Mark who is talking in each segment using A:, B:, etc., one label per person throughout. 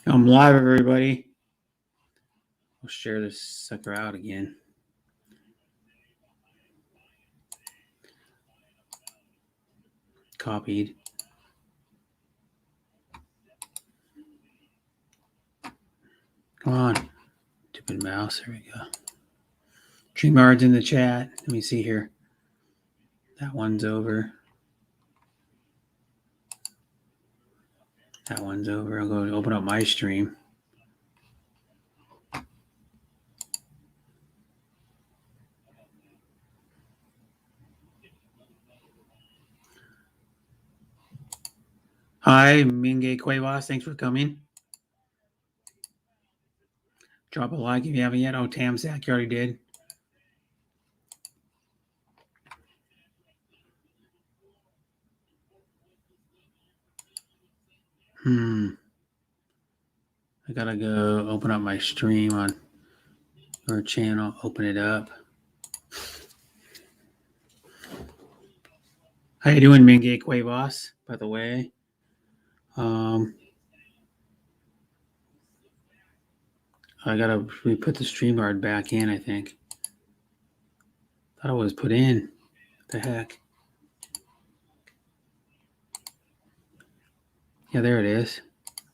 A: I'm live, everybody. We'll share this sucker out again. Copied. Come on. Stupid mouse. There we go. Streamyard's in the chat. Let me see here. That one's over. That one's over. I'll go open up my stream. Hi, Minge Cuevas. Thanks for coming. Drop a like if you haven't yet. Oh, Tamsack, you already did. I gotta go open up my stream on your channel. Open it up. How you doing, Minge Cuevas, by the way? I gotta put the StreamYard back in, I think. Thought it was put in. What the heck? Yeah, there it is.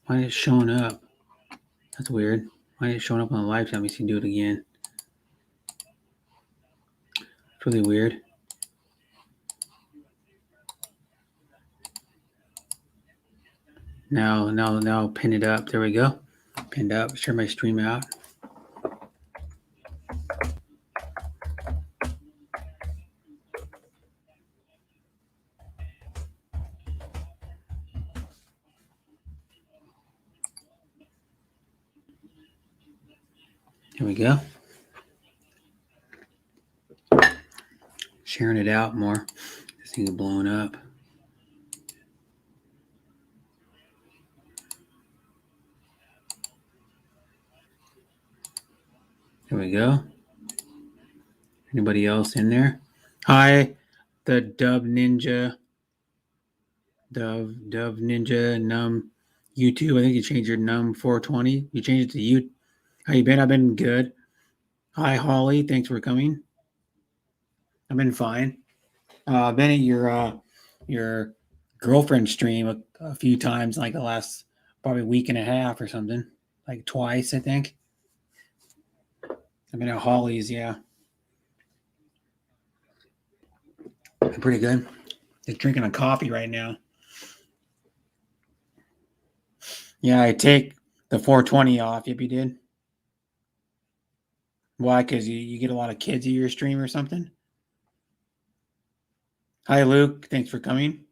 A: Why is it showing up? That's weird. Why is it showing up on the live chat? Let me see, do it again. It's really weird. Now pin it up. There we go. Pinned up. Share my stream out. Here we go. Sharing it out more. This thing is blowing up. There we go. Anybody else in there? Hi, the Dove Ninja Num YouTube. I think you changed your Num 420. You changed it to you. How you been? I've been good. Hi, Holly. Thanks for coming. I've been fine. I've been at your girlfriend stream a few times, like the last probably week and a half or something, like twice, I think. I've been at Holly's, yeah. I'm pretty good. Just drinking a coffee right now. Yeah, I take the 420 off if you did. Why? Because you get a lot of kids at your stream or something? Hi, Luke. Thanks for coming.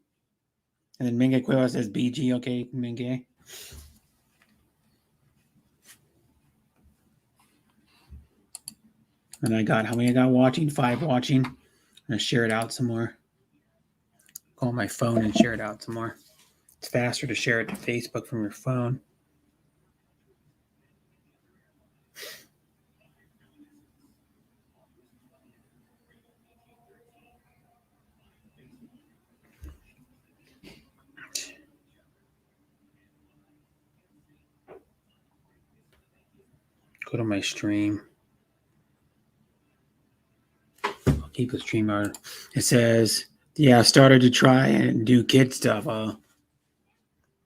A: And then Minge Cueva says BG. Okay, Minge. And I got, how many I got watching? 5 watching. I'm going to share it out some more. Go on my phone and share it out some more. It's faster to share it to Facebook from your phone. Go to my stream. I'll keep the stream out. It says, yeah, I started to try and do kid stuff.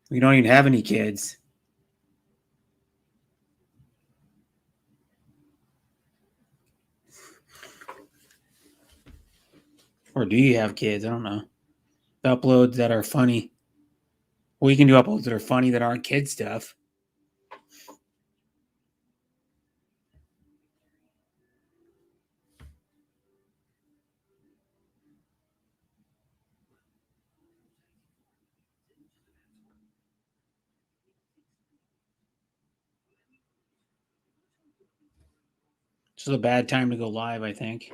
A: We don't even have any kids. Or do you have kids? I don't know. Uploads that are funny. Well, you can do uploads that are funny that aren't kid stuff. This is a bad time to go live, I think.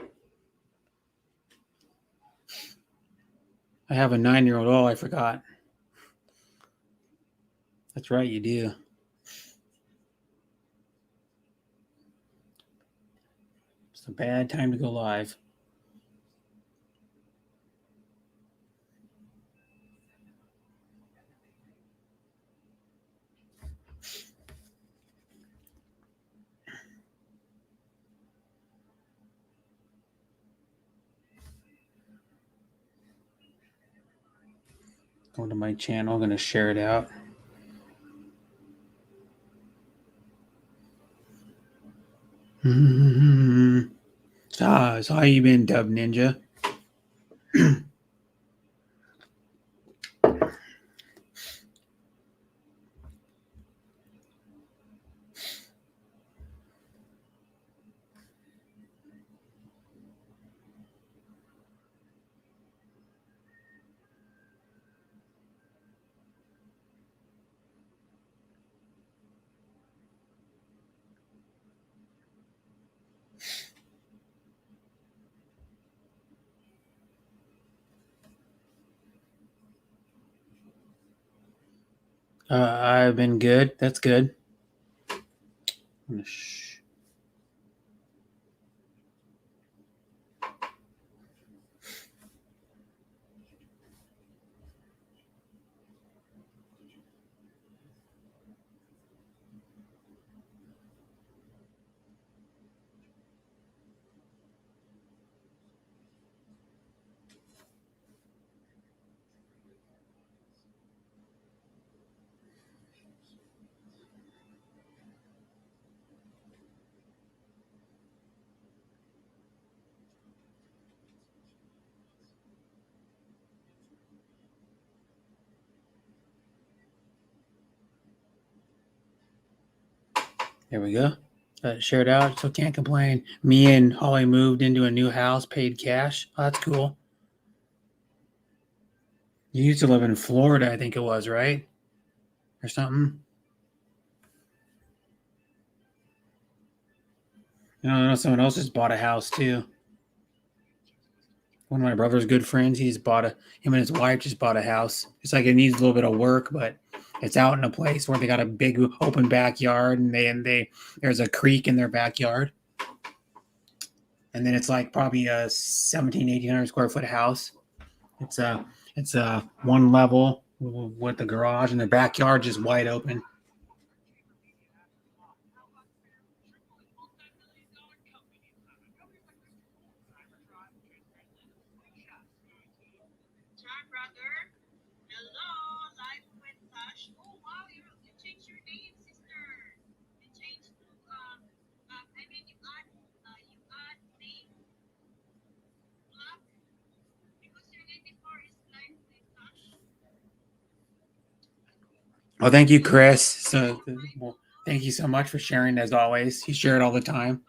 A: I have a 9-year-old. Oh, I forgot. That's right, you do. It's a bad time to go live. Go to my channel. I'm going to share it out. So how you been, Dub Ninja? I've been good. That's good. There we go. Shared out, so can't complain. Me and Holly moved into a new house, paid cash. Oh, that's cool. You used to live in Florida, I think it was, right? Or something. No, someone else just bought a house too. One of my brother's good friends, him and his wife just bought a house. It's like it needs a little bit of work, but it's out in a place where they got a big open backyard, and there's a creek in their backyard. And then it's like probably a 1,800 square foot house. It's a one level with the garage, and the backyard just wide open. Well, thank you, Chris. Well, thank you so much for sharing as always. You share it all the time.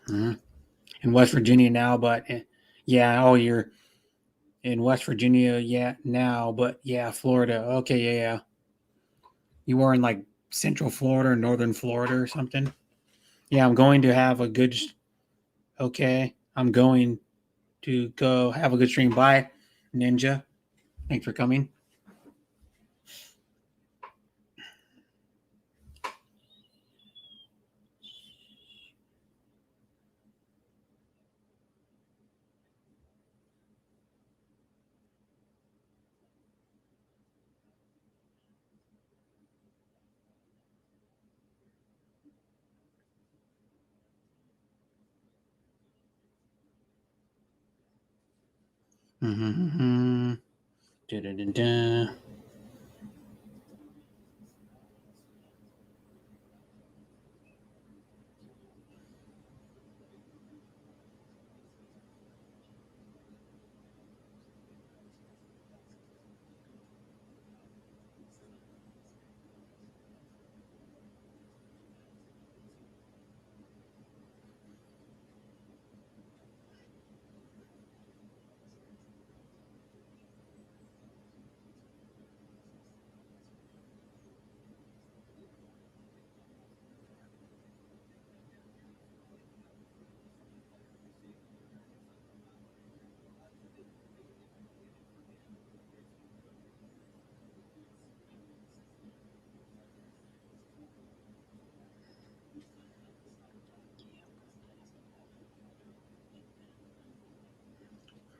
A: Mm-hmm. In West Virginia now, but yeah, oh, you're in West Virginia, yeah, now, but yeah, Florida. Okay, yeah. You were in like Central Florida or Northern Florida or something. Yeah, I'm going to have a good. Okay, I'm going to go have a good stream. Bye, Ninja. Thanks for coming. Mm-hmm. Da-da-da-da.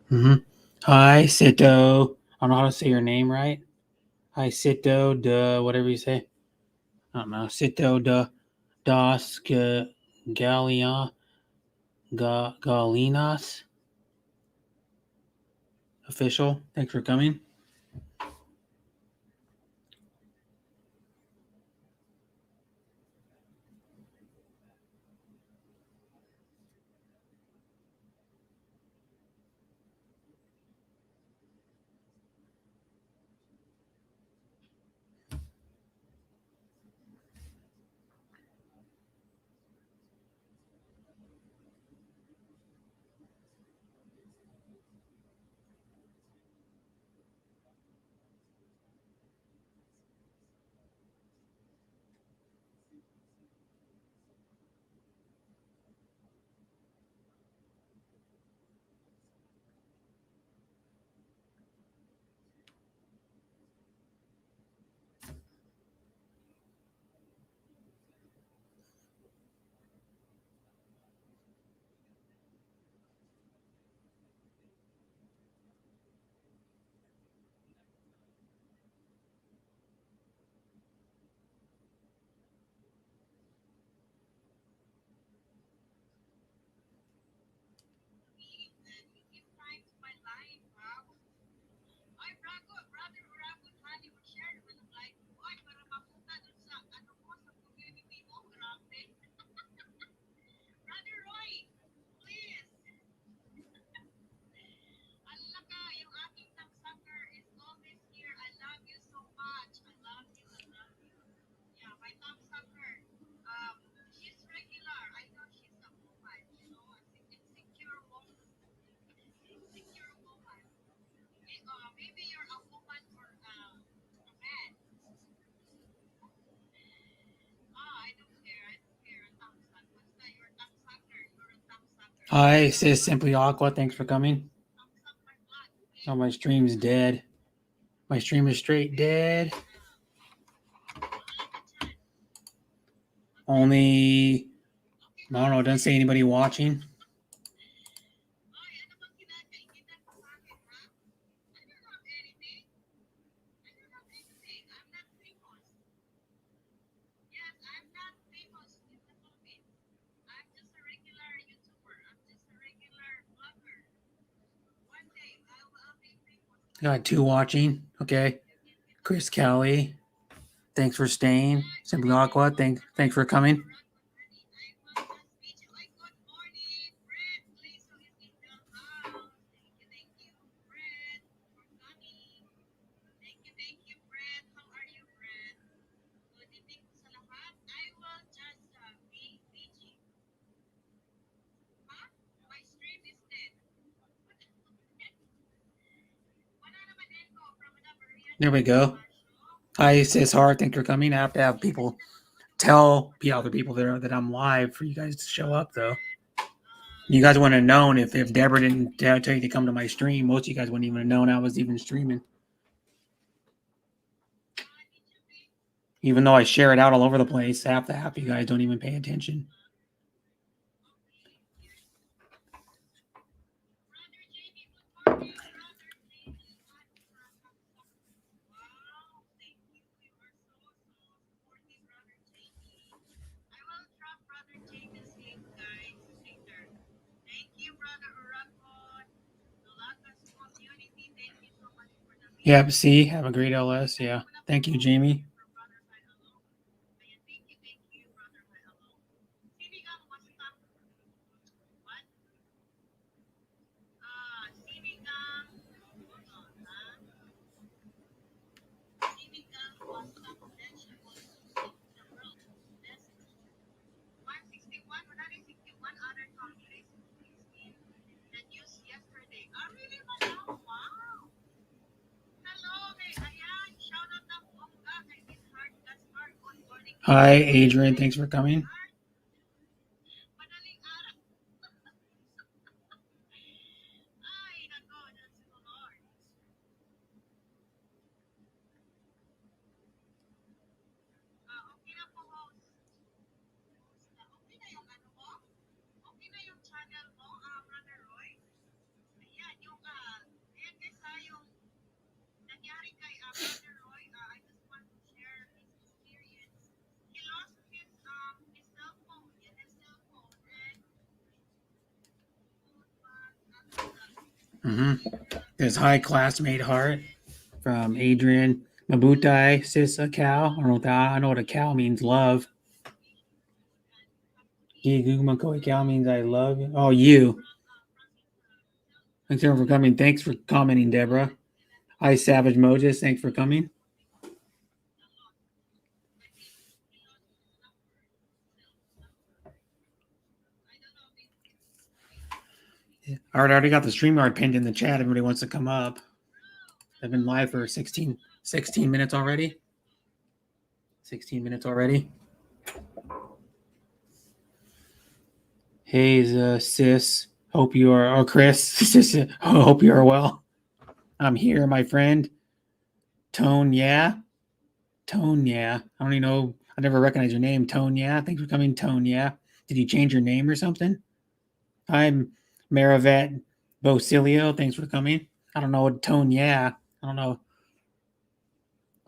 A: Mm-hmm. Hi, Sito. I don't know how to say your name right. Hi, Sito, whatever you say. I don't know. Sito, das, Galia, Galinas. Official. Thanks for coming. Hi, sis Simply Aqua. Thanks for coming. Oh, my stream's dead. My stream is straight dead. Only, I don't know, it doesn't say anybody watching. Got 2 watching. Okay. Chris Kelly. Thanks for staying. Simply Aqua. Thanks for coming. There we go. Hi, sis Hart. Thanks for coming. I have to have people tell other people there that I'm live for you guys to show up, though. You guys wouldn't have known if Deborah didn't tell you to come to my stream. Most of you guys wouldn't even have known I was even streaming. Even though I share it out all over the place, half you guys don't even pay attention. Yep, see, have a great LS. Yeah. Thank you, Jamie. Hi, Adrian. Thanks for coming. There's High Classmate Heart from Adrian Mabutai Sis a cow. I don't know what that. I know what a cow means. Love. Giguma cow means I love you. Oh, you. Thanks everyone for coming. Thanks for commenting, Deborah. Hi, Savage Moses. Thanks for coming. I already got the StreamYard pinned in the chat. Everybody wants to come up. I've been live for 16 minutes already. 16 minutes already. Hey, sis. Hope you are, or Chris. Sis, hope you are well. I'm here, my friend. Tone, yeah. Tone, yeah. I don't even know. I never recognize your name. Tone, yeah. Thanks for coming, Tone, yeah. Did you change your name or something? I'm Maravet Bosilio. Thanks for coming. I don't know what Tone, yeah. I don't know.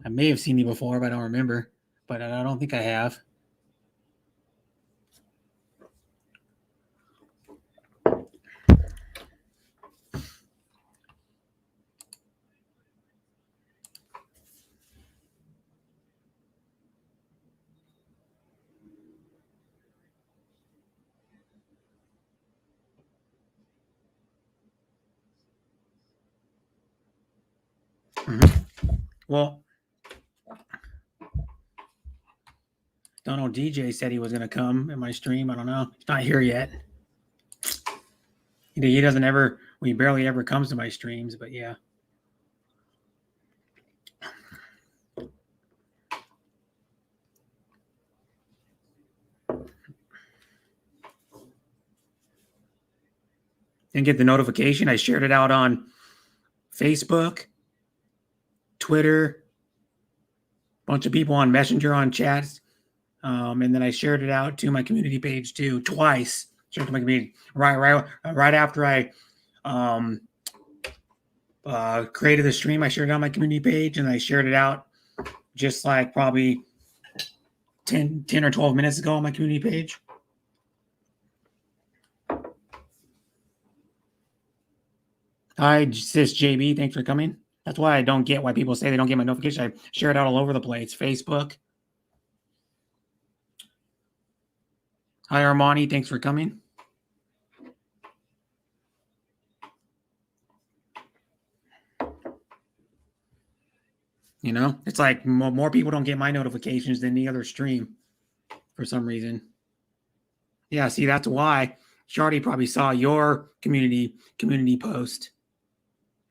A: I may have seen you before, but I don't remember. But I don't think I have. Well, don't know. DJ said he was going to come in my stream. I don't know. He's not here yet. He doesn't ever, he barely ever comes to my streams, but yeah. Didn't get the notification. I shared it out on Facebook, Twitter, a bunch of people on Messenger on chats. And then I shared it out to my community page too, twice. Shared to my community right after I created the stream. I shared it on my community page, and I shared it out just like probably 10 or 12 minutes ago on my community page. Hi, sis JB. Thanks for coming. That's why I don't get why people say they don't get my notification. I share it out all over the place. Facebook. Hi, Armani. Thanks for coming. You know, it's like more people don't get my notifications than the other stream for some reason. Yeah, see, that's why Shardy probably saw your community post,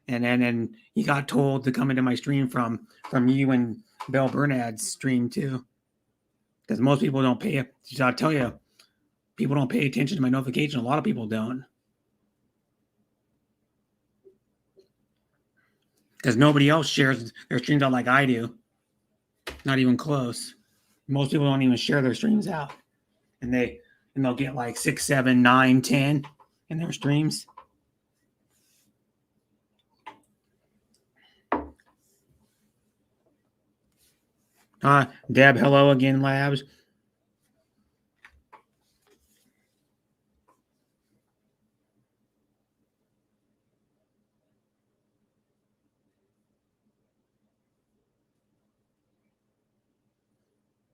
A: and then he got told to come into my stream from you and Bell Bernad's stream too, because most people don't pay. I'll tell you, people don't pay attention to my notification. A lot of people don't, because nobody else shares their streams out like I do. Not even close. Most people don't even share their streams out, and they'll get like 6, 7, 9, 10 in their streams. Deb, hello again, Labs.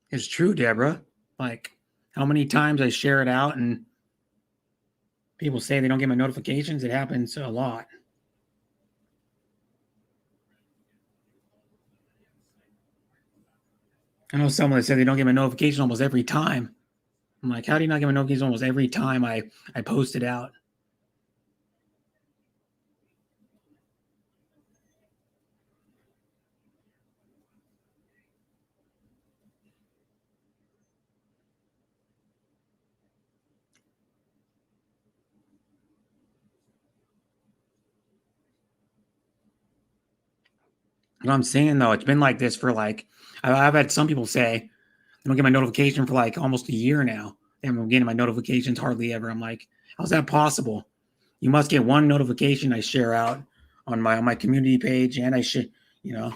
A: It's true, Deborah. Like, how many times I share it out and people say they don't get my notifications? It happens a lot. I know someone that said they don't get my notification almost every time. I'm like, how do you not get my notification almost every time I post it out? What I'm saying though, it's been like this for like, I've had some people say I don't get my notification for like almost a year now. I'm getting my notifications hardly ever. I'm like, how's that possible? You must get one notification I share out on my community page, and you know.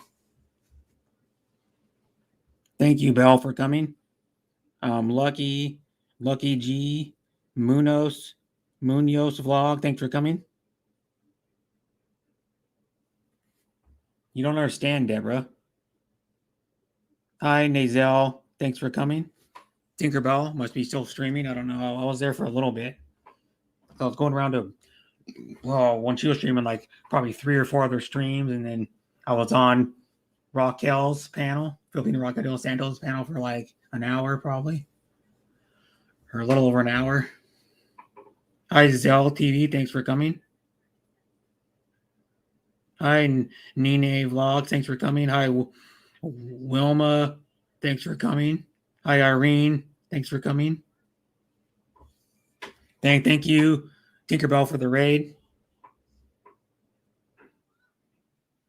A: Thank you, Belle, for coming. Lucky G, Munoz vlog. Thanks for coming. You don't understand, Deborah. Hi, Nazel. Thanks for coming. Tinkerbell must be still streaming. I don't know. I was there for a little bit. I was going around to, well, when she was streaming, like probably 3 or 4 other streams, and then I was on Raquel's panel, Filipino Raquel Santos panel for like an hour, probably, or a little over an hour. Hi, Zell TV. Thanks for coming. Hi, Nene Vlog. Thanks for coming. Hi, Wilma. Thanks for coming. Hi, Irene. Thanks for coming. Thank you, Tinkerbell, for the raid.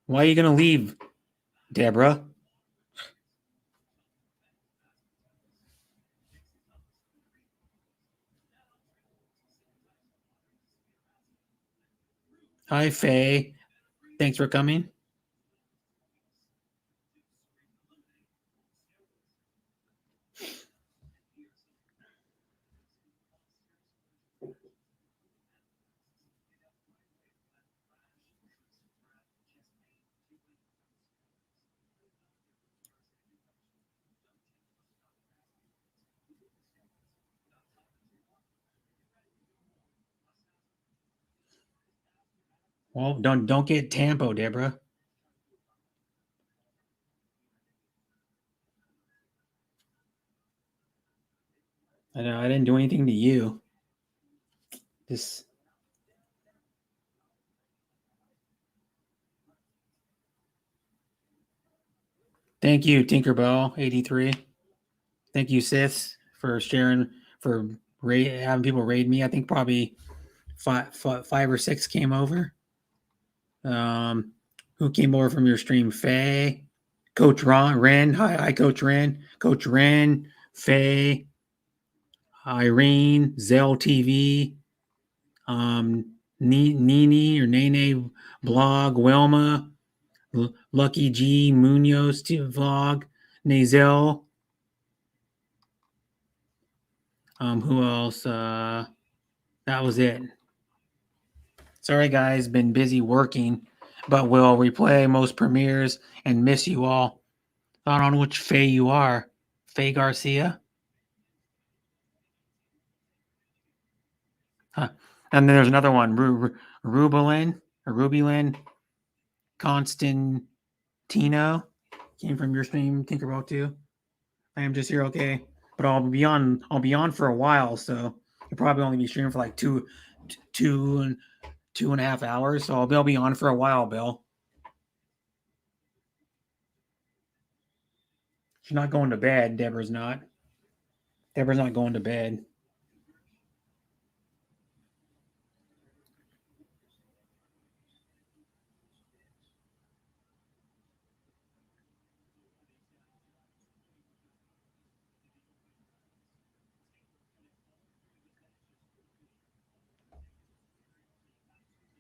A: Why are you gonna leave, Deborah? Hi, Faye. Thanks for coming. Well, don't get Tampo, Deborah. I know I didn't do anything to you. This. Thank you, Tinkerbell83. Thank you, Sith, for sharing, for having people raid me. I think probably five or six came over. Who came over from your stream? Faye, Coach Ren. Hi, Coach Ren. Coach Ren, Faye, Irene, Zell TV, Nini or Nene Blog, Wilma, Lucky G, Munoz Vlog, Nazel. Who else? That was it. Sorry, guys, been busy working, but will replay most premieres and miss you all. I don't know which Faye you are. Faye Garcia? Huh. And then there's another one, Rubilin Constantino. Came from your stream, Tinkerbell too. I am just here, okay. But I'll be on for a while, so you'll probably only be streaming for like two and a half hours. So I'll be on for a while, Bill. She's not going to bed. Deborah's not. Deborah's not going to bed.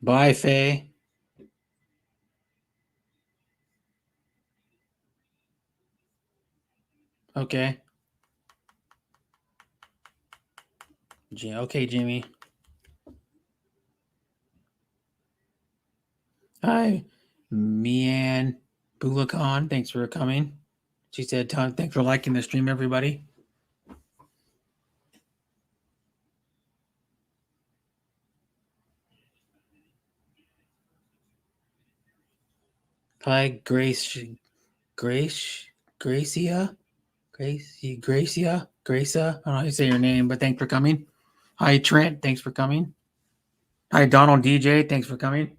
A: Bye, Faye. Okay. Okay, Jimmy. Hi, Mian Bulacan. Thanks for coming. She said, thanks for liking the stream, everybody. Hi, Gracia. Gracia. I don't know how you say your name, but thanks for coming. Hi, Trent. Thanks for coming. Hi, Donald DJ. Thanks for coming.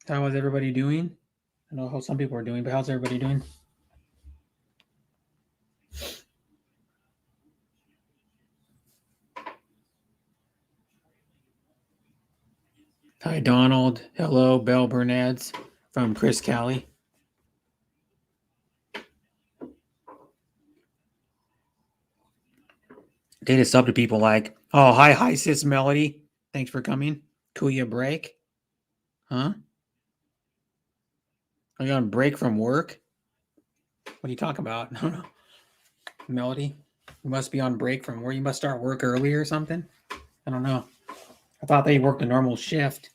A: How is everybody doing? I know how some people are doing, but how's everybody doing? Hi, Donald. Hello, Belle Bernads from Chris Callie. Data sub to people like, oh, hi, sis Melody. Thanks for coming. Kuya break? Huh? Are you on break from work? What are you talking about? No, no. Melody, you must be on break from work. You must start work early or something. I don't know. I thought they worked a normal shift.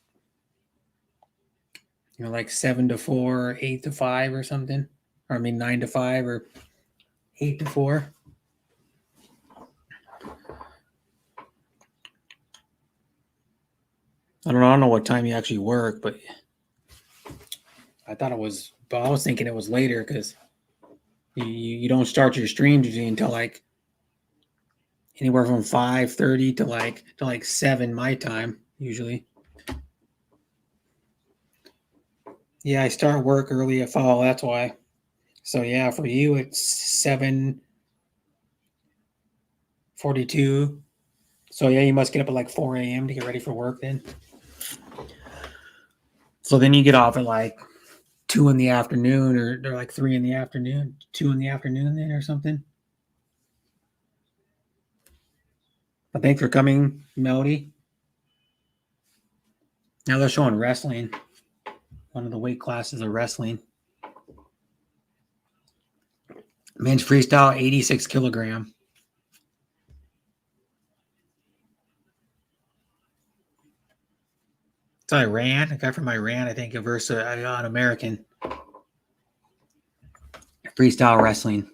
A: Like 7 to 4, 8 to 5 or something. Or I mean 9 to 5 or 8 to 4. I don't know what time you actually work, but I thought it was. But I was thinking it was later because you don't start your streams usually until like anywhere from 5:30 to like 7 my time usually. Yeah, I start work early at fall. That's why. So yeah, for you it's 7:42. So yeah, you must get up at like 4 a.m. to get ready for work then. So then you get off at like 2 in the afternoon or they're like 3 in the afternoon, 2 in the afternoon then or something. But thanks for coming, Melody. Now they're showing wrestling. One of the weight classes of wrestling. Men's freestyle, 86 kilogram. It's Iran. A guy from Iran, I think, versus an American. Freestyle wrestling.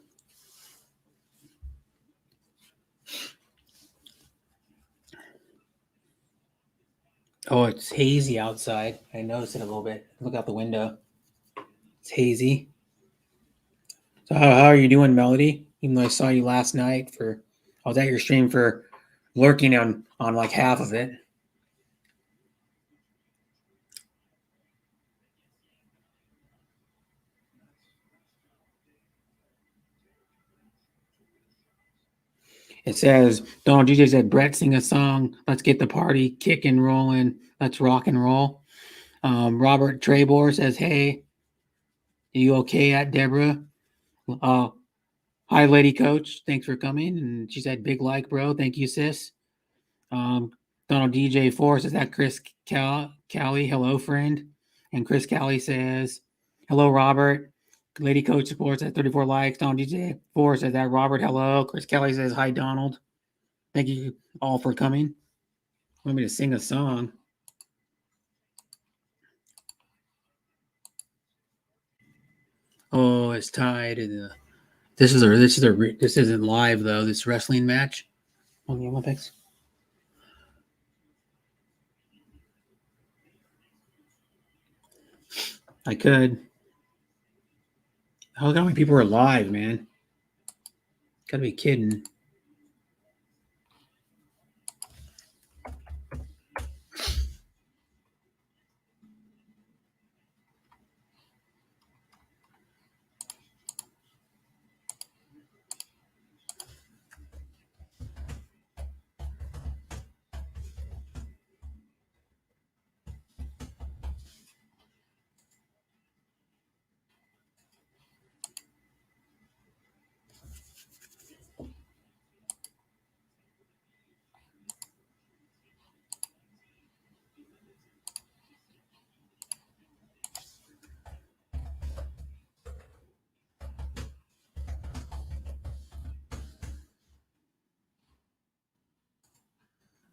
A: Oh, it's hazy outside. I noticed it a little bit. Look out the window. It's hazy. So how are you doing, Melody? Even though I saw you last night I was at your stream for lurking on like half of it. It says, Donald DJ said, Brett, sing a song. Let's get the party kicking, rolling. Let's rock and roll. Robert Trebor says, hey, are you okay at Deborah? Hi, lady coach. Thanks for coming. And she said, big like, bro. Thank you, sis. Donald DJ Force is that Chris Callie. Hello, friend. And Chris Callie says, hello, Robert. Lady Coach Sports at 34 likes. Donald DJ Force says that Robert. Hello. Chris Callie says, hi, Donald. Thank you all for coming. Want me to sing a song? Oh, it's tied. This isn't live though. This wrestling match on the Olympics. I could. How many people are live, man? Gotta be kidding.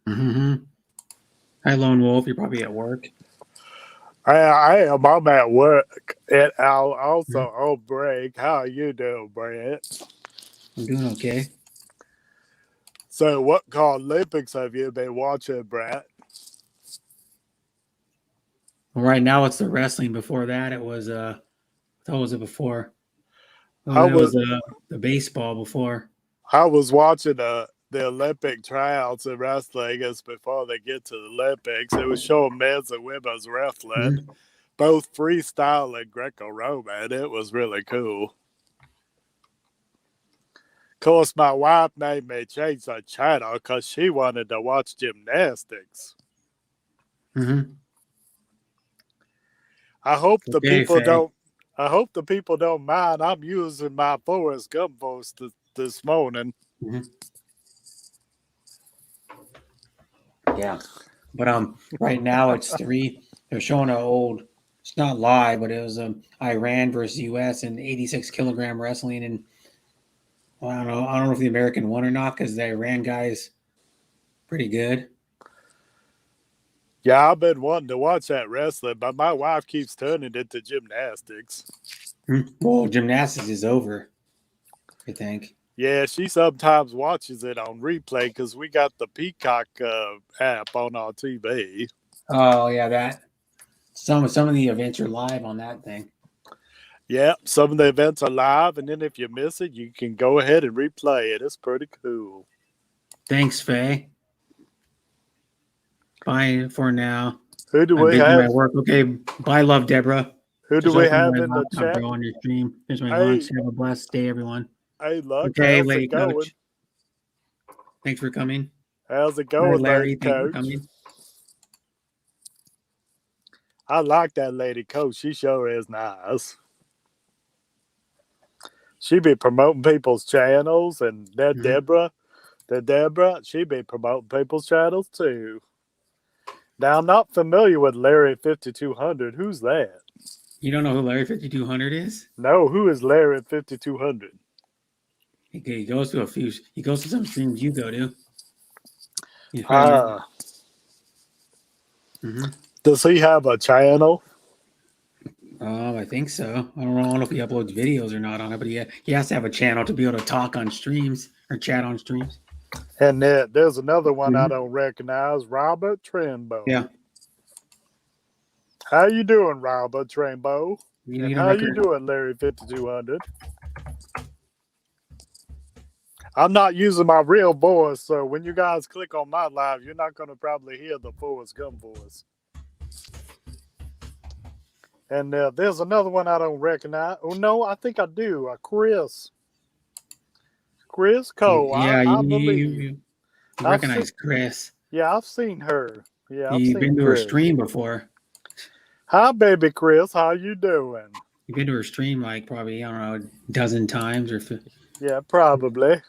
A: Mm-hmm. Hi, Lone Wolf. You're probably at work.
B: I am. I'm at work, and I'll also on break. How are you doing, Brent?
A: I'm doing okay.
B: So, what kind of Olympics have you been watching, Brent?
A: Well, right now it's the wrestling. Before that, it was what was it before?
B: I
A: It was
B: was
A: the baseball before.
B: I was watching the Olympic tryouts in wrestling as before they get to the Olympics. It was showing men's and women's wrestling, both freestyle and Greco-Roman. It was really cool. Of course, my wife made me change the channel because she wanted to watch gymnastics.
A: Mm-hmm.
B: I hope the
A: Okay,
B: people
A: Faye.
B: don't. I hope the people don't mind. I'm using my Forrest Gump voice this morning.
A: Mhm. Yeah. But right now it's 3. They're showing an old. It's not live, but it was Iran versus U.S. in 86 kilogram wrestling, and well, I don't know. I don't know if the American won or not because the Iran guy's pretty good.
B: Yeah, I've been wanting to watch that wrestling, but my wife keeps turning it to gymnastics.
A: Well, gymnastics is over, I think.
B: Yeah, she sometimes watches it on replay because we got the Peacock app on our TV.
A: Oh yeah, that some of the events are live on that thing.
B: Yeah, some of the events are live, and then if you miss it, you can go ahead and replay it. It's pretty cool.
A: Thanks, Faye. Bye for now.
B: Who do
A: I'm
B: we
A: busy at
B: have?
A: work. Okay, bye, love Deborah.
B: Who do
A: Just
B: we
A: open
B: have
A: my
B: in the
A: laptop,
B: chat?
A: bro, on your stream. Here's my
B: Hey.
A: lunch. Have a blessed day, everyone.
B: Hey, look,
A: Okay,
B: how's
A: Lady
B: it going?
A: Coach. Thanks for coming.
B: How's it
A: Hi,
B: going,
A: Larry.
B: Lady
A: Thanks for
B: Coach?
A: coming.
B: I like that Lady Coach. She sure is nice. She be promoting people's channels, and that Deborah, she be promoting people's channels too. Now, I'm not familiar with Larry 5200. Who's that?
A: You don't know who Larry 5200 is?
B: No, who is Larry 5200?
A: He goes to a few. He goes to some streams you go to. He's
B: Does he have a channel?
A: I think so. I don't know if he uploads videos or not on it, but he has to have a channel to be able to talk on streams or chat on streams.
B: And there's another one I don't recognize, Robert Trimbo.
A: Yeah.
B: How you doing, Robert Trimbo?
A: You
B: And
A: know,
B: how you doing, Larry 5200? I'm not using my real voice, so when you guys click on my live, you're not going to probably hear the Forrest Gump voice. And there's another one I don't recognize. Oh, no, I think I do. Chris Cole.
A: Yeah,
B: I believe.
A: you recognize Chris.
B: Yeah, I've seen her. Yeah, I've
A: You've
B: seen
A: been to
B: Chris.
A: her stream before.
B: Hi, baby Chris. How you doing?
A: You've been to her stream like probably, I don't know, a dozen times or.
B: Yeah, probably.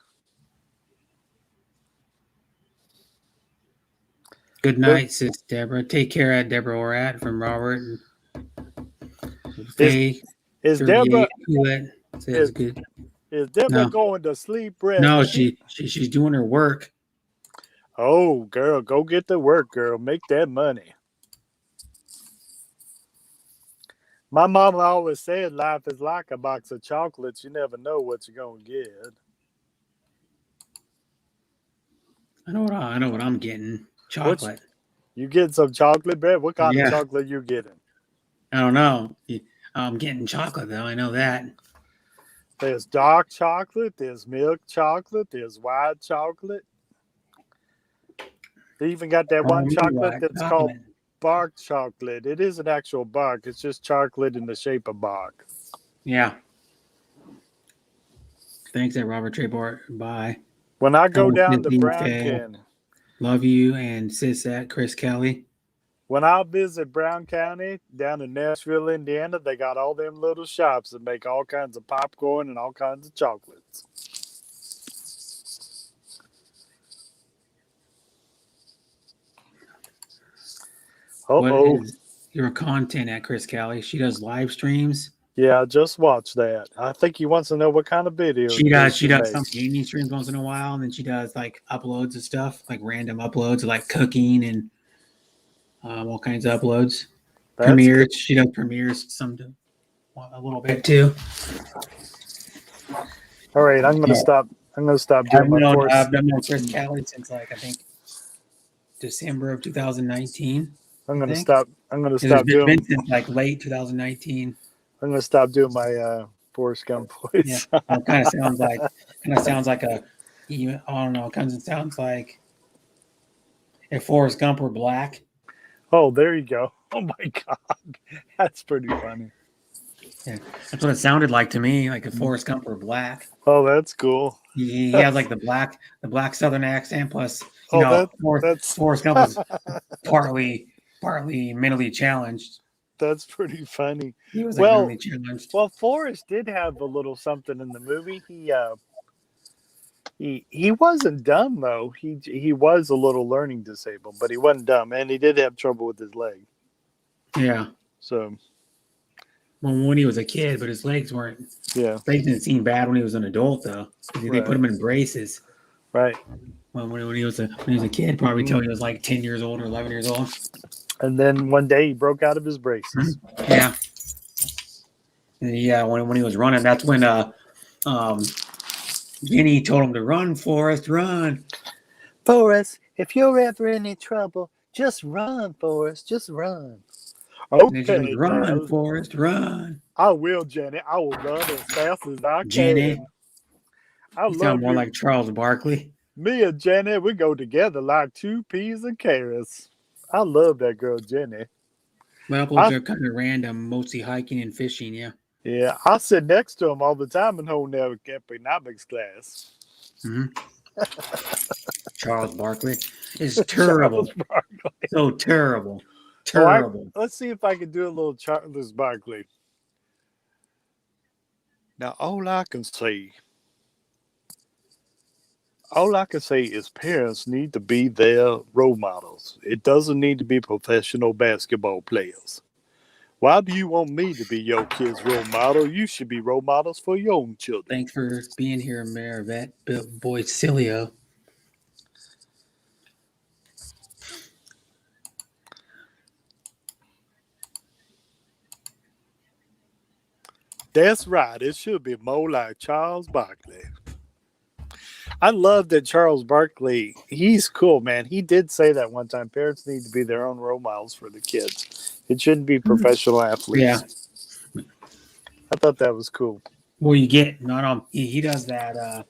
A: Good night, sis Deborah. Take care at Deborah Orat from Robert. Faye,
B: is Deborah
A: says good.
B: Is Deborah going to sleep, Brett?
A: No, she's doing her work.
B: Oh, girl, go get to work, girl. Make that money. My mama always said life is like a box of chocolates. You never know what you're gonna get.
A: I know what I'm getting. Chocolate.
B: You getting some chocolate, Brett? What kind of chocolate you getting?
A: I don't know. I'm getting chocolate though. I know that.
B: There's dark chocolate. There's milk chocolate. There's white chocolate. They even got that one chocolate that's called bark chocolate. It isn't actual bark. It's just chocolate in the shape of bark.
A: Yeah. Thanks, Robert Trebor. Bye.
B: When I go down to Brown County.
A: Love you and sis at Chris Kelly.
B: When I visit Brown County down in Nashville, Indiana, they got all them little shops that make all kinds of popcorn and all kinds of chocolates.
A: What is your content at Chris Kelly? She does live streams.
B: Yeah, I just watched that. I think he wants to know what kind of videos
A: she does some gaming streams once in a while, and then she does like uploads of stuff, like random uploads, like cooking and all kinds of uploads. Premieres. She does premieres a little bit too.
B: All right, I'm gonna stop. I'm gonna stop doing my course.
A: I've known Chris Kelly since like I think December of 2019.
B: I'm gonna stop. I'm gonna stop doing.
A: It's been since like late 2019.
B: I'm gonna stop doing my Forrest Gump voice.
A: Yeah, it kind of sounds like a. I don't know. It kind of sounds like if Forrest Gump were black.
B: Oh, there you go. Oh my God, that's pretty funny.
A: Yeah, that's what it sounded like to me. Like if Forrest Gump were black.
B: Oh, that's cool.
A: He has like the black Southern accent. Plus, Forrest Gump was partly mentally challenged.
B: That's pretty funny.
A: He was like
B: Well,
A: really challenged.
B: well, Forrest did have a little something in the movie. He wasn't dumb though. He was a little learning disabled, but he wasn't dumb, and he did have trouble with his leg.
A: Yeah.
B: So
A: When he was a kid, but his legs didn't seem bad when he was an adult though. They
B: Right.
A: put him in braces.
B: right.
A: When he was a kid, probably till he was like 10 years old or 11 years old.
B: And then one day he broke out of his braces.
A: Yeah. Yeah, when he was running, that's when Jenny told him to run, Forrest, run.
B: Forrest, if you're ever in any trouble, just run, Forrest, just run.
A: And then she
B: Okay,
A: goes, run,
B: Dad.
A: Forrest, run.
B: I will, Jenny. I will run as fast as I can.
A: Jenny.
B: I
A: You
B: love
A: sound more
B: you.
A: like Charles Barkley.
B: Me and Jenny, we go together like two peas and carrots. I love that girl, Jenny.
A: Well, both are kind of random, mostly hiking and fishing, yeah.
B: Yeah, I sit next to him all the time in home economics class.
A: Mm-hmm. Charles Barkley is terrible. So terrible. Terrible.
B: Let's see if I can do a little Charles Barkley. Now, all I can say is parents need to be their role models. It doesn't need to be professional basketball players. Why do you want me to be your kid's role model? You should be role models for your own children.
A: Thanks for being here, Mayor Vet Boycilio.
B: That's right. It should be more like Charles Barkley. I love that Charles Barkley, he's cool, man. He did say that one time. Parents need to be their own role models for the kids. It shouldn't be professional athletes.
A: Yeah.
B: I thought that was cool.
A: Well, you get he does that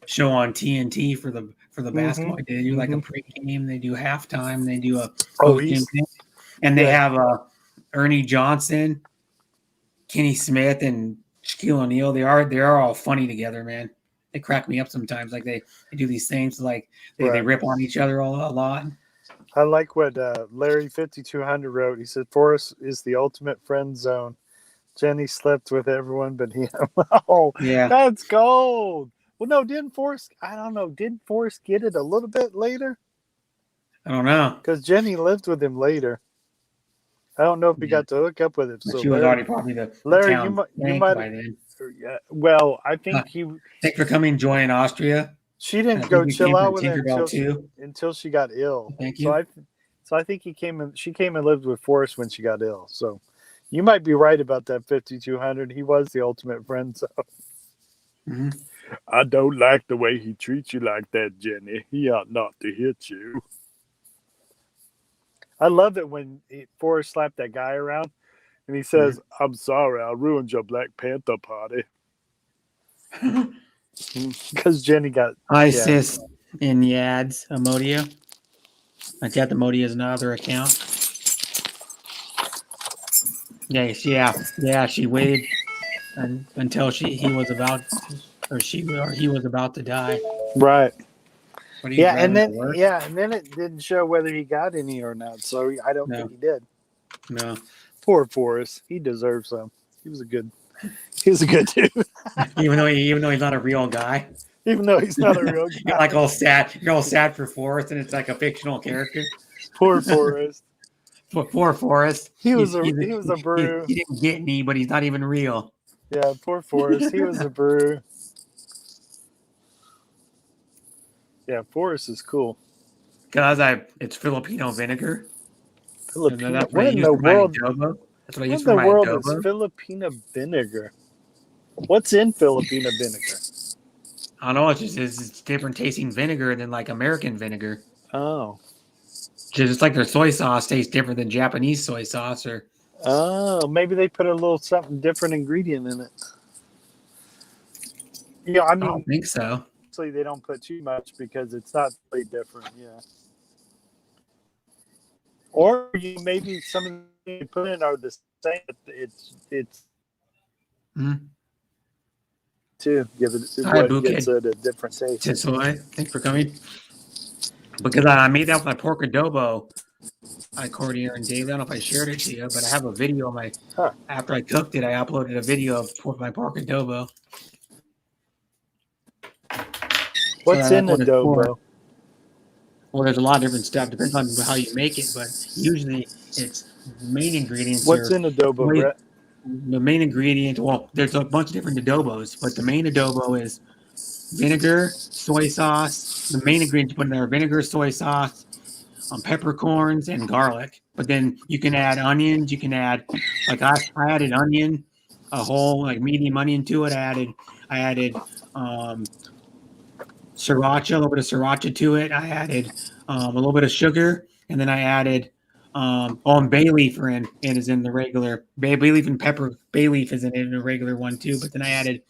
A: show on TNT for the basketball. They do like a pregame, they do halftime, they do a postgame thing. And they have Ernie Johnson, Kenny Smith, and Shaquille O'Neal. They are all funny together, man. They crack me up sometimes. Like they do these things like they rip on each other a lot.
B: I like what Larry 5200 wrote. He said, Forrest is the ultimate friend zone. Jenny slept with everyone but him. Oh,
A: yeah.
B: That's gold. Well, no, didn't Forrest get it a little bit later?
A: I don't know.
B: Because Jenny lived with him later. I don't know if he got to hook up with him.
A: So she was already probably the
B: Larry,
A: town
B: you might
A: by then.
B: Well, I think
A: Thanks for coming, joining Austria.
B: She didn't go chill out with him
A: until
B: she got ill.
A: Thank you.
B: So I think she came and lived with Forrest when she got ill. So you might be right about that 5200. He was the ultimate friend. So I don't like the way he treats you like that, Jenny. He ought not to hit you. I love it when Forrest slapped that guy around and he says, I'm sorry, I ruined your Black Panther party. Because Jenny got
A: ISIS in the ads, Amodia. I got the Amodia as another account. Yeah. She waited until he was about to die.
B: Right.
A: And
B: then it didn't show whether he got any or not. So I don't think he did.
A: No.
B: Poor Forrest. He deserves some. He was a good dude.
A: even though he's not a real guy.
B: Even though he's not a real guy.
A: You're like all sad. You're all sad for Forrest, and it's like a fictional character.
B: Poor Forrest.
A: Poor Forrest.
B: He was a brew.
A: He didn't get any, but he's not even real.
B: Yeah, poor Forrest. He was a brew. Yeah, Forrest is cool.
A: Because it's Filipino vinegar.
B: Filipino.
A: That's
B: what in the world?
A: That's what I use for my adobo.
B: Is Filipino vinegar? What's in Filipino vinegar?
A: I don't know. It's different tasting vinegar than like American vinegar.
B: Oh.
A: Just like their soy sauce tastes different than Japanese soy sauce, or.
B: Oh, maybe they put a little something different ingredient in it. Yeah, I mean,
A: I don't think so.
B: Actually, they don't put too much because it's not really different. Yeah. Or maybe some of the things you put in are the same. It's to give it gives it a different taste.
A: So thanks for coming. Because I made that with my pork adobo I coordinated her daily. I don't know if I shared it to you, but I have a video of my.
B: Huh.
A: After I cooked it, I uploaded a video of my pork adobo.
B: What's
A: So
B: in
A: that's what it's for.
B: adobo?
A: Well, there's a lot of different stuff. Depends on how you make it, but usually it's main ingredients.
B: What's in adobo, Brett?
A: The main ingredient? Well, there's a bunch of different adobos, but the main adobo is vinegar, soy sauce. The main ingredients you put in there are vinegar, soy sauce, peppercorns, and garlic. But then you can add onions. You can add, like I added onion, a whole like medium onion to it. I added sriracha, a little bit of sriracha to it. I added a little bit of sugar, and then I added and bay leaf is in the regular bay leaf, and bay leaf is in a regular one too. But then I added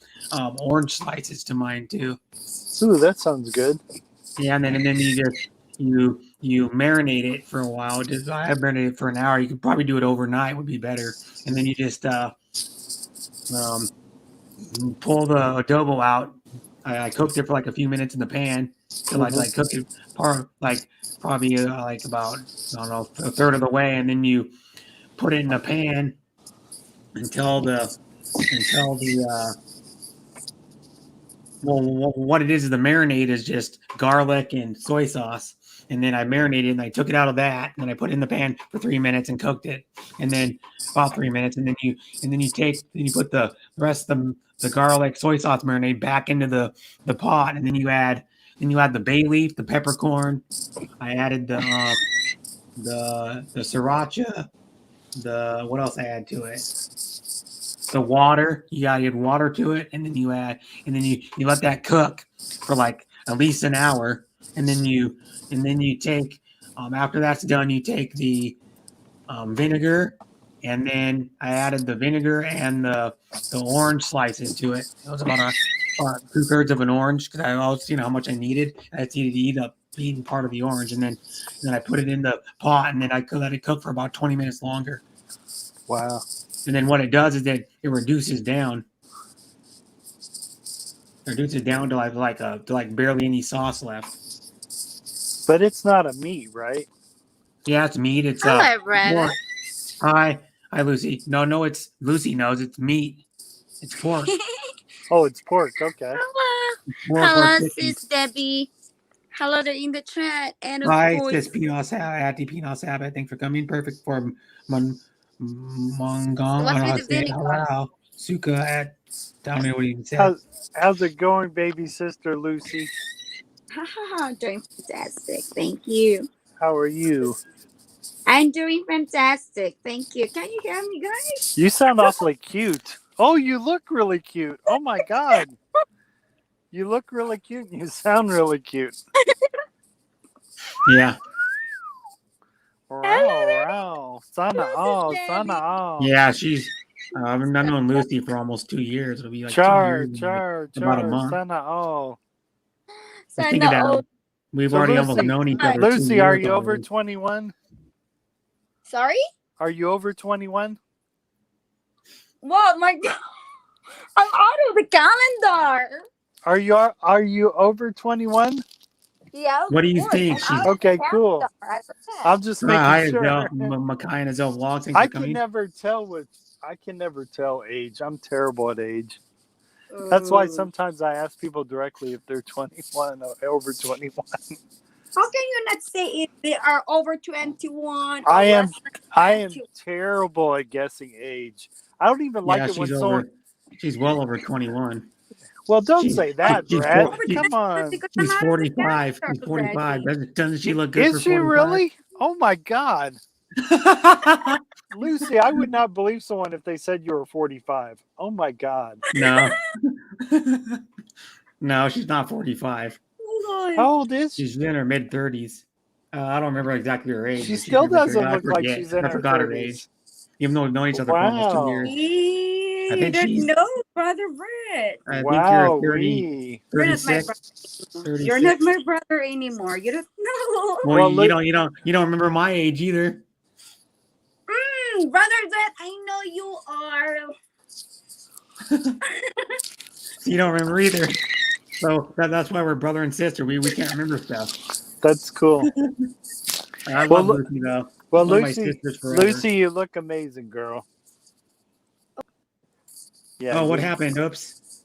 A: orange slices to mine too.
B: Ooh, that sounds good.
A: Yeah, and then you just you marinate it for a while. I marinated it for an hour. You could probably do it overnight, would be better. And then you just pull the adobo out. I cooked it for like a few minutes in the pan till I like cooked it probably like about, I don't know, a third of the way, and then you put it in the pan until what it is the marinade is just garlic and soy sauce. And then I marinated and I took it out of that, and then I put it in the pan for 3 minutes and cooked it. And then about 3 minutes, and then you put the rest of the garlic soy sauce marinade back into the pot, and then you add the bay leaf, the peppercorn. I added the sriracha, what else I add to it? The water. You gotta add water to it, and then you let that cook for like at least an hour, and then you take after that's done, you take the vinegar, and then I added the vinegar and the orange slices to it. It was about 2/3 of an orange because I was how much I needed. I had to eat up eating part of the orange, and then I put it in the pot, and then I could let it cook for about 20 minutes longer.
B: Wow.
A: And then what it does is that it reduces down. It reduces down to like barely any sauce left.
B: But it's not a meat, right?
A: Yeah, it's meat. It's
C: Hello, Brett.
A: pork. Hi, Lucy. No, it's Lucy knows it's meat. It's pork.
B: Oh, it's pork. Okay.
C: Hello.
A: Pork
C: Hello,
A: or chicken.
C: sis Debbie. Hello there in the chat. And of
A: Hi,
C: course,
A: sis Pinot Sabbath. Thanks for coming. Perfect for Mongong.
C: What's
A: I
C: with the vinegar?
A: Hello. Suka at down there. What do you even say?
B: How's it going, baby sister Lucy?
C: doing fantastic. Thank you.
B: How are you?
C: I'm doing fantastic. Thank you. Can you hear me, guys?
B: You sound awfully cute. Oh, you look really cute. Oh my God. You look really cute and you sound really cute.
A: Yeah.
B: Wow. Sana.
A: Yeah, she's. I've known Lucy for almost 2 years. It'll be like 2 years.
B: About
A: a month.
B: Sana.
A: Think of that. We've
B: So
A: already
B: Lucy-
A: almost known each other. 2
B: Lucy, are
A: years
B: you over
A: already.
B: 21?
C: Sorry?
B: Are you over 21?
C: What? My God. I'm out of the calendar.
B: Are you over 21?
C: Yeah. of
A: What do you
C: course.
A: think?
C: I'm
A: She's-
C: out of the
B: Okay, cool.
C: calendar. I forgot.
B: I'm just making
A: Hi,
B: sure.
A: Makai and Azelle Vlogs. Thanks
B: I
A: for
B: can
A: coming.
B: never tell age. I'm terrible at age. That's why sometimes I ask people directly if they're 21 or over 21.
C: How can you not say if they are over 21? Or
B: I am
C: less than 22?
B: terrible at guessing age. I don't even like
A: Yeah,
B: it when
A: she's
B: someone.
A: over. She's well over 21.
B: Well, don't
A: she's-
B: say that,
A: she's
B: Brad.
A: four-
B: Come on.
C: Because I'm
A: She's
C: out of the
A: 45.
C: calendar
A: She's 45.
C: already.
A: Doesn't she look good for
B: Is she
A: 45?
B: really? Oh my God, Lucy! I would not believe someone if they said you were 45. Oh my God.
A: No. No, she's not 45.
B: How old is she?
A: She's in her mid 30s. I don't remember exactly her age.
B: She
A: but she's
B: still
A: in her 30s.
B: doesn't
A: I
B: look like
A: forget.
B: she's in
A: I
B: her
A: forgot her
B: 30s.
A: age. Even though we've known each other for almost
B: Wow.
A: 2 years.
C: You
A: I think
C: don't
A: she's-
C: know, Brother Brett.
A: I think
B: Wow,
A: you're 30,
B: we.
C: You're not my
A: 36.
C: brother.
A: 36.
C: You're not my brother anymore. You don't know.
A: Well,
B: Well,
A: you don't remember my age either.
C: Brother Brett, I know you are.
A: You don't remember either. So that's why we're brother and sister. We can't remember stuff.
B: That's cool.
A: I
B: Well,
A: love
B: look-
A: Lucy though.
B: Well,
A: One of my
B: Lucy,
A: sisters forever.
B: Lucy, you look amazing, girl. Yeah.
A: Oh, what happened? Oops.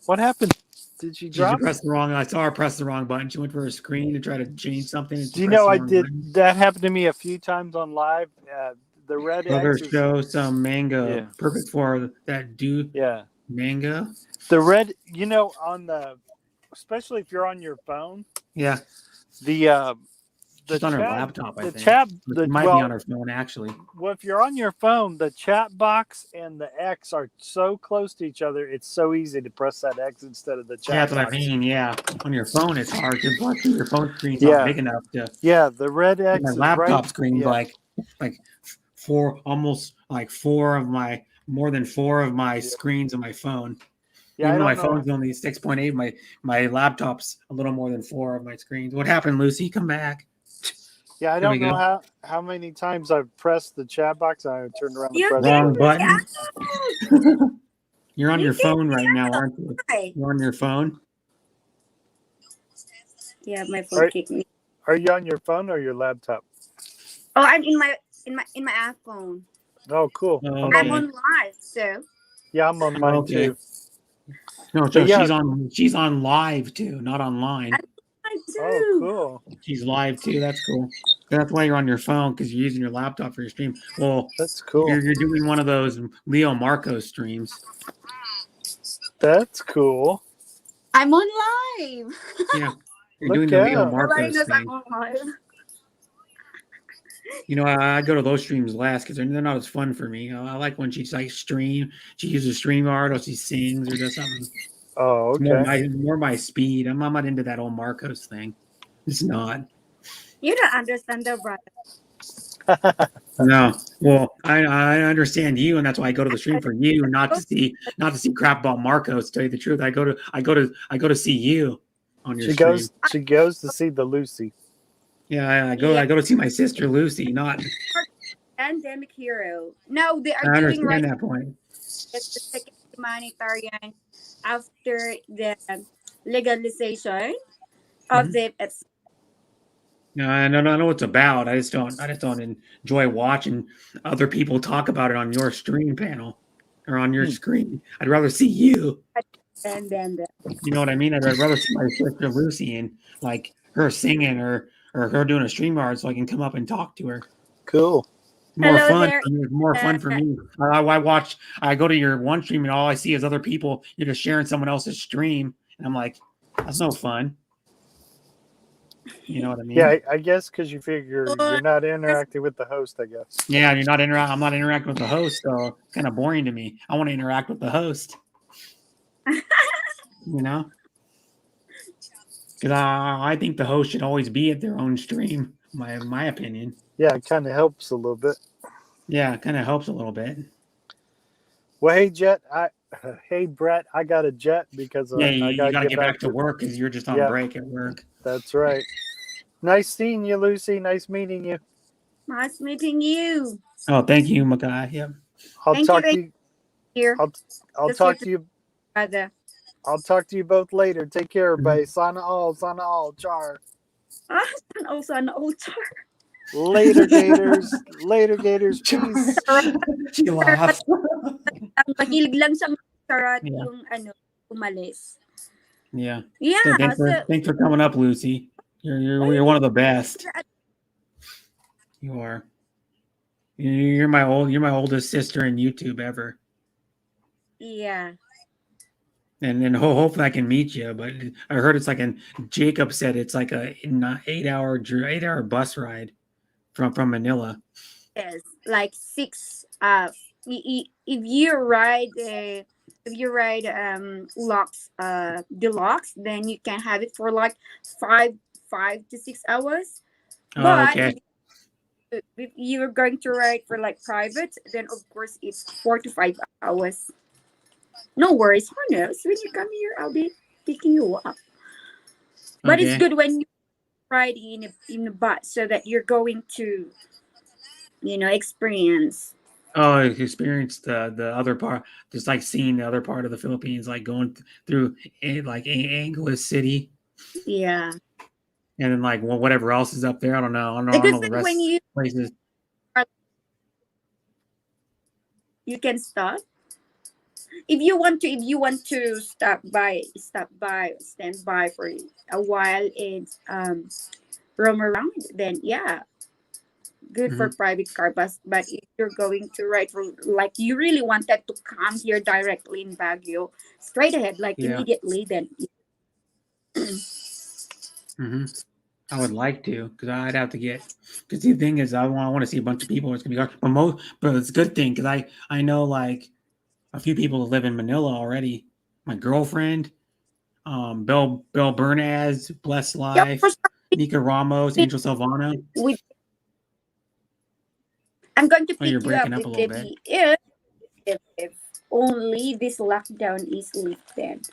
B: What happened? Did she
A: She
B: drop?
A: pressed the wrong. I saw her press the wrong button. She went for her screen to try to change something. And she
B: Do you
A: pressed
B: know
A: the
B: I
A: wrong
B: did?
A: button.
B: That happened to me a few times on live. The red
A: Brother,
B: X is
A: show some mango.
B: Yeah.
A: Perfect for that dude.
B: yeah.
A: Mango.
B: The red, on the, especially if you're on your phone,
A: Yeah.
B: the
A: She's on her
B: chat,
A: laptop, I
B: the
A: think.
B: chat,
A: It might be on her phone, actually.
B: well, if you're on your phone, the chat box and the X are so close to each other. It's so easy to press that X instead of the chat
A: Yeah, that's what I
B: box.
A: mean. Yeah. On your phone, it's hard to plus your phone screen's
B: Yeah.
A: not big enough to.
B: Yeah, the red X
A: My
B: is
A: laptop
B: right.
A: screen's
B: Yeah.
A: like more than four of my screens on my phone.
B: Yeah,
A: Even though
B: I
A: my
B: don't know.
A: phone's only 6.8, my laptop's a little more than four of my screens. What happened, Lucy? Come back.
B: Yeah, I
A: There we
B: don't know
A: go.
B: how many times I've pressed the chat box and I turned around and
C: You
B: pressed
A: Wrong
B: it.
A: button. You're on
C: You
A: your
C: can
A: phone right now, aren't you?
C: try.
A: You're on your phone.
C: Yeah, my phone
B: Right.
C: kicked me.
B: Are you on your phone or your laptop?
C: Oh, I'm in my iPhone.
B: Oh, cool.
A: Oh,
C: I'm
A: okay.
C: on live, so
B: Yeah, I'm on mine
A: Okay.
B: too.
A: No, so
B: But yeah.
A: she's on live too, not online.
C: I do.
B: Oh, cool.
A: She's live too. That's cool. That's why you're on your phone, because you're using your laptop for your stream. Well,
B: That's cool.
A: you're doing one of those Leo Marco streams.
B: That's cool.
C: I'm on live.
A: Yeah, you're
B: Look
A: doing the Leo
B: out.
A: Marco
C: Nobody knows I'm
A: thing.
C: on live.
A: You know, I go to those streams last because they're not as fun for me. I like when she's like stream. She uses StreamYard or she sings or does something.
B: Oh,
A: It's
B: okay.
A: more my speed. I'm not into that old Marcos thing. It's not.
C: You don't understand the brother.
A: No. Well, I understand you, and that's why I go to the stream for you, not to see crap about Marcos. To tell you the truth, I go to see you on your stream.
B: She goes to see the Lucy.
A: Yeah, I go to see my sister Lucy. Not.
C: Pandemic hero. No, they are
A: I
C: doing right.
A: understand that point.
C: It's the second humanitarian after the legalization of the.
A: No, I know what it's about. I just don't enjoy watching other people talk about it on your stream panel or on your screen. I'd rather see you.
C: And then
A: You know what I mean? I'd rather see my sister Lucy and like her singing or her doing a stream yard so I can come up and talk to her.
B: Cool.
A: More
C: Hello
A: fun.
C: there,
A: For me. More fun for me. I go to your one stream and all I see is other people. You're just sharing someone else's stream, and I'm like, that's no fun. You know what I mean?
B: Yeah, I guess because you figure you're not interacting with the host, I guess.
A: Yeah, I'm not interacting with the host, so it's kind of boring to me. I want to interact with the host. You know? Because I think the host should always be at their own stream, my opinion.
B: Yeah, it kind of helps a little bit.
A: Yeah, it kind of helps a little bit.
B: Well, hey Brett, I got a jet because
A: Yeah,
B: I
A: you got to get back to work because you're just on break at work.
B: That's right. Nice seeing you, Lucy. Nice meeting you.
C: Nice meeting you.
A: Oh, thank you, Makai. Yep.
B: I'll talk to you.
C: Here.
B: I'll talk to you.
C: Brother.
B: I'll talk to you both later. Take care, everybody. Sana all, char.
C: Sana all, char.
B: Later, Gators. Later, Gators. Peace.
A: She laughed.
C: Ang mahilig lang sa charot yung umalis.
A: Yeah.
C: Yeah.
A: Thanks for coming up, Lucy. You're one of the best. You are. You're my oldest sister in YouTube ever.
C: Yeah.
A: And then hopefully I can meet you. But I heard it's like Jacob said it's like a 8-hour bus ride from Manila.
C: Yes, like 6. If you ride Lux Deluxe, then you can have it for like 5 to 6 hours.
A: Oh,
C: But
A: okay.
C: if you're going to ride for like private, then of course it's 4 to 5 hours. No worries, who knows? When you come here, I'll be picking you up. But it's good when you ride in a bus so that you're going to, experience.
A: Oh, experience the other part, just like seeing the other part of the Philippines, like going through like Angeles City.
C: Yeah.
A: and then like whatever else is up there. I don't know. I don't
C: Because
A: know the
C: then
A: rest
C: when you
A: places.
C: you can stop if you want to. If you want to stand by for a while and roam around, then yeah, good for private car. But if you're going to ride for like you really wanted to come here directly in Baguio, straight ahead, like
A: Yeah.
C: immediately, then
A: Mm-hmm. I would like to, because I'd have to get. Because the thing is, I want to see a bunch of people. It's gonna be hard, but it's a good thing because I know like a few people that live in Manila already. My girlfriend, Belle Bernaz, Blessed
C: yeah, for
A: Life,
C: some
A: Nika Ramos,
C: reason,
A: Angel Salvano.
C: I'm going to
A: Oh, you're
C: pick you up
A: breaking up a
C: if
A: little bit.
C: if only this lockdown is lifted.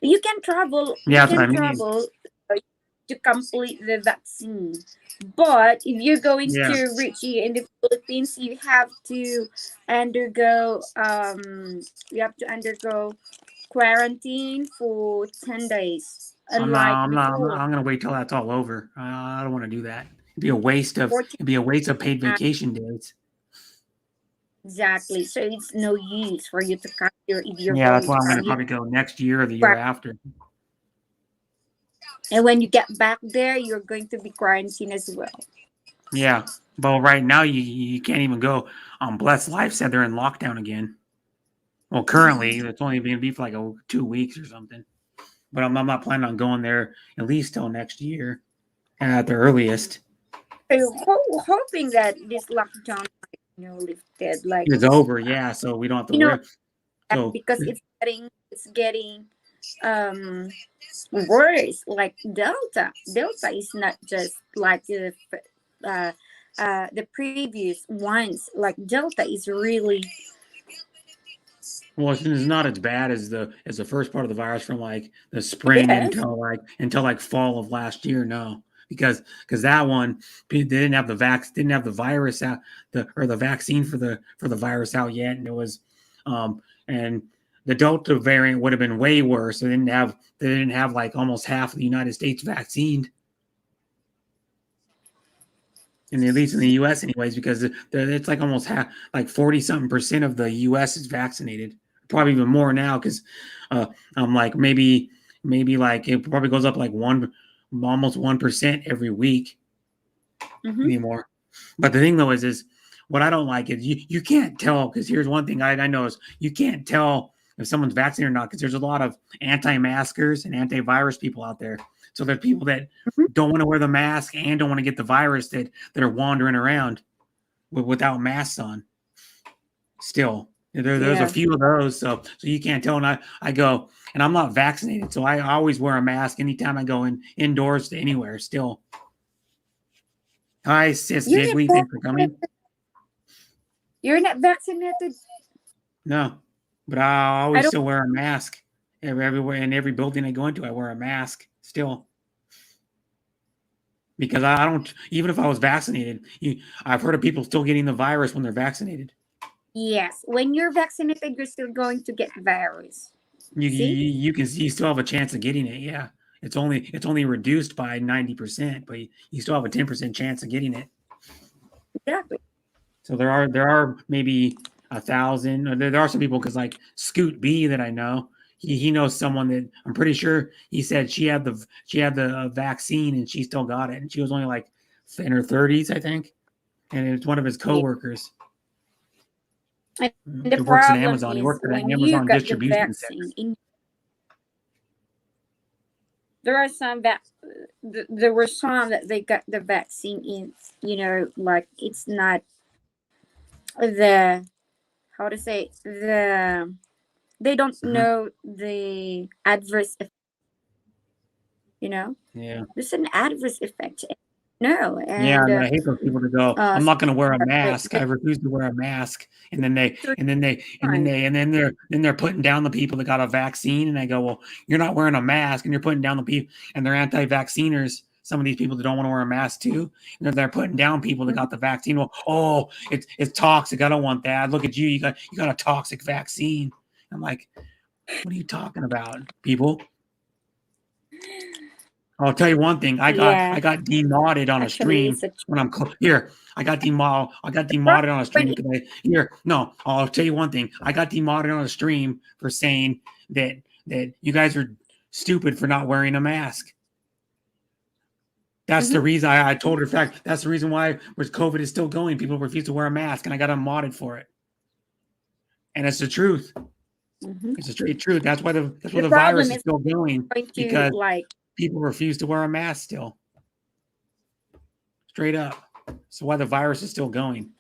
C: You can travel. You
A: Yeah, that's what
C: can
A: I mean.
C: travel to complete the vaccine. But if you're going
A: Yeah.
C: to reach here in the Philippines, you have to undergo quarantine for 10 days. Unlike before,
A: I'm gonna wait till that's all over. I don't want to do that. It'd be a waste of paid
C: uh,
A: vacation days.
C: exactly. So it's no use for you to come here if you're
A: Yeah,
C: going
A: that's
C: to
A: why I'm
C: come
A: gonna
C: here.
A: probably go next year or the year after.
C: And when you get back there, you're going to be quarantined as well.
A: Yeah, but right now you can't even go. Blessed Life said they're in lockdown again. Well, currently it's only going to be for like 2 weeks or something. But I'm not planning on going there at least till next year at the earliest.
C: So hoping that this lockdown, lifted. Like
A: It's over, yeah. So we don't have to
C: you know,
A: worry. So
C: because it's getting um worse. Like Delta is not just like uh the previous ones. Like Delta is really
A: well, it's not as bad as the first part of the virus from like the spring
C: yes.
A: until like fall of last year. No, because that one they didn't have the virus out the vaccine for the virus out yet, and it was and the Delta variant would have been way worse. They didn't have like almost half of the United States vaccinated. And at least in the U.S. anyways, because it's like almost half, like 40-something% of the U.S. is vaccinated. Probably even more now because I'm like maybe like it probably goes up like almost 1% every week, maybe more. But the thing though is what I don't like is you can't tell, because here's one thing I know is you can't tell if someone's vaccinated or not, because there's a lot of anti-maskers and antivirus people out there. So there's people that don't want to wear the mask and don't want to get the virus that are wandering around without masks on. Still, there's a few of those, so you can't tell. And I go, and I'm not vaccinated, so I always wear a mask anytime I go indoors to anywhere. Still, hi sis
C: You're
A: Digweed,
C: not
A: thanks for coming.
C: You're not vaccinated.
A: No, but I
C: I
A: always
C: don't.
A: still wear a mask everywhere. In every building I go into, I wear a mask still. Because I don't, even if I was vaccinated, I've heard of people still getting the virus when they're vaccinated.
C: Yes, when you're vaccinated, you're still going to get virus. See?
A: You still have a chance of getting it. Yeah, it's only reduced by 90%, but you still have a 10% chance of getting it.
C: Exactly.
A: So there are maybe 1,000. There are some people, because like Scoot B that I know, he knows someone that I'm pretty sure he said she had the vaccine and she still got it, and she was only like in her 30s, I think, and it's one of his coworkers.
C: And
A: He
C: the
A: works at
C: problem
A: Amazon. He
C: is
A: works at
C: when
A: an
C: you
A: Amazon
C: got the
A: distribution center.
C: vaccine, there are some that there were some that they got the vaccine in, like it's not the how to say they don't know the adverse effect,
A: Yeah.
C: there's an adverse effect. No,
A: Yeah,
C: and
A: and I hate those people to go, I'm not going to wear a mask. I
C: the
A: refuse to wear a mask. And then
C: time.
A: they're putting down the people that got a vaccine. And I go, well, you're not wearing a mask, and you're putting down the people, and they're anti-vacciners. Some of these people that don't want to wear a mask too, and they're putting down people that got the vaccine. Well, oh, it's toxic. I don't want that. Look at you. You got a toxic vaccine. I'm like, what are you talking about, people? I'll tell you one thing. I
C: Yeah.
A: got demodded on a
C: Actually,
A: stream
C: it's a
A: when I'm here. I got demodded on a stream because I'll tell you one thing. I got demodded on a stream for saying that you guys are stupid for not wearing a mask. That's the reason I told her. In fact, that's the reason why COVID is still going. People refuse to wear a mask, and I got unmodded for it. And it's the truth. It's the straight truth. That's why the
C: problem
A: virus is
C: is
A: still going
C: going to
A: because
C: like
A: people refuse to wear a mask still. Straight up. So why the virus is still going.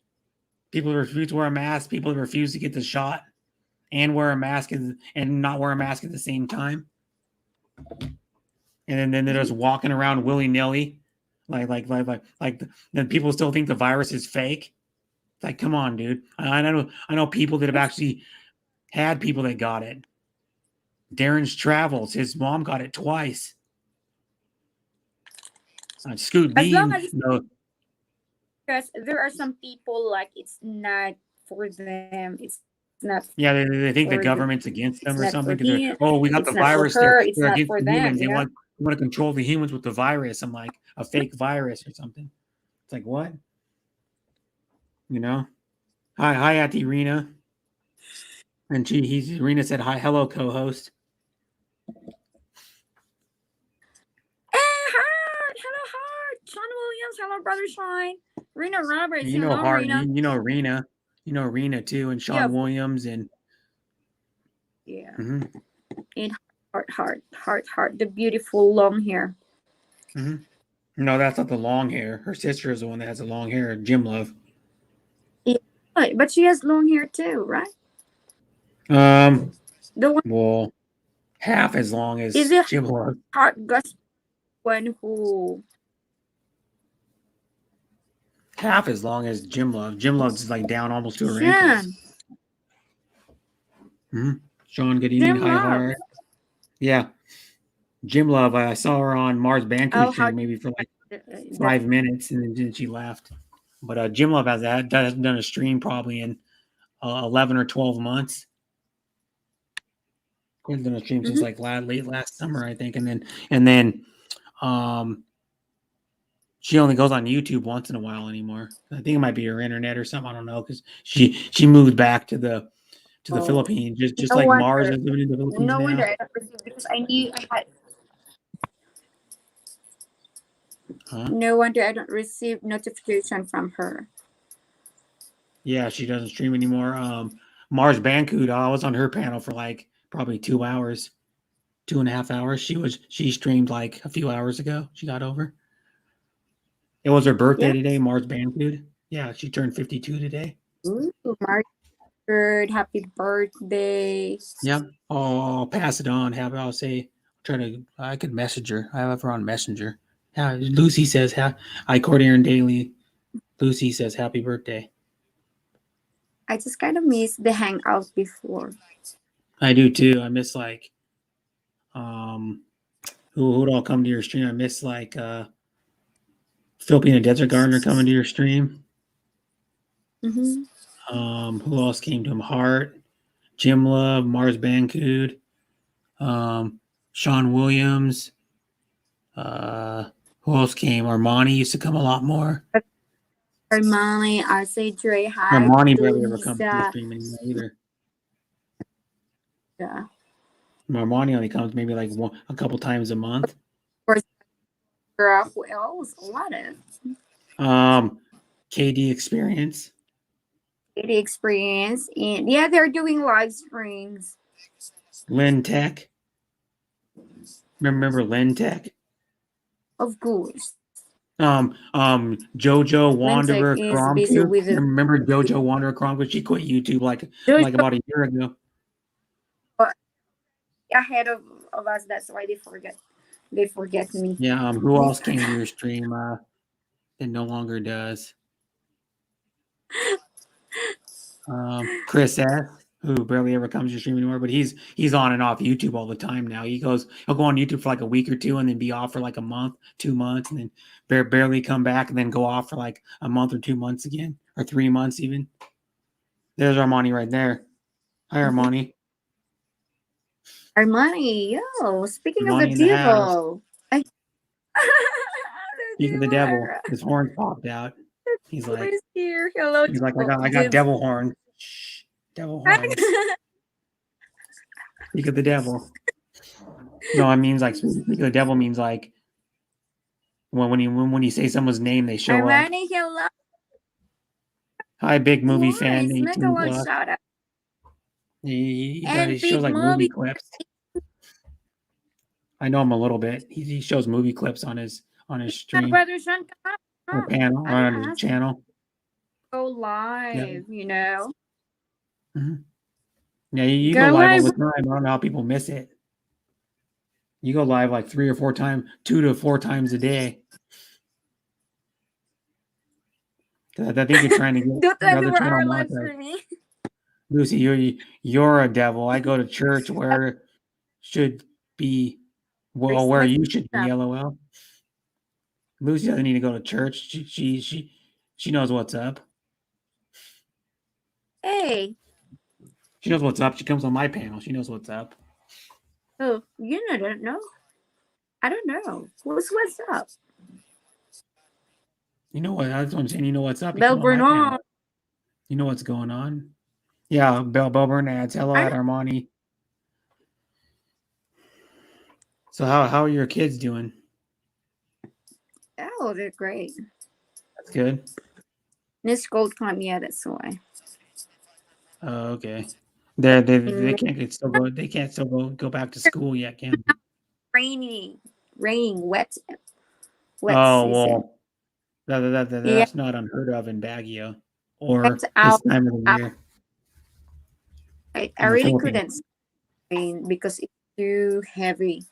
A: People refuse to wear a mask. People refuse to get the shot and wear a mask and not wear a mask at the same time. And then they're just walking around willy-nilly. Like then people still think the virus is fake. It's like, come on, dude. I know people that have actually had people that got it. Darren's Travels, his mom got it twice. Scoot
C: as long
A: Bean,
C: as because there are some people like it's not for them. It's not.
A: yeah, they think the
C: for
A: government's against them
C: It's
A: or
C: not
A: something
C: for
A: because
C: him.
A: we got
C: It's
A: the
C: not for
A: virus.
C: her. It's
A: They're
C: not
A: against
C: for
A: the
C: them.
A: humans.
C: You know.
A: They want to control the humans with the virus. I'm like a fake virus or something. It's like what? You know? Hi, Auntie Rena. And Rena said hi, hello, co-host.
C: Heart, hello, Heart. Sean Williams, hello, brother Sean. Rena Roberts,
A: You know,
C: hello,
A: Hart.
C: Rena.
A: You know Rena. You know Rena too, and Sean
C: Yeah.
A: Williams and
C: Yeah.
A: mhm.
C: And Heart. The beautiful long hair.
A: Mhm. No, that's not the long hair. Her sister is the one that has the long hair. Jim Love.
C: Yeah, but she has long hair too, right? The one
A: Well, half as long as
C: is it
A: Jim Love.
C: Heart Gus one who
A: Half as long as Jim Love. Jim Love's like down almost to her
C: yeah.
A: ankles. Sean, good evening.
C: Jim
A: Hi,
C: Love.
A: Hart. Yeah. Jim Love, I saw her on Mars Banquet
C: Oh,
A: stream maybe for like
C: that
A: 5 minutes and then she left. But Jim Love hasn't done a stream probably in 11 or 12 months. Hasn't done a stream since like late last summer, I think. And then she only goes on YouTube once in a while anymore. I think it might be her internet or something. I don't know because she moved back to the Philippines just
C: no
A: like
C: wonder.
A: Mars is living in the Philippines
C: No
A: now.
C: wonder I don't receive because I knew I had.
A: Huh?
C: No wonder I don't receive notification from her.
A: Yeah, she doesn't stream anymore. Mars Bancoot, I was on her panel for like probably 2 hours, 2.5 hours. She streamed like a few hours ago. She got over. It was her birthday today, Mars Bancoot. Yeah, she turned 52 today.
C: Ooh, March 3rd, happy birthday.
A: Yep. Oh, I'll pass it on. I could message her. I have her on Messenger. Yeah, Lucy says, I court Aaron Daly. Lucy says, happy birthday.
C: I just kind of miss the hangout before.
A: I do too. I miss like, who'd all come to your stream? I miss like, Philippine Desert Gardener coming to your stream. Who else came to him? Hart, Jim Love, Mars Bancoot, Sean Williams. Who else came? Armani used to come a lot more.
C: Armani, I say Dre, hi.
A: Armani barely ever comes to the stream anymore either.
C: Yeah.
A: Armani only comes maybe like a couple times a month.
C: Girl, who else? What is?
A: KD Experience.
C: KD Experience. And yeah, they're doing live streams.
A: Lynn Tech. Remember Lynn Tech?
C: Of course.
A: Jojo Wanderer
C: Kromku.
A: Remember Jojo Wanderer Kromku? She quit YouTube like about a year ago.
C: Ahead of us, that's why they forget me.
A: Yeah, who else came to your stream that no longer does? Chris S, who barely ever comes to your stream anymore, but he's on and off YouTube all the time now. He'll go on YouTube for like a week or two and then be off for like a month, 2 months, and then barely come back and then go off for like a month or 2 months again, or 3 months even. There's Armani right there. Hi, Armani.
C: Armani, yo, speaking
A: Armani
C: of the devil,
A: Speak of the devil. His horns popped out. He's like,
C: Who's here? Hello,
A: I got devil horns. Shh, devil horns. Speak of the devil. No, it means like speak of the devil means like when you say someone's name, they show up.
C: Armani, hello.
A: Hi, big movie
C: Nice.
A: fan, 18
C: Mega one
A: plus.
C: shout out.
A: He
C: And
A: shows
C: big
A: like movie
C: movie.
A: clips. I know him a little bit. He shows movie clips on his stream
C: Brother Sean, come
A: or
C: on.
A: panel or
C: I
A: on his
C: asked
A: channel.
C: Go live, you know.
A: Yeah, you go live all the time. I don't know how people miss it. You go live like 3 or 4 times, 2 to 4 times a day. I think you're trying to get
C: Don't
A: the other
C: 24
A: channel
C: hour live
A: monetized.
C: streaming.
A: Lucy, you're a devil. I go to church where should be where you should be. LOL. Lucy doesn't need to go to church. She knows what's up.
C: Hey.
A: She knows what's up. She comes on my panel. She knows what's up.
C: Oh, you know, don't know. I don't know. What's up?
A: You know what? That's what I'm saying. You know what's up.
C: Bell Bernard.
A: You know what's going on. Yeah, Bell Bernard's. Hello at Armani. So how are your kids doing?
C: Oh, they're great.
A: That's good.
C: This gold climb, yeah, that's why.
A: Oh, okay. They can't still go back to school yet, can they?
C: Raining, wet
A: Oh,
C: season.
A: Well, that's not unheard of in Baguio or
C: That's
A: this
C: out.
A: time of the year.
C: I really couldn't rain because it's too heavy.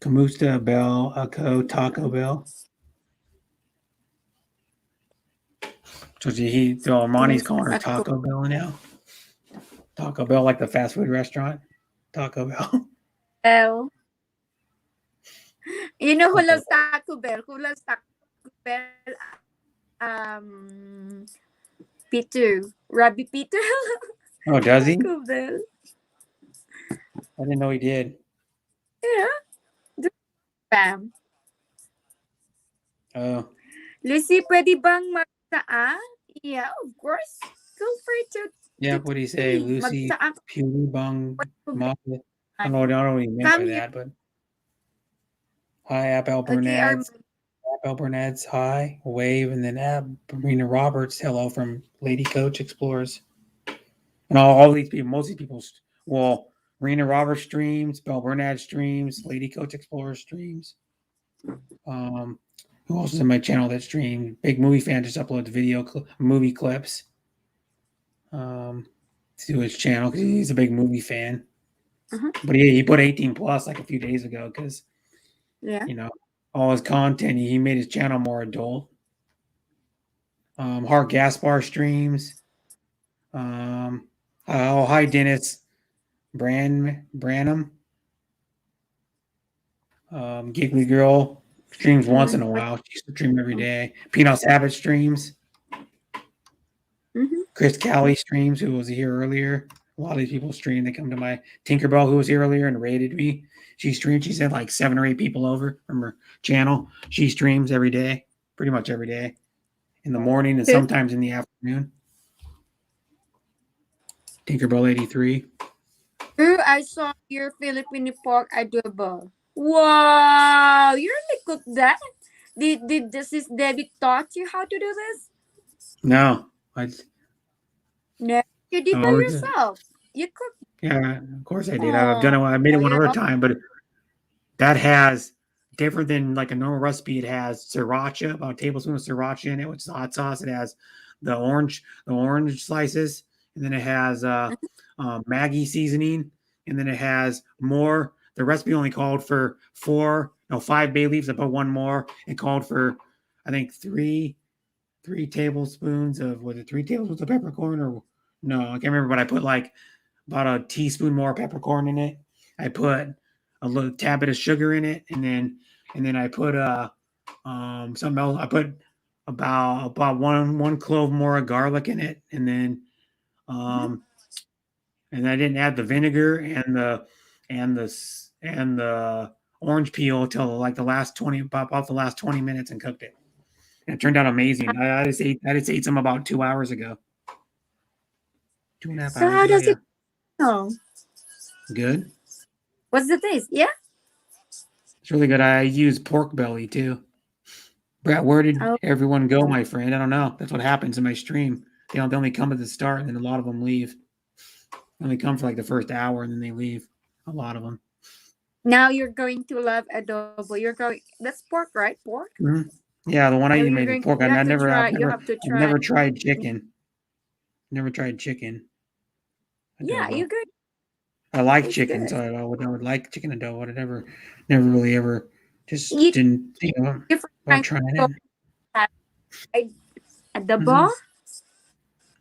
A: Kamusta Bell, Taco Bell. So Armani's calling her Taco Bell now. Taco Bell, like the fast food restaurant. Taco Bell.
C: Bell. You know who loves Taco Bell? Who loves Taco Bell? Peter. Rabbi Peter.
A: Oh, does he?
C: Taco Bell.
A: I didn't know he did.
C: Yeah. Bam.
A: Oh.
C: Lucy, pwede bang magtaan? Yeah, of course. Feel free to.
A: Yeah, what do you say? Lucy Pewdie Bang. I don't know what he meant by that, but hi, Abel Bernad's. Abel Bernad's hi, wave, and then Marina Roberts, hello from Lady Coach Explorers. And all these people, most of these people, well, Marina Roberts streams, Bell Bernad streams, Lady Coach Explorers streams. Who else is in my channel that streamed? Big Movie Fan just uploads movie clips to his channel because he's a big movie fan. But he put 18 plus like a few days ago because all his content, he made his channel more adult. Hart Gaspar streams. Hi Dennis Branham. Giggly Girl streams once in a while. She used to stream every day. Peanut Savage streams. Chris Callie streams, who was here earlier. A lot of these people stream. They come to my Tinkerbell, who was here earlier and rated me. She streamed. She said like 7 or 8 people over from her channel. She streams every day, pretty much every day, in the morning and sometimes in the afternoon. Tinkerbell 83.
C: I saw your Filipino pork adobo. Wow, you really cooked that? Did this Debbie taught you how to do this?
A: No,
C: No, you did by yourself. You cooked.
A: Yeah, of course I did. I've done it. I made it one other time, but that has different than like a normal recipe. It has sriracha, about a tablespoon of sriracha in it, which is hot sauce. It has the orange slices, and then it has Maggi seasoning, and then it has more. The recipe only called for 5 bay leaves. I put 1 more. It called for, I think, 3 tablespoons of, was it 3 tablespoons of peppercorn or no? I can't remember, but I put like about a teaspoon more peppercorn in it. I put a little tad bit of sugar in it, and then I put something else. I put about one clove more of garlic in it, and then and I didn't add the vinegar and the orange peel till like the last 20 pop off the last 20 minutes and cooked it. And it turned out amazing. I just ate some about 2 hours ago. 2.5
C: So
A: hours
C: how
A: ago,
C: does
A: yeah.
C: it know?
A: Good.
C: What's the taste? Yeah.
A: It's really good. I use pork belly too. Brett, where did
C: Oh.
A: everyone go, my friend? I don't know. That's what happens in my stream. They only come at the start, and then a lot of them leave. They only come for like the first hour, and then they leave. A lot of them.
C: Now you're going to love adobo. You're going. That's pork, right? Pork.
A: Mhm. Yeah, the one I
C: Yeah,
A: eat
C: you're
A: made
C: going.
A: with pork.
C: You have
A: I've
C: to
A: never,
C: try.
A: I've
C: You
A: never,
C: have to
A: I've
C: try.
A: never tried chicken. Never tried chicken
C: Yeah,
A: adobo.
C: you good.
A: I like
C: It's
A: chicken,
C: good.
A: so I would like chicken adobo. I never really ever just
C: You
A: didn't think
C: different
A: about
C: kinds
A: trying
C: of
A: it.
C: adobo.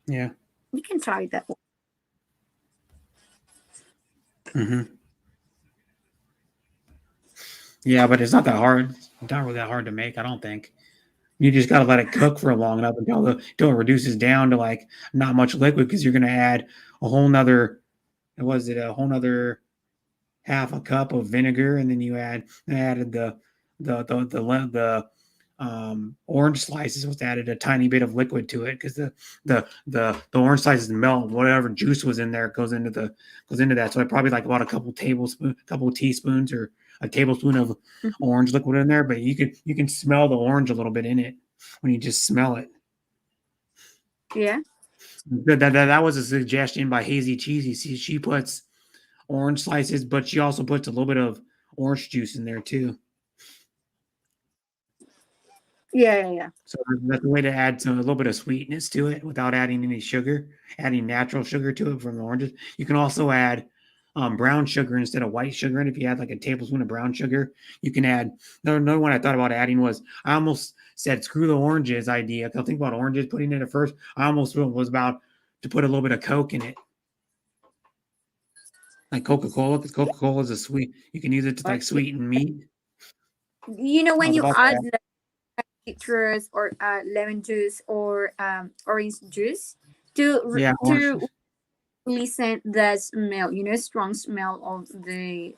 A: Yeah.
C: You can try that one.
A: hmm Yeah, but it's not that hard. It's not really that hard to make, I don't think. You just got to let it cook for long enough until it reduces down to like not much liquid because you're going to add a whole nother, was it a whole nother half a cup of vinegar, and then added the orange slices, was added a tiny bit of liquid to it because the orange slices melt whatever juice was in there goes into that. So I probably like about a couple of teaspoons or a tablespoon of orange liquid in there, but you can smell the orange a little bit in it when you just smell it.
C: Yeah.
A: That was a suggestion by Hazy Cheesy. She puts orange slices, but she also puts a little bit of orange juice in there too.
C: Yeah.
A: So that's a way to add a little bit of sweetness to it without adding any sugar, adding natural sugar to it from the oranges. You can also add brown sugar instead of white sugar. And if you add like a tablespoon of brown sugar, you can add another one I thought about adding was I almost said screw the oranges idea. I'll think about oranges putting it at first. I almost was about to put a little bit of Coke in it. Like Coca-Cola, because Coca-Cola is a sweet. You can use it to like sweeten meat.
C: You know,
A: I
C: when
A: was
C: you
A: about
C: add
A: to
C: like citrus or lemon juice or orange juice to
A: yeah, orange.
C: listen the smell, strong smell of the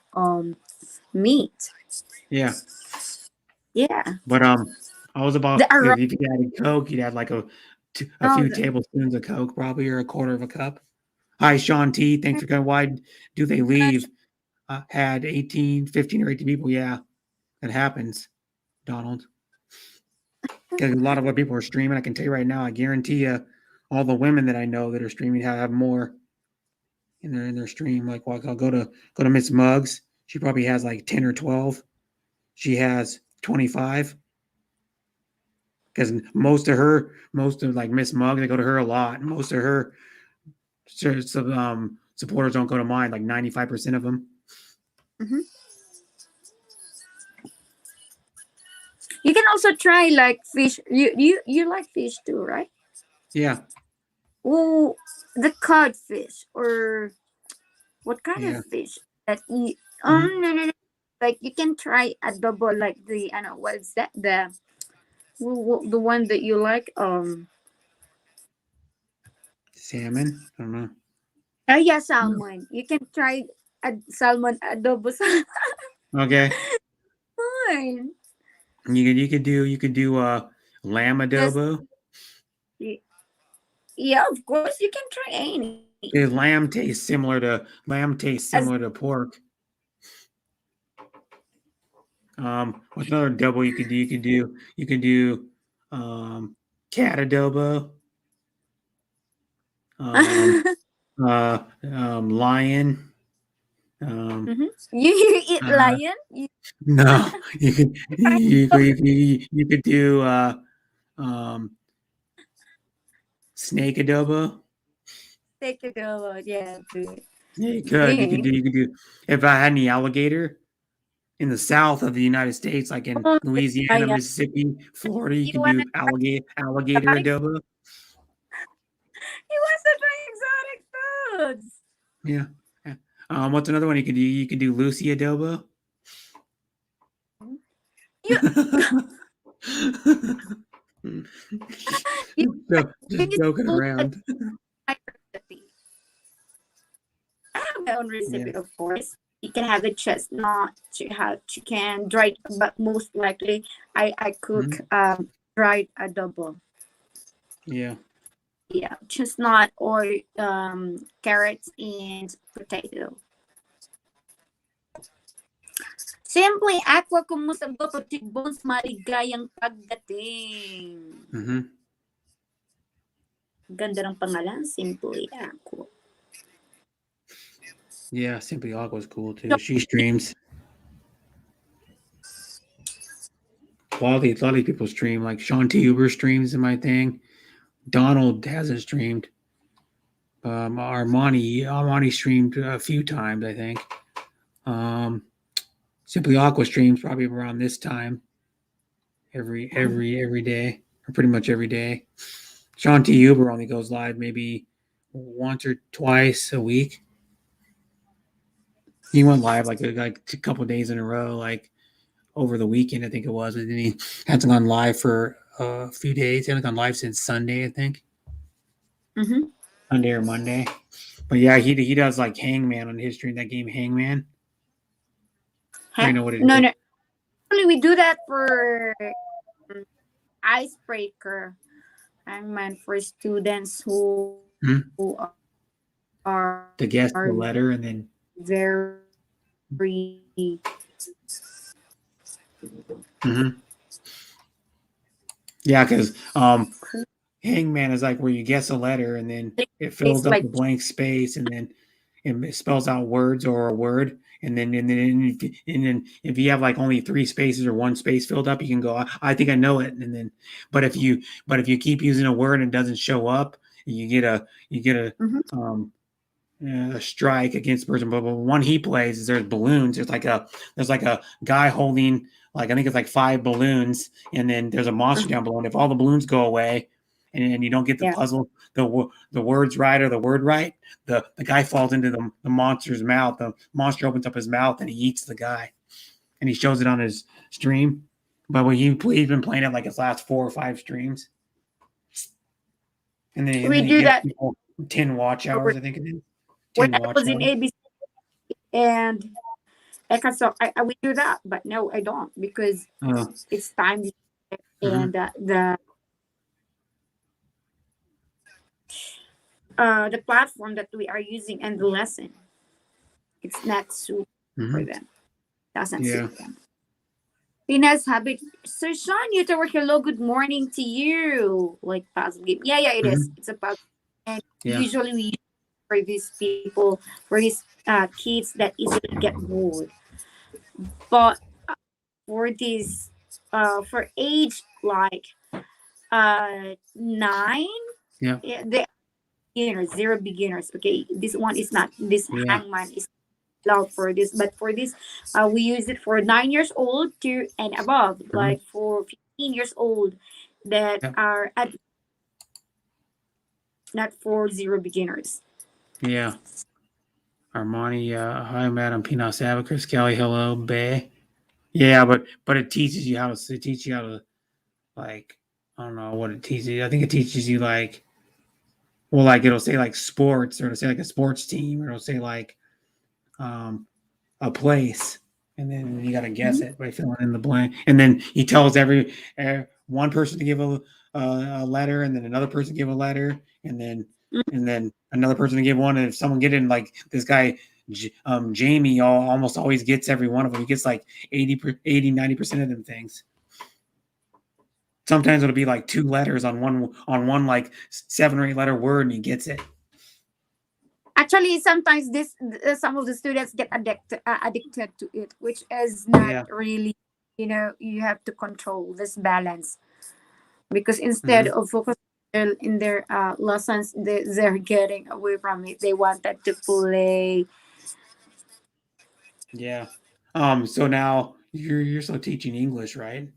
C: meat.
A: Yeah.
C: Yeah.
A: But I was about
C: The aroma.
A: if you added Coke, you'd add like a
C: Oh,
A: few tablespoons of Coke, probably, or a quarter of a cup. Hi, Sean T. Thanks for coming. Why do they leave? Had 15 or 18 people. Yeah, it happens, Donald. Because a lot of what people are streaming, I can tell you right now, I guarantee you, all the women that I know that are streaming have more in their stream. Like, well, I'll go to Miss Muggs. She probably has like 10 or 12. She has 25. Because most of like Miss Mug, they go to her a lot. Most of her supporters don't go to mine, like 95% of them.
C: Mm-hmm. You can also try like fish. You like fish too, right?
A: Yeah.
C: Oh, the codfish or what kind
A: Yeah.
C: of fish that eat?
A: Mhm.
C: No. Like you can try adobo, like the I don't know what's that the one that you like
A: Salmon. I don't know.
C: yeah, salmon. You can try salmon adobo.
A: Okay.
C: Fine.
A: You could do lamb
C: Yes.
A: adobo.
C: Yeah, of course you can try any.
A: Because lamb tastes similar
C: As
A: to pork. What's another adobo you could do? You could do cat adobo. Lion.
C: You eat
A: Uh,
C: lion.
A: no, you could do um, snake adobo.
C: Take it over. Yeah, dude.
A: Yeah, you could.
C: Yeah.
A: You could do. If I had any alligator in the south of the United States, like in
C: Oh,
A: Louisiana,
C: yeah.
A: Mississippi, Florida, you
C: You
A: could
C: wanna
A: do alligator
C: try?
A: adobo.
C: He wants to try exotic foods.
A: Yeah. What's another one you could do? You could do Lucy adobo.
C: You, you,
A: Just
C: you
A: joking
C: food at
A: around.
C: my recipe. I have my own
A: Yeah.
C: recipe, of course. You can have a chestnut, you have chicken, dried, but most likely I cook dried adobo.
A: Yeah.
C: Yeah, chestnut or carrots and potato. Siyempre, Aqua, kumusta ba? Patrick Bones, maligayang pagdating.
A: Mm-hmm.
C: Ganda ng pangalan, Simply Aqua.
A: Yeah, Simply Aqua's cool too. She streams. A lot of these people stream. Like Sean T. Uber streams in my thing. Donald hasn't streamed. Armani streamed a few times, I think. Simply Aqua streams probably around this time. Every day, or pretty much every day. Sean T. Uber only goes live maybe once or twice a week. He went live like a couple of days in a row, like over the weekend, I think it was. And then he hasn't gone live for a few days. He hasn't gone live since Sunday, I think.
C: Mm-hmm.
A: Sunday or Monday. But yeah, he does like Hangman on his stream, that game Hangman. I know what it is.
C: No. Only we do that for icebreaker. I meant for students who are
A: to guess the letter and then
C: very
A: yeah, because Hangman is like where you guess a letter and then it fills up the blank space and then it spells out words or a word. And then if you have like only 3 spaces or 1 space filled up, you can go, I think I know it. And then, but if you keep using a word and it doesn't show up, you get a strike against the person. But one he plays is there's balloons. There's like a guy holding like, I think it's like 5 balloons, and then there's a monster down below. And if all the balloons go away and you don't get the puzzle, the words right or the word right, the guy falls into the monster's mouth. The monster opens up his mouth and he eats the guy, and he shows it on his stream. But he's been playing it like his last 4 or 5 streams, and then
C: we do that
A: 10 watch hours, I think it is.
C: When I was in ABC and we do that, but no, I don't, because it's time and the platform that we are using and the lesson, it's not suit for them. Doesn't suit them. Tina's habit. Sir Sean, you to work. Hello, good morning to you. Like puzzle game. Yeah, it is. It's a puzzle. And usually we use for these people, for these kids that easily get bored. But for this, for age like 9, they beginners, 0 beginners. Okay, this one is not. This Hangman is allowed for this, but for this, we use it for 9 years old to and above, like for 15 years old that are at not for 0 beginners. Yeah.
A: Armani, hi, Madam Pinos Abacus, Kelly, hello, Bay. Yeah, but it teaches you how to, like, I don't know what it teaches you. I think it teaches you like, well, like it'll say like sports, or it'll say like a sports team, or it'll say like a place, and then you got to guess it by filling in the blank. And then he tells every one person to give a letter, and then another person give a letter, and then another person to give one. And if someone get in, like this guy Jamie almost always gets every one of them. He gets like 90% of them things. Sometimes it'll be like 2 letters on one like 7 or 8 letter word, and he gets it.
C: Actually, sometimes some of the students get addicted to it, which is not really, you have to control this balance, because instead of focusing in their lessons, they're getting away from it. They wanted to play.
A: Yeah. So now you're still teaching English, right?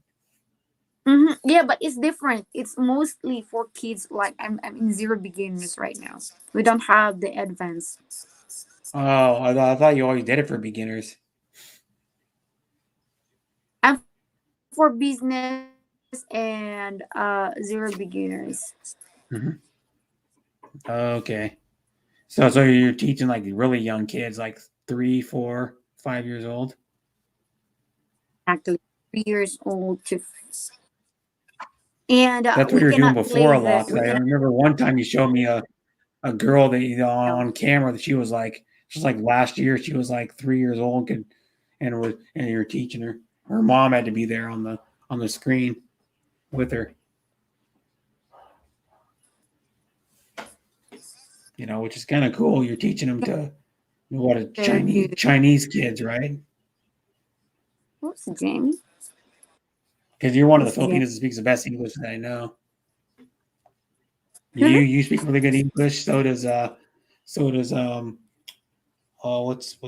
C: Yeah, but it's different. It's mostly for kids. Like I'm in 0 beginners right now. We don't have the advanced.
A: Oh, I thought you always did it for beginners.
C: I'm for business and 0 beginners.
A: Okay. So you're teaching like really young kids, like 3, 4, 5 years old.
C: Actually 3 years old to, and
A: That's what
C: we
A: you were doing
C: cannot
A: before
C: play
A: a lot.
C: we
A: I
C: cannot
A: remember one time you showed me a girl that on camera that she was like last year she was like 3 years old and you're teaching her. Her mom had to be there on the screen with her. Which is kind of cool. You're teaching them to what a Chinese kids, right?
C: Who's Jamie?
A: Because you're one of the
C: Who's Jamie?
A: Filipinos that speaks the best English that I know.
C: Mhm.
A: You speak really good English. So does what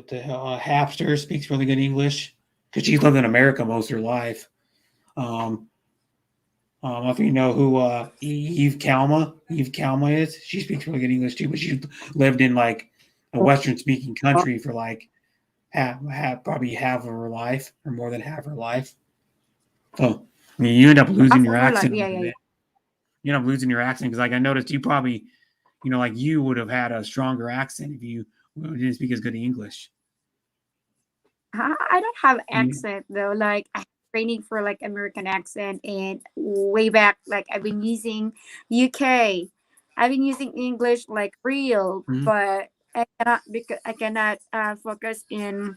A: the hell? Hapster speaks really good English because she's lived in America most of her life. If you know who Eve Kalma is, she speaks really good English too, but she lived in like a Western speaking country for like probably half of her life or more than half of her life. So I mean, you end up losing your accent.
C: Yeah.
A: You end up losing your accent because like I noticed you probably, like you would have had a stronger accent if you didn't speak as good English.
C: I don't have accent though. Like I'm training for like American accent, and way back, like I've been using UK. I've been using English like real,
A: Mhm.
C: but I cannot focus in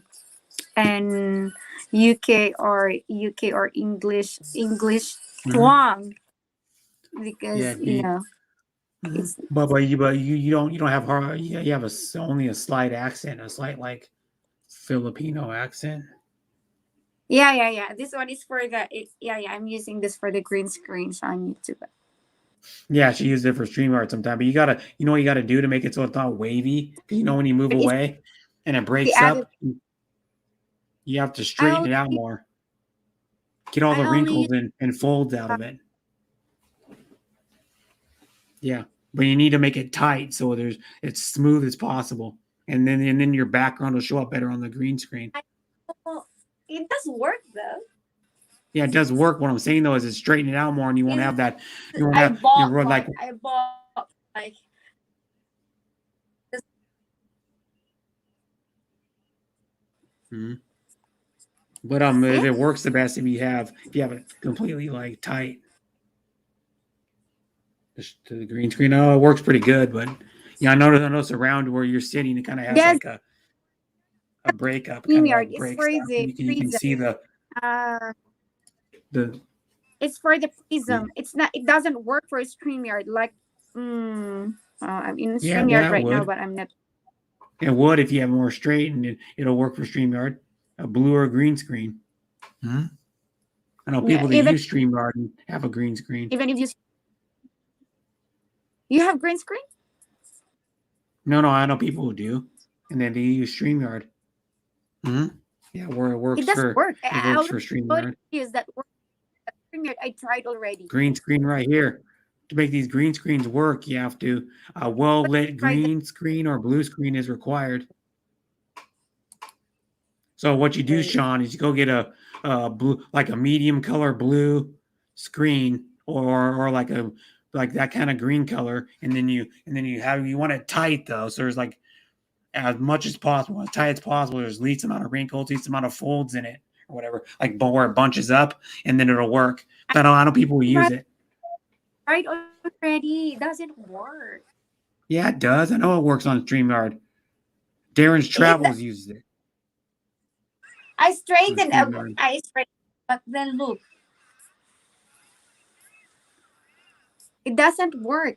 C: UK or English
A: Mhm.
C: twang because
A: Yeah,
C: it's
A: but you don't have hard. You have only a slight accent, a slight like Filipino accent.
C: yeah. This one is for the I'm using this for the green screen so on YouTube.
A: Yeah, she used it for StreamYard sometime, but you know what you gotta do to make it so it's not wavy. Because when you move
C: It's
A: away and it
C: the
A: breaks
C: added.
A: up, you have to
C: I
A: straighten
C: only
A: it out more. Get all
C: I
A: the
C: only
A: wrinkles and folds out of it. Yeah, but you need to make it tight so it's smooth as possible, and then your background will show up better on the green screen.
C: well, it does work though.
A: Yeah, it does work. What I'm saying though is it straighten it out more, and you won't have that. You won't
C: I
A: have
C: bought
A: like.
C: I bought like this.
A: Mhm. But it works the best if you have it completely like tight. Just to the green screen. Oh, it works pretty good, but I notice around where you're sitting, it kind of has
C: Yes,
A: like a breakup, kind of
C: StreamYard
A: like
C: is
A: breaks
C: for
A: up.
C: the
A: You can see
C: prism.
A: the
C: It's for the prism. It's not. It doesn't work for StreamYard. Like, I'm in
A: yeah,
C: StreamYard
A: that
C: right now,
A: would.
C: but I'm not.
A: It would if you have more straight, and it'll work for StreamYard, a blue or a green screen. I know
C: Yeah,
A: people that use StreamYard and have a green screen.
C: even if you have green screen.
A: No, I know people who do, and then they use StreamYard. Yeah, where it works
C: It does
A: for
C: work.
A: it works for StreamYard.
C: Use that work. StreamYard. I tried already.
A: Green screen right here. To make these green screens work, you have to a well lit green screen or blue screen is required. So what you do, Sean, is you go get a blue, like a medium color blue screen, or like that kind of green color, and then you want it tight though. So there's like as much as possible, as tight as possible. There's least amount of wrinkles, least amount of folds in it, or whatever, like where it bunches up, and then it'll work. But I know people who use it.
C: Right already. It doesn't work.
A: Yeah, it does. I know it works on StreamYard. Darren's Travels uses it.
C: I straightened up. But then look, it doesn't work.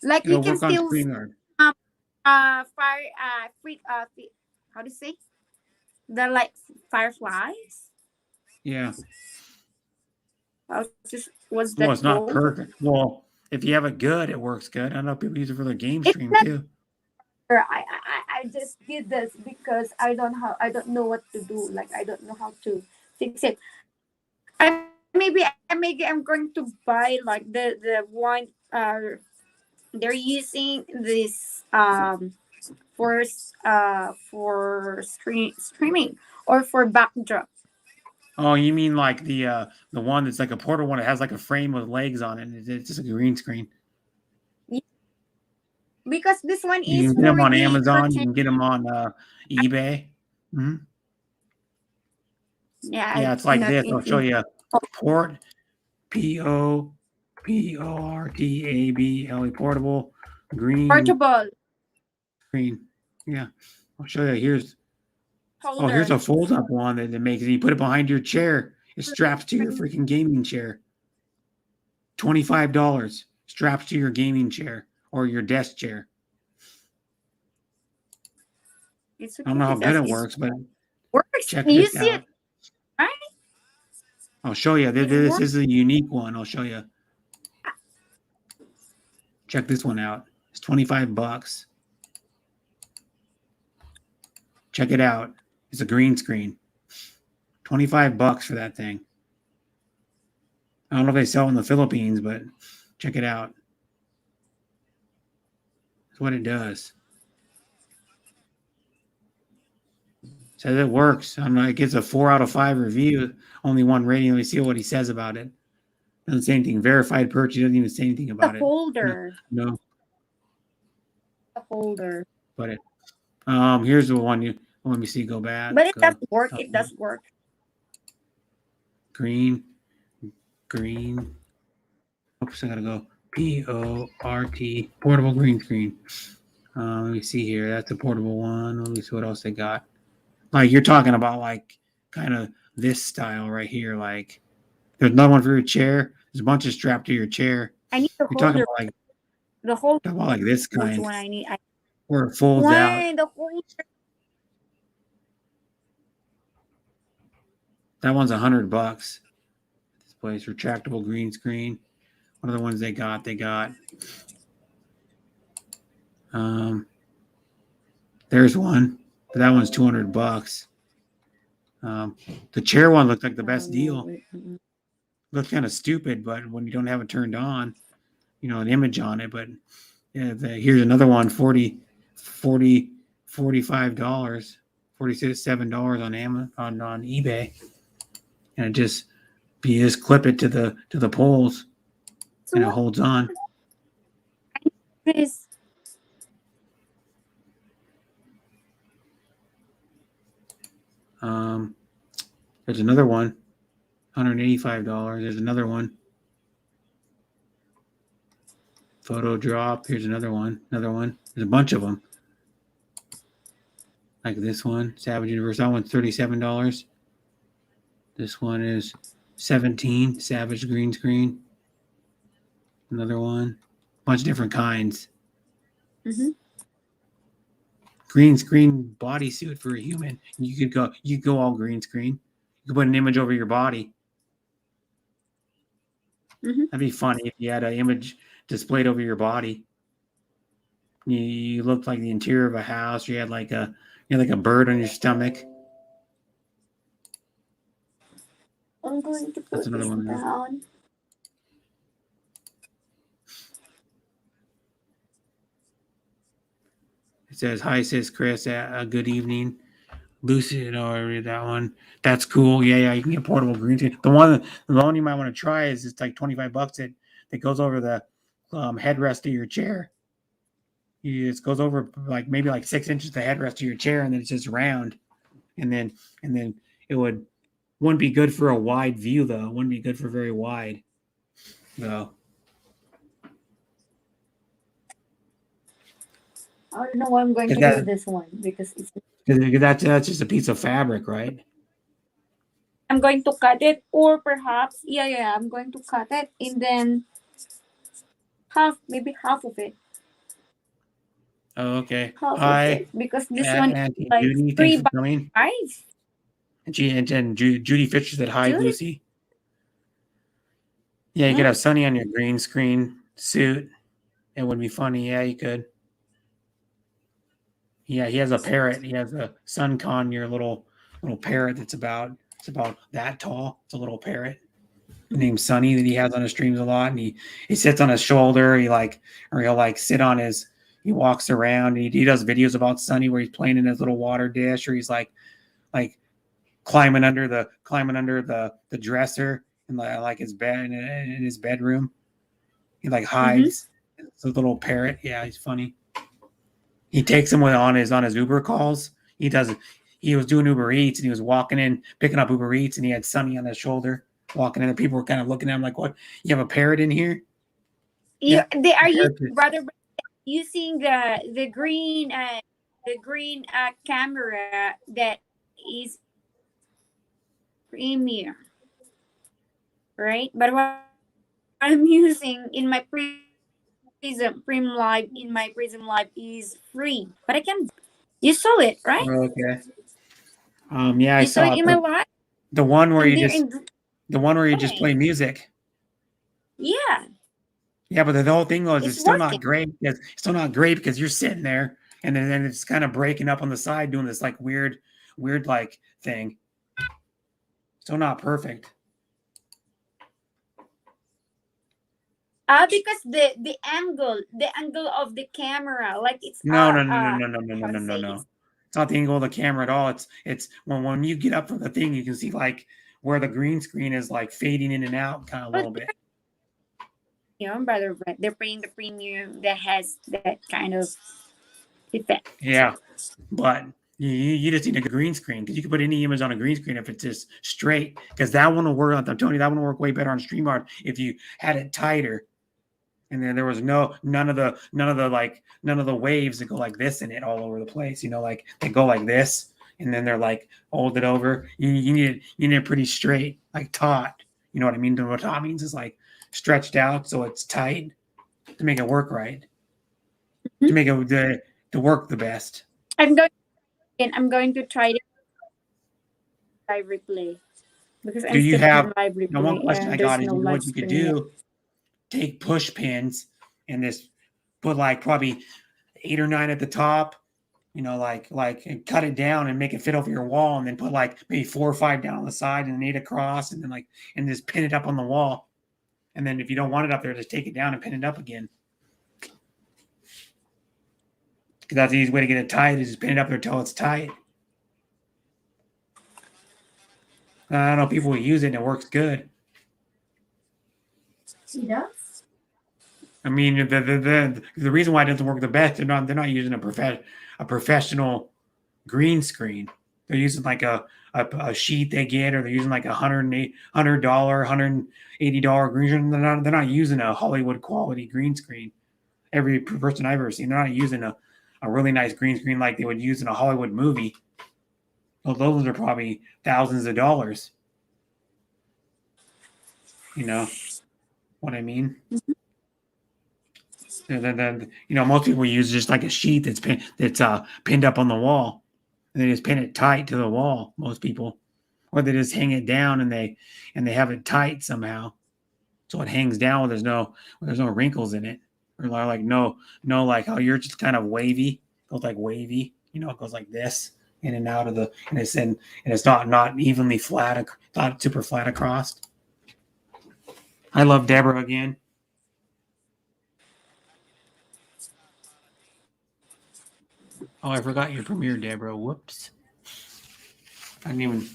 C: Like
A: It'll
C: we can
A: work on
C: still
A: StreamYard.
C: how to say the like fireflies.
A: Yeah.
C: Was that
A: Well, it's not
C: gold?
A: perfect. Well, if you have it good, it works good. I know people use it for their game
C: It's
A: stream
C: not,
A: too.
C: I just did this because I don't know what to do. Like I don't know how to fix it. Maybe I'm going to buy like the one they're using this for streaming or for backdrop.
A: Oh, you mean like the one that's like a portable one? It has like a frame with legs on it. It's just a green screen.
C: Because this one
A: You
C: is
A: can get them
C: for
A: on
C: the
A: Amazon. You
C: curtain.
A: can get them on eBay. Mm-hmm.
C: Yeah,
A: Yeah, it's like
C: not
A: this. I'll show you.
C: Oh.
A: Port, portable, portable, green
C: portable
A: screen. Yeah, I'll show you. Here's
C: holder.
A: a fold up one that makes it. You put it behind your chair. It straps to your freaking gaming chair. $25 straps to your gaming chair or your desk chair.
C: It's
A: I don't know how
C: okay.
A: good it
C: It's
A: works, but
C: works.
A: check
C: You
A: this
C: see
A: out.
C: it, right?
A: I'll show you.
C: It
A: This
C: works.
A: is a unique one. I'll show you. Check this one out. It's $25. Check it out. It's a green screen. $25 for that thing. I don't know if they sell in the Philippines, but check it out. That's what it does. Says it works. I'm like, it gets a 4 out of 5 review. Only one rating. Let me see what he says about it. Doesn't say anything. Verified purchase. Doesn't even say anything
C: The
A: about it.
C: holder.
A: No.
C: The holder.
A: But it. Here's the one. Let me see. Go back.
C: But it
A: Go
C: does work.
A: up.
C: It does work.
A: Green. Oops, I gotta go. PORT. Portable green screen. Let me see here. That's a portable one. Let me see what else they got. Like you're talking about, like kind of this style right here. Like there's another one for your chair. There's a bunch of strapped to your chair.
C: I need the
A: You're talking
C: holder.
A: about like
C: The holder.
A: this
C: Which
A: kind
C: one I need?
A: where it folds out.
C: Why the holder?
A: That one's $100. This place retractable green screen. One of the ones they got. There's one, but that one's $200. The chair one looked like the best deal. Looked kind of stupid, but when you don't have it turned on, an image on it. But yeah, here's another one, $45, $47 on Amazon on eBay, and you just clip it to the poles, and it holds on.
C: This.
A: There's another one, $185. There's another one. Photo drop. Here's another one. There's a bunch of them. Like this one, Savage Universe. That one's $37. This one is $17. Savage green screen. Another one. Bunch of different kinds.
C: Mm-hmm.
A: Green screen bodysuit for a human. You could go all green screen. You could put an image over your body.
C: Mm-hmm.
A: That'd be funny if you had an image displayed over your body. You looked like the interior of a house. You had like a bird on your stomach.
C: I'm going to put
A: That's another
C: this
A: one.
C: down.
A: It says, "Hi, sis, Chris. Good evening, Lucy." I read that one. That's cool. Yeah. You can get portable green screen. The one you might want to try is it's like $25. That goes over the headrest of your chair. It goes over maybe 6 inches the headrest of your chair, and then it's just round. And then it wouldn't be good for a wide view though. It wouldn't be good for very wide though.
C: I don't know why I'm going to do this one because it's.
A: That's just a piece of fabric, right?
C: I'm going to cut it, or perhaps I'm going to cut it and then maybe half of it.
A: Oh, okay.
C: Half
A: Hi,
C: of it, because this one is
A: Auntie
C: like
A: Judy.
C: 3
A: Thanks
C: by
A: for coming.
C: 5.
A: And Judy Fisher said, "Hi,
C: Judy.
A: Lucy." Yeah, you could have Sunny on your green screen suit. It would be funny. Yeah, you could. Yeah, he has a parrot. He has a SunCon, your little parrot that's about that tall. It's a little parrot named Sunny that he has on his streams a lot, and he sits on his shoulder. He'll sit on his. He walks around. And he does videos about Sunny where he's playing in his little water dish, or he's like climbing under the dresser in his bed in his bedroom. He hides. It's a little parrot. Yeah, he's funny. He takes him on his Uber calls. He he was doing Uber Eats and he was walking in, picking up Uber Eats, and he had Sunny on his shoulder walking in, and people were kind of looking at him like, "What? You have a parrot in here?"
C: They are
A: Parrot.
C: using the green camera that is premium, right? But what I'm using in my Prism Live is free, but I can. You saw it, right?
A: Okay. Yeah, I
C: You saw
A: saw
C: it
A: it.
C: in my live,
A: The one where
C: and
A: you
C: they're
A: just,
C: in.
A: the one where you just
C: Right.
A: play music.
C: Yeah,
A: Yeah, but the whole thing was it's
C: it's
A: still not
C: working.
A: great. It's still not great because you're sitting there and then it's kind of breaking up on the side, doing this like weird like thing. Still not perfect.
C: Because the angle of the camera, like it's
A: No, no, no, no, no, no, no,
C: how
A: no,
C: to
A: no,
C: say
A: no.
C: it's
A: It's not the angle of the camera at all. It's when you get up from the thing, you can see like where the green screen is like fading in and out kind of a little bit.
C: but they're paying the premium that has that kind of effect.
A: Yeah, but you just need a green screen because you can put any image on a green screen if it's just straight. Because that one will work. I'm telling you, that one will work way better on StreamYard if you had it tighter. And then there was none of the waves that go like this in it all over the place. You know, like they go like this, and then they're like folded over. You need it pretty straight, like taut. You know what I mean? What taut means is like stretched out so it's tight to make it work right, to make it to work the best.
C: I'm going to try the live replay because
A: Do
C: I'm
A: you
C: still
A: have
C: in live
A: now? One
C: replay
A: question I
C: and
A: got
C: there's
A: is
C: no live
A: what you could
C: screen yet.
A: do: take push pins and this put like probably 8 or 9 at the top, you know, like and cut it down and make it fit over your wall, and then put like maybe 4 or 5 down on the side and then 8 across, and then like and just pin it up on the wall. And then if you don't want it up there, just take it down and pin it up again. Because that's the easy way to get it tight is just pin it up there until it's tight. I know people will use it and it works good.
C: Yeah.
A: I mean, the reason why it doesn't work the best, they're not using a professional green screen. They're using like a sheet they get, or they're using like $180, $180 green screen. They're not using a Hollywood quality green screen. Every person I've ever seen, they're not using a really nice green screen like they would use in a Hollywood movie. Well, those are probably thousands of dollars. You know what I mean? Then most people use just like a sheet that's pinned up on the wall, and they just pin it tight to the wall. Most people, or they just hang it down and they have it tight somehow, so it hangs down where there's no wrinkles in it, or like no like how you're just kind of wavy, goes like wavy. It goes like this in and out of the and it's not evenly flat, not super flat across. I love Deborah again. Oh, I forgot your premiere, Deborah. Whoops. I didn't even.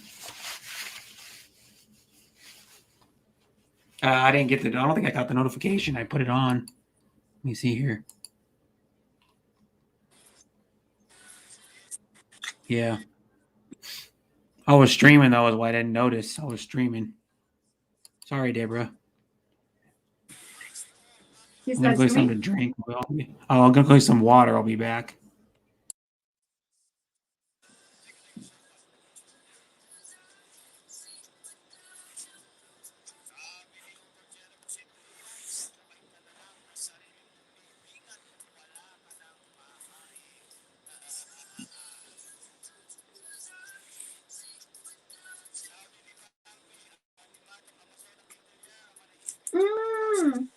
A: I didn't get I don't think I got the notification. I put it on. Let me see here. Yeah. I was streaming. That was why I didn't notice. I was streaming. Sorry, Deborah.
C: He's
A: I'm gonna
C: not
A: go get something to drink. I'm gonna go get some water. I'll be back.
C: Mm.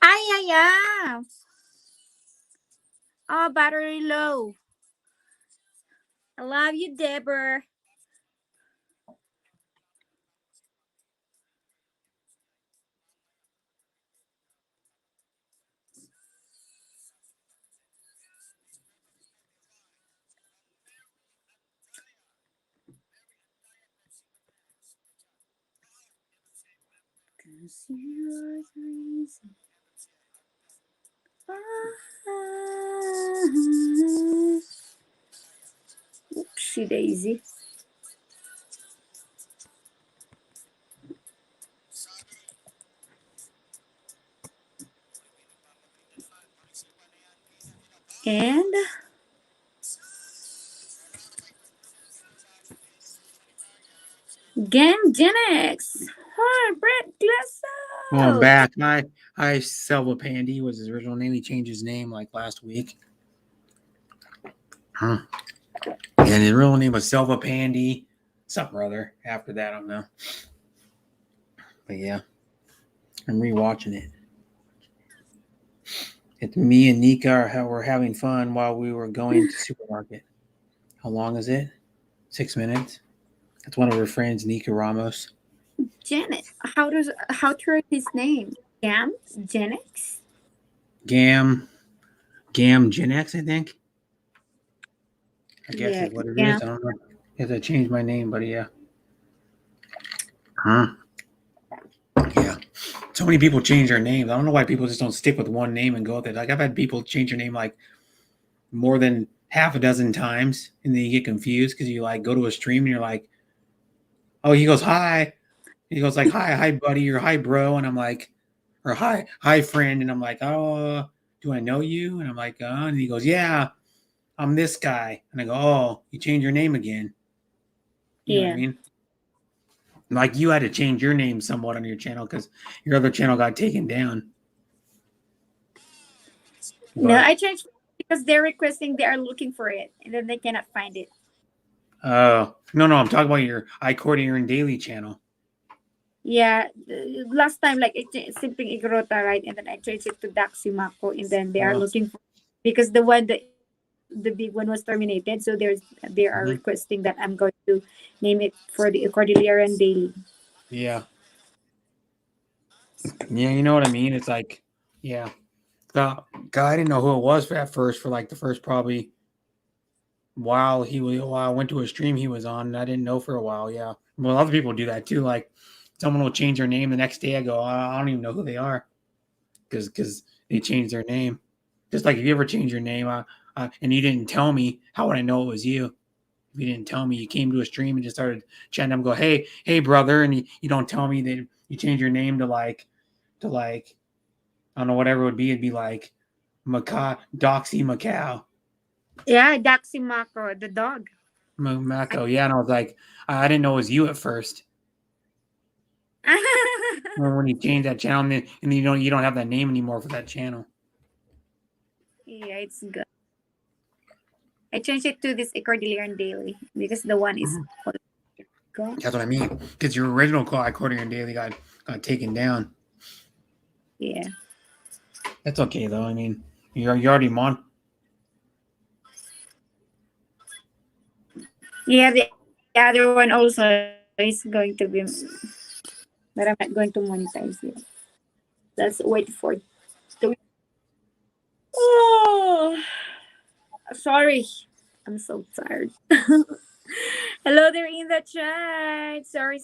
C: Ay, ay, ay. Oh, battery low. I love you, Deborah. Zero reason. Oopsie daisy. And Game Gen X. Hi, Brett
A: Well, I'm
C: Glasso.
A: back. Hi, Selva Pandy was his original name. He changed his name like last week. Huh. And his real name was Selva Pandy, something or other. After that, I don't know. But yeah, I'm rewatching it. It's me and Nika were having fun while we were going to supermarket. How long is it? 6 minutes. That's one of her friends, Nika Ramos.
C: Janet. How to write his name? Gam Gen X?
A: Gam Gen X, I think. I guess
C: Yeah,
A: is what it
C: Gam.
A: is. I don't know if I changed my name, but yeah. Huh. Yeah. So many people change their names. I don't know why people just don't stick with one name and go with it. Like I've had people change their name like more than half a dozen times, and then you get confused because you like go to a stream and you're like, oh, he goes, hi. He goes like, hi, buddy, or hi, bro. And I'm like, or hi, friend. And I'm like, oh, do I know you? And I'm like, and he goes, yeah, I'm this guy. And I go, oh, you changed your name again. You know what I
C: Yeah.
A: mean? Like you had to change your name somewhat on your channel because your other channel got taken down.
C: No,
A: But
C: I changed because they're requesting they are looking for it and then they cannot find it.
A: no, I'm talking about your iCourtier Daily channel.
C: Yeah, last time like simply Igrota, right? And then I changed it to Daximako, and then they are looking for because the big one was terminated, so they are requesting that I'm going to name it for the Cordilleran Daily.
A: Yeah. Yeah, you know what I mean? It's like, yeah. God, I didn't know who it was at first for like the first probably while I went to a stream he was on, and I didn't know for a while. Yeah. Well, other people do that too. Like someone will change their name the next day. I go, I don't even know who they are because they changed their name. Just like if you ever change your name and you didn't tell me, how would I know it was you? If you didn't tell me, you came to a stream and just started chatting. I'm go, hey, brother, and you don't tell me that you change your name to like I don't know, whatever it would be. It'd be like Doxy Macau.
C: Yeah, Daximako, the dog.
A: Mako, yeah. And I was like, I didn't know it was you at first. When you change that channel, and then you don't have that name anymore for that channel.
C: Yeah, it's good. I changed it to this Cordilleran Daily because the one is gone.
A: That's what I mean. Because your original iCourtier Daily got taken down.
C: Yeah.
A: That's okay though. I mean, you're already on.
C: Yeah, the other one also is going to be, but I'm not going to monetize it. Let's wait for the. Oh, sorry, I'm so tired. Hello there in the chat. Sorry.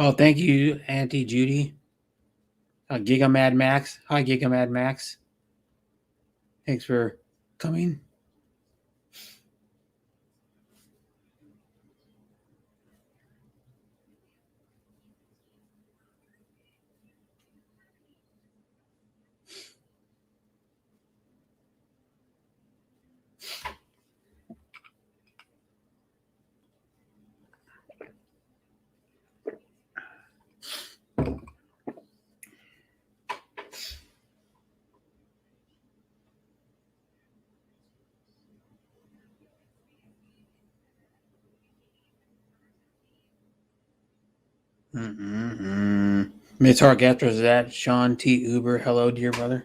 A: Oh, thank you, Auntie Judy. Giga Mad Max. Hi, Giga Mad Max. Thanks for coming. Miss Hargatra is that Sean T. Uber. Hello, dear brother.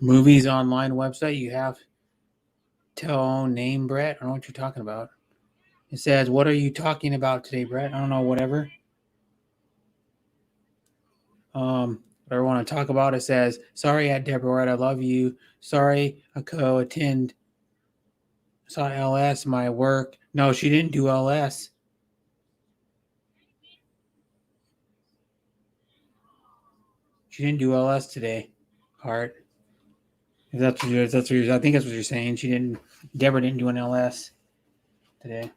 A: Movies online website. You have tell name, Brett. I don't know what you're talking about. It says, "What are you talking about today, Brett?" I don't know. Whatever. Whatever I want to talk about. It says, "Sorry, at Deborah, I love you. Sorry, I co-attend. Saw LS my work. No, she didn't do LS. She didn't do LS today, Heart. If that's what you're, I think that's what you're saying. She didn't. Deborah didn't do an LS today.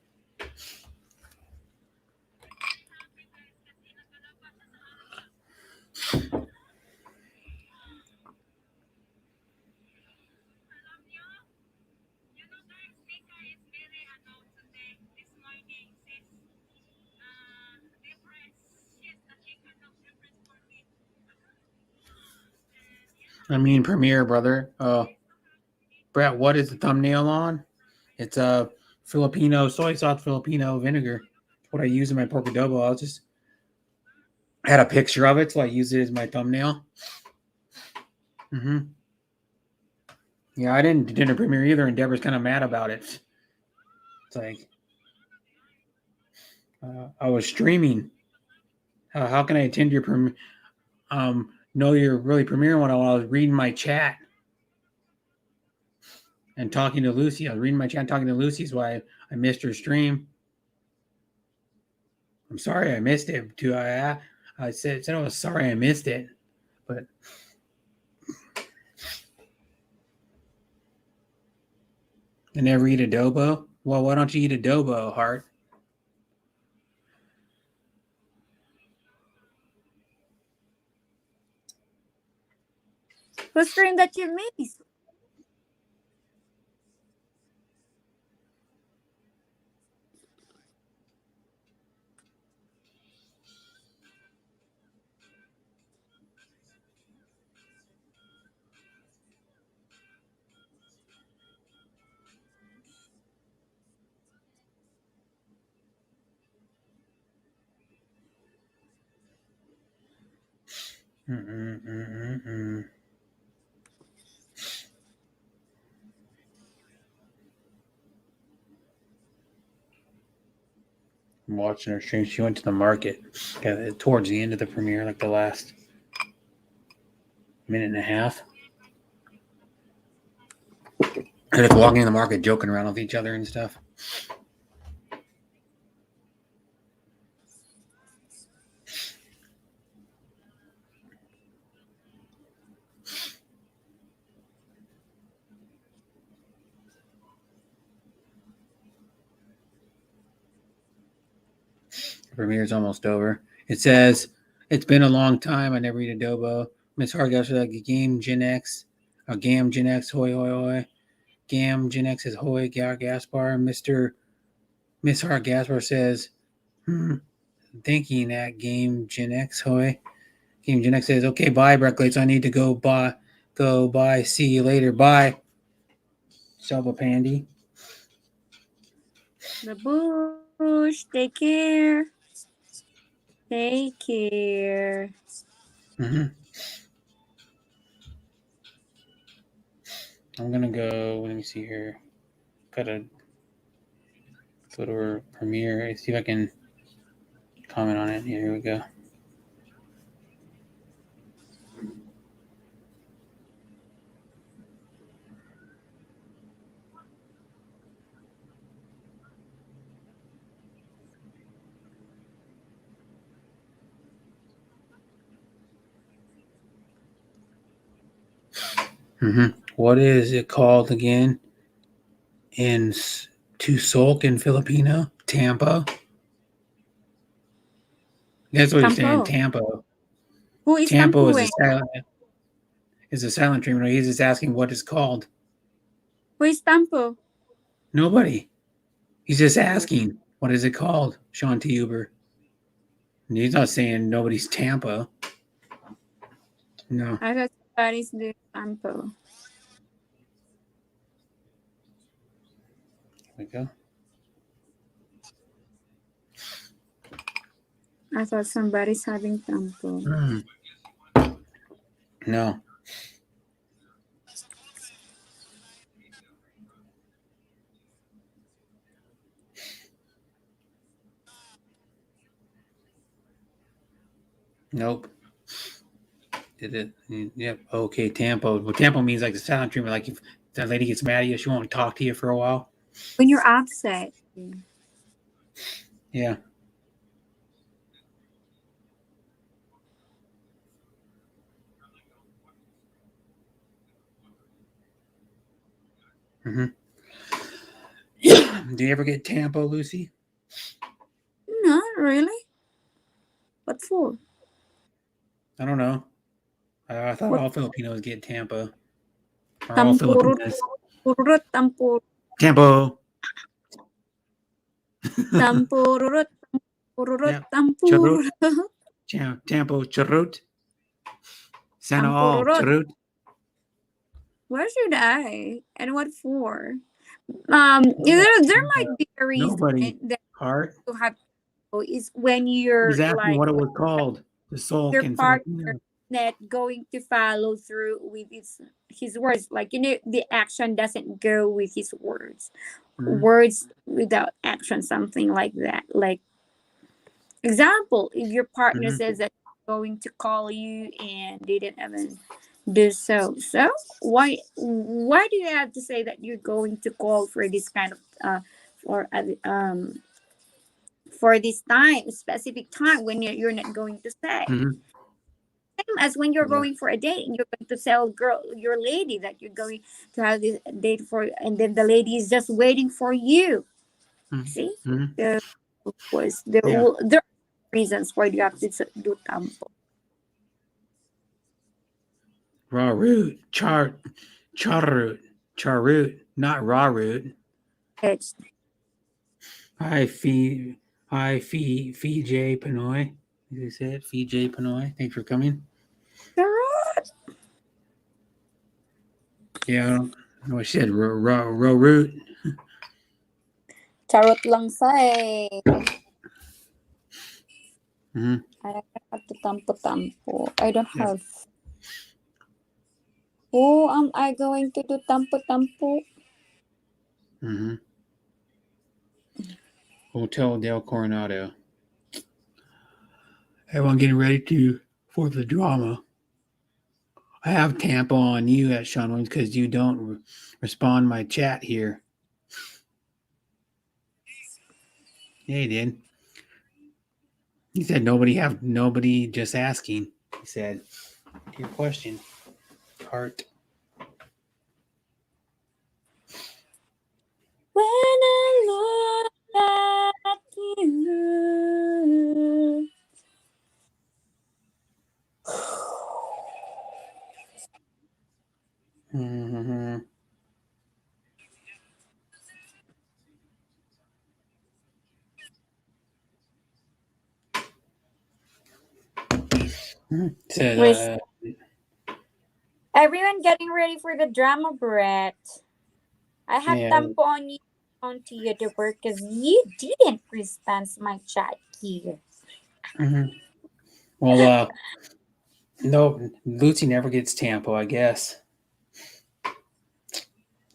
A: I mean, Premiere, brother. Brett, what is the thumbnail on? It's a Filipino soy sauce, Filipino vinegar. What I use in my pork adobo. I'll just had a picture of it, so I use it as my thumbnail. Yeah, I didn't dinner premiere either, and Deborah's kind of mad about it. It's like I was streaming. How can I attend your premiere? Know you're really premiering one while I was reading my chat and talking to Lucy. I was reading my chat and talking to Lucy, so I missed her stream. I'm sorry I missed it. Too. I said I was sorry I missed it, but I never eat adobo. Well, why don't you eat adobo, Heart?
C: Whose stream that you missed?
A: I'm watching her stream. She went to the market towards the end of the premiere, like the last minute and a half. They're just walking in the market, joking around with each other and stuff. The premiere's almost over. It says, "It's been a long time. I never eat adobo." Miss Hargas like Game Gen X. Gam Gen X, hoi hoi hoi. Gam Gen X is hoi Gaspar. Miss Hart Gaspar says, thinking at Game Gen X, hoi. Game Gen X says, "Okay, bye, Brecklets. I need to go bye. Go bye. See you later. Bye." Selva Pandy.
C: The bush. Take care. Take care.
A: I'm gonna go. Let me see here. Gotta go to her premiere. See if I can comment on it. Here we go. What is it called again? To sulk in Filipino? Tampo? That's what he's saying. Tampo.
C: Who is
A: Tampo
C: Tampo?
A: is a silent treatment. He's just asking what it's called.
C: Who is Tampo?
A: Nobody. He's just asking what is it called, Sean T. Uber. And he's not saying nobody's Tampo. No.
C: I thought somebody's the Tampo.
A: There we go.
C: I thought somebody's having Tampo.
A: No. Nope. Did it? Yep. Okay, Tampo. Well, Tampo means like the silent treatment. Like if that lady gets mad at you, she won't talk to you for a while.
C: When you're upset.
A: Yeah. Mm-hmm. Do you ever get Tampo, Lucy?
C: Not really. What for?
A: I don't know. I thought
C: What?
A: all Filipinos get Tampa. Or all
C: Tampurut.
A: Filipinas.
C: Tampurut.
A: Tampo.
C: Tampurut. Tampurut.
A: Yeah. Charut.
C: Tampurut.
A: Tampo Charut. Sana all
C: Tampurut.
A: Charut.
C: Where should I? And what for? There might be a reason
A: Nobody.
C: that
A: Heart.
C: you have is when you're
A: He's asking
C: like
A: what it was called. The soul
C: your
A: can
C: partner not going to follow through with his words. Like the action doesn't go with his words.
A: Mhm.
C: Words without action, something like that. Like example, if your partner
A: Mhm.
C: says that they're going to call you and they didn't even do so. So why do you have to say that you're going to call for this kind of for for this time, specific time when you're not going to say?
A: Mhm.
C: Same as when you're
A: Yeah.
C: going for a date and you're going to tell your lady that you're going to have this date for, and then the lady is just waiting for you.
A: Mhm.
C: See,
A: Mhm.
C: of course there
A: Yeah.
C: there are reasons why you have to do tampo.
A: Raw root. Charroot. Not raw root.
C: It's
A: Hi, Fee J Panoy. Is it Fee J Panoy? Thanks for coming. Yeah, I don't know what she said. Raw root.
C: charot lang say.
A: Mm-hmm.
C: I don't have to tampo. I don't
A: Yep.
C: have. Oh, am I going to do tampo?
A: Mm-hmm. Hotel del Coronado. Everyone getting ready for the drama. I have Tampa on you at Sean Williams because you don't respond my chat here. Yeah, he did. He said nobody just asking. He said your question. Heart.
C: When I look at you.
A: Mm-hmm. Said
C: Everyone getting ready for the drama, Brett. I have
A: yeah.
C: tampo on you onto you to work because you didn't respond to my chat here.
A: Mm-hmm. Well, no, Lucy never gets Tampa, I guess.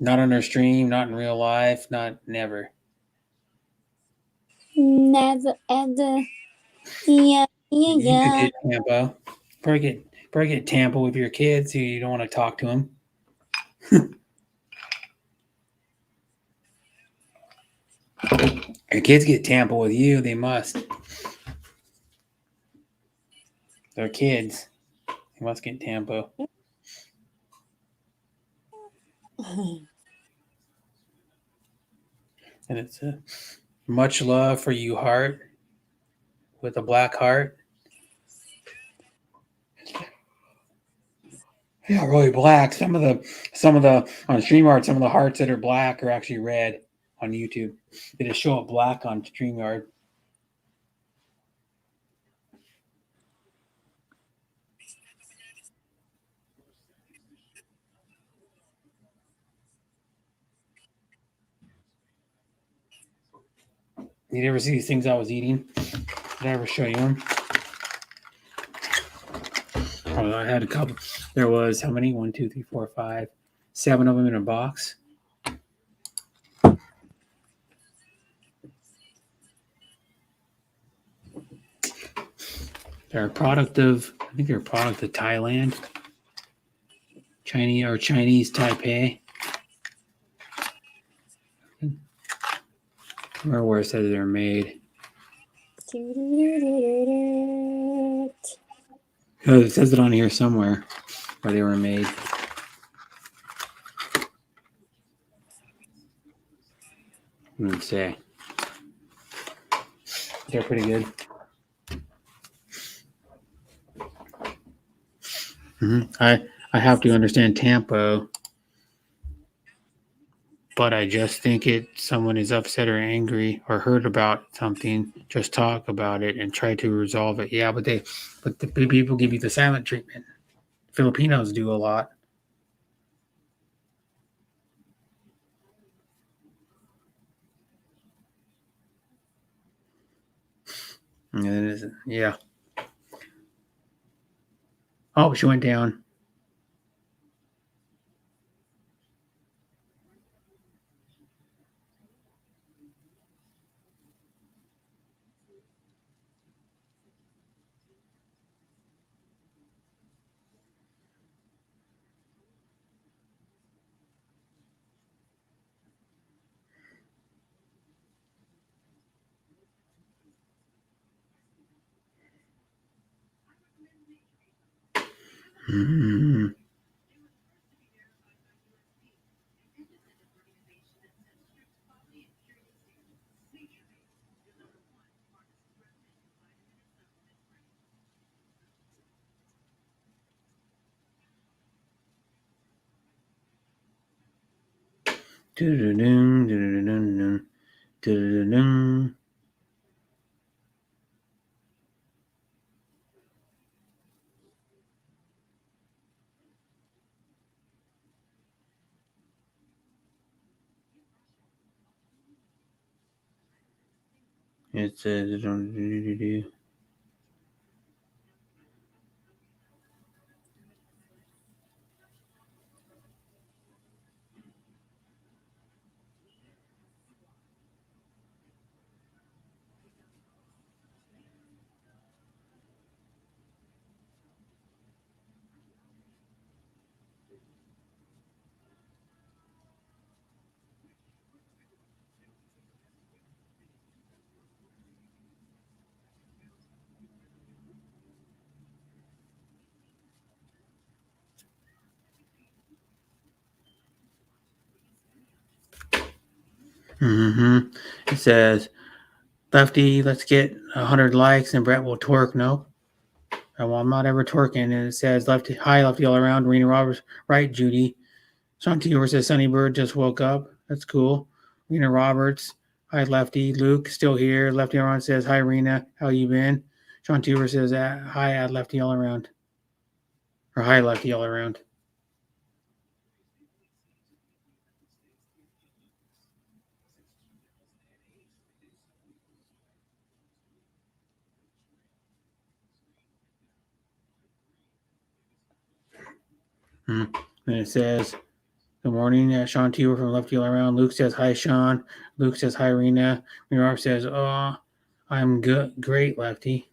A: Not on her stream, not in real life, never.
C: Never ever. Yeah.
A: You could get Tampa. Probably get Tampa with your kids who you don't want to talk to them. Your kids get Tampa with you, they must. They're kids. They must get Tampa. And it's a much love for you, heart, with a black heart. Yeah, really black. Some of the on StreamYard, some of the hearts that are black are actually red on YouTube. They just show up black on StreamYard. You ever see these things I was eating? Did I ever show you them? Oh, I had a couple. There was how many? 1, 2, 3, 4, 5, 7 of them in a box. They're a product of, I think they're a product of Thailand, Chinese Taipei. Or where it says they're made. Oh, it says it on here somewhere where they were made. What did it say? They're pretty good. I have to understand Tampo, but I just think someone is upset or angry or heard about something, just talk about it and try to resolve it. Yeah, but the people give you the silent treatment. Filipinos do a lot. Yeah. Oh, she went down. Mm-hmm. Dun-dun-dun, dun-dun-dun, dun-dun-dun. It says It says, Lefty, let's get 100 likes and Brett will twerk. No. Well, I'm not ever twerking. And it says, Lefty, hi, Lefty all around. Rena Roberts, right, Judy. Sean T. says, Sunny Bird just woke up. That's cool. Rena Roberts, hi, Lefty. Luke, still here. Lefty all around says, hi, Rena. How you been? Sean T. says, hi, Lefty all around. Or hi, Lefty all around. And it says, good morning, Sean T. from Lefty all around. Luke says, hi, Sean. Luke says, hi, Rena. Rena Roberts says, oh, I'm good. Great, Lefty.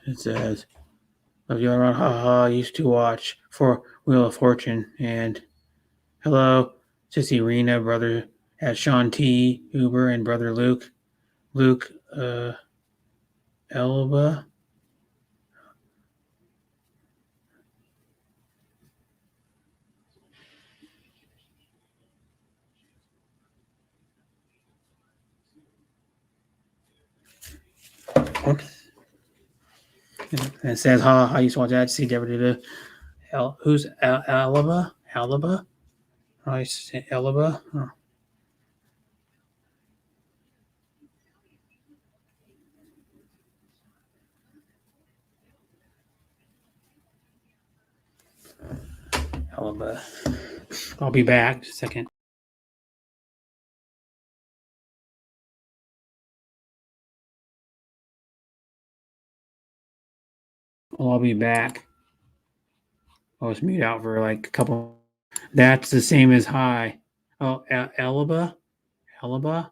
A: It says, "Of you around, haha, used to watch for Wheel of Fortune." And hello, Sissy Rena, brother at Sean T. Uber, and brother Luke. Luke, Elba. Oops. And it says, ha, I used to watch that. See, Deborah did a. Who's Alaba? Alaba? I say Alaba. Oh. Alaba. I'll be back. Just a second. Well, I'll be back. I was mute out for like a couple. That's the same as hi. Oh, Alaba? Alaba?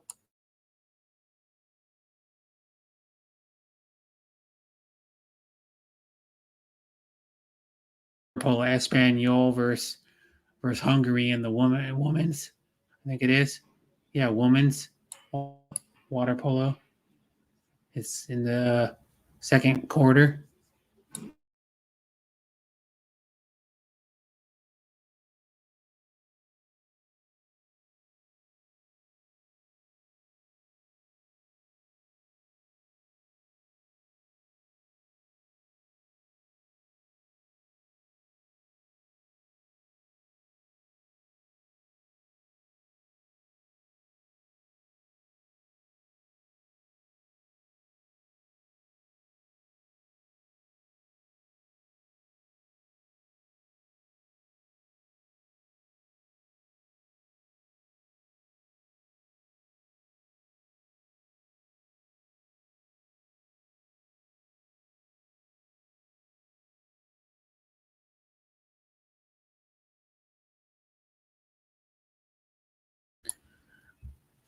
A: Polo Espanol versus Hungary in the women's. I think it is. Yeah, women's water polo. It's in the second quarter.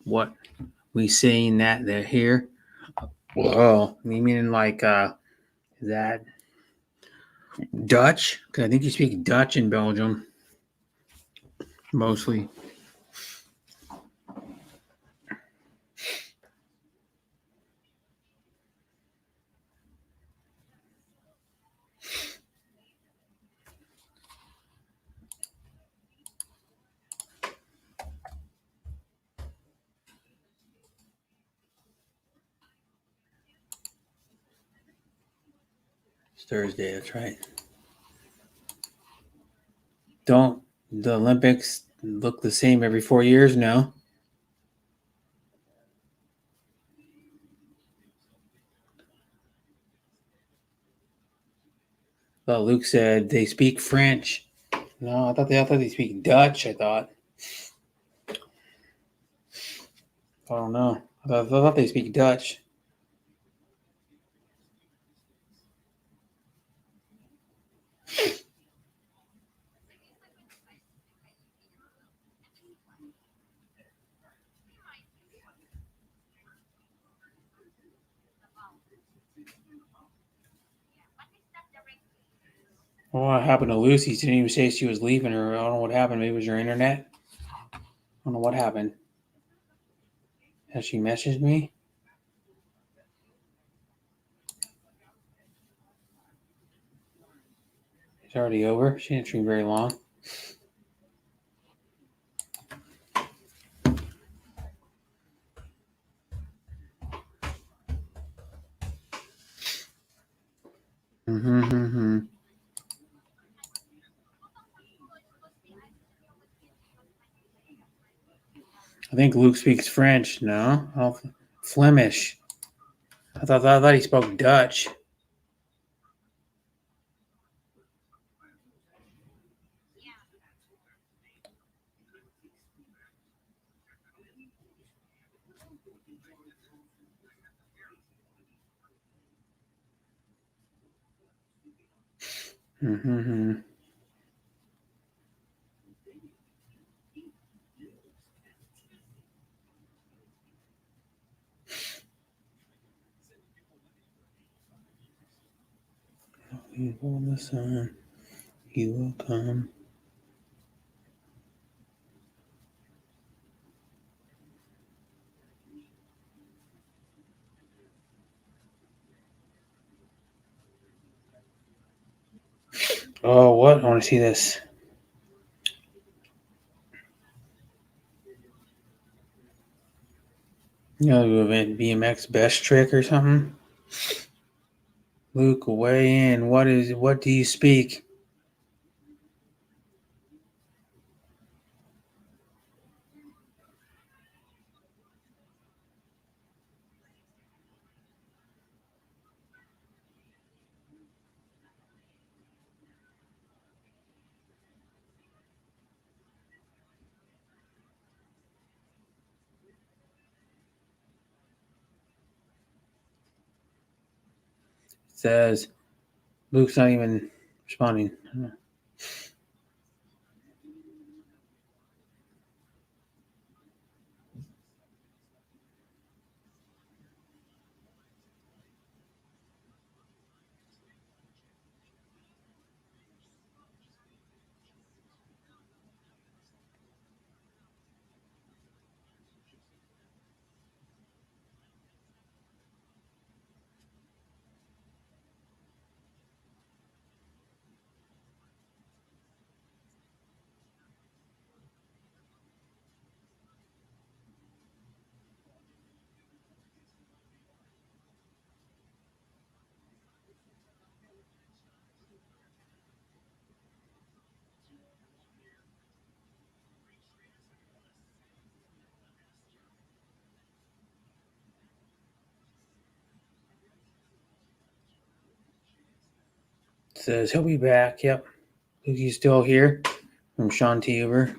A: What we saying that they're here? Whoa, you mean like is that Dutch? Because I think you speak Dutch in Belgium mostly. It's Thursday. That's right. Don't the Olympics look the same every 4 years? No. Well, Luke said they speak French. No, I thought they speak Dutch. I thought. I don't know. I thought they speak Dutch. Well, what happened to Lucy? She didn't even say she was leaving her. I don't know what happened. Maybe it was your internet. I don't know what happened. Has she messaged me? It's already over. She didn't stream very long. Mm-hmm. I think Luke speaks French. No, oh, Flemish. I thought he spoke Dutch. Mm-hmm. Before the sun, you will come. Oh, what? I want to see this. You know, BMX best trick or something. Luke, weigh in. What do you speak? It says Luke's not even responding. It says he'll be back. Yep. Luke's still here. From Sean Tuber.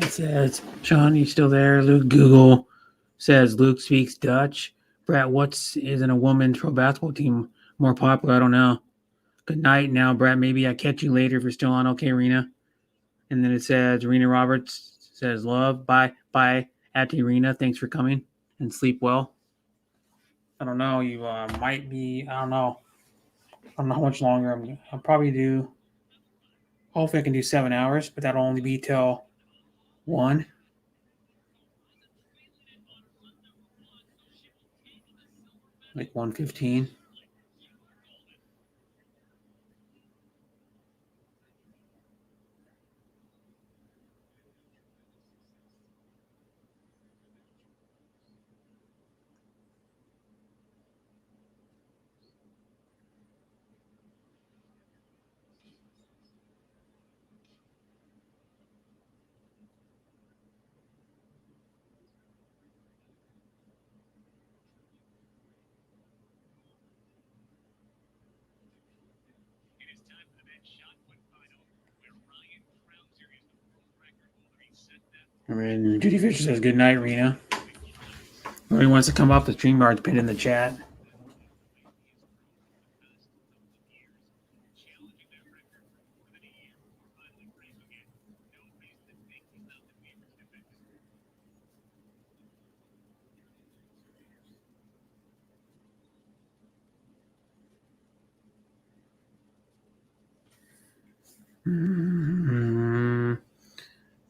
A: It says, Sean, you still there? Luke Google says Luke speaks Dutch. Brett, what's isn't a women's pro basketball team more popular? I don't know. Good night now, Brett. Maybe I catch you later if you're still on. Okay, Rena. And then it says Rena Roberts says love. Bye. Bye. At Rena. Thanks for coming and sleep well. I don't know. You might be. I don't know. I don't know how much longer I'll probably do. Hopefully, I can do 7 hours, but that'll only be till 1. Like 1:15. I mean, Judy Fisher says good night, Rena. Nobody wants to come off the stream yard, pin in the chat.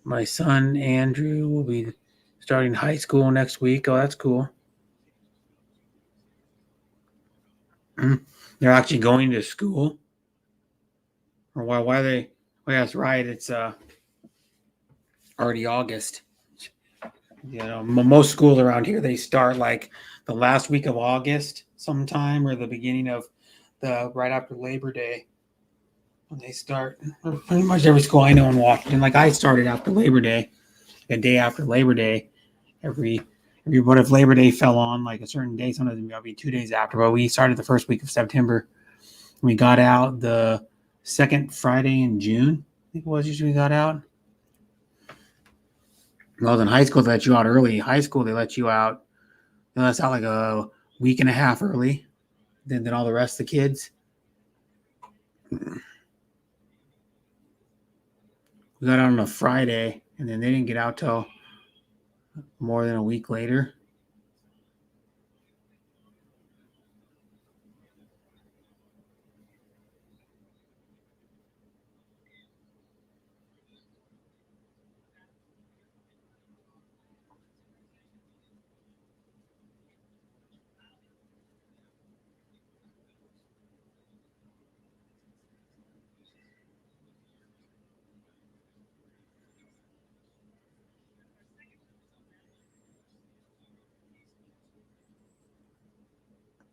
A: My son Andrew will be starting high school next week. Oh, that's cool. They're actually going to school. Or why are they? Oh, yeah, that's right. It's already August. You know, most schools around here they start like the last week of August sometime, or the beginning of the right after Labor Day. When they start, pretty much every school I know in Washington. Like I started after Labor Day, a day after Labor Day. But if Labor Day fell on like a certain day, sometimes it'll be 2 days after. But we started the first week of September. We got out the second Friday in June. I think it was usually we got out. Well, in high school they let you out early. High school they let you out. They let us out like a week and a half early. Than all the rest of the kids. We got out on a Friday, and then they didn't get out till more than a week later.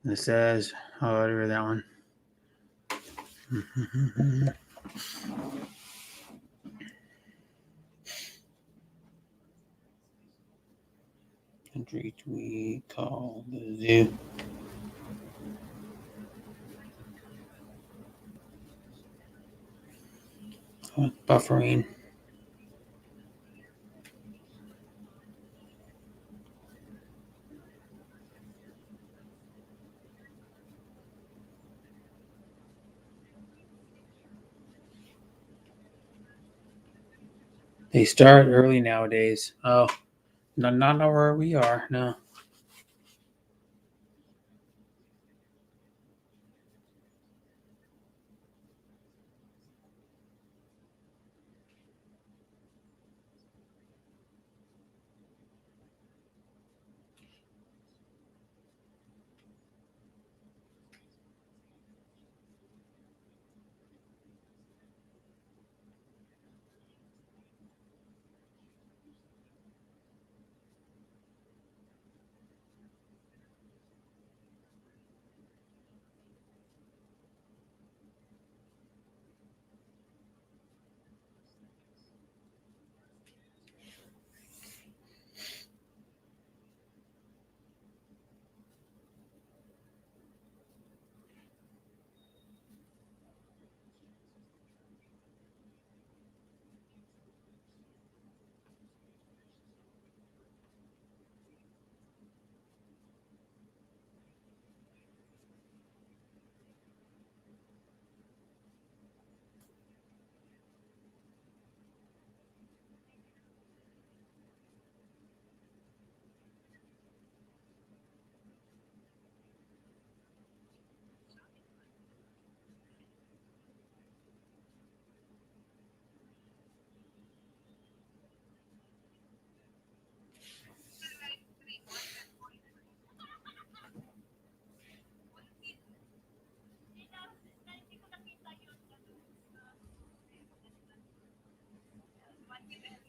A: It says, oh, I read that one. Country we call the zoo. Buffering. They start early nowadays. Oh, not where we are. No.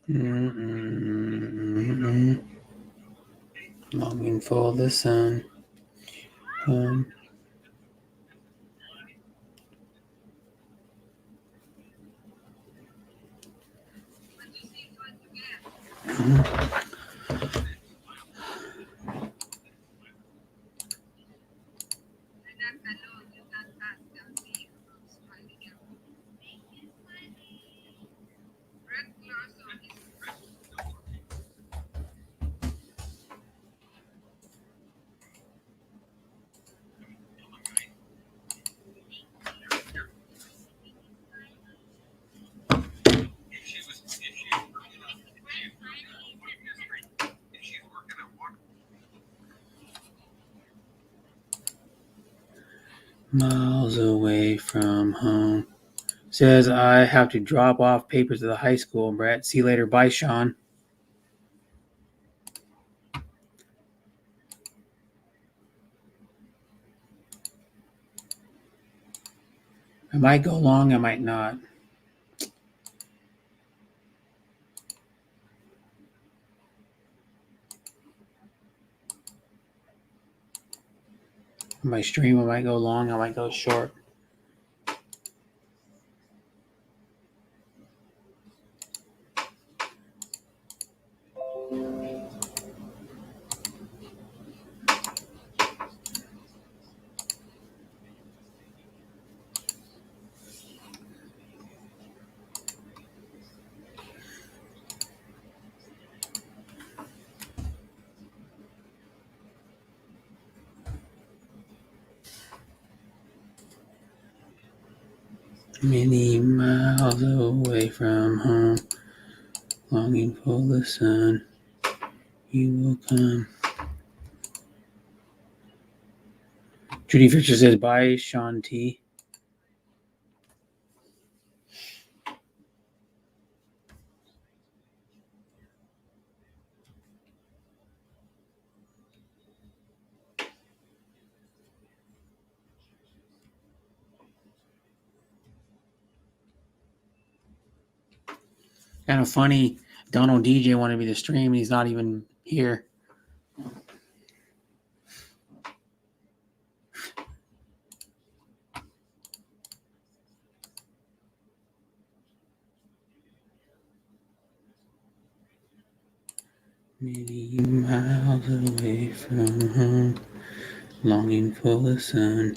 A: Longing for the sun. Miles away from home. Says I have to drop off papers at the high school, Brett. See you later. Bye, Sean. I might go long, I might not. My stream, I might go long, I might go short. Many miles away from home, longing for the sun. You will come. Judy Fisher says, bye, Sean T. Kind of funny. Donald DJ wanted me to stream, and he's not even here. Many miles away from home, longing for the sun.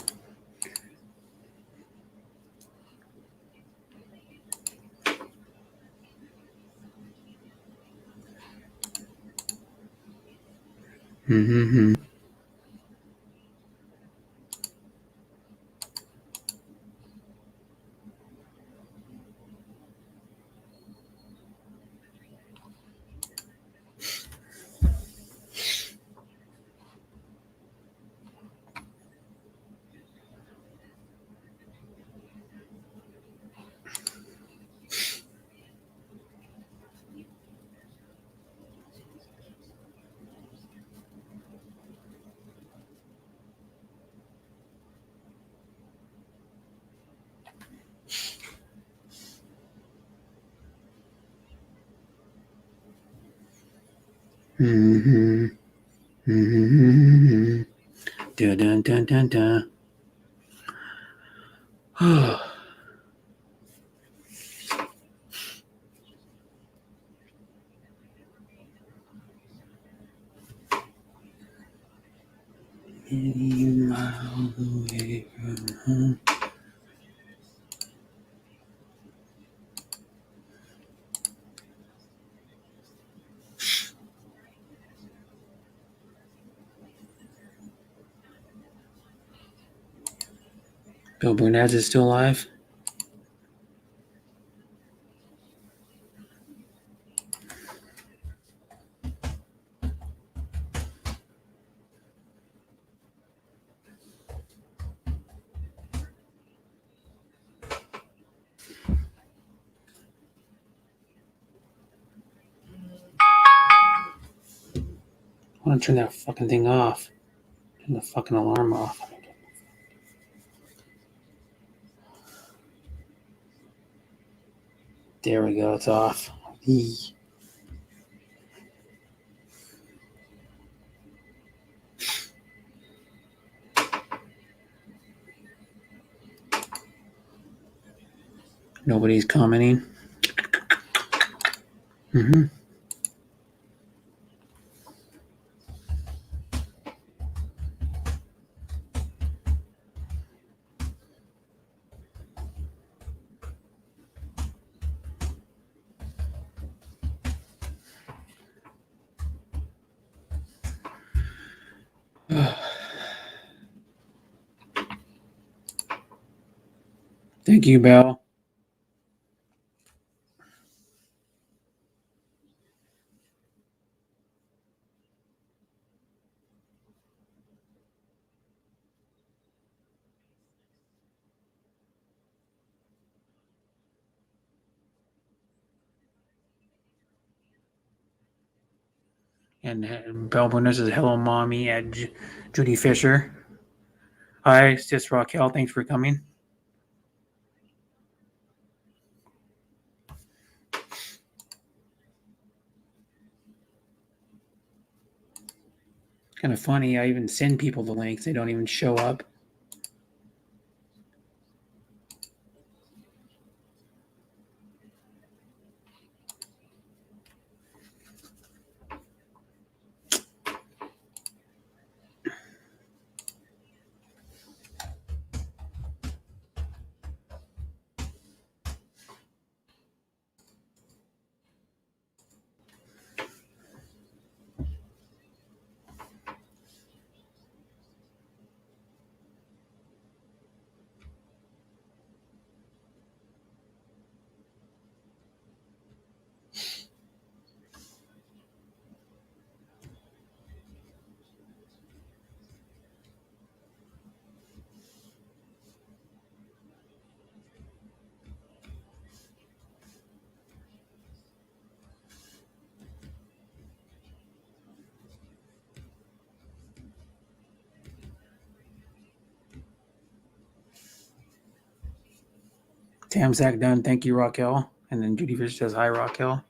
A: Mm-hmm. Mm-hmm. Mm-hmm. Dun dun dun dun dun. Many miles away from home. Bill Burnett is still alive. I want to turn that fucking thing off. Turn the fucking alarm off. There we go. It's off. Nobody's commenting. Mm-hmm. Thank you, Belle. And Belle Bonus says, hello, mommy, at Judy Fisher. Hi, sis Raquel. Thanks for coming. Kind of funny. I even send people the links. They don't even show up. Tamsack done. Thank you, Raquel. And then Judy Fisher says, hi, Raquel.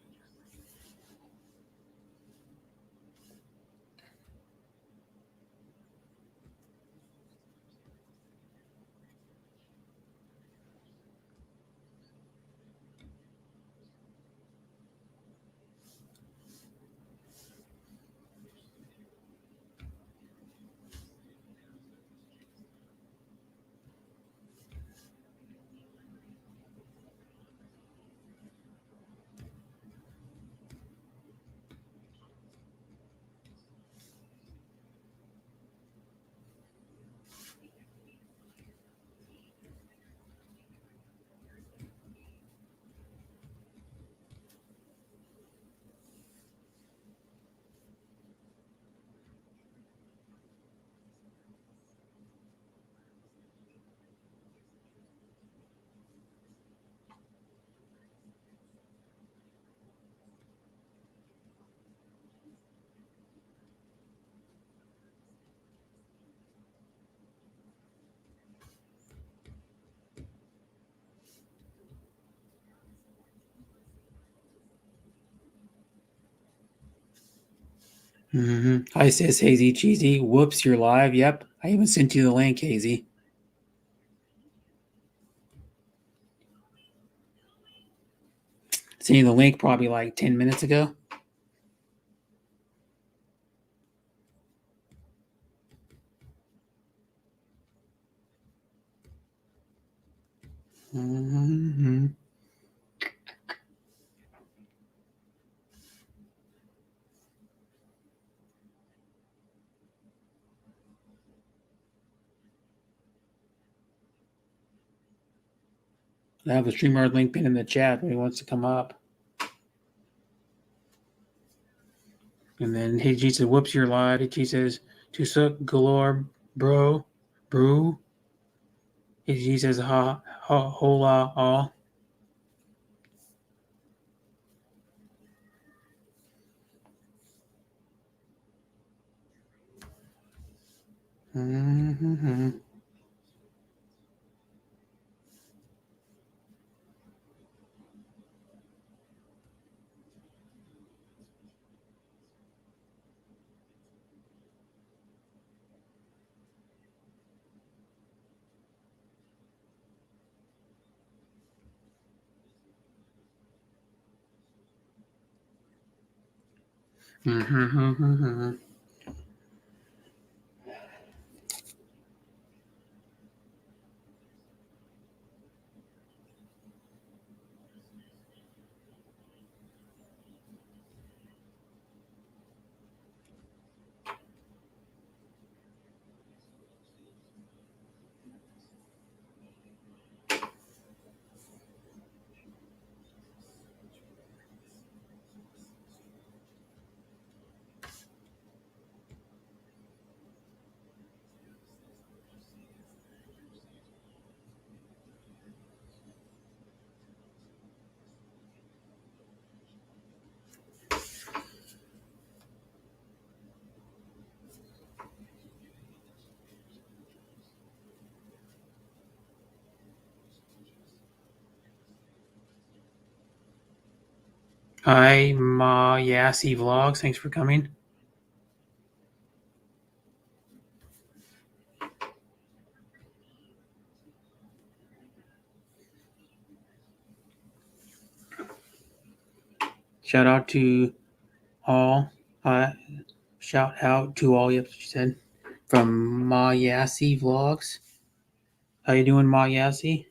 A: Mm-hmm. Hi, sis Hazy Cheesy. Whoops, you're live. Yep. I even sent you the link, Hazy. Sent you the link probably like 10 minutes ago. Mm-hmm. I have a StreamYard link pinned in the chat when he wants to come up. And then HG says, whoops, you're live. HG says, Tusuk galore, bro. Brew. HG says, hola, all. Mm-hmm. Mm-hmm. Hi, Ma Yassi Vlogs. Thanks for coming. Shout out to all. Shout out to all. Yep, she said. From Ma Yassi Vlogs. How you doing, Ma Yassi?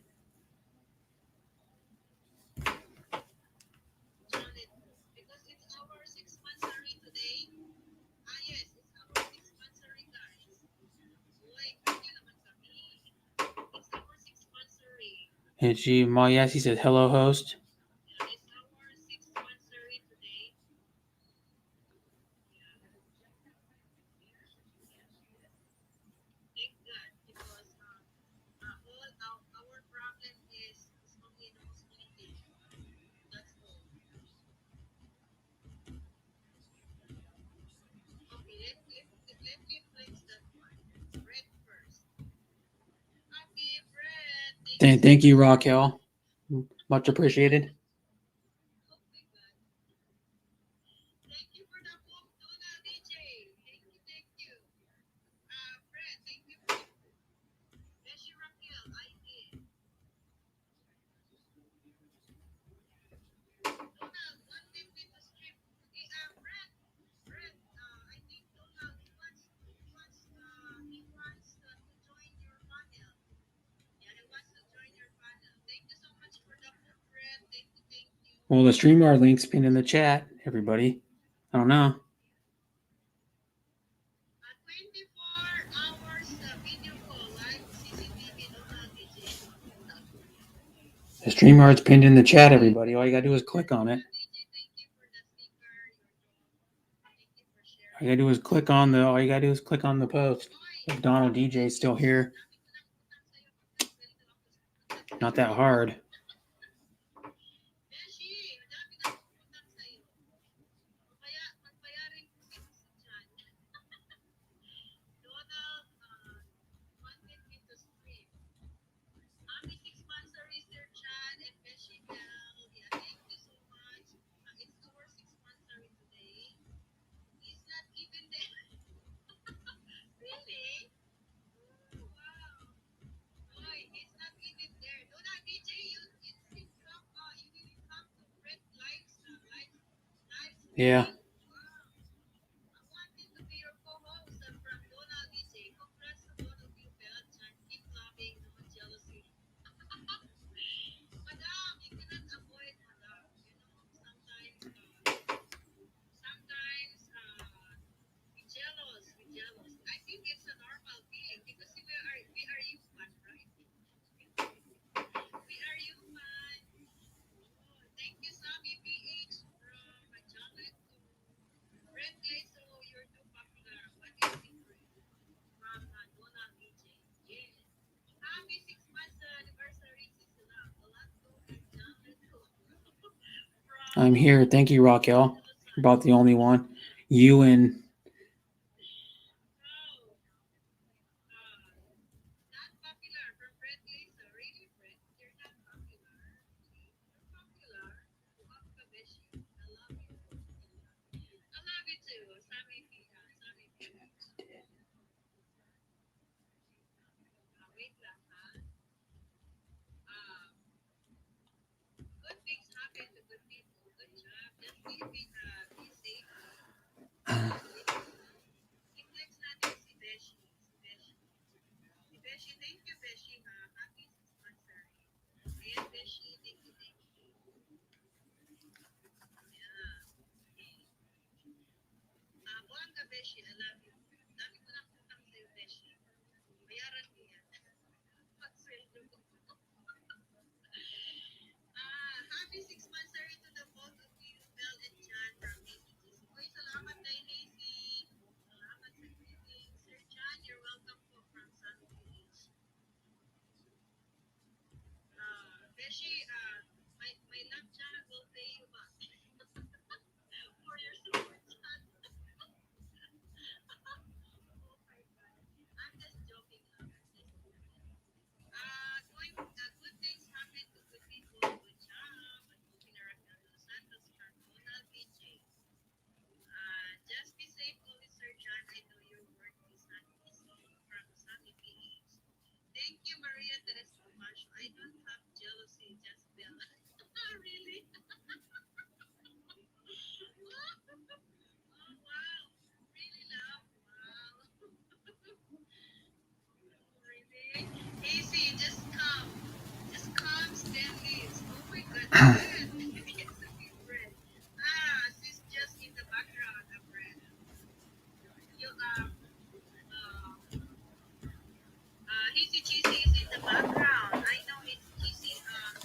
A: And she, Ma Yassi said, hello, host. Thank you, Raquel. Much appreciated. Well, the StreamYard link's pinned in the chat, everybody. I don't know. The StreamYard's pinned in the chat, everybody. All you gotta do is click on it. All you gotta do is click on the post. If Donald DJ's still here. Not that hard. Yeah. I'm here. Thank you, Raquel. About the only one. You and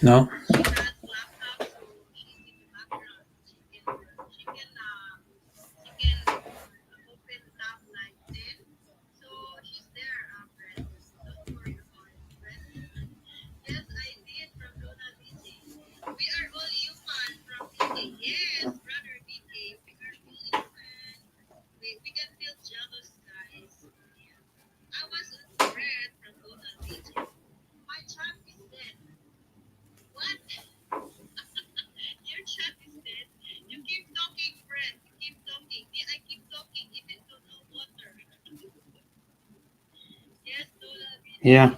A: No. Yeah.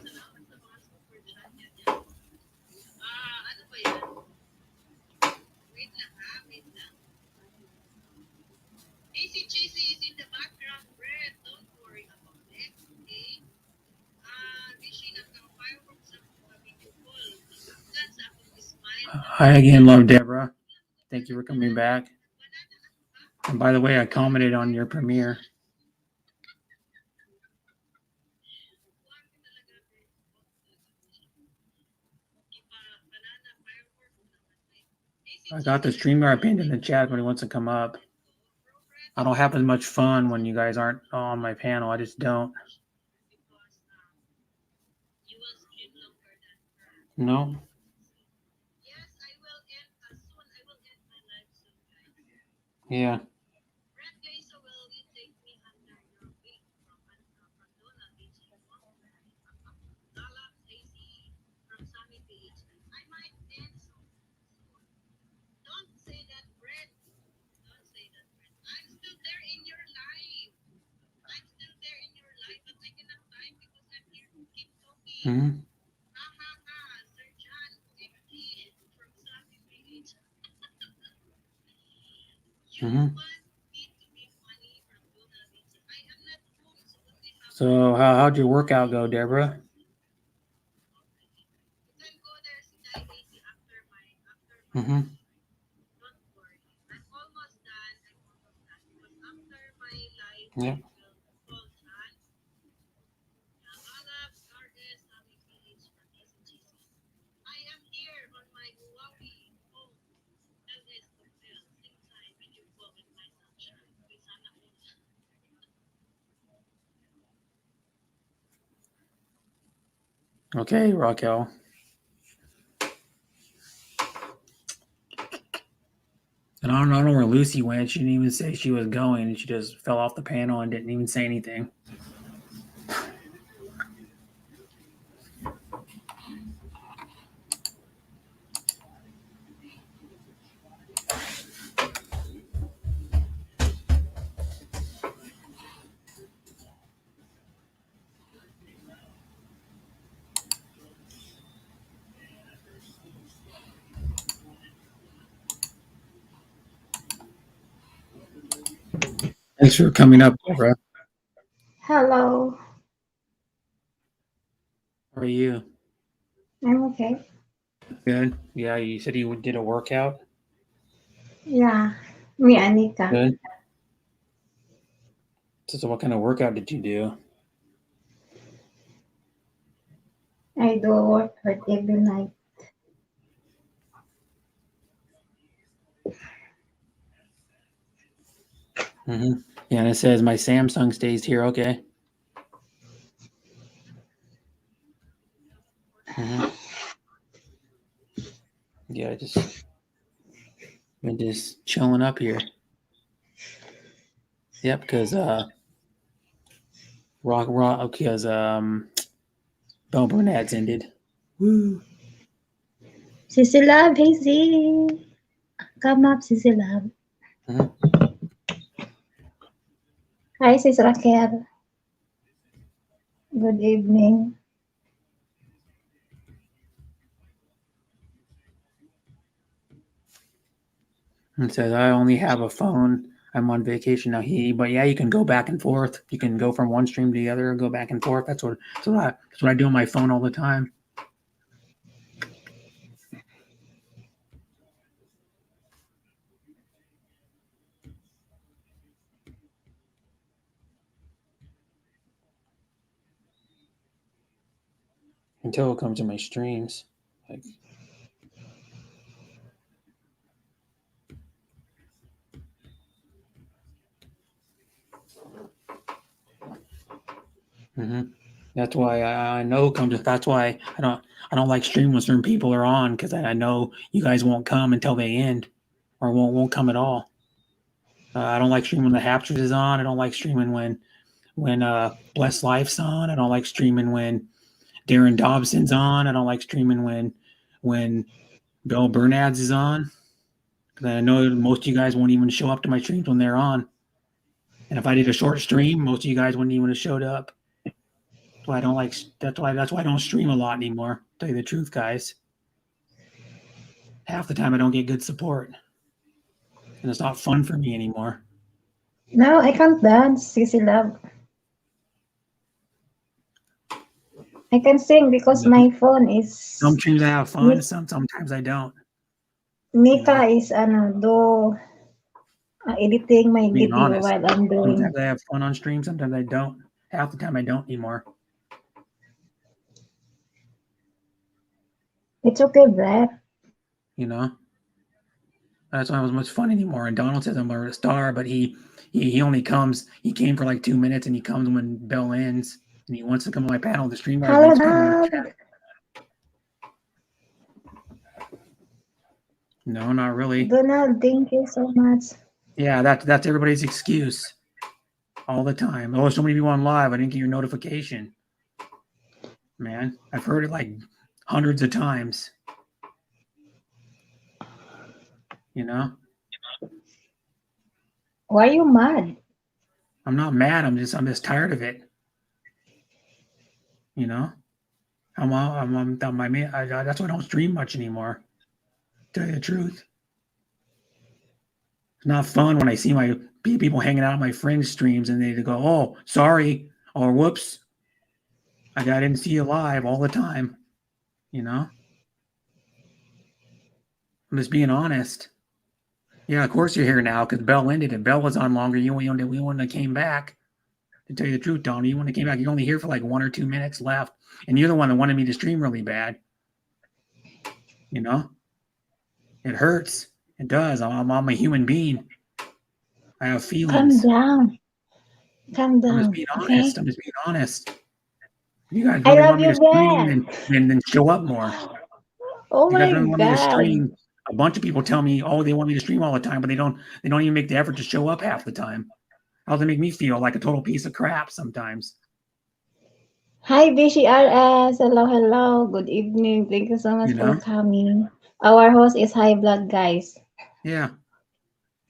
A: Hi again, love Deborah. Thank you for coming back. And by the way, I commented on your premiere. I got the streamer I pinned in the chat when he wants to come up. I don't have as much fun when you guys aren't on my panel. I just don't. No. Yeah. Mm-hmm. Mm-hmm. So how'd your workout go, Deborah? Mm-hmm. Yeah. Okay, Raquel. And I don't know where Lucy went. She didn't even say she was going, and she just fell off the panel and didn't even say anything. Thanks for coming up, Deborah.
D: Hello,
A: How are you?
D: I'm okay.
A: Good. Yeah, you said you did a workout.
D: Yeah, me Anika.
A: Good. So what kind of workout did you do?
D: I do a workout every night.
A: Mm-hmm. Yeah, and it says my Samsung stays here. Okay. Mm-hmm. Yeah, just been just chilling up here. Yep, because because Bone Burnett's ended. Woo.
D: Sissy Love, hey Z. Come up, Sissy Love.
A: Mm-hmm.
D: Hi, Sis Raquel. Good evening.
A: It says I only have a phone. I'm on vacation now. But yeah, you can go back and forth. You can go from one stream to the other, go back and forth. That's what I do on my phone all the time. until it comes to my streams. Like, that's why I know it comes. That's why I don't like streaming when certain people are on, because I know you guys won't come until they end, or won't come at all. I don't like streaming when the Hapsters is on. I don't like streaming when Blessed Life's on. I don't like streaming when Darren Dobson's on. I don't like streaming when Bill Bernads is on. Because I know most of you guys won't even show up to my streams when they're on. And if I did a short stream, most of you guys wouldn't even have showed up. That's why I don't like. That's why I don't stream a lot anymore. To tell you the truth, guys. Half the time I don't get good support, and it's not fun for me anymore.
D: No, I can't dance, Sissy Love. I can sing because my phone is
A: Some streams I have fun, sometimes I don't.
D: Nika is do editing my
A: Being
D: video
A: honest.
D: while I'm doing.
A: Sometimes I have fun on stream, sometimes I don't. Half the time I don't anymore.
D: It's okay, Brad.
A: You know, that's not as much fun anymore. And Donald says I'm a star, but he only comes. He came for like 2 minutes, and he comes when bell ends, and he wants to come on my panel. The stream
D: Hello,
A: guy.
D: Dad.
A: No, not really.
D: Donald, thank you so much.
A: Yeah, that's everybody's excuse all the time. Oh, so many people on live. I didn't get your notification. Man, I've heard it like hundreds of times. You know?
D: Why are you mad?
A: I'm not mad. I'm just tired of it. You know? That's why I don't stream much anymore. To tell you the truth. It's not fun when I see my people hanging out on my friends' streams and they go, "Oh, sorry," or "Whoops, I didn't see you live" all the time. You know? I'm just being honest. Yeah, of course you're here now because Bell ended it. Bell was on longer. We wouldn't have came back. To tell you the truth, Donnie, you wouldn't have came back. You're only here for like 1 or 2 minutes left. And you're the one that wanted me to stream really bad. You know? It hurts. It does. I'm a human being. I have feelings.
D: Calm down.
A: I'm just being honest. I'm just being honest. You guys
D: I
A: really
D: love
A: want me to
D: you,
A: stream and then show up more.
D: Oh
A: You guys
D: my
A: really want me to
D: God.
A: stream. A bunch of people tell me, "Oh, they want me to stream all the time," but they don't even make the effort to show up half the time. How does it make me feel like a total piece of crap sometimes?
D: Hi, BCRS. Hello, hello. Good evening. Thank you so much
A: You know?
D: for coming. Our host is High Blood, guys.
A: Yeah.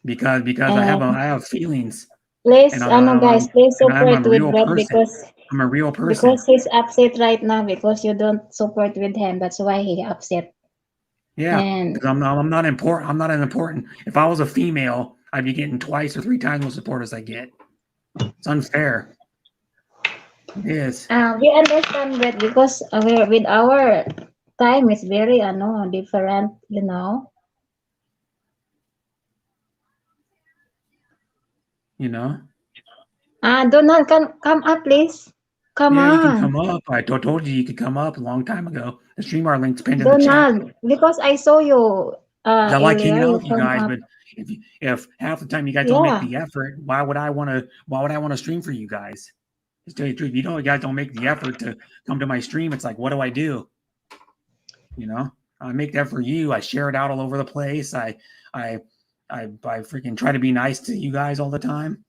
A: Because I have feelings.
D: Please,
A: And
D: guys, please
A: and I'm a
D: support with
A: real
D: Brad
A: person.
D: because
A: I'm a real person.
D: he's upset right now because you don't support with him. That's why he upset.
A: Yeah,
D: And
A: because I'm not important. I'm not as important. If I was a female, I'd be getting 2 or 3 times the support as I get. It's unfair. It is.
D: we understand that because with our time is very different, you know.
A: You know?
D: Donald, come up, please. Come
A: Yeah,
D: on.
A: you can come up. I told you could come up a long time ago. The StreamYard link's pinned in the chat.
D: Donald, because I saw you
A: I like hanging
D: earlier,
A: out with you guys,
D: up.
A: but if half the time you guys don't make the effort, why would I want to stream for you guys? Just tell you the truth, you guys don't make the effort to come to my stream. It's like, what do? You know, I make that for you. I share it out all over the place. I freaking try to be nice to you guys all the time.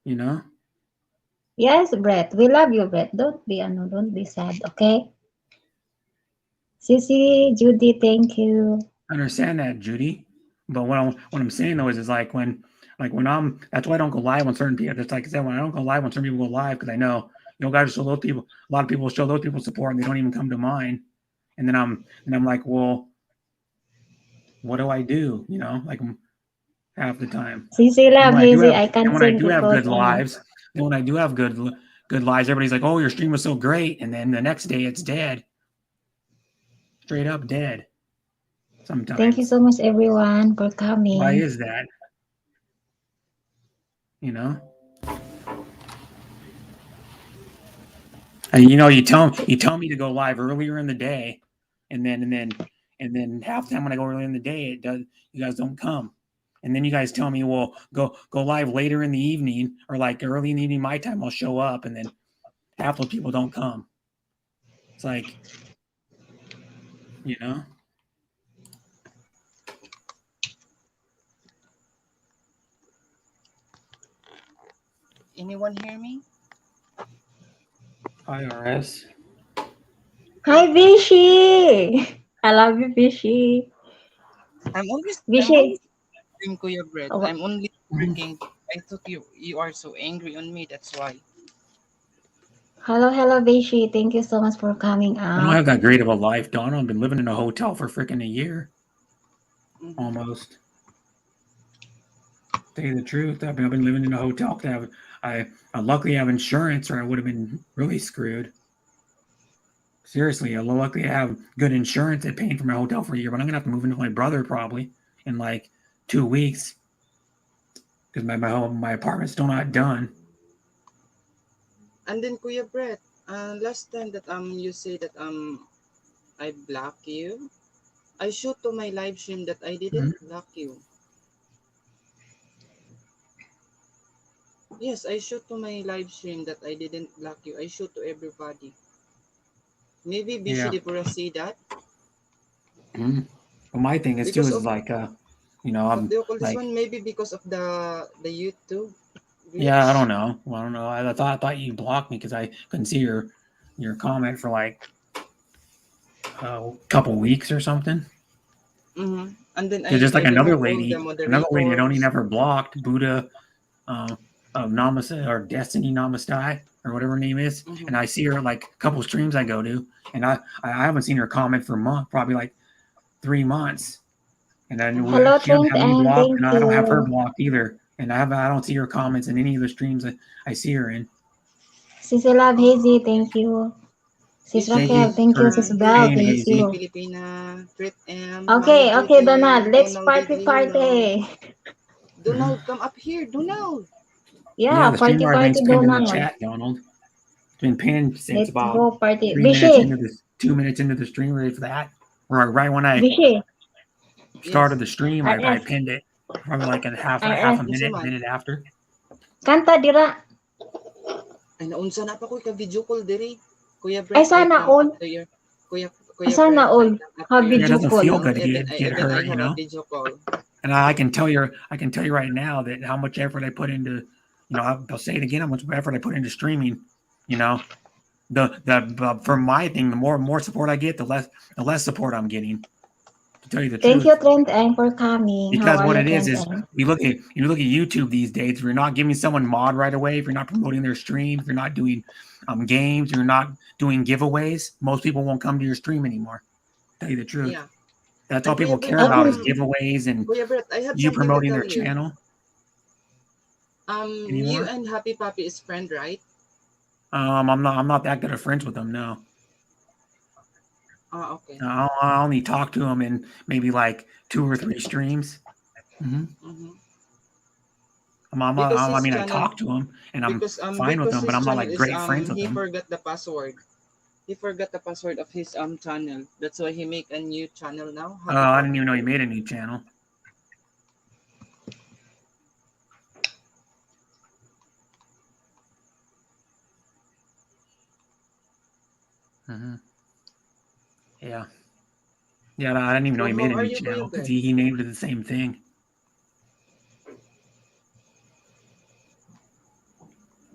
A: You know?
D: Yes, Brett. We love you, Brett. Don't be sad, okay? Sissy, Judy, thank you.
A: I understand that, Judy. But what I'm saying though is like when I'm, that's why I don't go live on certain people. It's like I said, when I don't go live on certain people go live, because I know, guys show those people, a lot of people show those people support and they don't even come to mine. And then I'm like, well, what do I do? You know, like half the time.
D: Sissy love, I can
A: when I do have good lives, and when I do have good lives, everybody's like, oh, your stream was so great. And then the next day it's dead. Straight up dead. Sometimes.
D: Thank you so much, everyone, for coming.
A: Why is that? You know? You know, you tell me to go live earlier in the day, and then half the time when I go earlier in the day, you guys don't come. And then you guys tell me, well, go live later in the evening or like early in the evening my time, I'll show up, and then half those people don't come. It's like, you know.
E: Anyone hear me?
A: IRS.
D: Hi, Vishy. I love you, Vishy.
E: I'm always
D: Vishy.
E: stream Kuya Bread.
D: Oh,
E: I'm only working. I thought you are so angry on me. That's why.
D: hello, Vishy. Thank you so much for coming
A: I don't
D: up.
A: have that great of a life, Donald. I've been living in a hotel for freaking a year,
E: Mhm.
A: almost. Tell you the truth, I've been living in a hotel. I luckily have insurance, or I would have been really screwed. Seriously, I luckily have good insurance at paying for my hotel for a year, but I'm gonna have to move in with my brother probably in like 2 weeks because my apartment's still not done.
E: And then Kuya Bread, last time that you say that I block you, I showed to my live stream that I didn't block you. Yes, I showed to my live stream that I didn't block you. I showed to everybody. Maybe
A: Yeah.
E: Bishidipura see that.
A: Mhm. But my thing is too
E: Because
A: is
E: of
A: like
E: what
A: I'm
E: do you call this
A: like,
E: one? Maybe because of the YouTube
A: yeah, I
E: views.
A: don't know. Well, I don't know. I thought you blocked me because I couldn't see your comment for like a couple weeks or something.
E: Mm-hmm. And then
A: There's just
E: I
A: like another
E: remove all the
A: lady that only
E: moderators.
A: never blocked Buddha of Namaste or Destiny Namaste or whatever her name is,
E: Mm-hmm.
A: and I see her like a couple streams I go to, and I haven't seen her comment for a month, probably like 3 months, and then
D: Hello,
A: she doesn't
D: Trent,
A: have me
D: and
A: blocked,
D: thank
A: and I don't have her
D: you.
A: blocked either, and I don't see her comments in any of the streams that I see her in.
D: Sisi Love Hazy, thank you. Sis
A: Thank
D: Raquel,
A: you
D: thank you.
A: for
D: Sis
E: Jessica,
D: Bell,
A: paying,
D: thank
E: Hazy,
A: Hazy.
D: you.
E: Filipina, Trit M, hi
D: Okay, Donald,
E: Judy,
D: let's
E: Donald
D: party,
E: Divino.
A: Mhm.
E: Donald, come up here, Donald.
A: Yeah,
D: Yeah,
A: the streamer I've been pinned in the
D: Donald.
A: chat, Donald. It's been pinned since
D: Let's
A: about
D: go party.
A: 3 minutes
D: Vishy,
A: into this, 2 minutes into the stream, ready for that. Right when I
D: Vishy,
A: started
E: Yes.
A: the stream, I
D: RF,
A: pinned it probably like a half
D: RF.
A: a
E: Unsa
A: minute,
E: man?
A: after.
D: Kanta dira.
E: Ay naunsa na pa ko ka video call diri. Kuya
D: Ay,
E: Brett, I
D: sana
E: come
D: all.
E: up to your Kuya
D: Sana
E: Brett, I
D: all.
E: come up
D: Ha
E: to your
A: Yeah, it
D: video
A: doesn't
E: live
D: call.
A: feel
E: now.
A: good to get
E: Even I
A: hurt, you
E: have a
A: know.
E: video call.
A: And I can tell you right now that how much effort I put into, I'll say it again, how much effort I put into streaming. You know, for my thing, the more support I get, the less support I'm getting. To tell you the
D: Thank you,
A: truth.
D: Trent M, for coming. How
A: Because
D: are
A: what
D: you,
A: it is
D: Trent M?
A: you look at YouTube these days. If you're not giving someone mod right away, if you're not promoting their stream, if you're not doing games, you're not doing giveaways, most people won't come to your stream anymore. Tell you the truth.
E: Yeah.
A: That's all
E: And
A: people
E: Kuya Brett,
A: care about is giveaways and
E: Kuya Brett, I have
A: you
E: something to
A: promoting
E: tell
A: their
E: you.
A: channel
E: You
A: anymore.
E: and Happy Papi is friend, right?
A: I'm not that good of friends with them. No,
E: Ah, okay.
A: I only talk to them in maybe like 2 or 3 streams. Mm-hmm.
E: Mm-hmm. Because
A: I
E: his
A: mean, I
E: channel,
A: talk to them and I'm fine with
E: because
A: them, but
E: his
A: I'm not
E: channel
A: like
E: is
A: great friends with
E: he
A: them.
E: forgot the password. He forgot the password of his channel. That's why he make a new channel now. Happy
A: I didn't
E: Papi
A: even know he
E: too.
A: made a new channel. Mm-hmm. Yeah. Yeah, I didn't even know
E: So
A: he made
E: how
A: a
E: are
A: new
E: you, Kuya
A: channel because
E: Brett?
A: he named it the same thing.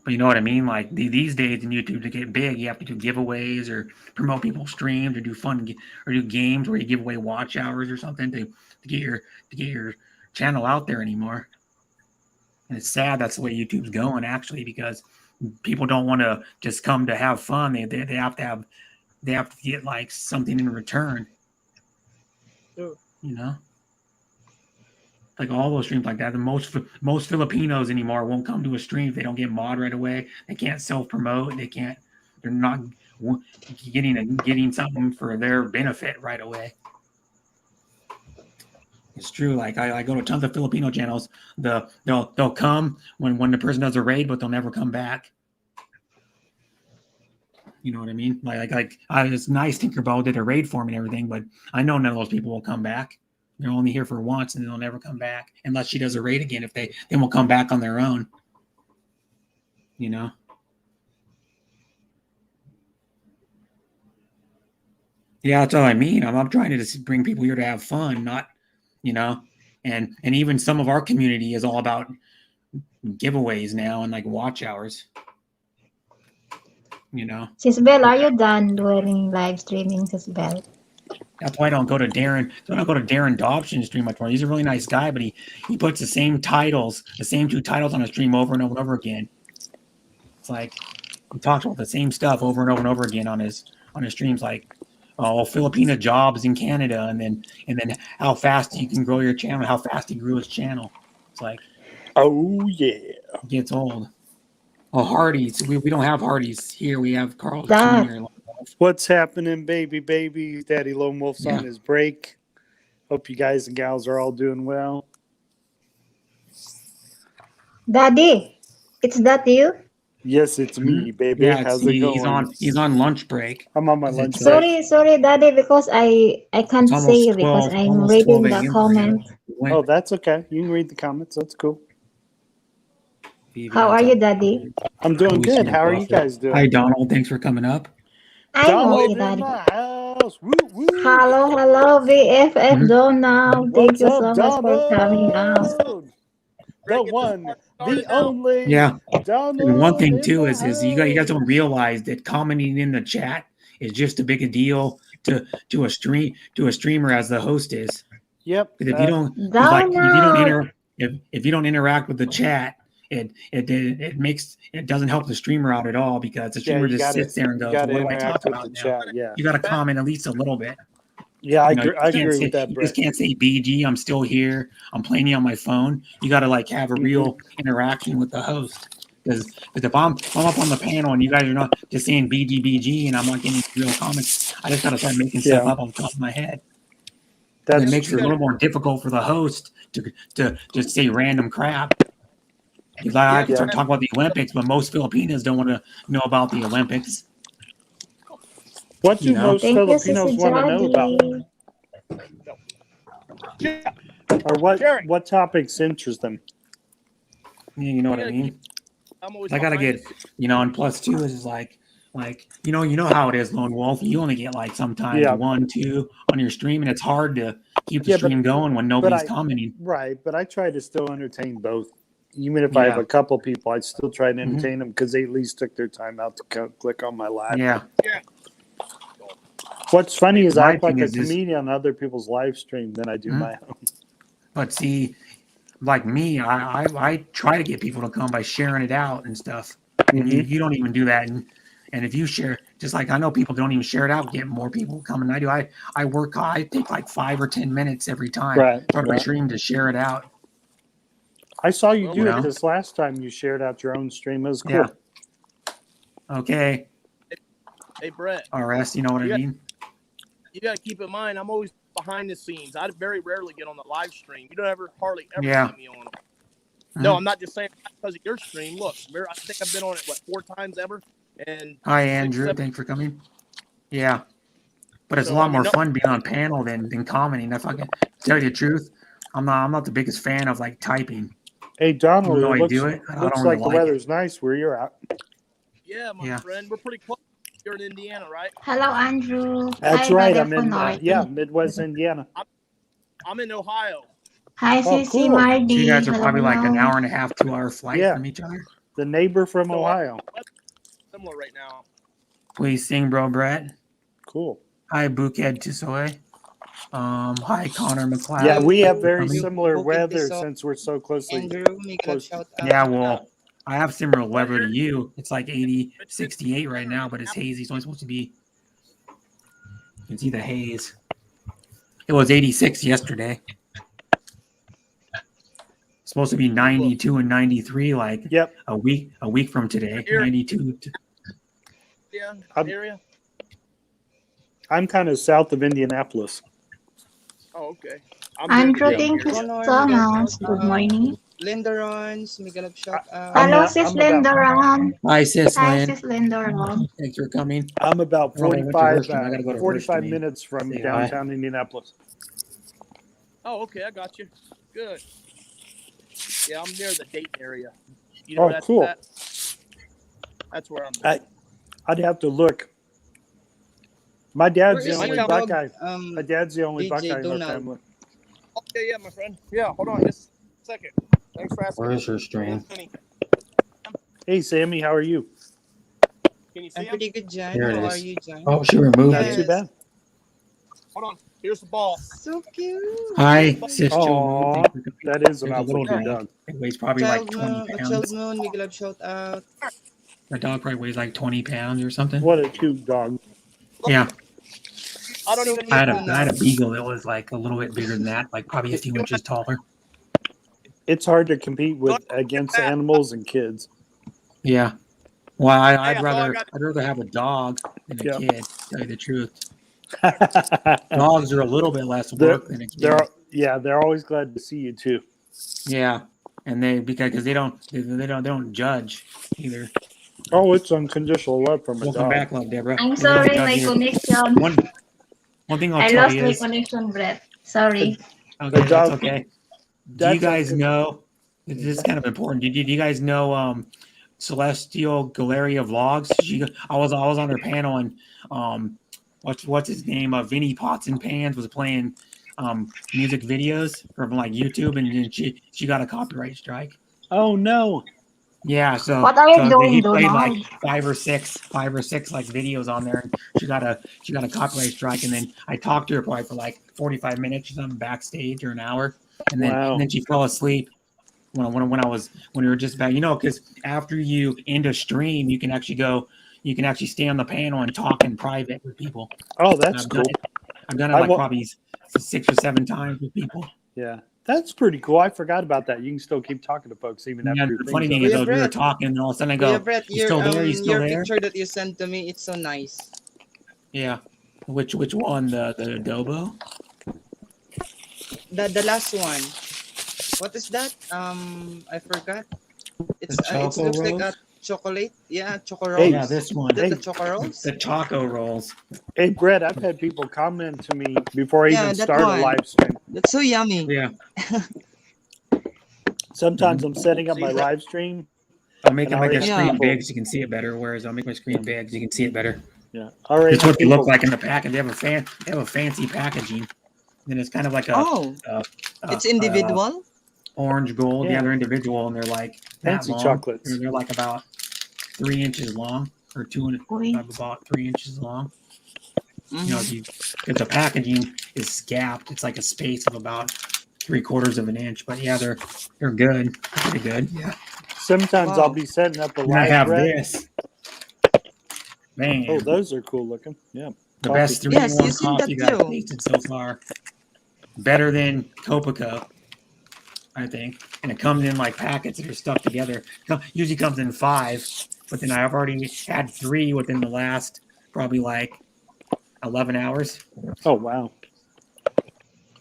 A: But you know what I mean? Like these days in YouTube, to get big, you have to do giveaways or promote people's streams or do or do games where you give away watch hours or something to get your channel out there anymore. And it's sad that's the way YouTube's going actually, because people don't want to just come to have fun. They have to get like something in return.
E: True.
A: You know, like all those streams like that. The most Filipinos anymore won't come to a stream if they don't get mod right away. They can't self promote. They're not getting something for their benefit right away. It's true. Like I go to tons of Filipino channels. They'll come when the person does a raid, but they'll never come back. You know what I mean? Like I was nice Tinkerbell did a raid for me and everything, but I know none of those people will come back. They're only here for once and they'll never come back unless she does a raid again. If they will come back on their own. You know? Yeah, that's all I mean. I'm trying to just bring people here to have fun, not, you know, and even some of our community is all about giveaways now and like watch hours. You know,
D: Sis Bell, are you done doing live streaming, Sis Bell?
A: that's why I don't go to Darren. I don't go to Darren Dobson's stream much more. He's a really nice guy, but he puts the same two titles on a stream over and over and over again. It's like he talks about the same stuff over and over and over again on his streams, like Filipino jobs in Canada, and then how fast you can grow your channel, how fast he grew his channel. It's like,
B: Oh yeah.
A: it gets old. Oh, Hardee's. We don't have Hardee's here. We have Carl's
D: That-
A: Jr.
B: What's happening, baby? Daddy Lone Wolf's on his break. Hope you guys and gals are all doing well.
D: Daddy, it's that you?
B: Yes, it's me, baby.
A: Yeah,
B: How's it going?
A: he's on lunch break.
B: I'm on my lunch
A: It's-
B: break.
D: Sorry, Daddy, because I can't
A: It's
D: see you because I'm
A: almost
D: reading
A: 12
D: the
A: a.m. for you.
D: comments.
B: Oh, that's okay. You can read the comments. That's cool.
D: How are you, Daddy?
B: I'm doing
A: We
B: good.
A: should
B: How are you
A: offer-
B: guys doing?
A: Hi, Donald. Thanks for coming up.
D: I'm
B: Donald
D: okay,
B: in
D: Daddy.
B: the house. Woo, woo.
D: Hello, BFF
A: Mhm.
D: Donald. Thank
B: What's
D: you
B: up,
D: so much for coming out.
B: Donald? The one, the only.
A: Yeah.
B: Donald.
A: And one thing
B: in
A: too
B: the
A: is you guys
B: house.
A: don't realize that commenting in the chat is just as big a deal to a streamer as the host is.
B: Yep.
A: Because if you don't like
D: Donald.
A: if you don't interact with the chat, it doesn't help the streamer out at all because the streamer
B: you
A: just
B: gotta-
A: sits there and
B: you
A: goes,
B: gotta
A: "What do I
B: interact
A: talk
B: with
A: about
B: the
A: now?"
B: chat. Yeah.
A: You got to comment at least a little bit.
B: Yeah, I
A: You know,
B: agree,
A: you
B: I
A: can't
B: agree
A: say-
B: with that,
A: You
B: Brett.
A: just can't say BG. I'm still here. I'm playing you on my phone. You got to like have a real interaction with the host. Because if I'm up on the panel and you guys are not just saying BG and I'm not getting real comments, I just got to start making stuff
B: Yeah.
A: up on the top of my head.
B: That's
A: And it makes it a
B: true.
A: little more difficult for the host to just say random crap. Because I can start talking about the Olympics, but most Filipinos don't want to know about the Olympics.
B: What do
A: You know?
B: most
D: Thank you,
B: Filipinos
D: Sissy
B: want to know about?
D: Daddy.
B: Or
F: Jerry.
B: what topics interest them?
A: You know what I mean?
F: I'm always
A: I gotta
F: behind
A: get,
F: the
A: and plus two is like you know how it is, Lone Wolf. You only get like sometimes
B: Yeah.
A: 1, 2 on your stream, and it's hard to keep the
B: Yeah, but-
A: stream going when nobody's
B: I-
A: commenting.
B: Right, but I try to still entertain both. Even if I have
A: Yeah.
B: a couple people, I still try to
A: Mhm.
B: entertain them because they at least took their time out to click on my live.
A: Yeah,
B: What's funny is
A: My
B: I act like
A: thing
B: a
A: is this-
B: comedian on other people's live stream than I do
A: Mhm.
B: my own.
A: but see, like me, I try to get people to come by sharing it out and stuff. And
B: Mhm.
A: you don't even do that, and if you share, just like I know people don't even share it out, get more people coming. I do. I work. I take like 5 or 10 minutes every time.
B: Right,
A: Start my
B: right.
A: stream to share it out.
B: I saw you do
A: You
B: it
A: know?
B: this last time you shared out your own stream. It was cool.
A: Yeah. Okay,
F: Hey, Brett,
A: RS, you know what I
F: Yeah.
A: mean?
F: you got to keep in mind, I'm always behind the scenes. I very rarely get on the live stream. You don't hardly ever
A: Yeah.
F: see me on them. No,
A: Mhm.
F: I'm not just saying that because of your stream. Look, I think I've been on it, 4 times ever? And
A: Hi,
F: 6,
A: Andrew.
F: 7
A: Thanks for coming. Yeah, but it's
F: So,
A: a lot
F: I mean,
A: more
F: no-
A: fun being on panel than commenting. If I can tell you the truth, I'm not the biggest fan of like typing.
B: Hey, Donald,
A: Even though
B: it
A: I
B: looks,
A: do it, I
B: looks
A: don't
B: like
A: really
B: the
A: like it.
B: weather's nice where you're at.
F: Yeah, my
A: Yeah.
F: friend, we're pretty close. You're in Indiana, right?
D: Hello, Andrew.
B: That's
D: Hi,
B: right.
D: Brother
B: I'm in,
D: Funarty.
B: yeah, Midwest Indiana.
F: I'm in Ohio.
D: Hi,
B: Oh,
D: Sissy
B: cool.
D: Mardy.
A: So you guys are
D: Hello,
A: probably like an
D: hello.
A: hour and a half, 2-hour flight
B: Yeah.
A: from each other.
B: The neighbor from
F: So,
B: Ohio.
F: Similar right now.
A: Please sing, bro, Brett.
B: Cool.
A: Hi, Buked Tisoy. Hi, Connor McLeod.
B: Yeah, we have very
A: Coming.
B: similar
E: Okay,
B: weather
E: so-
B: since we're so closely.
E: Andrew, may
B: Close.
E: shout out.
A: Yeah, well, I have similar weather to you. It's like 80, 68 right now, but it's hazy. It's only supposed to be. You can see the haze. It was 86 yesterday. It's supposed to be 92 and 93 like
B: Yep.
A: a week from today.
F: Here.
A: 92.
F: Yeah,
B: I'm-
F: area.
B: I'm kind of south of Indianapolis.
F: Oh, okay.
D: Andrew,
F: very
D: thank you
F: here.
D: so much. Good morning.
E: Linderons, Miguel shout out.
D: Hello,
B: I'm
D: Sis
B: about-
D: Lindoran.
A: Hi, sis
D: Hi,
A: Lynn.
D: Sis Lindoran.
A: Thanks for coming.
B: I'm about
A: Oh, I went to her
B: 45,
A: stream. I gotta go to her
B: 45
A: stream.
B: minutes from
A: Say hi.
B: downtown Indianapolis.
F: Oh, okay, I got you. Good. Yeah, I'm near the Dayton area. You know
B: Oh,
F: that's
B: cool.
F: that's where I'm.
B: I'd have to look. My dad's
E: Where
B: the
E: is
F: my
B: only
E: your
F: dog?
B: Buckeye.
E: dog?
B: My dad's the only
E: DJ
B: Buckeye in our
E: Donald.
B: family.
F: Okay, yeah, my friend. Yeah, hold on just a second. Thanks for asking.
A: Where is her stream?
B: Hey, Sammy, how are you?
F: Can you see
E: I'm
F: him?
E: pretty good, John.
A: Here it
E: How
A: is.
E: are you, John?
A: Oh, she removed
B: Not
E: Yes.
A: it.
B: too bad.
F: Hold on. Here's the ball.
E: So cute.
A: Hi, sis
B: Aw,
A: Joe. Thanks for coming.
B: That is an
A: There's a
B: awful
A: little
B: cute
A: dog.
B: dog.
A: It weighs probably like
E: Child
A: 20
E: Moon,
A: pounds.
E: Child Moon, Miguel shout out.
A: The dog probably weighs like 20 pounds or something.
B: What a cute dog.
A: Yeah,
F: I don't
E: So
F: even
A: I had
F: need
A: a I had a beagle that was like a little bit bigger than that, like probably a few inches taller.
B: It's hard to compete with against animals and kids.
A: Yeah. Well,
F: Hey,
A: I'd
F: I
A: rather
F: got-
A: I'd rather have a dog than a
B: Yeah.
A: kid. To tell you the truth,
B: they're,
A: dogs are a little bit less work than a kid.
B: they're always glad to see you too.
A: Yeah, and because they don't judge either.
B: Oh, it's unconditional love from a
A: Welcome
B: dog.
A: back, love Deborah.
D: I'm
A: We're
D: sorry,
A: gonna
D: my
A: judge you.
D: connection.
A: One thing I'll
D: I
A: tell
D: lost
A: you
D: my
A: is
D: connection, Brett. Sorry.
A: okay,
B: The
A: that's
B: dog-
A: okay. Do you
B: that's
A: guys
B: okay.
A: know? This is kind of important. Do you guys know Celestial Galeria Vlogs? I was on her panel and what's his name? Vinny Pots and Pans was playing music videos from like YouTube, and then she got a copyright strike.
B: Oh no.
A: Yeah, so
D: What are you
A: so
D: doing,
A: he played
D: Donald?
A: like five or six like videos on there, and she got a copyright strike. And then I talked to her probably for like 45 minutes or something backstage or an hour, and then
B: Wow.
A: she fell asleep when we were just back. You know, because after you end a stream, you can actually stay on the panel and talk in private with people.
B: Oh,
A: And
B: that's
A: I've
B: cool.
A: done it. I've done it
B: I
A: like
B: wa-
A: probably 6 or 7 times with people.
B: Yeah. That's pretty cool. I forgot about that. You can still keep talking to folks even
A: Yeah,
B: after your
A: the funny
B: thing's
A: thing
B: up.
A: is,
E: Yeah,
A: though, we were
E: Brett.
A: talking, and all of a sudden I
E: Yeah,
A: go,
E: Brett,
A: "You still there? You still
E: your
A: there?"
E: picture that you sent to me, it's so nice.
A: Yeah. Which one? The adobo?
E: The last one. What is that? I forgot. It
A: Choco
E: looks like a
A: rolls?
E: chocolate. Yeah, choco
B: Hey.
E: rolls.
A: Yeah, this one.
E: The
B: Hey.
E: choco rolls.
A: The taco rolls.
B: Hey, Brett, I've had people comment to me before I
E: Yeah,
B: even
E: that
B: start
E: one.
B: a live stream.
E: That's so yummy.
A: Yeah.
B: Sometimes I'm setting up
E: See,
B: my
E: Brett?
B: live stream.
A: I'll make
B: And
A: my
B: already
A: screen
B: have
A: big
B: people-
A: so you can see it better. Whereas I'll make my screen big so you can see it better.
B: Yeah. All right.
A: It's what they look like in the package. They have a fancy packaging. And it's kind of like a,
E: Oh,
A: a-
E: it's
A: a-
E: individual.
A: orange gold. Yeah.
B: Yeah.
A: They're individual, and they're like that
B: Fancy
A: long.
B: chocolates.
A: They're like about 3 inches long, or about 3 inches long. You know,
E: Mhm.
A: because the packaging is scapped. It's like a space of about 3/4 of an inch. But yeah, they're good. They're pretty good. Yeah.
B: Sometimes
E: Wow.
B: I'll be setting up a
A: And I
B: live
A: have
B: Brett.
A: this. Man,
B: Oh, those are cool looking. Yeah.
A: the
B: coffee.
A: best 3-in-1
E: Yes, you seen
A: coffee
E: that
A: that I've
E: too.
A: tasted so far. Better than Copaco, I think. And it comes in like packets that are stuck together. Usually comes in 5, but then I've already had 3 within the last probably like 11 hours.
B: Oh, wow.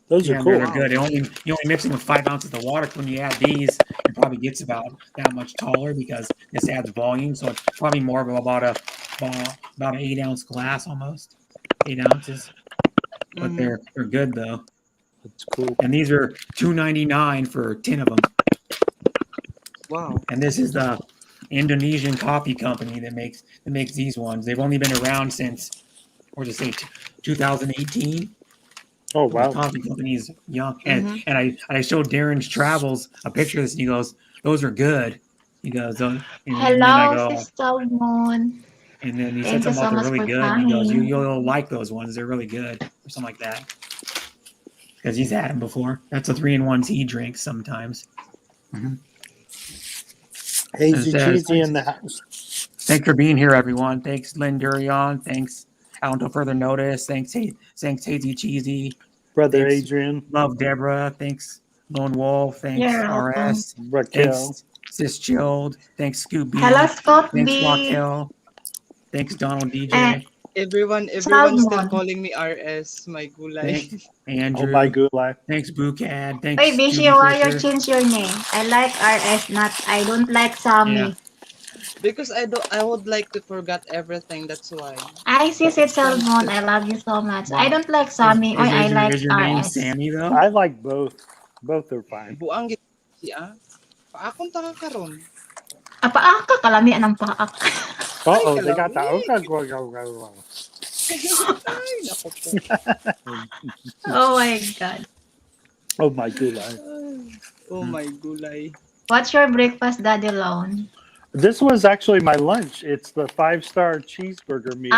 B: Those
A: Yeah,
B: are cool.
A: they're good. You only mix them with 5 ounces of water. When you add these, it probably gets about that much taller because this adds volume. So it's probably more of about an 8-ounce glass almost, 8 ounces. But
E: Mhm.
A: they're good though.
B: That's cool.
A: And these are $2.99 for 10 of them.
E: Wow.
A: And this is the Indonesian coffee company that makes these ones. They've only been around since, what does it say, 2018.
B: Oh,
A: The
B: wow.
A: coffee company is young, and I showed Darren's Travels a picture of this, and he goes, "Those are good." He goes, and then I
D: Hello,
A: go,
D: Sis Child Moon.
A: and then he
D: Thank
A: said
D: you
A: something
D: so
A: about
D: much
A: they're really
D: for
A: good. He goes,
D: coming.
A: "You'll like those ones. They're really good," or something like that. Because he's had them before. That's the 3-in-1s he drinks sometimes.
B: Hazy
A: It says-
B: Cheesy in the house.
A: Thanks for being here, everyone. Thanks, Lynn Durion. Thanks, Out Until Further Notice. Thanks, Hazy Cheesy.
B: Brother
A: Thanks.
B: Adrian,
A: Love Deborah. Thanks, Lone Wolf. Thanks,
D: You're welcome.
A: RS.
B: Raquel.
A: Thanks, Sis Chilled. Thanks, Scoob B.
D: Hello, Scott
A: Thanks,
D: B.
A: Raquel. Thanks, Donald DJ.
D: Eh,
E: Everyone still
D: Salmon.
E: calling me RS, my gulay.
A: Thanks,
B: Oh
A: Andrew.
B: my gulay.
A: Thanks, Boocad. Thanks,
D: Wait, Bishi,
A: Judy
D: why you
A: Fisher.
D: change your name? I like RS, not I don't like Sammy.
E: Because I would like to forget everything, that's why.
D: I see it,
E: Thank
D: Salmon.
E: you.
D: I love you so much. I
A: Wow.
D: don't like Sammy or I like
A: Is your name
D: RS.
A: Sammy though?
B: I like both. Both are fine.
E: Buang gid siya. Paakong taka karon.
D: Apa ka kalami ng paak?
B: Uh-oh, they got the
E: kalawig. Ay, nako po.
D: Oh my god.
B: Oh my gulay.
E: Oh my gulay.
D: What's your breakfast, Daddy Lone?
B: This was actually my lunch. It's the 5-star cheeseburger meal.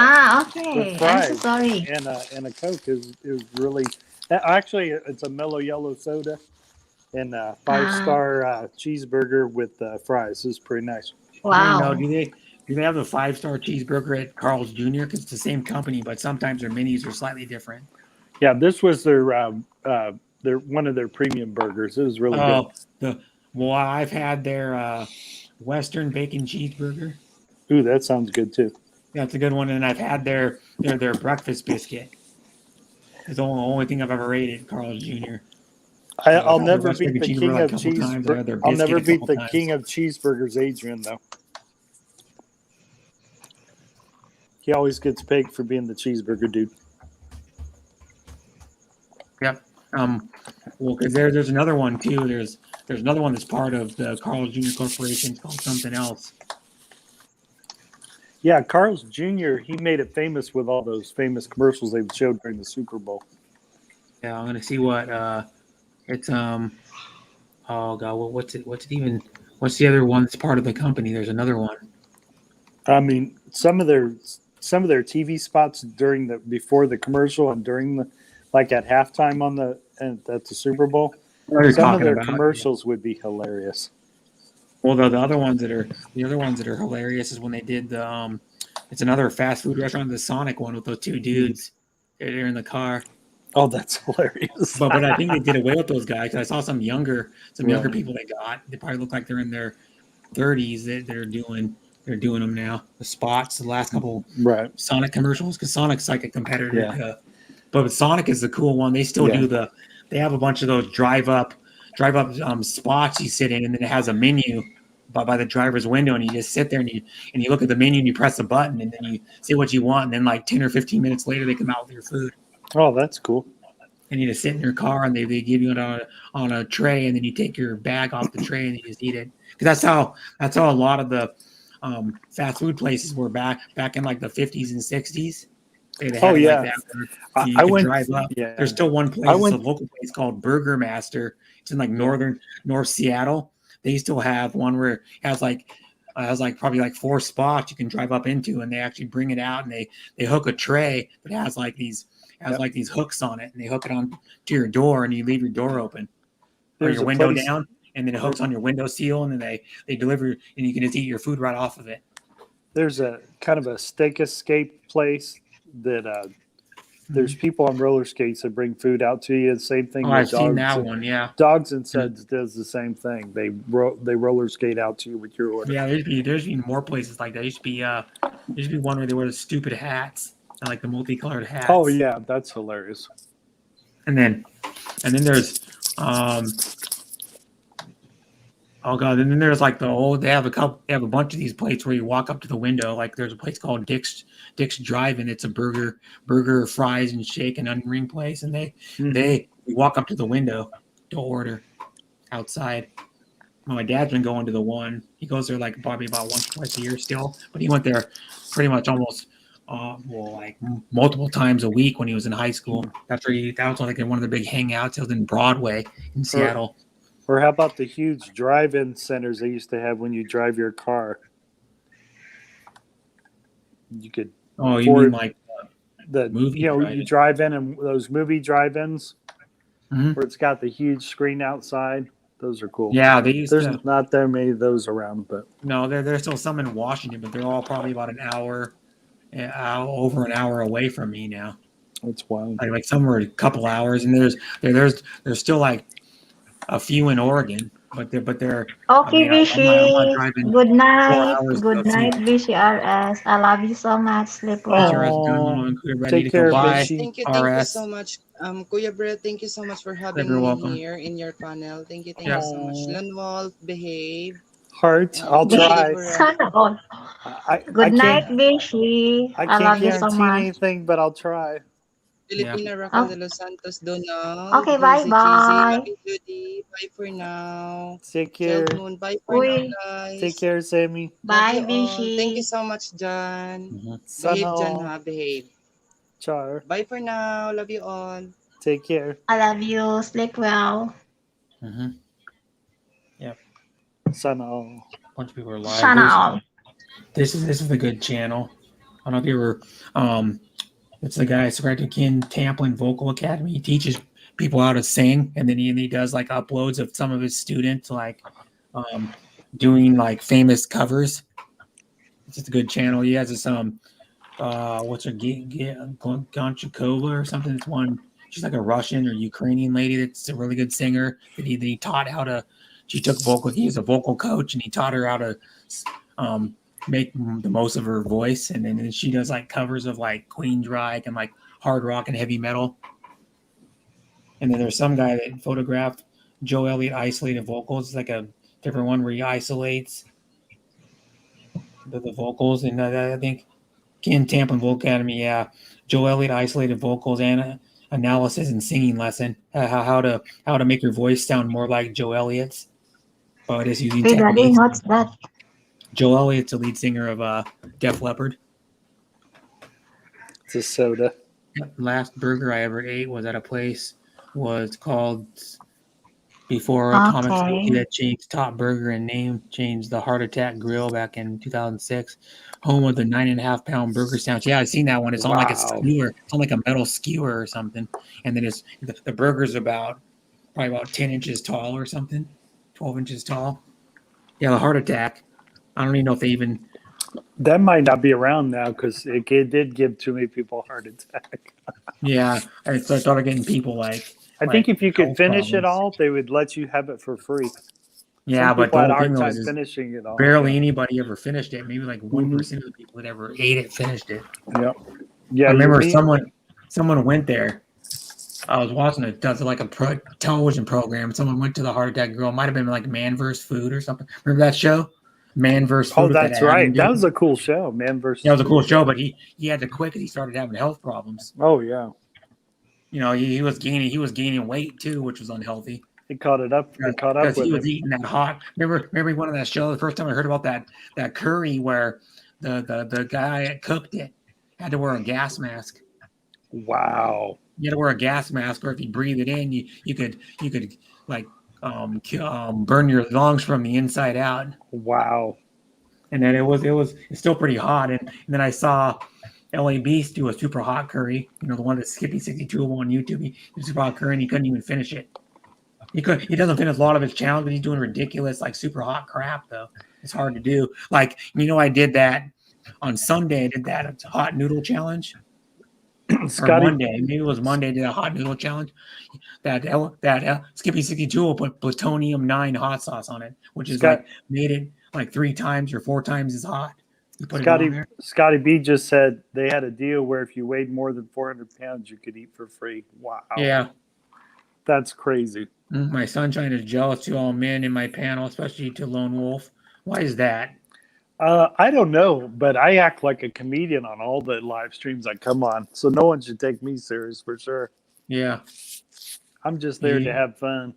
D: Okay.
B: With
D: I'm so
B: fries.
D: sorry.
B: And a Coke is really actually it's a mellow yellow soda and a 5-star cheeseburger with fries. It's pretty nice.
A: I don't know.
D: Wow.
A: Do they have the 5-star cheeseburger at Carl's Jr.? Because it's the same company, but sometimes their menus are slightly different.
B: Yeah, this was their one of their premium burgers. It was really good.
A: I've had their Western bacon cheeseburger.
B: Ooh, that sounds good too.
A: That's a good one, and I've had their breakfast biscuit. It's the only thing I've ever ate at Carl's Jr.
B: I'll
A: I've
B: never
A: had
B: beat the
A: cheeseburger
B: king
A: like a
B: of
A: couple times. I had their
B: cheeseburgers. I'll
A: biscuit
B: never
A: a
B: beat
A: couple
B: the
A: times.
B: king of cheeseburgers, Adrian, though. He always gets pegged for being the cheeseburger dude.
A: Yep. Well, because there's another one too. There's another one that's part of the Carl's Jr. Corporation. It's called something else.
B: Yeah, Carl's Jr., he made it famous with all those famous commercials they showed during the Super Bowl.
A: Yeah, I'm gonna see what it's oh god, what's it even? What's the other one that's part of the company? There's another one.
B: I mean, some of their TV spots before the commercial and during the like at halftime at the Super Bowl, some of their commercials would be hilarious.
A: Well, the other ones that are hilarious is when they did the it's another fast food restaurant, the Sonic one with those two dudes. They're in the car.
B: Oh, that's hilarious.
A: But I think they did away with those guys. I saw some younger people they probably look like they're in their 30s. They're doing them now. The spots, the last couple
B: Right.
A: Sonic commercials, because Sonic's like a competitor.
B: Yeah.
A: But Sonic is the cool one. They still do they have a bunch of those drive up spots you sit in, and then it has a menu by the driver's window, and you just sit there and you look at the menu and you press a button, and then you say what you want, and then like 10 or 15 minutes later they come out with your food.
B: Oh, that's cool.
A: And you just sit in your car and they give you it on a tray, and then you take your bag off the tray and you just eat it. Because that's how a lot of the fast food places were back in like the 50s and 60s. They had it like that where you could drive up.
B: Yeah.
A: There's still one place, it's a local place called Burger Master. It's in like North Seattle. They still have one where it has probably like 4 spots you can drive up into, and they actually bring it out and they hook a tray that has like these hooks on it, and they hook it on to your door, and you leave your door open or your window down, and then it hooks on your window seal, and then they deliver, and you can just eat your food right off of it.
B: There's a kind of a steak escape place that there's people on roller skates that bring food out to you. The same thing.
A: Oh, I've seen that one. Yeah,
B: Dogs and Suds does the same thing. They roller skate out to you with your order.
A: Yeah, there's even more places like that. There used to be one where they wear the stupid hats, like the multicolored hats.
B: Oh yeah, that's hilarious.
A: And then there's oh god, and then there's like they have a bunch of these places where you walk up to the window. Like there's a place called Dick's Drive-In. It's a burger, fries, and shake and onion ring place, and they walk up to the window to order outside. Well, my dad's been going to the one. He goes there like probably about once or twice a year still, but he went there pretty much almost like multiple times a week when he was in high school. That was like one of the big hangouts. It was in Broadway in Seattle.
B: Or how about the huge drive-in centers they used to have when you drive your car? You could.
A: Oh, you mean like
B: the
A: movie?
B: You drive in and those movie drive-ins
A: where
B: it's got the huge screen outside. Those are cool.
A: Yeah,
B: there's not that many of those around, but
A: no, there's still some in Washington, but they're all probably about over an hour away from me now.
B: That's wild.
A: Like some are a couple hours, and there's still like a few in Oregon. they're.
D: Okay,
A: I'm not
D: Vichy.
A: driving
D: Good
A: 4
D: night.
A: hours to
D: Good
A: go see
D: night, Vichy RS. I love you so much. Sleep well.
A: Picture us
B: Oh,
A: done and ready
B: take
A: to go
B: care,
A: by.
B: Vichy.
E: Thank you so
A: RS.
E: much. Kuya Brett, thank you so much for having
A: You're
E: me
A: welcome.
E: here in your panel. Thank you
A: Yeah.
E: so much.
B: Oh,
E: Lanwolf, behave.
B: heart. I'll
E: And
B: try.
D: Sana all.
B: I
D: Good night,
B: can't
D: Vichy.
B: I
D: I
B: can't
D: love you so
B: guarantee
D: much.
B: anything, but I'll try.
A: Yeah.
E: Filipina Raquel
D: Oh,
E: de los Santos, Donald,
D: okay,
E: Josie Cheesy,
D: bye-bye.
E: Happy Judy, bye for now.
B: Take
E: Child
B: care.
E: Moon, bye for now,
D: Uy,
B: Take
E: guys.
B: care, Sammy.
E: Love
D: bye,
E: you all. Thank you
D: Vichy.
E: so much, John.
A: Mhm.
B: Sana
E: Behave, John,
B: all.
E: ha? Behave.
B: Char.
E: Bye for now. Love you all.
B: Take care.
D: I love you. Sleep well.
A: Mhm. Yep.
B: Sana all.
A: A bunch of people are live.
D: Sana all.
A: This is a good channel. I don't know if you ever. It's the guy subscribed to Ken Tamplin Vocal Academy. He teaches people how to sing, and then he does like uploads of some of his students like doing like famous covers. It's just a good channel. He has this what's her Gonchakova or something. It's one. She's like a Russian or Ukrainian lady that's a really good singer. That he taught how to. She took vocal. He was a vocal coach, and he taught her how to make the most of her voice. And then she does like covers of like Queensryche and like hard rock and heavy metal. And then there's some guy that photographed Joe Elliott isolated vocals. It's like a different one where he isolates the vocals. And I think Ken Tamplin Vocal Academy, yeah. Joe Elliott isolated vocals and analysis and singing lesson. How to make your voice sound more like Joe Elliott's, but just using
D: Hey, Daddy,
A: techniques.
D: what's that?
A: Joe Elliott's the lead singer of Def Leppard.
B: It's a soda.
A: Last burger I ever ate was at a place was called before Atomic
D: Okay.
A: Smoky that changed Top Burger and name changed the Heart Attack Grill back in 2006. Home of the 9.5 pound burger sandwich. Yeah, I've seen that one. It's on like a
B: Wow.
A: skewer. It's on like a metal skewer or something. And then it's the burger's probably about 10 inches tall or something, 12 inches tall. Yeah, the Heart Attack. I don't even know if they even.
B: That might not be around now because it did give too many people a heart attack.
A: Yeah, I started getting people like.
B: I think if you could
A: health
B: finish it
A: problems.
B: all, they would let you have it for free.
A: Yeah,
B: Some
A: but
B: people
A: the
B: had a
A: whole thing
B: hard
A: was
B: time
A: is
B: finishing it all.
A: barely anybody ever finished it. Maybe like 1%
B: Mhm.
A: of the people that ever ate it finished it.
B: Yep. Yeah,
A: I remember
B: you
A: someone went there. I was watching it. Does like a television program. Someone went to the Heart Attack Grill. It might have been like Man vs. Food or something. Remember that show? Man vs. Food.
B: Oh,
A: with that
B: that's
A: Adam
B: right. That
A: dude?
B: was a cool show, Man versus.
A: Yeah, it was a cool show, but he had to quit because he started having health problems.
B: Oh yeah,
A: You know, he was gaining weight too, which was unhealthy.
B: it caught up
A: Because
B: with
A: he
B: him.
A: was eating that hot. Remember one of that show. The first time I heard about that curry where the guy that cooked it had to wear a gas mask.
B: Wow.
A: You had to wear a gas mask, or if you breathe it in, you could like burn your lungs from the inside out.
B: Wow.
A: And then it's still pretty hot. And then I saw LA Beast do a super hot curry. You know, the one that Skippy62 on YouTube. He did super hot curry and he couldn't even finish it. He doesn't finish a lot of his challenge, but he's doing ridiculous like super hot crap though. It's hard to do. Like, you know, I did that on Sunday. I did that hot noodle challenge. Or
B: Scotty,
A: Monday, maybe it was Monday. Did a hot noodle challenge. That Skippy62 will put plutonium 9 hot sauce on it, which is like made it like 3 times or 4 times as hot. You put it on there.
B: Scotty B just said they had a deal where if you weighed more than 400 pounds, you could eat for free. Wow.
A: Yeah.
B: That's crazy.
A: My sunshine is jealous to all men in my panel, especially to Lone Wolf. Why is that?
B: I don't know, but I act like a comedian on all the live streams I come on, so no one should take me serious for sure.
A: Yeah.
B: I'm just there to have fun.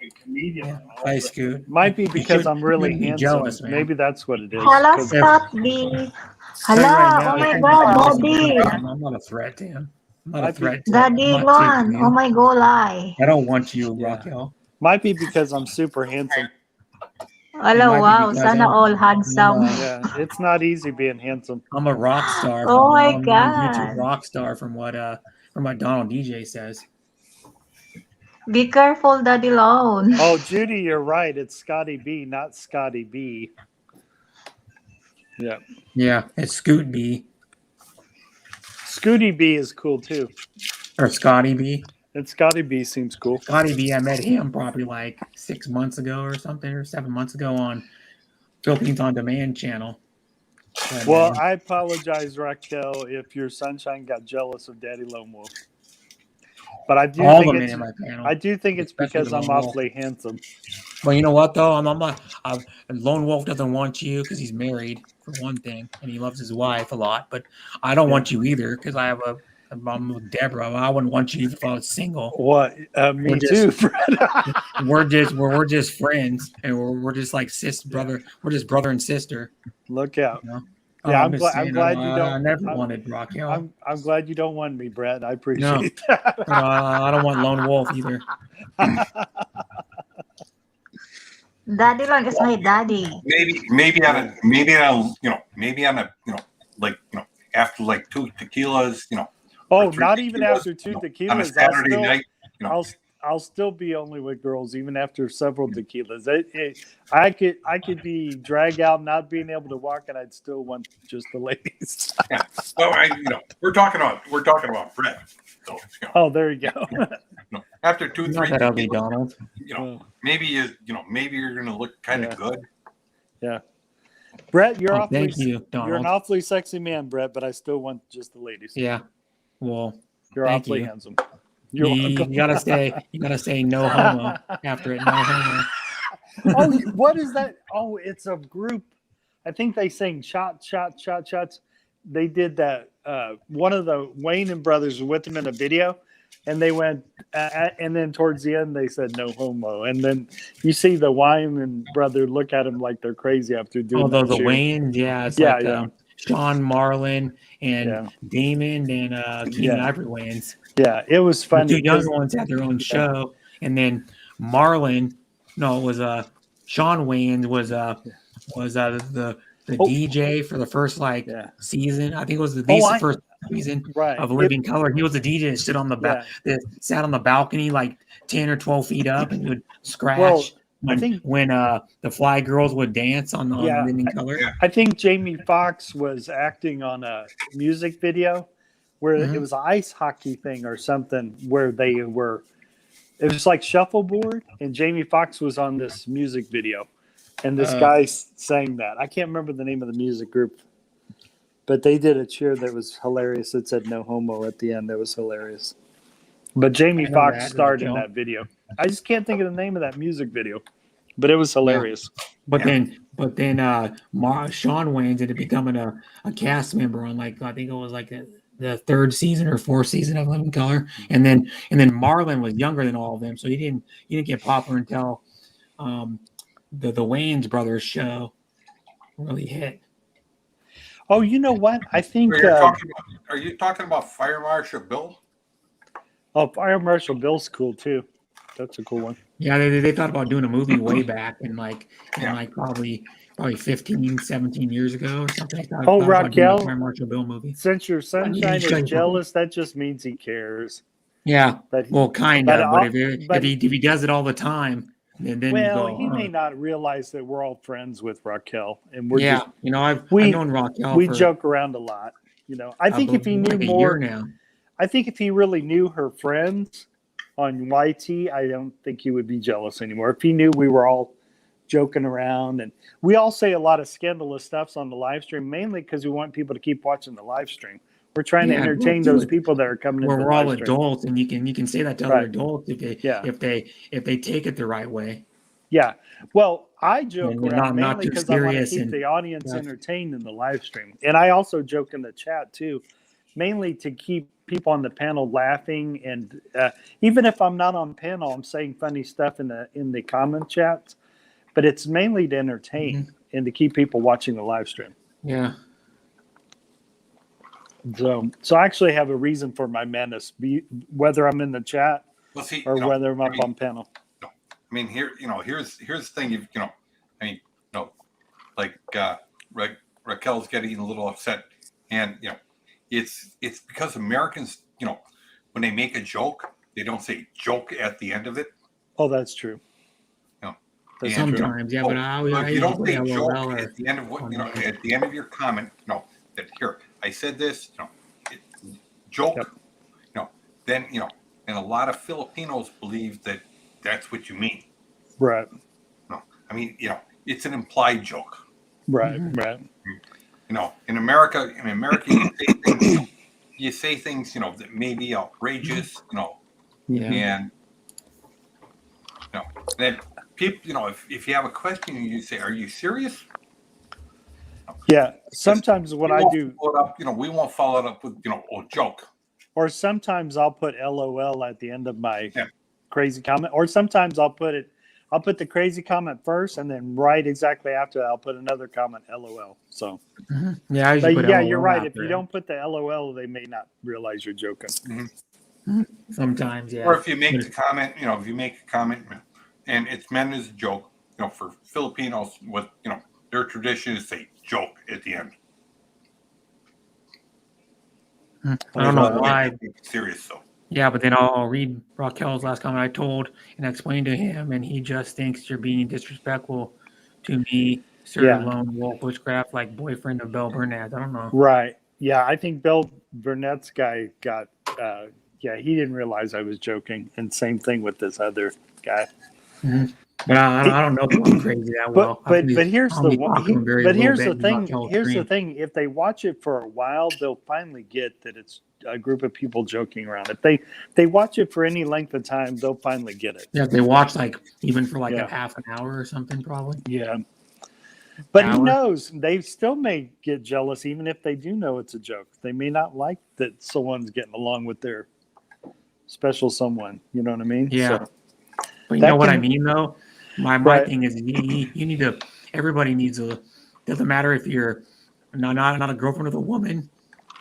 A: A comedian. Hi, Scoot.
B: Might be because I'm really
A: shouldn't be
B: handsome.
A: jealous, man.
B: Maybe that's what it is.
D: Hello,
B: 'Cause-
D: Scott B. Hello,
A: Right now,
D: oh my
A: I'm
D: God,
A: not-
D: Daddy.
A: I'm not a threat to him. I'm not a threat to
D: Daddy
A: I'm not
D: Lon,
A: taking
D: oh
A: him.
D: my God, lie.
A: I don't want you, Raquel.
B: Might be because I'm super handsome.
D: Hello,
A: might be
D: wow,
A: because
D: sana
A: I'm-
D: all handsome.
B: Yeah, it's not easy being handsome.
A: I'm a rock star.
D: Oh my
A: I'm a
D: God.
A: YouTube rock star from what Donald DJ says.
D: Be careful, Daddy Lon.
B: Oh, Judy, you're right. It's Scotty B, not Scotty B. Yeah.
A: Yeah, it's Scoot B
B: Scooty B is cool too.
A: or Scotty B.
B: And Scotty B seems cool.
A: Scotty B, I met him probably like 6 months ago or something, or 7 months ago on Philippines On Demand channel. But,
B: Well, I apologize, Raquel, if your sunshine got jealous of Daddy Lone Wolf. But I do
A: all
B: think
A: the men
B: it's
A: in my panel.
B: I do think it's
A: Especially
B: because
A: the
B: I'm
A: Lone Wolf.
B: awfully handsome.
A: Well, you know what though? I'm not. Lone Wolf doesn't want you because he's married for one thing, and he loves his wife a lot. But I don't want you either because I have a problem with Deborah. I wouldn't want you if I was single.
B: What? Me
A: We're
B: too,
A: just-
B: Fred.
A: We're just friends, and we're just like brother. We're just brother and sister.
B: Look out.
A: You know?
B: Yeah,
A: Oh,
B: I'm
A: just
B: glad- I'm
A: saying,
B: glad you
A: I
B: don't-
A: never
B: I'm-
A: wanted Raquel.
B: I'm glad you don't want me, Brett. I appreciate that.
A: But, I don't want Lone Wolf either.
D: Daddy Long is my daddy.
G: maybe on a like after like 2 tequilas,
B: Oh,
G: or 3
B: not even
G: tequilas,
B: after 2
G: on a
B: tequilas.
G: Saturday night.
B: I'll still be only with girls even after several tequilas. I could be dragged out not being able to walk, and I'd still want just the ladies.
G: Yeah. Well, we're talking about Brett. So,
B: Oh, there you go.
G: after 2, 3
A: Not that ugly,
G: tequilas,
A: Donald.
G: maybe you're gonna look kind of
B: Yeah.
G: good.
B: Yeah, Brett, you're
A: Oh,
B: awfully
A: thank you,
B: you're an
A: Donald.
B: awfully sexy man, Brett. But I still want just the ladies.
A: Yeah. Well,
B: You're
A: thank
B: awfully
A: you.
B: handsome. You're
A: you
B: welcome.
A: gotta say no homo after it. No homo.
B: Oh, what is that? Oh, it's a group. I think they sing shots. They did that. One of the Wayne brothers was with them in a video, and they went, and then towards the end they said no homo, and then you see the Wyman brother look at him like they're crazy after doing.
A: Oh,
B: that
A: the
B: too.
A: Wayne, yeah, it's
B: Yeah,
A: like
B: yeah.
A: Sean Marlin and
B: Yeah.
A: Damon and Keenan
B: Yeah.
A: Ivory Wayans.
B: Yeah, it was
A: The
B: funny.
A: two
B: 'cause-
A: younger ones had their own show, and then Marlon, no, it was Sean Wayans was the
B: Oh.
A: DJ for the first
B: Yeah.
A: season. I think it was the
B: I-
A: first season
B: Right.
A: of Living Color. He was the DJ that stood on the
B: Yeah.
A: that sat on the balcony like 10 or 12 feet up and would scratch
B: Well,
A: when
B: think-
A: the Fly Girls would dance on
B: Yeah,
A: Living Color.
G: Yeah.
B: I think Jamie Foxx was acting on a music video where
A: Mhm.
B: it was an ice hockey thing or something where they were. It was like shuffleboard, and Jamie Foxx was on this music video, and this guy sang that. I can't remember the name of the music group, but they did a cheer that was hilarious. It said "No homo" at the end. That was hilarious. But Jamie
A: I know
B: Foxx
A: that,
B: starred in
A: Raquel.
B: that video. I just can't think of the name of that music video, but it was hilarious.
A: But then Sean Wayans ended up becoming a cast member on I think it was the 3rd season or 4th season of Living Color, and then Marlon was younger than all of them, so he didn't get popular until the Wayans brothers show really hit.
B: Oh, you know what? I think.
G: Are you talking about Fire Marshal Bill?
B: Oh, Fire Marshal Bill's cool too. That's a cool one.
A: Yeah, they thought about doing a movie way back in
G: Yeah.
A: probably 15, 17 years ago or something. They thought
B: Oh,
A: about doing a
B: Raquel.
A: Fire Marshal Bill movie.
B: Since your sunshine
A: show you
B: is jealous, that just means he cares.
A: Yeah,
B: But
A: well, kind
B: but
A: of.
B: I'll-
A: But if he does it all the time, then
B: well,
A: you go,
B: he may
A: "Huh."
B: not realize that we're all friends with Raquel, and we're
A: Yeah,
B: just
A: I've
B: we-
A: known Raquel.
B: we
A: for,
B: joke around a lot. I think if he knew
A: like a
B: more,
A: year now.
B: I think if he really knew her friends on YT, I don't think he would be jealous anymore. If he knew we were all joking around, and we all say a lot of scandalous stuffs on the live stream, mainly because we want people to keep watching the live stream. We're trying to
A: Yeah,
B: entertain
A: we'll do
B: those
A: it.
B: people that are coming into
A: Where
B: the
A: we're all
B: live stream.
A: adults, and you can say that to
B: Right.
A: other adults if they take it the right way.
B: Yeah. Well, I joke
A: And
B: around
A: not
B: mainly
A: too
B: because I want to
A: serious
B: keep
A: and-
B: the audience
A: Yeah.
B: entertained in the live stream. And I also joke in the chat too, mainly to keep people on the panel laughing. And even if I'm not on panel, I'm saying funny stuff in the comment chats. But it's mainly to entertain
A: Mm-hmm.
B: and to keep people watching the live stream.
A: Yeah.
B: So I actually have a reason for my madness, whether I'm in the chat
G: Well, see,
B: or whether I'm up on panel.
G: I mean, here's the thing. Raquel's getting a little upset, and it's because Americans, when they make a joke, they don't say joke at the end of it.
B: Oh, that's true.
G: No.
B: That's
G: And,
B: true.
A: Sometimes, yeah, but I
G: if you don't say
A: usually
G: joke
A: LOL or-
G: at the end of at the end of your comment, that here I said this, joke,
B: Yep.
G: then and a lot of Filipinos believe that that's what you mean.
B: Right.
G: No, I mean, it's an implied joke.
B: Right.
A: Mhm.
B: Right.
G: In America, you say things, that may be outrageous,
A: Yeah.
G: and then people, if you have a question, you say, "Are you serious?"
B: Yeah. Sometimes when
G: We
B: I
G: won't
B: do,
G: follow it up, we won't follow it up with, a joke.
B: or sometimes I'll put LOL at the end of my
G: Yeah.
B: crazy comment, or sometimes I'll put the crazy comment first, and then right exactly after that, I'll put another comment LOL. So,
A: Mhm. Yeah, I usually
B: but
A: put
B: yeah,
A: LOL
B: you're right. If
A: after
B: you
A: it.
B: don't put the LOL, they may not realize you're joking.
A: Sometimes, yeah.
G: Or if you make the comment, and it's meant as a joke, for Filipinos, what their tradition is say joke at the end.
A: I don't know
B: Okay.
A: why.
G: It's serious though.
A: Yeah, but then I'll read Raquel's last comment. I told and explained to him, and he just thinks you're being disrespectful to me, Sir
B: Yeah.
A: Lone Wolf Bushcraft, like boyfriend of Belle Burnett. I don't know.
B: Right. Yeah, I think Bill Burnett's guy got. He didn't realize I was joking, and same thing with this other guy.
A: But I don't know if I'm crazy that well.
B: But here's
A: I'll
B: the
A: be
B: one.
A: talking to him very
B: But
A: little
B: here's
A: bit
B: the
A: in
B: thing.
A: Raquel's
B: Here's the
A: stream.
B: thing. If they watch it for a while, they'll finally get that it's a group of people joking around. If they watch it for any length of time, they'll finally get it.
A: Yeah, if they watch even for
B: Yeah.
A: a half an hour or something, probably.
B: Yeah. But who
A: Hour.
B: knows? They still may get jealous, even if they do know it's a joke. They may not like that someone's getting along with their special someone. You know what I mean?
A: Yeah.
B: So,
A: But you
B: that
A: know what I
B: can-
A: mean, though? My
B: Right.
A: thing is you need to, everybody needs a, doesn't matter if you're not a girlfriend of a woman,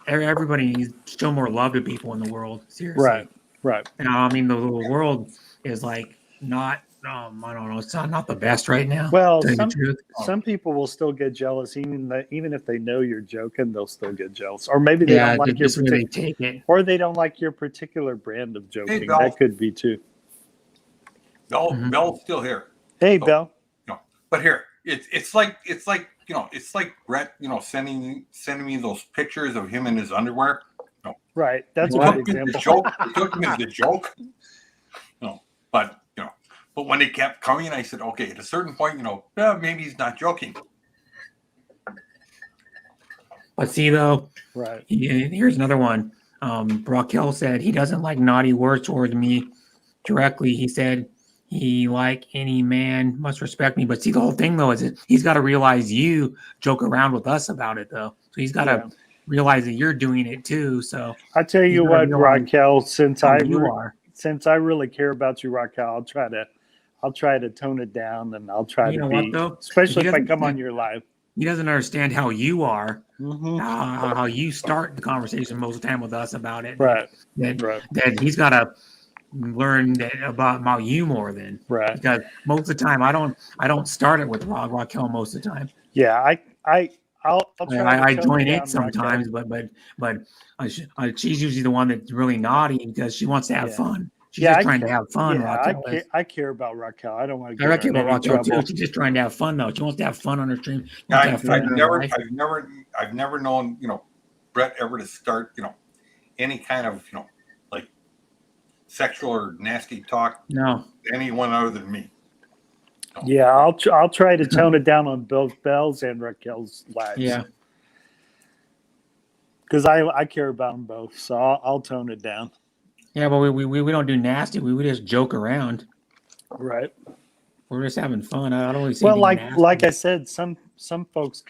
A: everybody needs to show more love to people in the world. Seriously.
B: right. Right.
A: And I mean, the world is not, I don't know, it's not the best right now.
B: Well,
A: to tell you the truth.
B: some people will still get jealous, even if they know you're joking, they'll still get jealous. Or maybe they
A: Yeah,
B: don't like your
A: just really
B: particular,
A: take it.
B: or they don't like your particular brand of joking.
G: Bill.
B: That could be too.
G: Bell's still here.
B: Hey,
G: Oh.
B: Bell.
G: But here, it's like Brett, sending me those pictures of him in his underwear.
B: Right. That's a
A: What?
B: good example.
G: It took him as a joke. But when it kept coming, I said, okay, at a certain point, maybe he's not joking.
A: But see, though,
B: Right.
A: here's another one. Raquel said he doesn't like naughty words towards me directly. He said he like any man must respect me. But see, the whole thing though is he's got to realize you joke around with us about it though. So he's got to realize that you're doing it too. So
B: I tell you
A: You gotta
B: what,
A: realize
B: Raquel, since
A: how
B: I really care about you, Raquel, I'll try to tone it down, and I'll try
A: You
B: to
A: know
B: be,
A: what, though?
B: especially
A: He
B: if I
A: doesn't
B: come on
A: think-
B: your live.
A: he doesn't understand how you are,
B: Mm-hmm.
A: how you start the conversation most of the time with us about it.
B: Right.
A: That,
B: Right.
A: that he's got to learn about you more than.
B: Right.
A: Because most of the time I don't start it with Raquel most of the time.
B: Yeah. I'll try.
A: I
B: to tone
A: join
B: it
A: in
B: down,
A: sometimes,
B: Raquel.
A: but she's usually the one that's really naughty because she wants to have
B: Yeah.
A: fun. She's
B: Yeah,
A: just
B: I
A: trying to have fun.
B: Yeah,
A: Raquel is.
B: I care about Raquel. I don't want to
A: I
B: get
A: reckon
B: her
A: about
B: in any
A: Raquel
B: trouble.
A: too. She's just trying to have fun though. She wants to have fun on her stream. She wants to have fun in her life.
G: I've never known, Brett ever to start, any kind of, like sexual or nasty talk
A: No.
G: to anyone other than me.
B: Yeah, I'll try to tone it down on both Belle's and Raquel's lives.
A: Yeah.
B: because I care about them both, so I'll tone it down.
A: Yeah, but we don't do nasty. We just joke around.
B: Right.
A: We're just having fun. I don't really see.
B: Well,
A: anything nasty.
B: like I said, some folks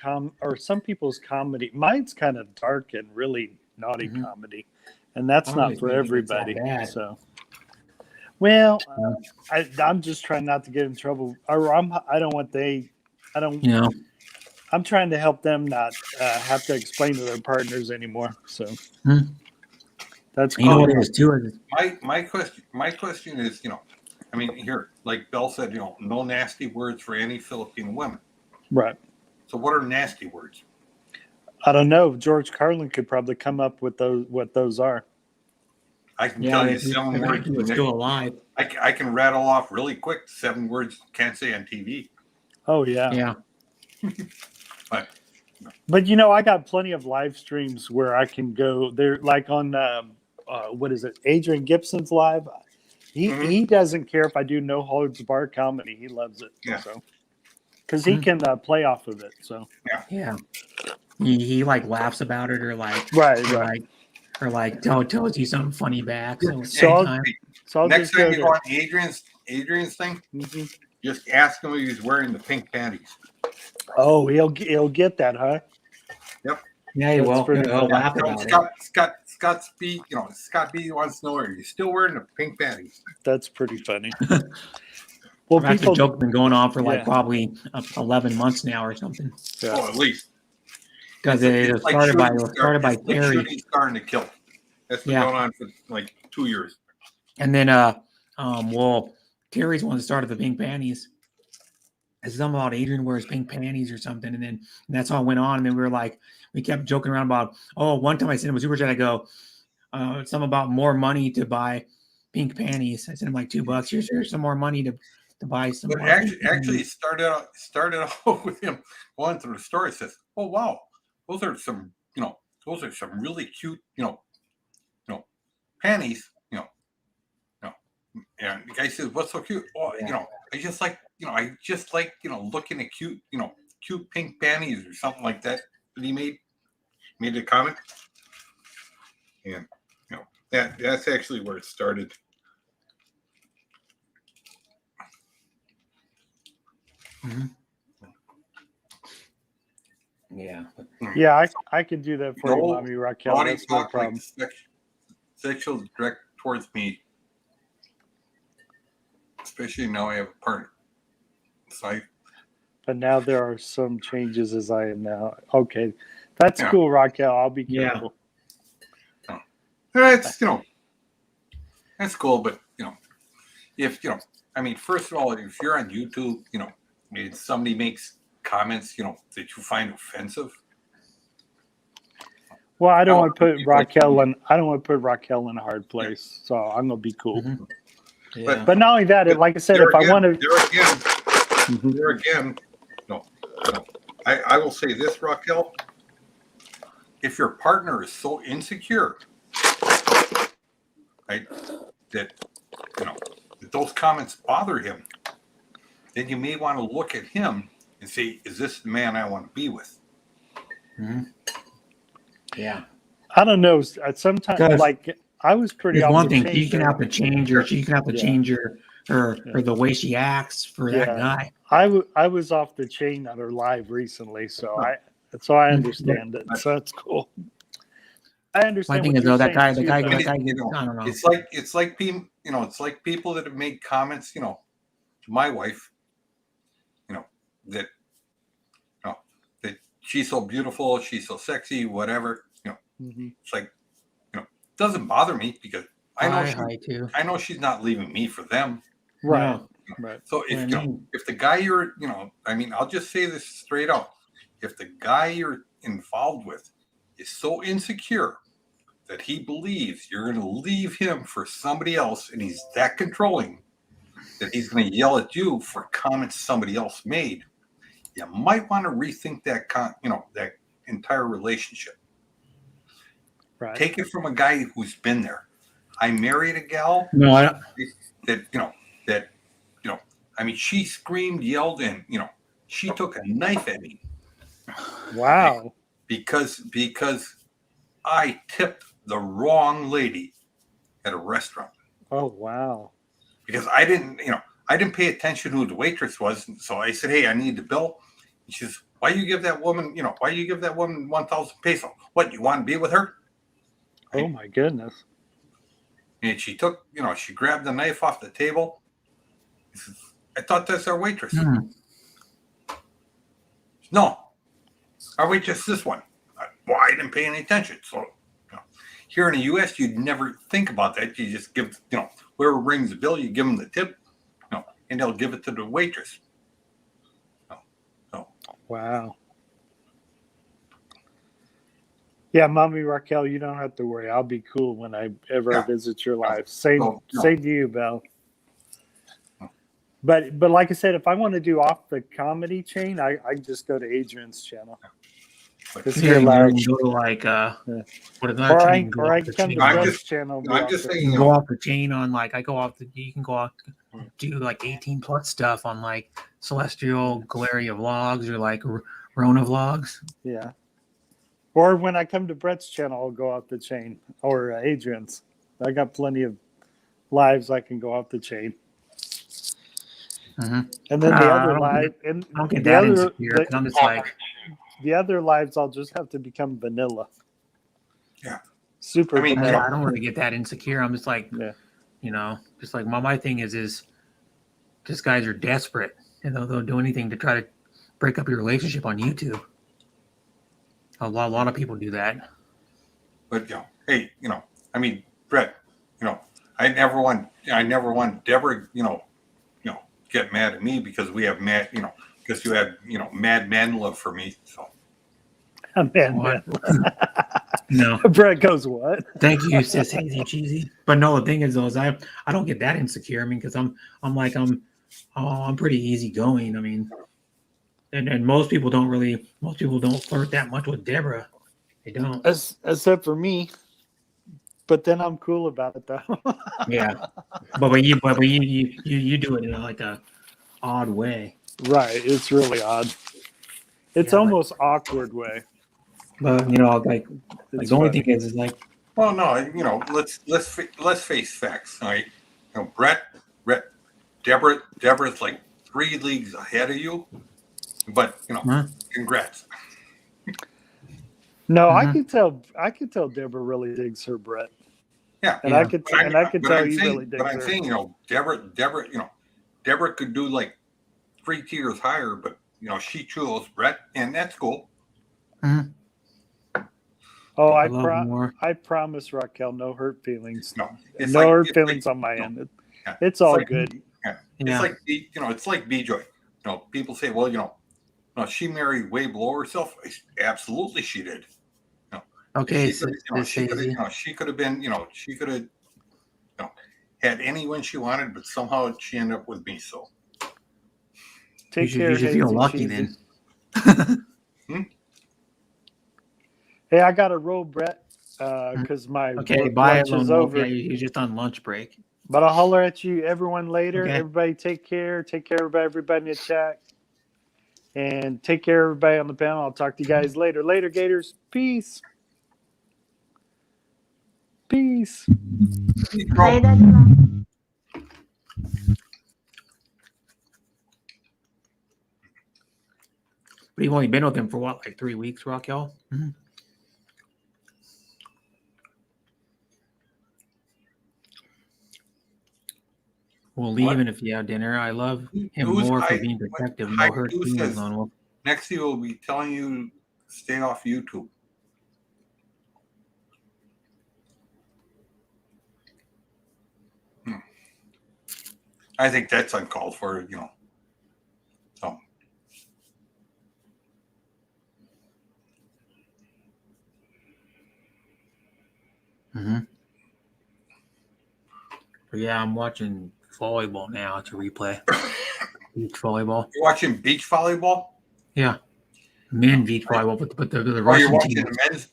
B: some people's comedy. Mine's kind of dark and really naughty
A: Mhm.
B: comedy, and that's
A: I don't
B: not
A: really
B: for
A: think it's that
B: everybody.
A: bad.
B: So, well, I'm just trying not to get in trouble. Or I don't want they. I don't.
A: You know.
B: I'm trying to help them not have to explain to their partners anymore. So
A: Hmm.
B: that's
A: You know
B: cool.
A: what it is too? Is
G: My question is, here, like Belle said, no nasty words for any Filipino women.
B: Right.
G: So what are nasty words?
B: I don't know. George Carlin could probably come up with those. What those are?
G: I can
A: yeah,
G: tell you
A: if
G: 7 words.
A: he was still alive.
G: I can rattle off really quick 7 words can't say on TV.
B: Oh yeah.
A: Yeah.
B: But I got plenty of live streams where I can go there, like on what is it? Adrian Gibson's live. He doesn't care if I do no holds barred comedy. He loves it.
G: Yeah.
B: So because he can play off of it. So
A: Yeah. He like laughs about it or like
B: right.
A: or like tells you something funny back. So,
B: So I'll, so I'll
G: Next
B: just go
G: time you go
B: there.
G: on Adrian's thing,
B: Mhm.
G: just ask him if he's wearing the pink panties.
B: Oh, he'll get that, huh?
A: yeah, he
B: That's
A: will.
B: pretty
A: He'll
B: funny.
A: laugh
G: So
A: about it.
G: Scott B, Scott B wants to know, are you still wearing the pink panties?
B: That's pretty funny. Well,
A: That's a
B: people,
A: joke been going on for like
B: Yeah.
A: probably 11 months now or something.
B: yeah.
G: Oh, at least.
A: Because it was started by
G: It's like
A: Terry.
G: shooting starting to kill. That's been
A: Yeah.
G: going on for like 2 years.
A: And then well, Terry's one that started the pink panties. It's something about Adrian wears pink panties or something, and that's all went on. And then we kept joking around about, one time I sent him a super chat. I go, something about more money to buy pink panties. I sent him like $2. Here's some more money to buy some.
G: But
A: more
G: actually,
A: pink
G: actually,
A: panties.
G: it started out with him going through the store. It says, "Oh wow, those are some really cute, panties, And the guy says, "What's so cute?" Oh, I just like, looking at cute, cute pink panties or something like that. That he made a comment, and that's actually where it started.
A: Yeah.
B: Yeah, I can do that for you,
G: No
B: Mommy Raquel.
G: Body
B: That's no
G: talk
B: problem.
G: like sexual direct towards me, especially now I have a partner. So
B: But now there are some changes as I am now. Okay, that's
G: Yeah.
B: cool, Raquel. I'll be
A: Yeah.
B: careful.
G: it's that's cool, but if first of all, if you're on YouTube, and somebody makes comments, that you find offensive.
B: Well, I don't
G: Oh,
B: want to put
G: people like
B: Raquel
G: you.
B: in. I don't want to put Raquel in a hard place. So I'm gonna be cool.
A: Mhm.
G: But-
B: But not only that, like I said,
G: There
B: if I
G: again-
B: want to,
G: there again, no. I will say this, Raquel. If your partner is so insecure, right, that those comments bother him, then you may want to look at him and say, "Is this the man I want to be with?"
A: Yeah.
B: I don't know. Sometimes,
A: Because
B: like I was pretty.
A: There's
B: off
A: one
B: the
A: thing
B: chain
A: she can
B: there.
A: have to change her. She can have to
B: Yeah.
A: change her the way she acts for that
B: Yeah.
A: guy.
B: I was off the chain on her live recently, so I understand it. So that's cool. I understand.
A: My thing
B: what
A: is
B: you're
A: though, that guy,
B: saying,
A: the guy,
B: too,
A: that
B: though.
A: guy gets, I don't know.
G: It's like people that have made comments, to my wife, that that she's so beautiful, she's so sexy, whatever.
B: Mhm.
G: It's like, it doesn't bother me because
A: Hi too.
G: I know she's not leaving me for them.
B: Right.
A: No.
B: Right.
G: So if
A: I mean,
G: if the guy you're, I'll just say this straight out. If the guy you're involved with is so insecure that he believes you're going to leave him for somebody else, and he's that controlling that he's going to yell at you for comments somebody else made, you might want to rethink that that entire relationship.
B: Right.
G: Take it from a guy who's been there. I married a gal
A: no, I don't.
G: that she screamed, yelled, and she took a knife at me
B: Wow.
G: because I tipped the wrong lady at a restaurant.
B: Oh wow.
G: Because I didn't pay attention who the waitress was. So I said, "Hey, I need the bill." And she says, "Why you give that woman 1,000 pesos? What, you want to be with her?"
B: Oh my goodness.
G: And she took, she grabbed the knife off the table. He says, "I thought that's our waitress." No, our waitress is this one. Well, I didn't pay any attention. So here in the U.S., you'd never think about that. You just give, whoever rings the bill, you give them the tip, and they'll give it to the waitress.
B: Wow. Yeah, Mommy Raquel, you don't have to worry. I'll be cool when I visit your life. Same
G: No.
B: to you, Belle. But like I said, if I want to do off the comedy chain, I just go to Adrian's channel.
E: It's
A: Yeah,
E: here
A: you
E: large.
A: can go to like what another
E: Or
A: channel
E: I,
A: you can go
E: or I
A: off the
E: come to
A: chain
G: I'm
A: on.
E: Brett's
G: just-
E: channel.
G: I'm
E: go off
G: just
E: the-
G: saying,
A: You
G: you
A: can go
G: know,
A: off the chain on like I go off the you can go off do like 18 plus stuff on like Celestial Galeria vlogs or like Rona vlogs.
E: Yeah. Or when I come to Brett's channel, I'll go off the chain. Or Adrian's. I got plenty of lives I can go off the chain.
A: Mhm.
E: And then the
A: I
E: other
A: don't
E: live, and
A: I don't get
E: the
A: that
E: other,
A: insecure because I'm just like,
E: the other lives, I'll just have to become vanilla.
G: Yeah.
E: Super
G: I mean,
A: I
E: vanilla.
A: don't really get that insecure. I'm just like,
E: Yeah.
A: you know, just like my thing is just guys are desperate and they'll do anything to try to break up your relationship on YouTube. A lot of people do that.
G: but you know, hey, you know, I mean, Brett, you know, I never want Deborah, you know, get mad at me because we have mad, you know, because you have, you know, mad man love for me. So
E: Man,
A: What?
E: man.
A: No.
E: Brett goes, what?
A: Thank you, sis Hazy Cheesy. But no, the thing is though, is I don't get that insecure. I mean, because I'm pretty easygoing. I mean, and most people don't flirt that much with Deborah. They don't.
E: Except for me. But then I'm cool about it, though.
A: Yeah. But you do it in like a odd way.
E: Right. It's really odd. It's
A: Yeah,
E: almost awkward way.
A: But you know, like
E: It's
A: the only
E: funny.
A: thing is like
G: well, no, you know, let's face facts. All right, you know, Deborah's like 3 leagues ahead of you, but you know,
A: Huh?
G: congrats.
E: No,
A: Mhm.
E: I could tell Deborah really digs her Brett.
G: Yeah,
E: And
A: Yeah.
E: I could tell
G: I'm
E: you
G: saying,
E: really digs
G: but I'm
E: her.
G: saying, you know, Deborah, you know, Deborah could do like 3 tiers higher, but you know, she chose Brett, and that's cool.
E: Oh,
A: I love more.
E: I promise Raquel, no hurt feelings.
G: No,
E: No hurt
G: it's
E: feelings
G: like,
E: on my
G: no,
E: end.
G: yeah,
E: It's all
G: like-
E: good.
G: Yeah,
A: Yeah.
G: it's like you know, it's like B-Joy. You know, people say, well, you know, no, she married way below herself. Absolutely, she did.
A: Okay,
G: She could,
A: sis Hazy.
G: you know, she could have been, you know, she could have, you know, had anyone she wanted, but somehow she ended up with me. So
E: Take
A: You
E: care,
A: should feel
E: Hazy
A: lucky
E: Cheesy.
A: then.
E: Hey, I got to roll, Brett, because my
A: Okay, bye,
E: lunch is
A: Lone Wolf.
E: over.
A: Yeah, you're just on lunch break.
E: But I'll holler at you, everyone, later.
A: Okay.
E: Everybody, take care. Take care, everybody in the chat. And take care, everybody on the panel. I'll talk to you guys later. Later, Gators. Peace. Peace.
D: Say that lang.
A: But you've only been with him for what, like 3 weeks, Raquel? Mm-hmm. We'll leave
G: What?
A: and if you have dinner. I love him
G: Who's
A: more for
G: high-
A: being
G: what-
A: protective.
G: high
A: No hurt
G: who
A: feelings,
G: says-
A: Lone Wolf.
G: next year we'll be telling you to stay off YouTube. I think that's uncalled for, you know. So
A: Mm-hmm. But yeah, I'm watching volleyball now. It's a replay. Beach volleyball.
G: you're watching beach volleyball?
A: Yeah. Men beach volleyball, but the
G: Or you're
A: Russian
G: watching
A: team.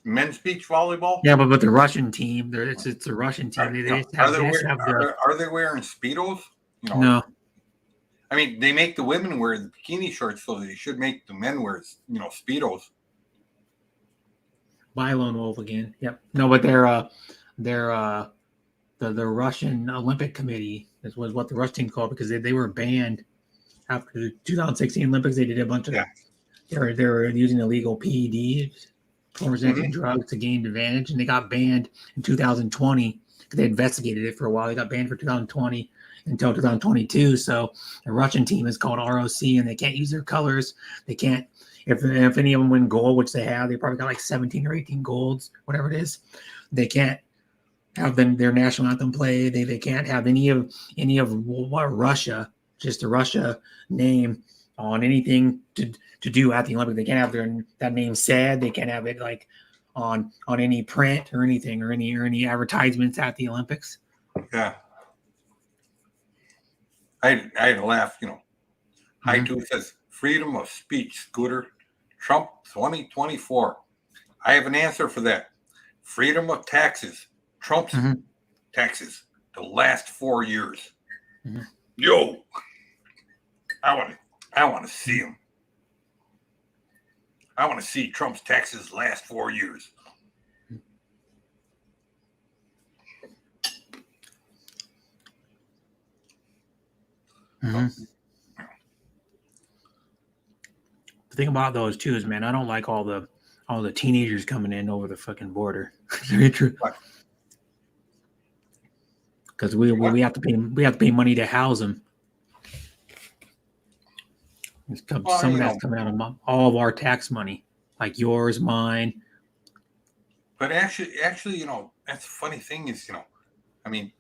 G: men's beach volleyball?
A: Yeah, but the Russian team, it's a Russian team. They just have, they just have the
G: Are they wearing Speedos? You know,
A: no.
G: I mean, they make the women wear the bikini shorts, so they should make the men wear, you know, Speedos.
A: By Lone Wolf again. Yep. No, but they're the Russian Olympic Committee was what the Russian team called because they were banned after the 2016 Olympics. They did a bunch of they were using illegal PEDs, performance-enhancing drugs to gain advantage, and they got banned in 2020 because they investigated it for a while. They got banned for 2020 until 2022. So the Russian team is called ROC, and they can't use their colors. They can't. If any of them win gold, which they have, they probably got like 17 or 18 golds, whatever it is. They can't have their national anthem play. They can't have any of what Russia, just the Russia name on anything to do at the Olympics. They can't have that name said. They can't have it like on any print or anything or any advertisements at the Olympics.
G: Yeah. I had to laugh, you know. High Two says freedom of speech, Scooter. Trump 2024. I have an answer for that. Freedom of taxes. Trump's
A: Mhm.
G: taxes the last 4 years.
A: Mhm.
G: Yo, I want to see him. I want to see Trump's taxes last 4 years.
A: Mhm. The thing about those too is, man, I don't like all the teenagers coming in over the fucking border. Very true.
G: What?
A: Because we have to pay money to house them.
G: Well,
A: Some
G: you
A: of that's
G: know,
A: coming out of all of our tax money, like yours, mine.
G: but actually, that's the funny thing is, I mean,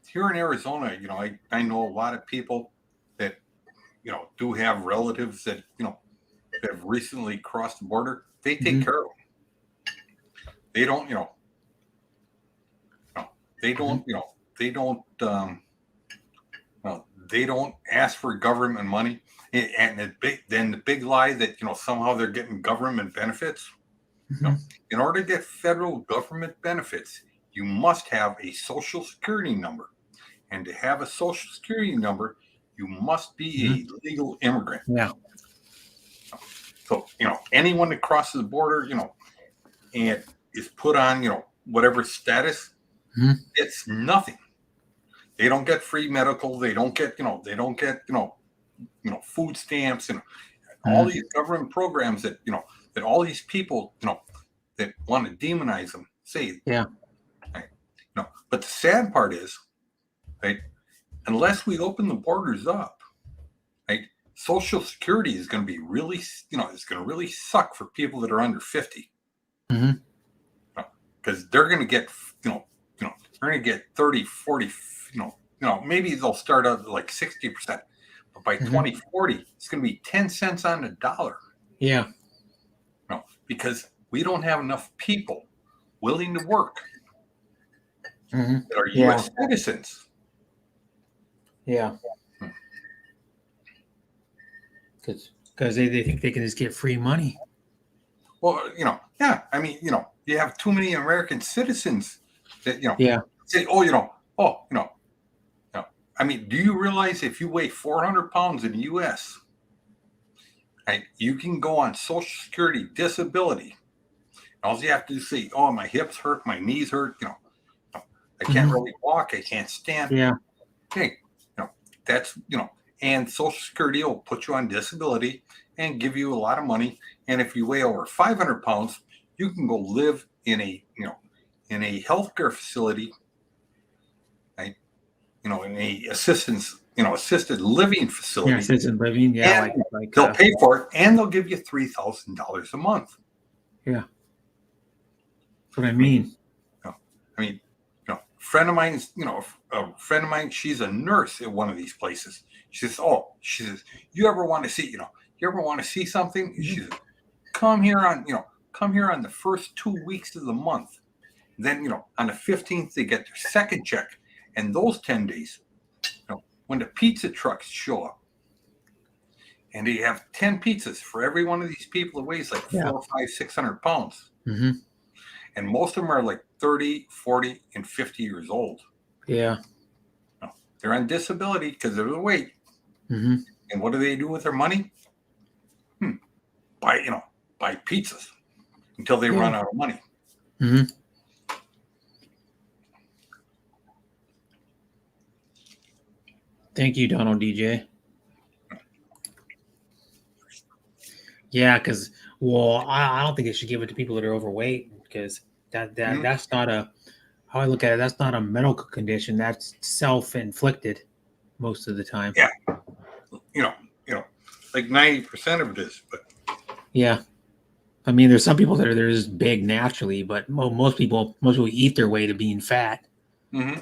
G: here in Arizona, I know a lot of people that, do have relatives that, that have recently crossed the border. They take
A: Mhm.
G: care of them. They don't, they don't, they don't, they don't ask for government money. And the big lie that, somehow they're getting government benefits.
A: Mhm.
G: In order to get federal government benefits, you must have a social security number. And to have a social security number, you must be a legal immigrant.
A: Yeah.
G: So, anyone that crosses the border, and is put on, whatever status,
A: Mhm.
G: it's nothing. They don't get free medical. They don't get, food stamps and all
A: Mhm.
G: these government programs that, that all these people, that want to demonize them say.
A: Yeah.
G: Right? But the sad part is, right, unless we open the borders up, right, Social Security is going to be really, it's going to really suck for people that are under 50.
A: Mhm.
G: Because they're going to get, they're going to get 30, 40, maybe they'll start out at like 60%. But by 2040, it's going to be 10 cents on the dollar.
A: Yeah.
G: Because we don't have enough people willing to work
A: Mhm.
G: that are
A: Yeah.
G: U.S. citizens.
A: Yeah. Because they think they can just get free money.
G: Well, I mean, you have too many American citizens that,
A: Yeah.
G: say, I mean, do you realize if you weigh 400 pounds in the U.S., right, you can go on Social Security disability. All you have to do is say, oh, my hips hurt, my knees hurt, I can't really walk, I can't stand.
A: Yeah.
G: Hey, that's, and Social Security will put you on disability and give you a lot of money. And if you weigh over 500 pounds, you can go live in a, in a healthcare facility, right? In a assisted living facility.
A: Yeah. Assisted living. Yeah.
G: And
A: Like
G: they'll pay for it and they'll give you $3,000 a month.
A: Yeah. That's what I mean.
G: I mean, a friend of mine, she's a nurse at one of these places. She says, you ever want to see something? She says, come here on the first 2 weeks of the month. Then, on the 15th, they get their second check. And those 10 days, when the pizza trucks show up and they have 10 pizzas for every one of these people that weighs like 400, 500, 600 pounds.
A: Mm-hmm.
G: And most of them are like 30, 40, and 50 years old.
A: Yeah.
G: They're on disability because of the weight.
A: Mm-hmm.
G: And what do they do with their money? Buy pizzas until they run out of money.
A: Mm-hmm. Thank you, Donald DJ. Yeah, because I don't think they should give it to people that are overweight because that's not a, how I look at it, that's not a medical condition. That's self-inflicted most of the time.
G: Yeah. Like 90% of it is, but
A: yeah. I mean, there's some people that are just big naturally, but most people eat their way to being fat.
G: Mm-hmm.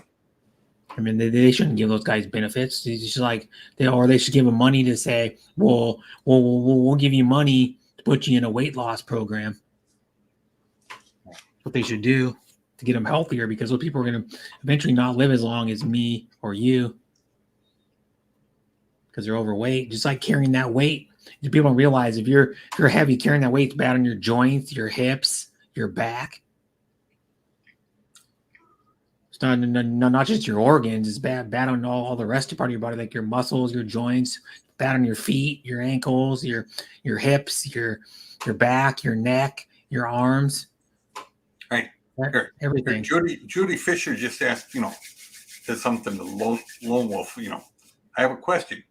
A: I mean, they shouldn't give those guys benefits. It's just like they should give them money to say, well, we'll give you money to put you in a weight loss program. What they should do to get them healthier, because those people are going to eventually not live as long as me or you because they're overweight. Just like carrying that weight People don't realize if you're heavy, carrying that weight, it's bad on your joints, your hips, your back. It's not just your organs. It's bad on all the rest of part of your body, like your muscles, your joints. Bad on your feet, your ankles, your hips, your back, your neck, your arms.
G: Right.
A: Everything.
G: Judy Fisher just asked, said something to Lone Wolf. I have a question.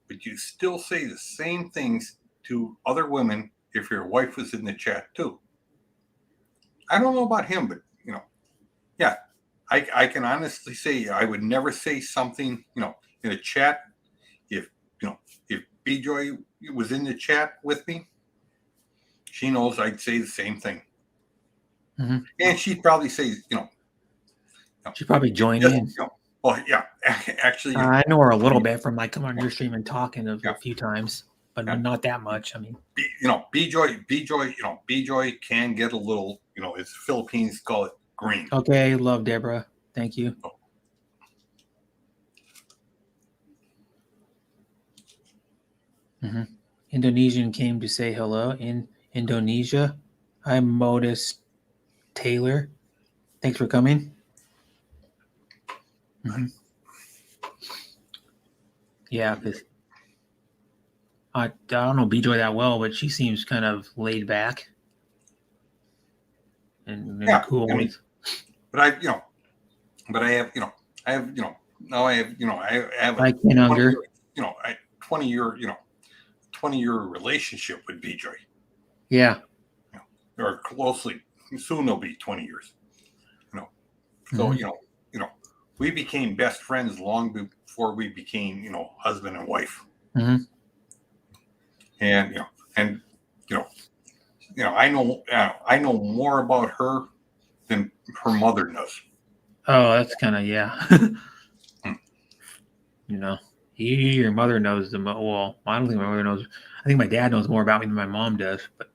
G: Would you still say the same things to other women if your wife was in the chat too? I don't know about him, but yeah, I can honestly say I would never say something, in a chat. If B-Joy was in the chat with me, she knows I'd say the same thing.
A: Mm-hmm.
G: And she'd probably say,
A: she'd probably join in.
G: Well, yeah, actually,
A: I know her a little bit from like coming on your stream and talking a few times, but
G: Yeah.
A: not that much. I mean,
G: B-Joy, B-Joy can get a little, as Philippines call it, green.
A: okay, love Deborah. Thank you. Mm-hmm. Indonesian came to say hello in Indonesia. I'm Modus Taylor. Thanks for coming. Mm-hmm. Yeah, because I don't know B-Joy that well, but she seems kind of laid back and cool.
G: But I have, now I have
A: I can't under.
G: 20-year relationship with B-Joy.
A: Yeah.
G: Or closely. Soon it'll be 20 years. So,
A: Mm-hmm.
G: We became best friends long before we became, husband and wife.
A: Mm-hmm.
G: And I know more about her than her mother does.
A: Oh, that's kind of, yeah. Your mother knows the most. Well, I don't think my mother knows. I think my dad knows more about me than my mom does. But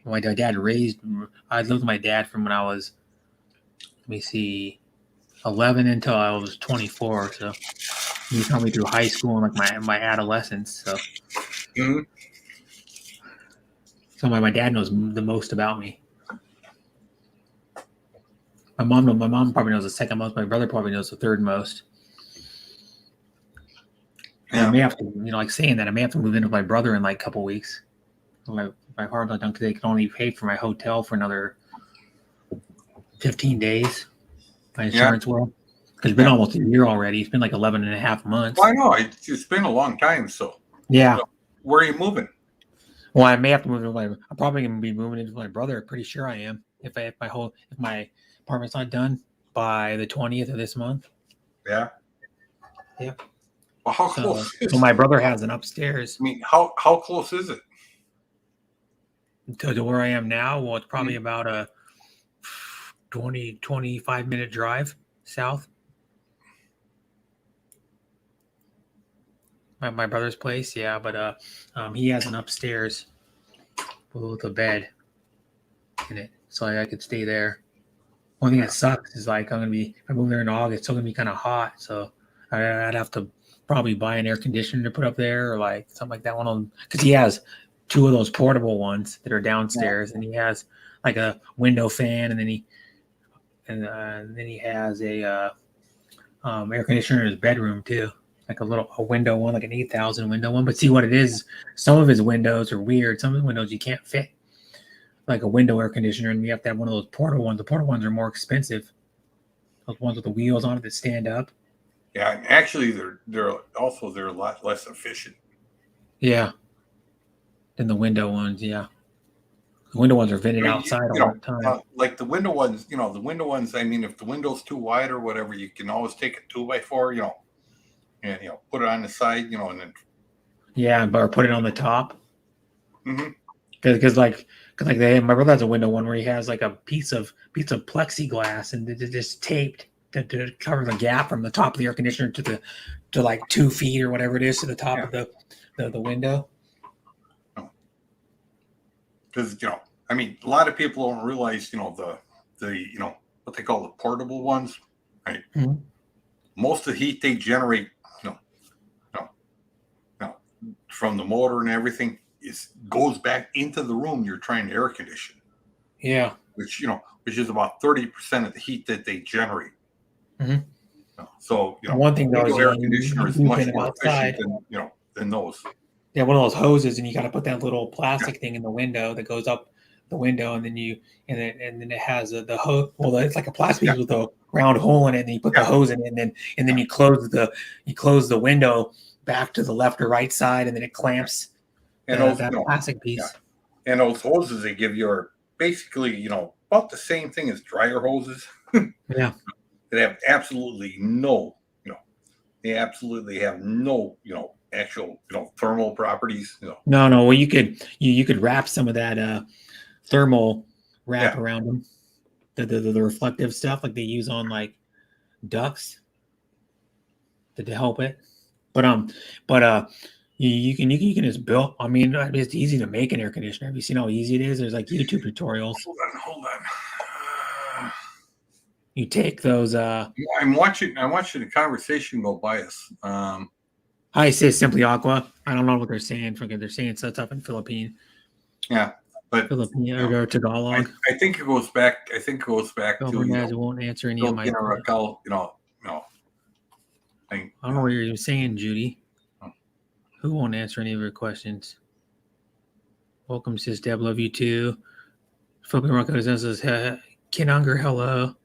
A: my dad I lived with my dad from when I was, 11 until I was 24. So he saw me through high school and like my adolescence. So,
G: Mm-hmm.
A: so my dad knows the most about me. My mom probably knows the second most. My brother probably knows the third most. Yeah. I may have to, like saying that, I may have to move in with my brother in like a couple weeks. My hard not done because they can only pay for my hotel for another 15 days. My insurance will. Because it's been almost a year already. It's been like 11 and a half months.
G: Well, I know. It's been a long time. So,
A: yeah.
G: So where are you moving?
A: Well, I may have to move in with I'm probably going to be moving into my brother. Pretty sure I am. If my apartment's not done by the 20th of this month.
G: Yeah.
A: Yeah.
G: Well, how close?
A: So my brother has an upstairs.
G: I mean, how close is it
A: to where I am now? Well, it's probably about a 25 minute drive south. My brother's place, yeah, but he has an upstairs with a bed in it, so I could stay there. One thing that sucks is like if I move there in August, it's still gonna be kind of hot, so I'd have to probably buy an air conditioner to put up there or like something like that one on, because he has 2 of those portable ones that are downstairs, and he has like a window fan, and then he has a air conditioner in his bedroom too. Like a window one, like an 8,000 window one. But see what it is, some of his windows are weird. Some of the windows you can't fit like a window air conditioner, and you have to have one of those portable ones. The portable ones are more expensive. Those ones with the wheels on it that stand up.
G: Yeah, and actually they're a lot less efficient.
A: Yeah. Than the window ones, yeah. The window ones are vented outside all the time.
G: Like the window ones, I mean, if the window's too wide or whatever, you can always take a 2x4, and put it on the side, and then
A: or put it on the top.
G: Mm-hmm.
A: Because my brother has a window one where he has like a piece of plexiglass and it's just taped to cover the gap from the top of the air conditioner to like 2 feet or whatever it is to the top of the window.
G: Because I mean, a lot of people don't realize the what they call the portable ones, right?
A: Mm-hmm.
G: Most of the heat they generate, from the motor and everything goes back into the room you're trying to air condition,
A: Yeah.
G: which is about 30% of the heat that they generate.
A: Mhm.
G: So
A: One thing though is
G: window air
A: you
G: conditioner is
A: do
G: much
A: it
G: more
A: outside.
G: efficient than those.
A: Yeah, one of those hoses, and you got to put that little plastic thing in the window that goes up the window, and then it has the hose. Well, it's like a plastic piece with a round hole in it, and you put the hose in it, and then you close the window back to the left or right side, and then it clamps
G: And
A: that
G: those,
A: plastic piece.
G: and those hoses they give you are basically, about the same thing as dryer hoses.
A: Yeah.
G: That have absolutely no, they absolutely have no, actual, thermal properties.
A: No. Well, you could wrap some of that thermal wrap around them, the reflective stuff like they use on like ducks to help it. But you can just build. I mean, it's easy to make an air conditioner. Have you seen how easy it is? There's like YouTube tutorials.
G: Hold on.
A: You take those.
G: I'm watching a conversation go by us.
A: I say Simply Aqua. I don't know what they're saying. Forget they're saying stuff in Philippine.
G: Yeah, but
A: Philippine or Tagalog.
G: I think it goes back. I think it goes back to
A: It won't answer any of my.
G: I
A: don't know what you're saying, Judy. Who won't answer any of your questions? Welcome, sis Deb. Love you too. Philippine Rocco says, Ken Unger, hello.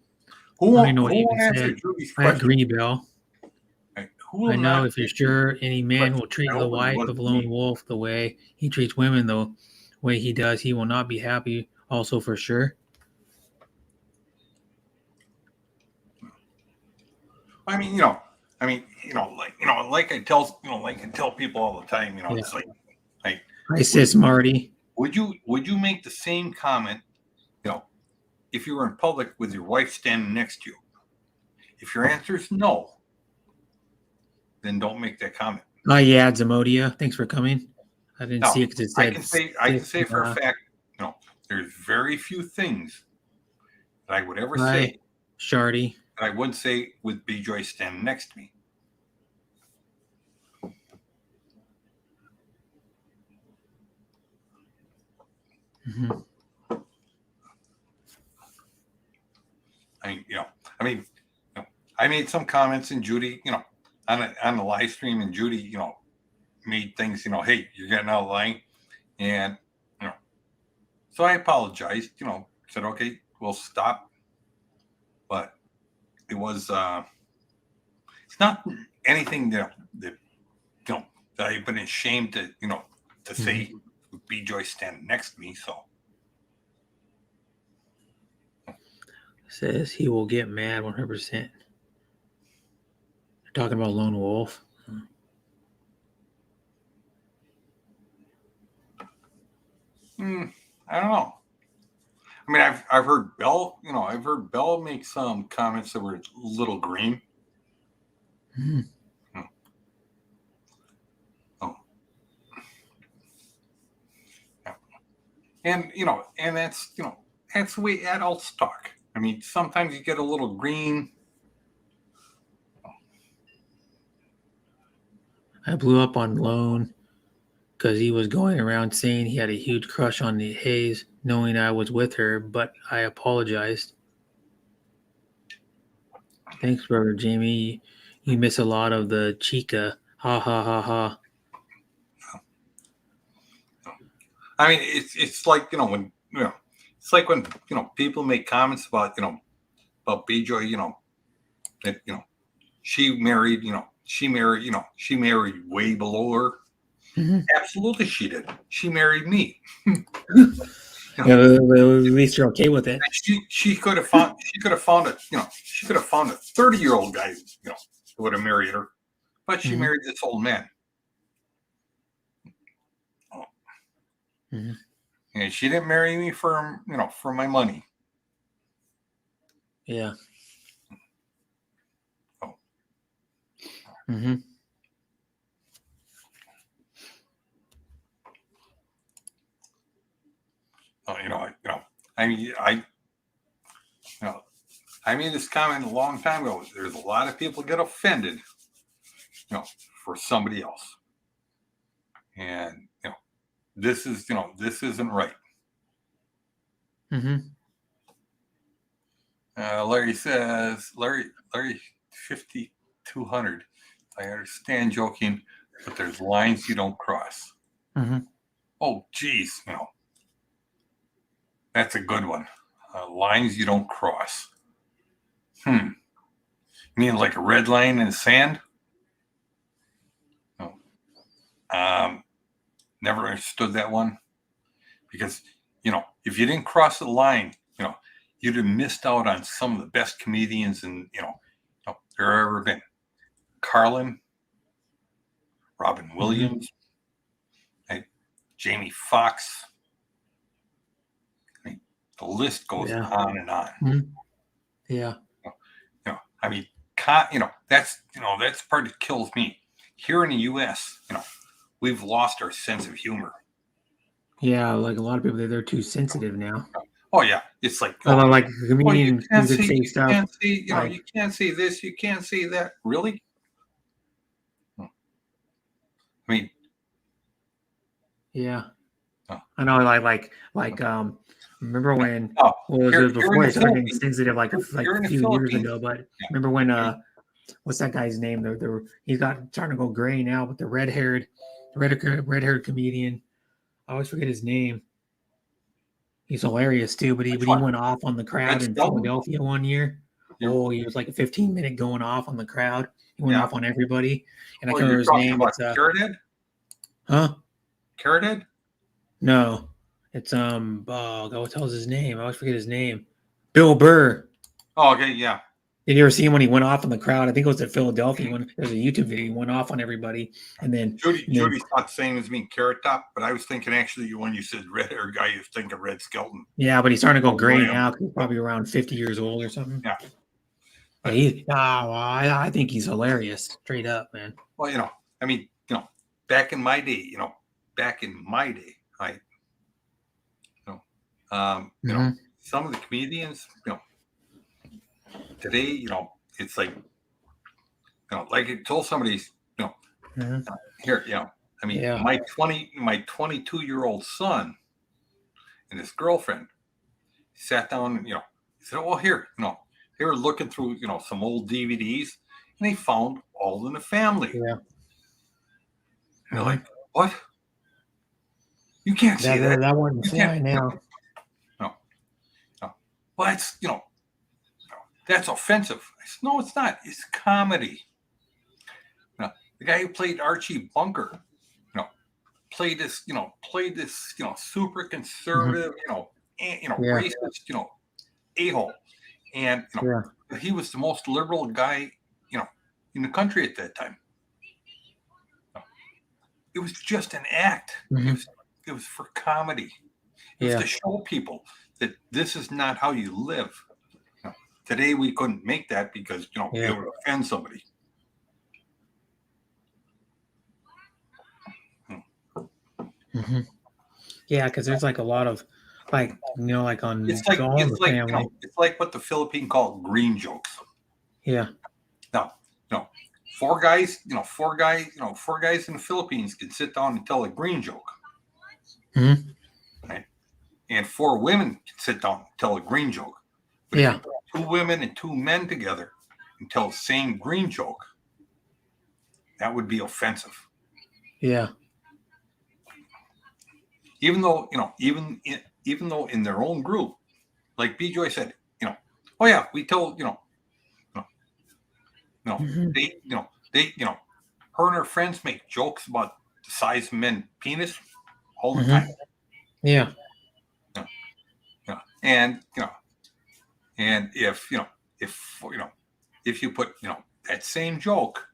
G: Who won't answer Judy's
A: I
G: question?
A: agree, Bill.
G: I
A: know if you're sure any man will treat the wife of Lone Wolf the way he treats women, the way he does, he will not be happy. Also, for sure.
G: I mean, like I tell people all the time, it's like,
A: hi, sis Marty.
G: Would you make the same comment, if you were in public with your wife standing next to you? If your answer is no, then don't make that comment.
A: Yeah, Zamodia. Thanks for coming. I didn't see it because it said.
G: I can say for a fact, there's very few things that I would ever say.
A: Shardy.
G: That I wouldn't say with B. Joyce standing next to me.
A: Mm-hmm.
G: I made some comments, and Judy, on the live stream, and Judy, made things, hey, you're getting out of line, and so I apologized, said, okay, we'll stop, but it was, it's not anything that I've been ashamed to, to say with B. Joyce standing next to me, so.
A: Says he will get mad 100%. They're talking about Lone Wolf.
G: I don't know. I mean, I've heard Bell, I've heard Bell make some comments that were a little green.
A: Mm-hmm.
G: Oh. And and that's that's the way adults talk. I mean, sometimes you get a little green.
A: I blew up on Lone because he was going around saying he had a huge crush on the Hayes, knowing I was with her, but I apologized. Thanks, brother Jamie. You miss a lot of the chica. Ha ha ha ha.
G: I mean, it's like when it's like when people make comments about about B-Joy, that she married way below her.
A: Mm-hmm.
G: Absolutely, she did. She married me.
A: At least you're okay with it.
G: She could have found a 30-year-old guy who would have married her, but she married this old man.
A: Mm-hmm.
G: And she didn't marry me for for my money.
A: Yeah. Oh. Mm-hmm.
G: I made this comment a long time ago. There's a lot of people get offended, for somebody else. And this isn't right.
A: Mm-hmm.
G: Larry says, Larry 5200. I understand joking, but there's lines you don't cross.
A: Mm-hmm.
G: Oh, geez, that's a good one. Lines you don't cross. You mean like a red line in the sand? No. Never understood that one, because if you didn't cross the line, you'd have missed out on some of the best comedians there ever been. Carlin, Robin Williams, Jamie Foxx. The list goes
A: Yeah.
G: on and on.
A: Mm-hmm. Yeah.
G: I mean, that's the part that kills me. Here in the U.S., we've lost our sense of humor.
A: Yeah, like a lot of people, they're too sensitive now.
G: Oh yeah, it's like
A: Like a comedian
G: you can't
A: who could say
G: you
A: stuff.
G: can't see,
A: like-
G: you can't see this, you can't see that. Really? I mean,
A: Yeah.
G: Oh.
A: I know, remember when
G: oh,
A: what was
G: here-
A: it
G: here
A: before
G: in
A: it
G: the
A: started getting
G: Philippines-
A: sensitive like
G: here in
A: a
G: the
A: few years
G: Philippines-
A: ago, but
G: Yeah.
A: remember when what's that guy's name? He's starting to go gray now, but the red haired comedian. I always forget his name. He's hilarious too, but he
G: Which one?
A: went off on the crowd
G: Red
A: in
G: Skelton?
A: Philadelphia one year.
G: You-
A: Oh, he was like a 15-minute going off on the crowd. He went
G: Yeah.
A: off on everybody. And I
G: Oh,
A: can't remember
G: you're
A: his
G: talking
A: name.
G: about
A: It's
G: Carrot Head?
A: huh?
G: Carrot Head?
A: No. It's oh God, what the hell's his name? I always forget his name. Bill Burr.
G: Oh, okay, yeah.
A: Did you ever see him when he went off on the crowd? I think it was at Philadelphia when there's a YouTube video. He went off on everybody, and then
G: Judy's not saying as me Carrot Top, but I was thinking actually when you said red hair guy, you think of Red Skelton.
A: yeah, but he's starting to go gray
G: Graham.
A: now. 'Cause he's probably around 50 years old or something.
G: Yeah.
A: But I think he's hilarious, straight up, man.
G: Well, I mean, back in my day,
A: Mhm.
G: some of the comedians, today, it's like, like I told somebody,
A: Mhm.
G: here, I mean,
A: Yeah.
G: my 22-year-old son and his girlfriend sat down and, he said, oh, here, they were looking through, some old DVDs and they found All in the Family.
A: Yeah.
G: And they're like, what? You can't see that.
A: That wouldn't fly now.
G: Well, that's, that's offensive. I said, no, it's not. It's comedy. The guy who played Archie Bunker, played this, super conservative,
A: Yeah.
G: racist, a-hole. And,
A: Yeah.
G: he was the most liberal guy, in the country at that time. It was just an act.
A: Mhm.
G: It was for comedy. It was
A: Yeah.
G: to show people that this is not how you live. Today we couldn't make that because
A: Yeah.
G: it would offend somebody.
A: Mm-hmm. Yeah, because there's like a lot of like on
G: It's like
A: All in the Family.
G: it's like what the Philippines call green jokes.
A: Yeah.
G: No, four guys in the Philippines can sit down and tell a green joke.
A: Mhm.
G: Right? And four women can sit down and tell a green joke. But if
A: Yeah.
G: you put 2 women and 2 men together and tell the same green joke, that would be offensive.
A: Yeah.
G: Even though, even though in their own group, like B. Joy said, oh yeah, we told,
A: Mhm.
G: they, her and her friends make jokes about the size of men's penis all the
A: Mhm.
G: time.
A: Yeah.
G: And, and if you put, that same joke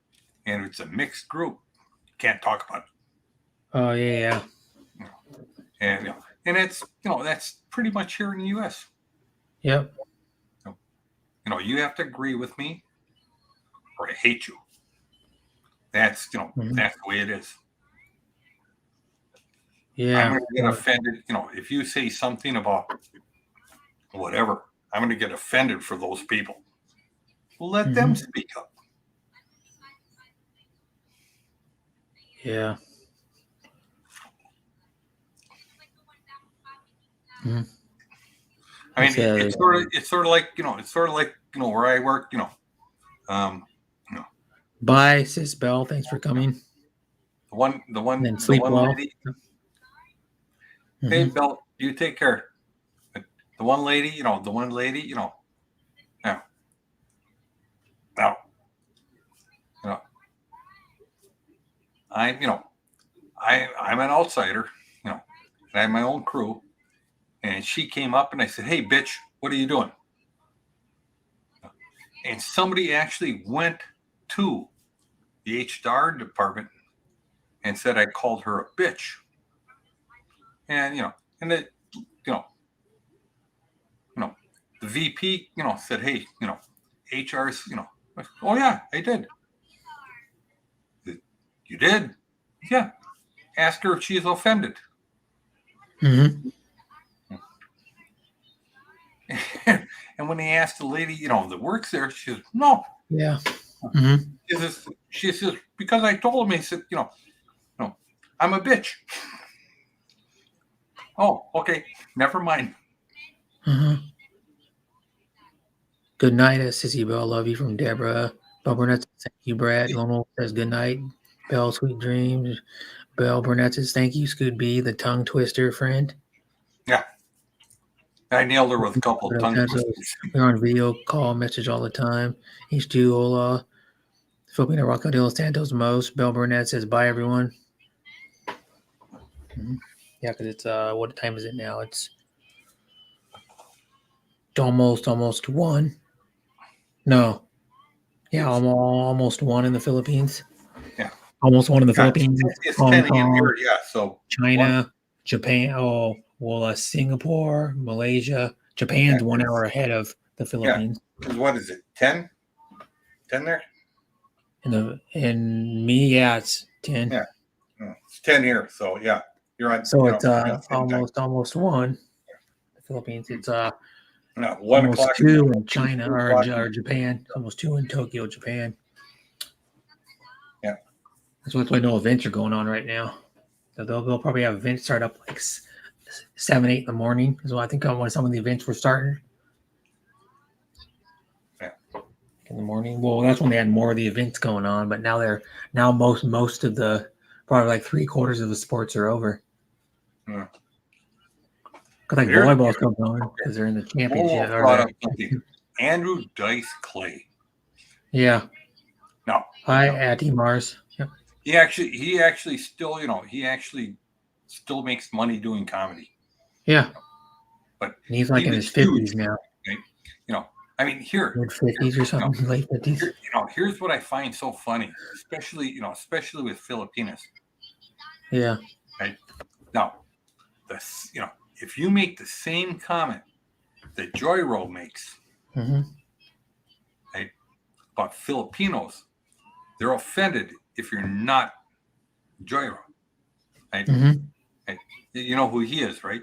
G: and it's a mixed group, you can't talk about it.
A: Oh yeah.
G: And, and it's, that's pretty much here in the U.S.
A: Yep.
G: You have to agree with me or I hate you. That's,
A: Mhm.
G: that's the way it is.
A: Yeah.
G: I'm going to get offended. If you say something about whatever, I'm going to get offended for those people. Let them
A: Mhm.
G: speak up.
A: Yeah. Mhm.
G: I mean,
A: It's, uh,
G: it's sort of like where I work. Um,
A: Bye, Sis Bell. Thanks for coming. And then
G: the
A: sleep
G: one
A: well.
G: lady. Hey,
A: Mhm.
G: Bill, you take care. The one lady, yeah. Now, you know, I'm an outsider, and I have my own crew. And she came up and I said, "Hey, bitch, what are you doing?" And somebody actually went to the HR department and said I called her a bitch. And and it, the VP, said, "Hey, HR's, oh yeah, I did." You did? Yeah. Ask her if she's offended.
A: Mhm.
G: And when they asked the lady, that works there, she says, "No."
A: Yeah. Mhm.
G: She says, because I told him, he said, I'm a bitch. Oh, okay. Never mind.
A: Mhm. Good night, Sissy Bell. Love you from Deborah. Bell Burnett says, thank you, Brad. Lono says good night. Bell, sweet dreams. Bell Burnett says, thank you, Scoot B, the tongue twister friend.
G: Yeah. I nailed her with a couple of tongue twisters.
A: We're on video call message all the time. H2 Ola. Filipino Rocco de los Santos most. Bell Burnett says, bye, everyone. Mhm. Yeah, because it's, what time is it now? It's almost 1. No. Yeah, almost 1 in the Philippines.
G: Yeah.
A: Almost 1 in the
G: Yeah,
A: Philippines.
G: it's
A: Hong
G: 10 a.m.
A: Kong,
G: here. Yeah. So
A: China, Japan. Oh, well, Singapore, Malaysia. Japan's
G: Yeah,
A: 1 hour ahead of the Philippines.
G: what is it? 10? 10 there?
A: And me, yeah, it's 10.
G: Yeah. No, it's 10 here. So yeah, you're on.
A: So it's
G: you're on same time.
A: almost 1. The Philippines. It's
G: No, 1
A: almost
G: o'clock.
A: 2 in China
G: 2
A: or
G: o'clock.
A: Japan. Almost 2 in Tokyo, Japan.
G: Yeah.
A: That's why no events are going on right now. So they'll probably have events start up like 7, 8 in the morning. So I think when some of the events were starting.
G: Yeah.
A: In the morning. Well, that's when they had more of the events going on. But now most of the probably like 3/4 of the sports are over.
G: Yeah.
A: Because like
G: Here's-
A: volleyball's still going because they're in the championship.
G: Oh, brought up something. Andrew Dice Clay.
A: Yeah.
G: No.
A: Hi,
G: no.
A: Atty Mars. Yep.
G: He actually still, he actually still makes money doing comedy.
A: Yeah.
G: But
A: and he's like in his 50s now.
G: Right? I mean, here,
A: Mid 50s or something, late 50s.
G: here, here's what I find so funny, especially with Filipinas.
A: Yeah.
G: Right now, if you make the same comment that Joy Road makes,
A: Mm-hmm.
G: right, about Filipinos, they're offended if you're not Joy Road. Right?
A: Mm-hmm.
G: Right? You know who he is, right?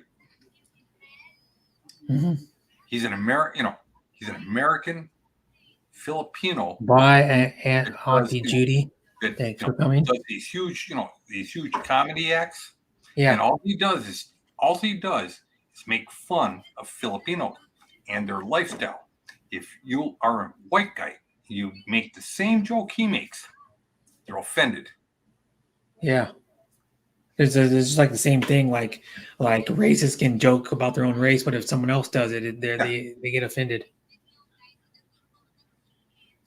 A: Mm-hmm.
G: He's an American. He's an American Filipino.
A: Bye, Aunt Auntie Judy.
G: That,
A: Thanks for coming.
G: Does these huge comedy acts.
A: Yeah.
G: And all he does is make fun of Filipinos and their lifestyle. If you are a white guy, you make the same joke he makes, they're offended.
A: Yeah. It's just like the same thing. Like racists can joke about their own race, but if someone else does it, they get offended.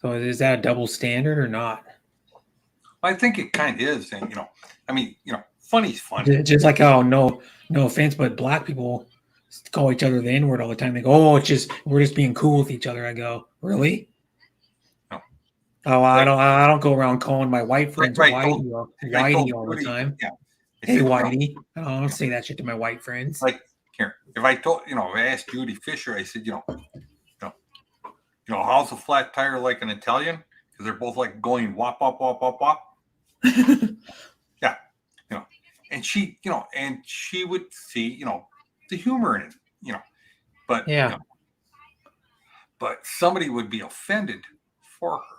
A: So is that a double standard or not?
G: I think it kind of is, and funny's funny.
A: Just like how no offense, but black people call each other the N-word all the time. They go, "Oh, we're just being cool with each other." I go, "Really?"
G: No.
A: Oh, I don't go around calling my white friends Whitey all the time.
G: Yeah.
A: Hey, Whitey. I don't say that shit to my white friends.
G: Like here, if I asked Judy Fisher, I said, how's a flat tire like an Italian? Because they're both like going wop wop wop wop wop. Yeah, and she would see the humor in it, but
A: yeah,
G: but somebody would be offended for her.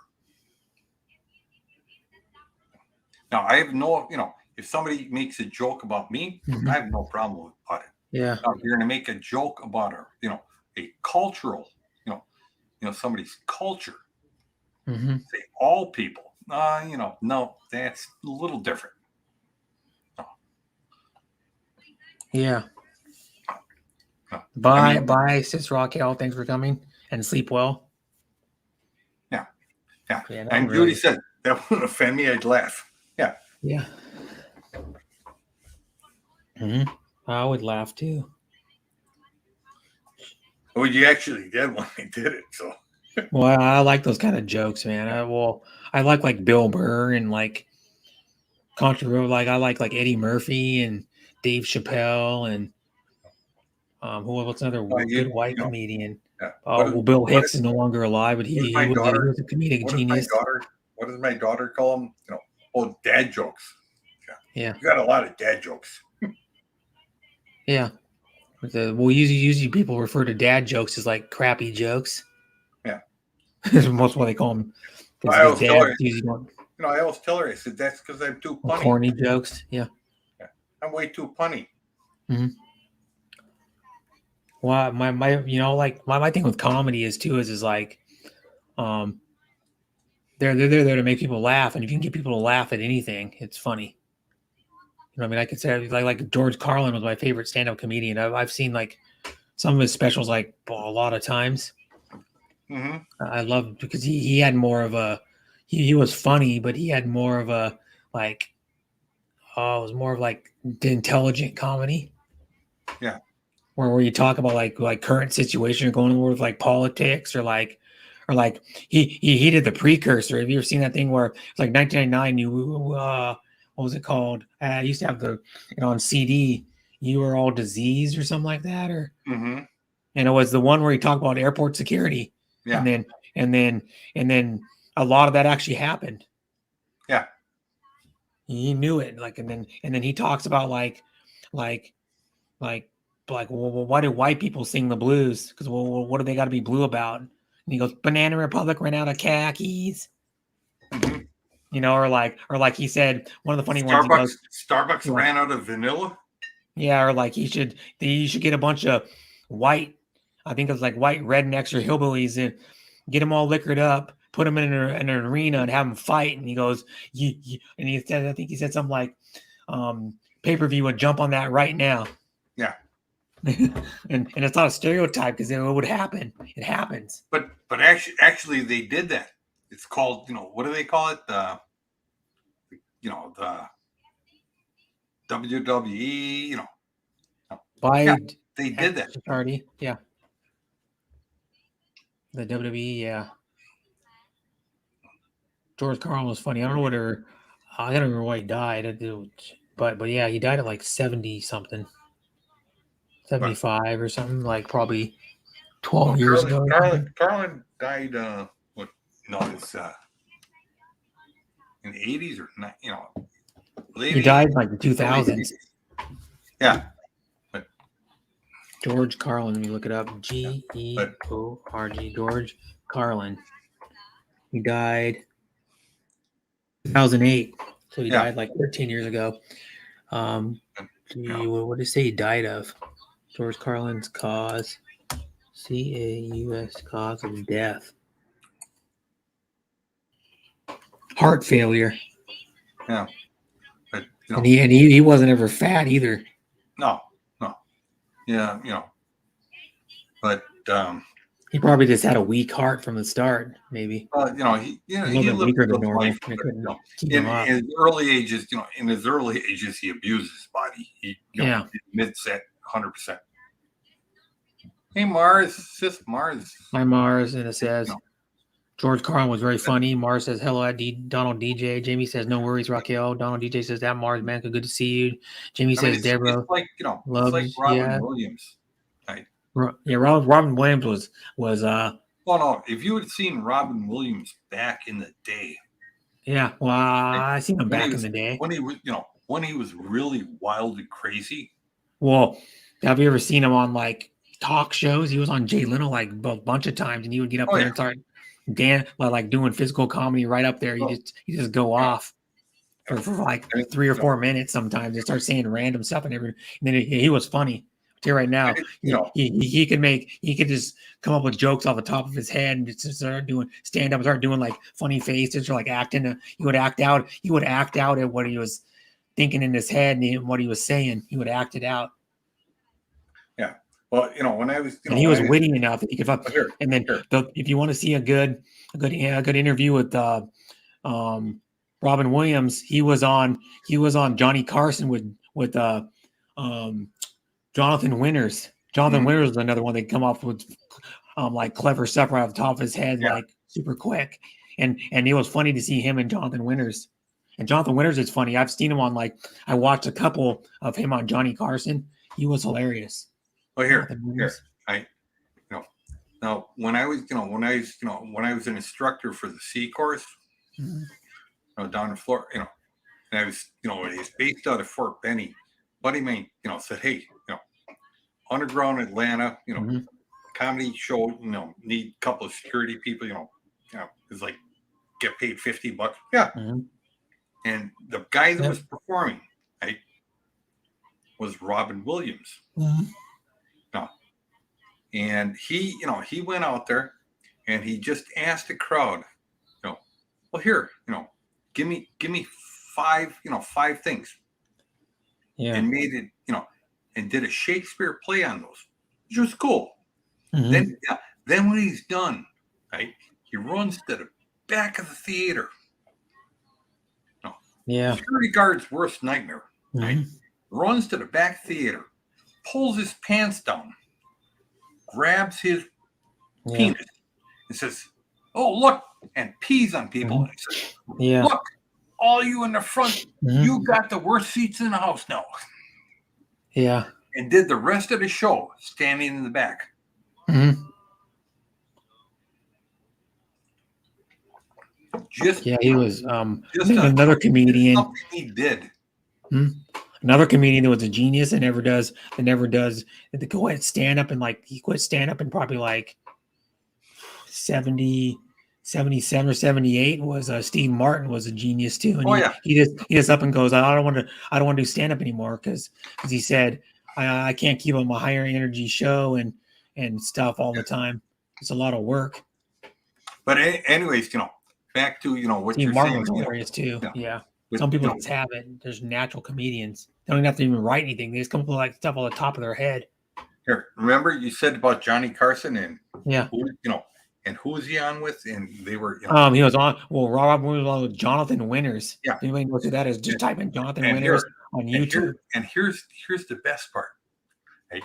G: Now I have no, if somebody makes a joke about me,
A: Mhm.
G: I have no problem about it.
A: Yeah.
G: Now, if you're going to make a joke about a cultural, somebody's culture,
A: Hmm.
G: say all people, no, that's a little different.
A: Yeah.
G: No.
A: Bye,
G: I mean,
A: bye, Sis Raquel. Thanks for coming and sleep well.
G: yeah.
A: Yeah,
G: And
A: really.
G: Judy said that wouldn't offend me. I'd laugh. Yeah.
A: Yeah. Hmm. I would laugh too.
G: Well, you actually did when I did it. So
A: Well, I like those kind of jokes, man. I like Bill Burr and like controversial. Like I like Eddie Murphy and Dave Chappelle and what's another
G: Well,
A: good white comedian?
G: yeah.
A: Well, Bill Hicks is no longer alive, but he
G: my
A: was
G: daughter?
A: a comedic genius.
G: What does my daughter call them? Dad jokes.
A: Yeah.
G: You got a lot of dad jokes.
A: Yeah. Usually people refer to dad jokes as like crappy jokes.
G: Yeah.
A: That's most what they call them.
G: I always tell her,
A: Usually don't
G: I always tell her, I said, that's because I'm too punny.
A: corny jokes. Yeah.
G: I'm way too punny.
A: Well, my thing with comedy is like, they're there to make people laugh, and if you can get people to laugh at anything, it's funny. You know what I mean? I could say like George Carlin was my favorite stand-up comedian. I've seen like some of his specials like a lot of times.
G: Mm-hmm.
A: I loved because he had more of a he was funny, but he had more of a like it was more of like the intelligent comedy.
G: Yeah.
A: Where you talk about like current situation going on with like politics or like he did the precursor. Have you ever seen that thing where it's like 1999? What was it called? I used to have on CD. You Were All Diseased or something like that, or
G: Mm-hmm.
A: and it was the one where he talked about airport security.
G: Yeah.
A: And then a lot of that actually happened.
G: Yeah.
A: He knew it. And then he talks about like, well, why do white people sing the blues? Because what do they got to be blue about? And he goes, Banana Republic ran out of khakis.
G: Mm-hmm.
A: Or like he said, one of the funny ones. He goes,
G: Starbucks ran out of vanilla.
A: Yeah, or like you should get a bunch of white, I think it was like white rednecks or hillbillies and get them all liquored up, put them in an arena and have them fight. And he goes, and he said, I think he said something like, pay-per-view would jump on that right now.
G: Yeah.
A: and it's not a stereotype because it would happen. It happens.
G: But actually they did that. It's called, what do they call it? The WWE, they did that.
A: Party, yeah. The WWE, yeah. George Carlin was funny. I don't know I don't remember why he died. But yeah, he died at like 70 something, 75 or something, like probably 12 years ago.
G: Carlin died. It's in the 80s or not. Late
A: He died in like the 2000s.
G: Yeah.
A: George Carlin, let me look it up. Georg, George Carlin. He died 2008. So he died like 13 years ago. What did he say he died of? George Carlin's cause. CAUS, cause of death. Heart failure.
G: Yeah. But,
A: and he wasn't ever fat either.
G: No. Yeah, but
A: he probably just had a weak heart from the start, maybe.
G: He lived weaker than normal. In his early ages, he abused his body. He admits that 100%. Hey Mars, sis Mars.
A: Hi Mars, and it says George Carlin was very funny. Mars says hello at Donald DJ. Jamie says no worries, Raquel. Donald DJ says that Mars man, good to see you. Jamie says Deborah.
G: It's like Robin Williams. Right?
A: Yeah, Robin Williams was
G: no, if you had seen Robin Williams back in the day.
A: Yeah, well, I seen him back in the day.
G: When he was really wild and crazy.
A: Well, have you ever seen him on like talk shows? He was on Jay Leno like a bunch of times, and he would get up there and start like doing physical comedy right up there. You just go off for like 3 or 4 minutes sometimes. They start saying random stuff and then he was funny. right now,
G: You know,
A: he could just come up with jokes off the top of his head and just start doing stand up, start doing like funny faces or like acting. He would act out at what he was thinking in his head and what he was saying. He would act it out.
G: well, when I was,
A: And he was witty enough that he could.
G: Here,
A: And then,
G: here.
A: if you want to see a good interview with Robin Williams, he was on Johnny Carson with Jonathan Winters. Jonathan Winters was another one that come off with like clever stuff right off the top of his head,
G: Yeah.
A: like super quick. And it was funny to see him and Jonathan Winters. And Jonathan Winters is funny. I've seen him on I watched a couple of him on Johnny Carson. He was hilarious.
G: Well, here,
A: Jonathan Winters.
G: now when I was an instructor for the Sea Course,
A: Mhm.
G: down in Florida, and I was, he's based out of Fort Benning. Buddy Main, said, hey, underground Atlanta,
A: Mhm.
G: comedy show, need a couple of security people, it's like get paid $50. Yeah.
A: Mhm.
G: And the guy that
A: Yep.
G: was performing, right, was Robin Williams.
A: Mhm.
G: And he went out there and he just asked the crowd, well, here, give me 5 things.
A: Yeah.
G: And made it, and did a Shakespeare play on those, which was cool.
A: Mhm.
G: Then when he's done, right, he runs to the back of the theater.
A: Yeah.
G: Security guard's worst nightmare. Right?
A: Mhm.
G: Runs to the back theater, pulls his pants down, grabs his
A: Yeah.
G: penis, and says, "Oh, look," and pees on people.
A: Mhm.
G: And he says,
A: Yeah.
G: "Look, all you in the front,
A: Mhm.
G: you got the worst seats in the house now."
A: Yeah.
G: And did the rest of the show standing in the back.
A: Mhm.
G: Just
A: Yeah, he was
G: just
A: another comedian.
G: something he did.
A: Another comedian that was a genius and never does the go ahead stand up and he quit stand up in probably 77 or 78 was Steve Martin was a genius too. And he just up and goes, I don't want to do stand up anymore because he said I can't keep up my higher energy show and stuff all the time. It's a lot of work.
G: But anyways, back to what
A: Steve
G: you're
A: Martin
G: saying.
A: was hilarious too. Yeah.
G: With,
A: Some people just have it. There's natural comedians. They don't even have to even write anything. They just come up with stuff on the top of their head.
G: Here, remember you said about Johnny Carson and
A: Yeah.
G: and who was he on with? And they were
A: He was on. Well, Rob was on with Jonathan Winters.
G: Yeah.
A: If anybody knows who that is, just type in Jonathan
G: and
A: Winters on YouTube.
G: And here's the best part. Right?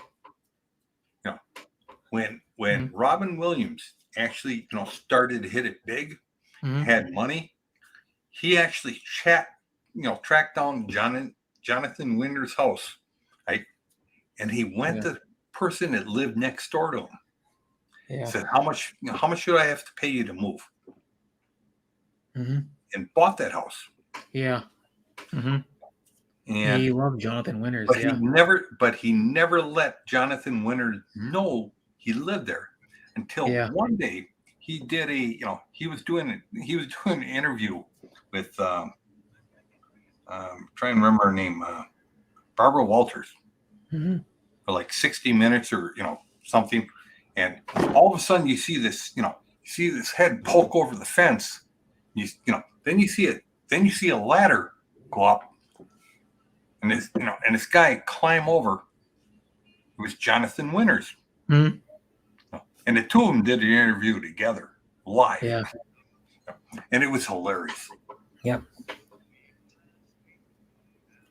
G: When
A: Mhm.
G: Robin Williams actually started to hit it big,
A: Mhm.
G: had money, he actually tracked down Jonathan Winters' house, right? And he went
A: Yeah.
G: to the person that lived next door to him.
A: Yeah.
G: Said, how much should I have to pay you to move?
A: Mhm.
G: And bought that house.
A: Yeah. Mhm.
G: And
A: He loved Jonathan Winters.
G: but
A: Yeah.
G: he never let Jonathan Winters know he lived there until
A: Yeah.
G: one day he did he was doing an interview with trying to remember her name, Barbara Walters,
A: Mhm.
G: for like 60 minutes or something, and all of a sudden you see this head poke over the fence. Then you see a ladder go up, and this guy climb over. It was Jonathan Winters,
A: Mhm.
G: and the two of them did an interview together live,
A: Yeah.
G: and it was hilarious.
A: Yeah.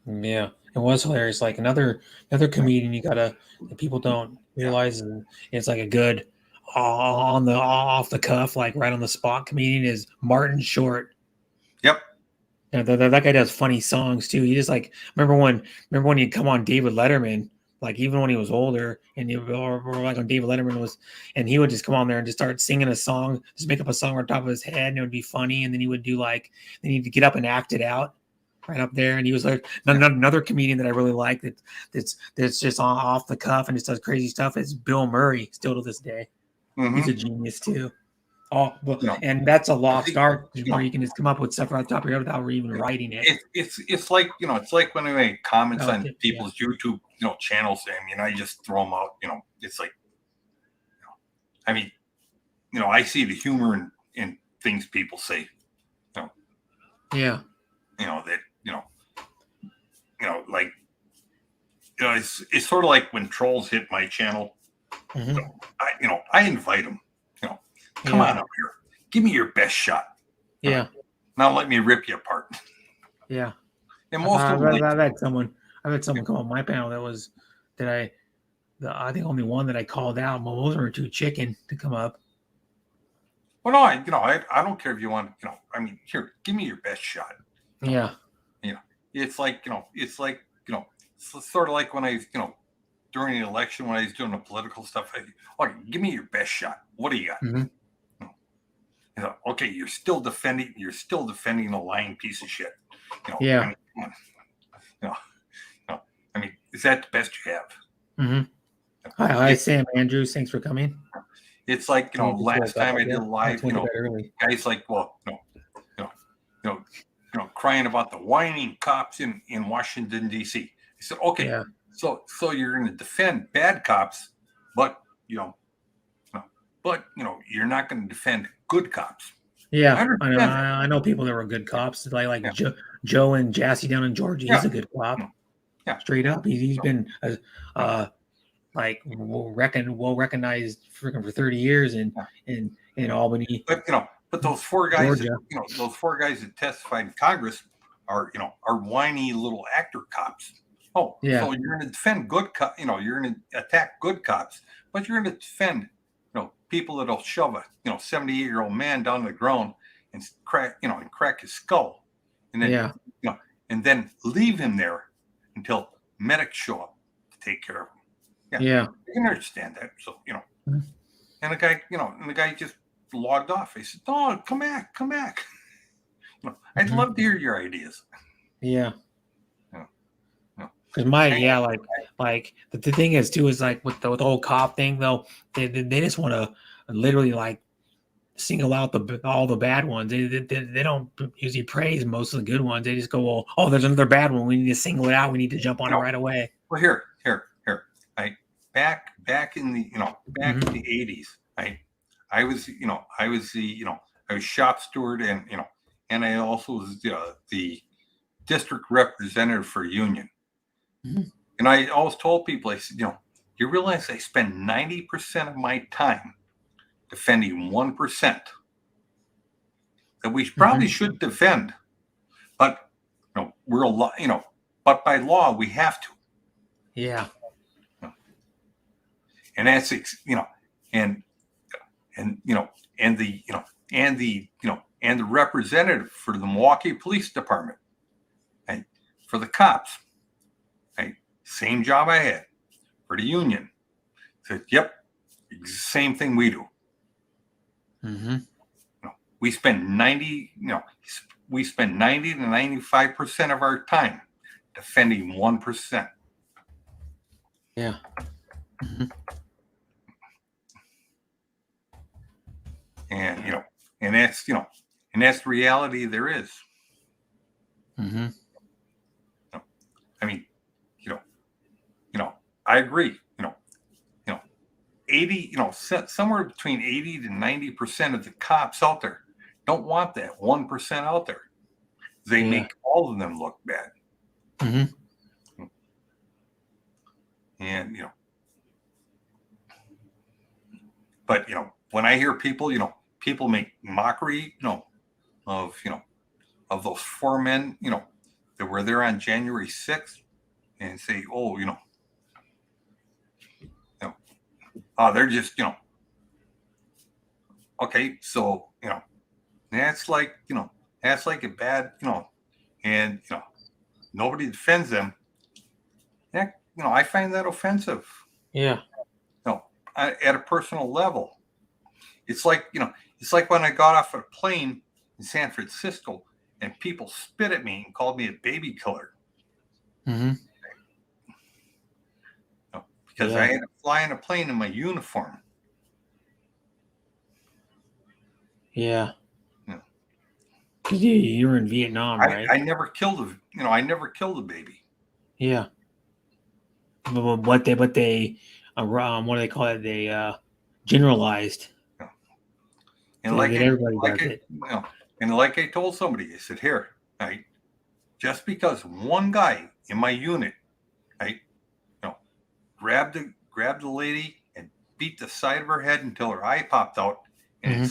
A: Yeah. It was hilarious. Like another comedian that people don't realize it's like a good off the cuff, like right on the spot comedian is Martin Short.
G: Yep.
A: Yeah, that guy does funny songs too. He just remember when he'd come on David Letterman, like even when he was older, and or like on David Letterman and he would just come on there and just start singing a song, just make up a song on top of his head, and it would be funny. And then he would do then he'd get up and act it out right up there. And he was like another comedian that I really like that's just off the cuff and just does crazy stuff is Bill Murray still to this day.
G: Mhm.
A: He's a genius too. And that's a lost art where you can just come up with stuff right off your head without even writing it.
G: It's like when I make comments on
A: Yeah.
G: people's YouTube channels. I mean, I just throw them out. It's like, I mean, I see the humor in things people say.
A: Yeah.
G: That like it's sort of like when trolls hit my channel.
A: Mhm.
G: I invite them. Come
A: Yeah.
G: on up here, give me your best shot.
A: Yeah.
G: Now let me rip you apart.
A: Yeah.
G: And most of them,
A: I've had someone come on my panel I think only one that I called out. Most were too chicken to come up.
G: well, no, I don't care if you want. I mean, here, give me your best shot.
A: Yeah.
G: It's like it's like it's sort of like when I during the election when I was doing the political stuff. Okay, give me your best shot. What do you got?
A: Mhm.
G: Okay, you're still defending a lying piece of shit.
A: Yeah.
G: I mean, come on. I mean, is that the best you have?
A: Mm-hmm. Hi, Sam Andrews. Thanks for coming.
G: It's like last time I did a live,
A: went to bed early.
G: guys like, well, crying about the whining cops in Washington D.C. I said, okay,
A: Yeah.
G: so you're going to defend bad cops, but you're not going to defend good cops.
A: Yeah,
G: I understand that.
A: I know people that were good cops, like
G: Yeah.
A: Joe and Jassy down in Georgia. He's a good cop.
G: Yeah.
A: Straight up, he's been like well recognized for 30 years in Albany.
G: But those four guys,
A: Georgia.
G: those four guys that testified in Congress are whiny little actor cops. Oh,
A: Yeah.
G: So you're going to defend good cops, you're going to attack good cops, but you're going to defend, people that'll shove a 78-year-old man down to the ground and crack his skull, and then and then leave him there until medics show up to take care of him.
A: Yeah.
G: I can understand that. So and the guy just logged off. He said, "Oh, come back. I'd love to hear your ideas."
A: Yeah.
G: Yeah.
A: Because like the thing is too is like with the whole cop thing though, they just want to literally like single out all the bad ones. They don't usually praise most of the good ones. They just go, well, oh, there's another bad one. We need to single it out. We need to jump on it right away.
G: Well, here. Back in the back in the 80s, I was I was shop steward and I also was the district representative for a union.
A: Mhm.
G: And I always told people, I said, you realize I spend 90% of my time defending 1% that we probably should defend, but we're a lot, but by law we have to.
A: Yeah.
G: And that's and the representative for the Milwaukee Police Department, right, for the cops, right, same job I had for the union. Said, yep, same thing we do.
A: Mm-hmm.
G: We spend 90 to 95% of our time defending 1%.
A: Yeah. Mm-hmm.
G: And and that's the reality there is.
A: Mm-hmm.
G: I mean, I agree. 80, somewhere between 80 to 90% of the cops out there don't want that 1% out there. They make all of them look bad.
A: Mm-hmm.
G: And but when I hear people, people make mockery, of those four men, that were there on January 6th, and say, oh, they're just, okay, so that's like a bad, and nobody defends them. Yeah, I find that offensive.
A: Yeah.
G: At a personal level. It's like when I got off a plane in San Francisco and people spit at me and called me a baby killer.
A: Mm-hmm.
G: Because I had to fly in a plane in my uniform.
A: Yeah. Because you were in Vietnam, right?
G: I never killed a baby.
A: Yeah. what they what do they call it? They generalized.
G: And
A: So
G: like
A: that
G: I,
A: everybody
G: like
A: does
G: I,
A: it.
G: you know, and like I told somebody, I said, here, right? Just because one guy in my unit, right, grabbed the lady and beat the side of her head until her eye popped out, and it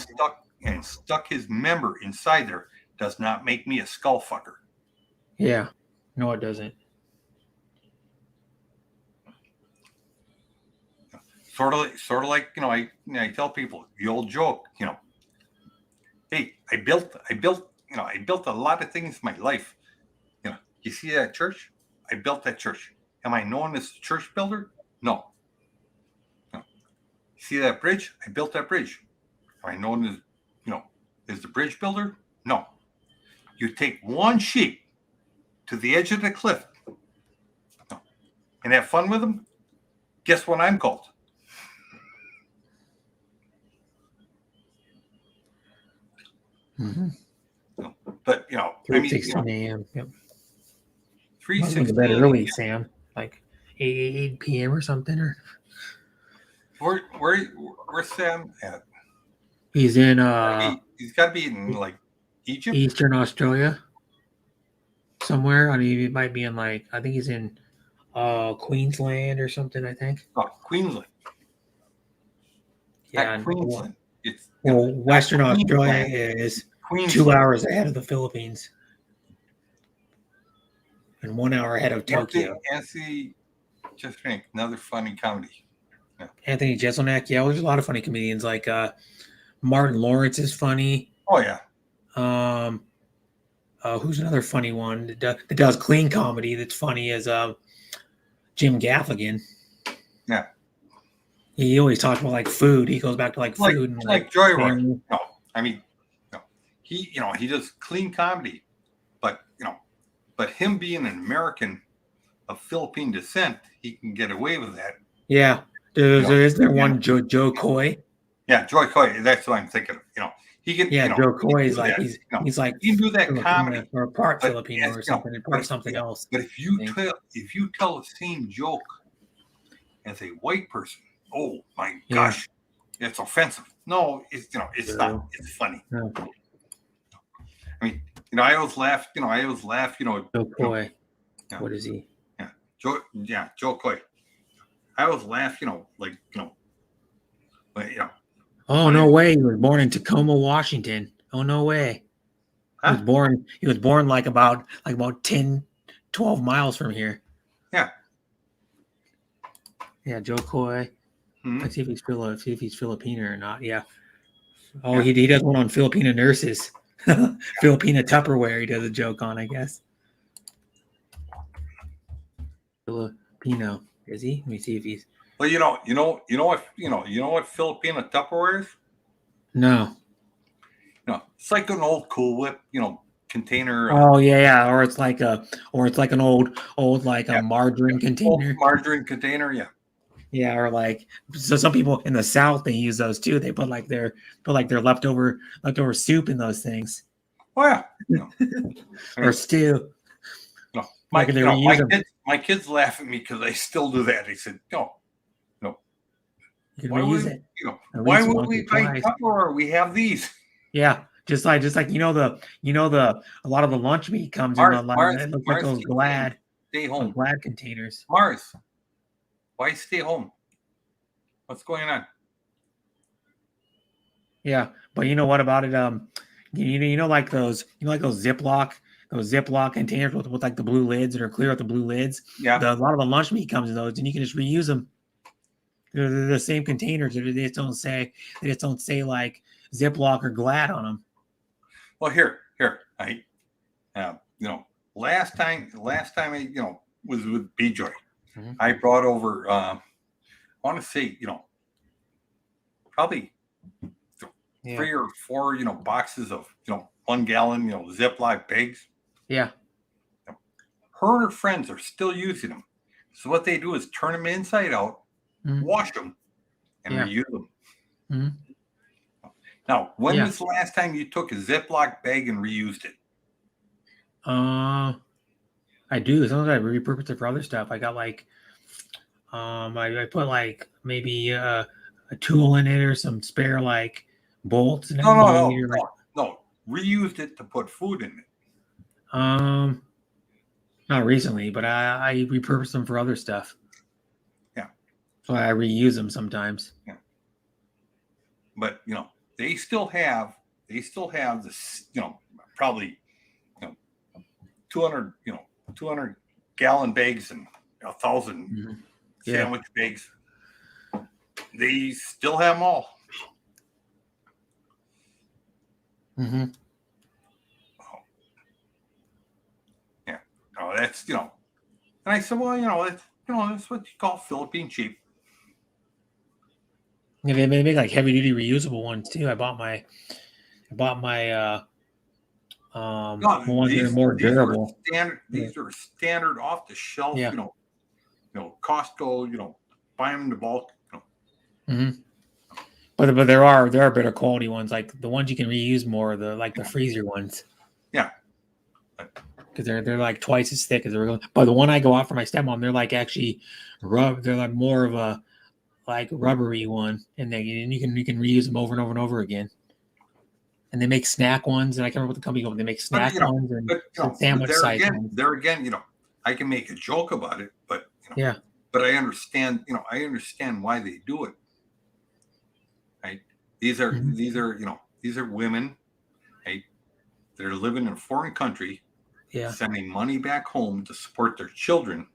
G: stuck his member inside there, does not make me a skull fucker.
A: Yeah. No, it doesn't.
G: Sort of like I tell people the old joke, hey, I built a lot of things in my life. You see that church? I built that church. Am I known as the church builder? No. You see that bridge? I built that bridge. Am I known as as the bridge builder? No. You take one sheep to the edge of the cliff and have fun with them. Guess what I'm called?
A: Mm-hmm.
G: But I mean,
A: 3:16 a.m. Yep.
G: 3:16
A: to bed early, Sam. Like 8 p.m. or something. Or
G: where's Sam at?
A: he's in
G: He's got to be in like Egypt.
A: Eastern Australia somewhere. I mean, he might be in like I think he's in Queensland or something. I think.
G: Oh, Queensland.
A: Yeah,
G: Not Queensland. It's
A: well, Western Australia
G: Queensland.
A: is
G: Queensland.
A: 2 hours ahead of the Philippines and 1 hour ahead of Tokyo.
G: Anthony, just think another funny comedy.
A: Anthony Jeselnik. Yeah, there's a lot of funny comedians like Martin Lawrence is funny.
G: Oh yeah.
A: Who's another funny one that does clean comedy that's funny is Jim Gaffigan.
G: Yeah.
A: He always talks about like food. He goes back to like food and
G: like Joyride.
A: family.
G: No, I mean, he does clean comedy, but but him being an American of Philippine descent, he can get away with that.
A: Yeah. Is there one Joe Coy?
G: Yeah, Joy Coy. That's what I'm thinking of. He can.
A: Yeah, Joe Coy is like
G: that.
A: he's like
G: he can do that
A: Filipino
G: comedy
A: or part
G: but
A: Filipino or something, and part something else.
G: But if you tell the same joke as a white person, oh my gosh, it's offensive. No, it's it's not. It's funny.
A: No.
G: I mean, I always laugh.
A: Joe Coy. What is he?
G: Joe Coy. I always laugh.
A: Oh no way! He was born in Tacoma, Washington. Oh no way!
G: Huh?
A: He was born like about 10, 12 miles from here.
G: Yeah.
A: Yeah, Joe Coy.
G: Hmm.
A: Let's see if he's Filipino or not. Yeah. Oh, he does one on Filipino nurses. Filipino Tupperware. He does a joke on, I guess. Filipino. Is he? Let me see if he's.
G: Well, you know what Filipino Tupperware is?
A: No.
G: It's like an old Cool Whip, container.
A: Oh yeah, or it's like an old like a margarine container.
G: Old margarine container, yeah.
A: Yeah, or like so some people in the South they use those too. They put like their leftover soup in those things.
G: Oh yeah.
A: Or stew.
G: No, my kids laugh at me because I still do that. They said, no.
A: You can reuse it.
G: Why would we buy Tupperware? We have these.
A: Yeah, just like a lot of the lunch meat comes in the line. It looks like those Glad containers.
G: Mars, why stay home? What's going on?
A: Yeah, but you know what about it? Like those Ziploc containers with like the blue lids that are clear with the blue lids.
G: Yeah.
A: A lot of the lunch meat comes in those, and you can just reuse them. They're the same containers. They just don't say like Ziploc or Glad on them.
G: Well, here, last time I was with B-Joy.
A: Mm-hmm.
G: I brought over I want to say probably 3 or 4 boxes of 1 gallon Ziploc bags.
A: Yeah.
G: Her and her friends are still using them. So what they do is turn them inside out, wash them, and reuse them.
A: Mm-hmm.
G: Now, when was the last time you took a Ziploc bag and reused it?
A: I do. Sometimes I repurpose it for other stuff. I got like I put like maybe a tool in it or some spare like bolts and
G: No, no, no,
A: later, like,
G: no. Reused it to put food in it.
A: not recently, but I repurpose them for other stuff.
G: Yeah.
A: So I reuse them sometimes.
G: But they still have this, probably 200 200 gallon bags and 1,000
A: Mhm. Yeah.
G: sandwich bags. They still have them all.
A: Mm-hmm.
G: Yeah. Oh, that's And I said, well, that's what you call Philippine cheap.
A: Yeah, they make like heavy duty reusable ones too. I bought my
G: No,
A: ones that are more durable.
G: These are standard off the shelf.
A: Yeah.
G: Costco. Buy them in the bulk.
A: Mm-hmm. But there are better quality ones, like the ones you can reuse more. The freezer ones.
G: Yeah.
A: Because they're like twice as thick as the regular. But the one I go out for my stepmom, they're like actually They're like more of a like rubbery one, and you can reuse them over and over and over again. And they make snack ones, and I can't remember what the company called. They make snack ones and sandwich size ones.
G: There again, I can make a joke about it, but
A: Yeah.
G: But I understand, I understand why they do it. Right? These are these are women, right? That are living in a foreign country,
A: Yeah.
G: sending money back home to support their children.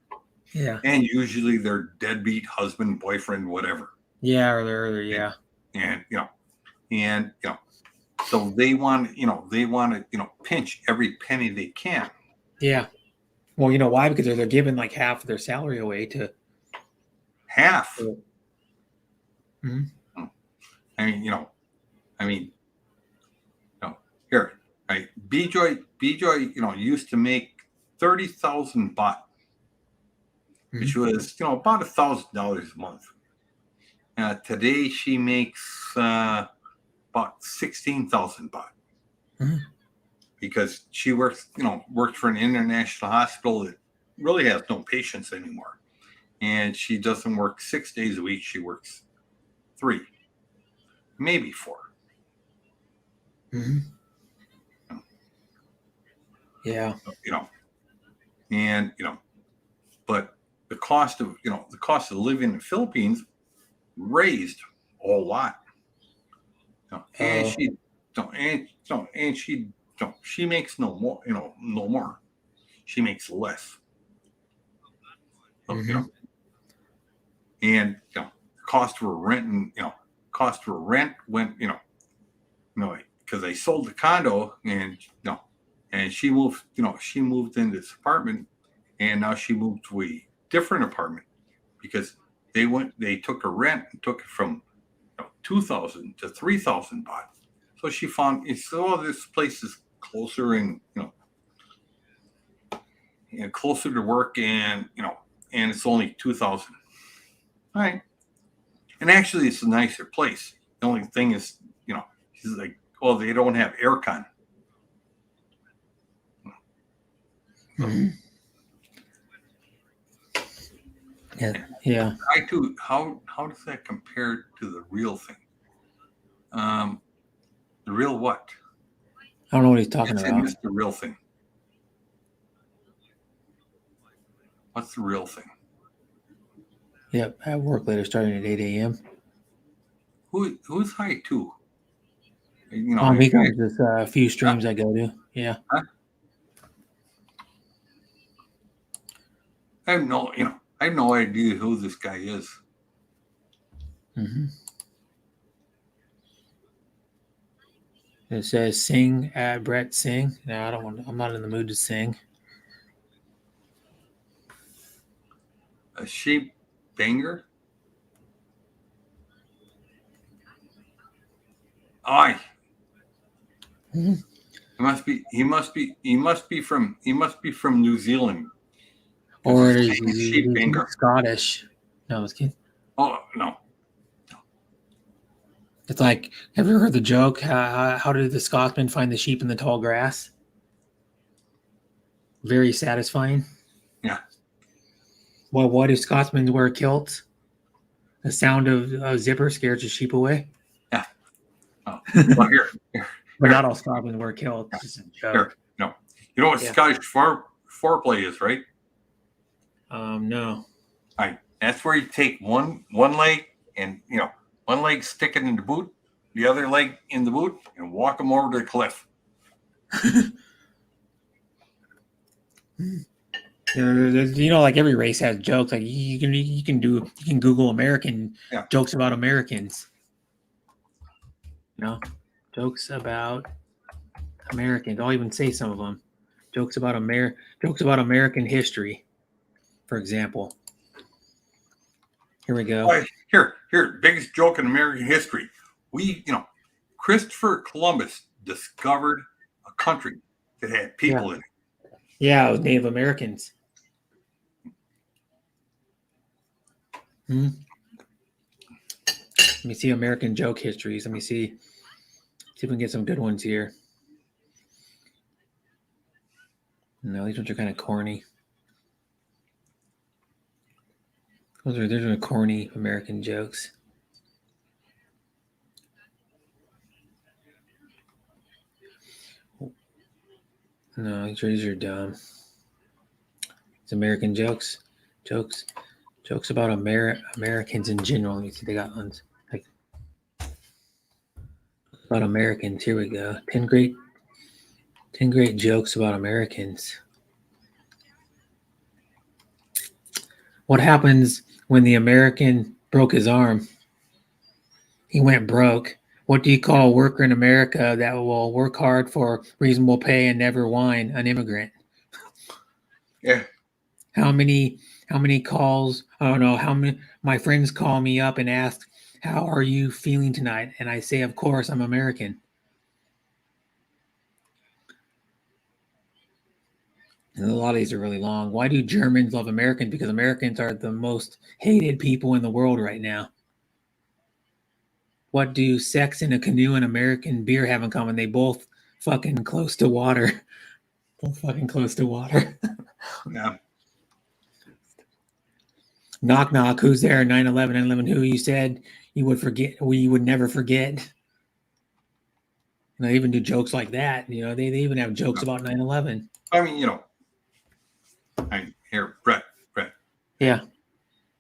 A: Yeah.
G: And usually their deadbeat husband, boyfriend, whatever.
A: Yeah, or yeah.
G: And so they want to pinch every penny they can.
A: Yeah. Well, you know why? Because they're giving like half of their salary away to
G: half.
A: Mm-hmm.
G: Here, right? B-Joy, used to make 30,000 baht, which was about $1,000 a month. Today she makes about 16,000 baht.
A: Mm-hmm.
G: Because she works for an international hospital that really has no patients anymore. And she doesn't work 6 days a week. She works 3, maybe 4.
A: Mm-hmm. Yeah.
G: But the cost of living in the Philippines raised a whole lot. And she makes no more. She makes less.
A: Mm-hmm.
G: And cost for rent went because I sold the condo and she moved into this apartment, and now she moved to a different apartment because they took her rent and took it from 2,000 to 3,000 baht. So she found this place is closer and closer to work, and and it's only 2,000. All right. And actually it's a nicer place. The only thing is, she's like, oh, they don't have aircon.
A: Mm-hmm. Yeah.
G: How does that compare to the real thing? The real what?
A: I don't know what he's talking about.
G: It's the real thing. What's the real thing?
A: Yep, at work later, starting at 8 a.m.
G: Who's high too?
A: He comes with a few streams I go to. Yeah.
G: Huh? I have no idea who this guy is.
A: Mm-hmm. It says sing at Brett Sing. No, I'm not in the mood to sing.
G: A sheep banger? Aye.
A: Mm-hmm.
G: He must be from New Zealand.
A: Or
G: he's
A: he's Scottish. No, I was kidding.
G: Oh no.
A: It's like, have you ever heard the joke? How did the Scotsman find the sheep in the tall grass? Very satisfying.
G: Yeah.
A: Well, why do Scotsmen wear kilts? The sound of a zipper scares the sheep away.
G: Well, here,
A: But not all Scotsmen wear kilts. It's just a
G: here,
A: joke.
G: no. You know what
A: Yeah.
G: Scottish foreplay is, right?
A: No.
G: Right. That's where you take one leg and one leg stick it in the boot, the other leg in the boot, and walk them over to the cliff.
A: Like every race has jokes. Like you can Google American jokes about Americans. Jokes about Americans. I'll even say some of them. Jokes about American history, for example. Here we go.
G: Right, here, biggest joke in American history. Christopher Columbus discovered a country that had people in it.
A: Yeah, it was Native Americans. Let me see American joke histories. Let me see if we can get some good ones here. No, these ones are kind of corny. Those are corny American jokes. No, these are dumb. It's American jokes about Americans in general. Let me see, they got ones like about Americans. Here we go. 10 great jokes about Americans. What happens when the American broke his arm? He went broke. What do you call a worker in America that will work hard for reasonable pay and never whine? An immigrant.
G: Yeah.
A: How many calls? I don't know. How many? My friends call me up and ask, "How are you feeling tonight?" And I say, "Of course, I'm American." And a lot of these are really long. Why do Germans love Americans? Because Americans are the most hated people in the world right now. What do sex in a canoe and American beer have in common? They both fucking close to water. Both fucking close to water.
G: Yeah.
A: Knock knock. Who's there? 9/11. 9/11. Who? You said you would forget. We would never forget. And they even do jokes like that. They even have jokes about 9/11.
G: I mean, Brett.
A: Yeah.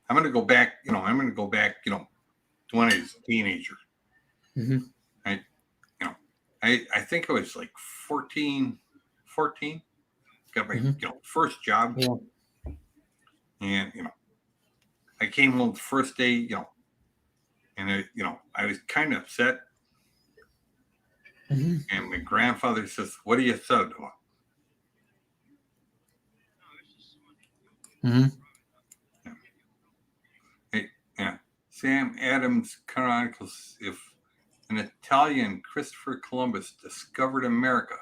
G: I'm going to go back, to when I was a teenager.
A: Mm-hmm.
G: I think I was like 14, got my, first job.
A: Yeah.
G: And, I came home the first day, and I was kind of upset.
A: Mm-hmm.
G: And my grandfather says, "What are you upset about?"
A: Mm-hmm.
G: Sam Adams chronicles if an Italian, Christopher Columbus, discovered America.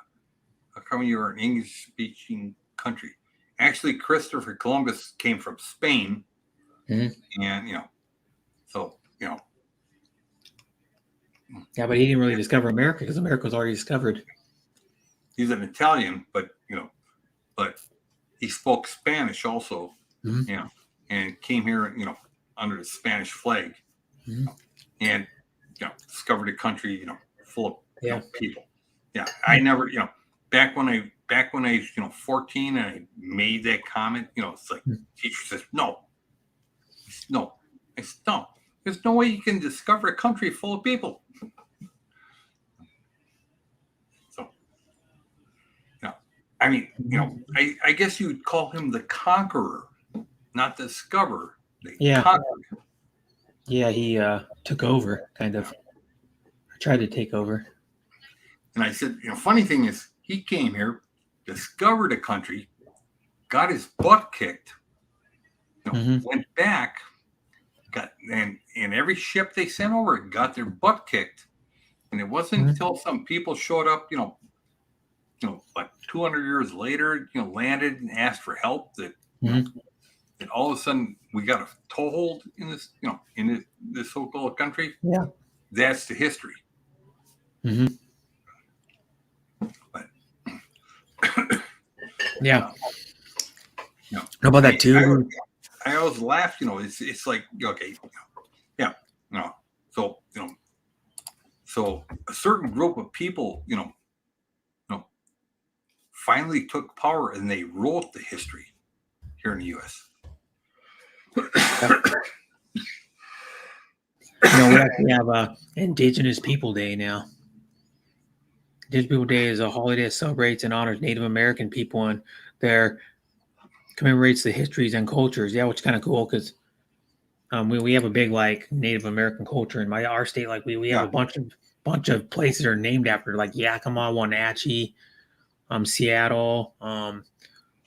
G: How come you are an English-speaking country? Actually, Christopher Columbus came from Spain, and
A: Yeah, but he didn't really discover America because America was already discovered.
G: He's an Italian, but he spoke Spanish also,
A: Mm-hmm.
G: and came here, under the Spanish flag,
A: Mm-hmm.
G: and discovered a country, full of people. Yeah, I never, back when I was 14 and I made that comment, it's like teacher says no. I said, no. There's no way you can discover a country full of people. So, I mean, I guess you'd call him the conqueror, not the discoverer. Conquered.
A: Yeah, he took over, kind of. Tried to take over.
G: And I said, funny thing is, he came here, discovered a country, got his butt kicked, went back, and every ship they sent over got their butt kicked. And it wasn't until some people showed up, like 200 years later, landed and asked for help that all of a sudden we got a toehold in this, in this so-called country.
A: Yeah.
G: That's the history.
A: Mm-hmm.
G: But
A: yeah. How about that too?
G: I always laugh. It's like okay, yeah, So so a certain group of people, finally took power and they wrote the history here in the U.S.
A: We actually have Indigenous People Day now. Indigenous People Day is a holiday that celebrates and honors Native American people and their commemorates the histories and cultures. Yeah, which is kind of cool because we have a big like Native American culture in our state. Like we have a bunch of places that are named after like Yakima, Wenatchee, Seattle, I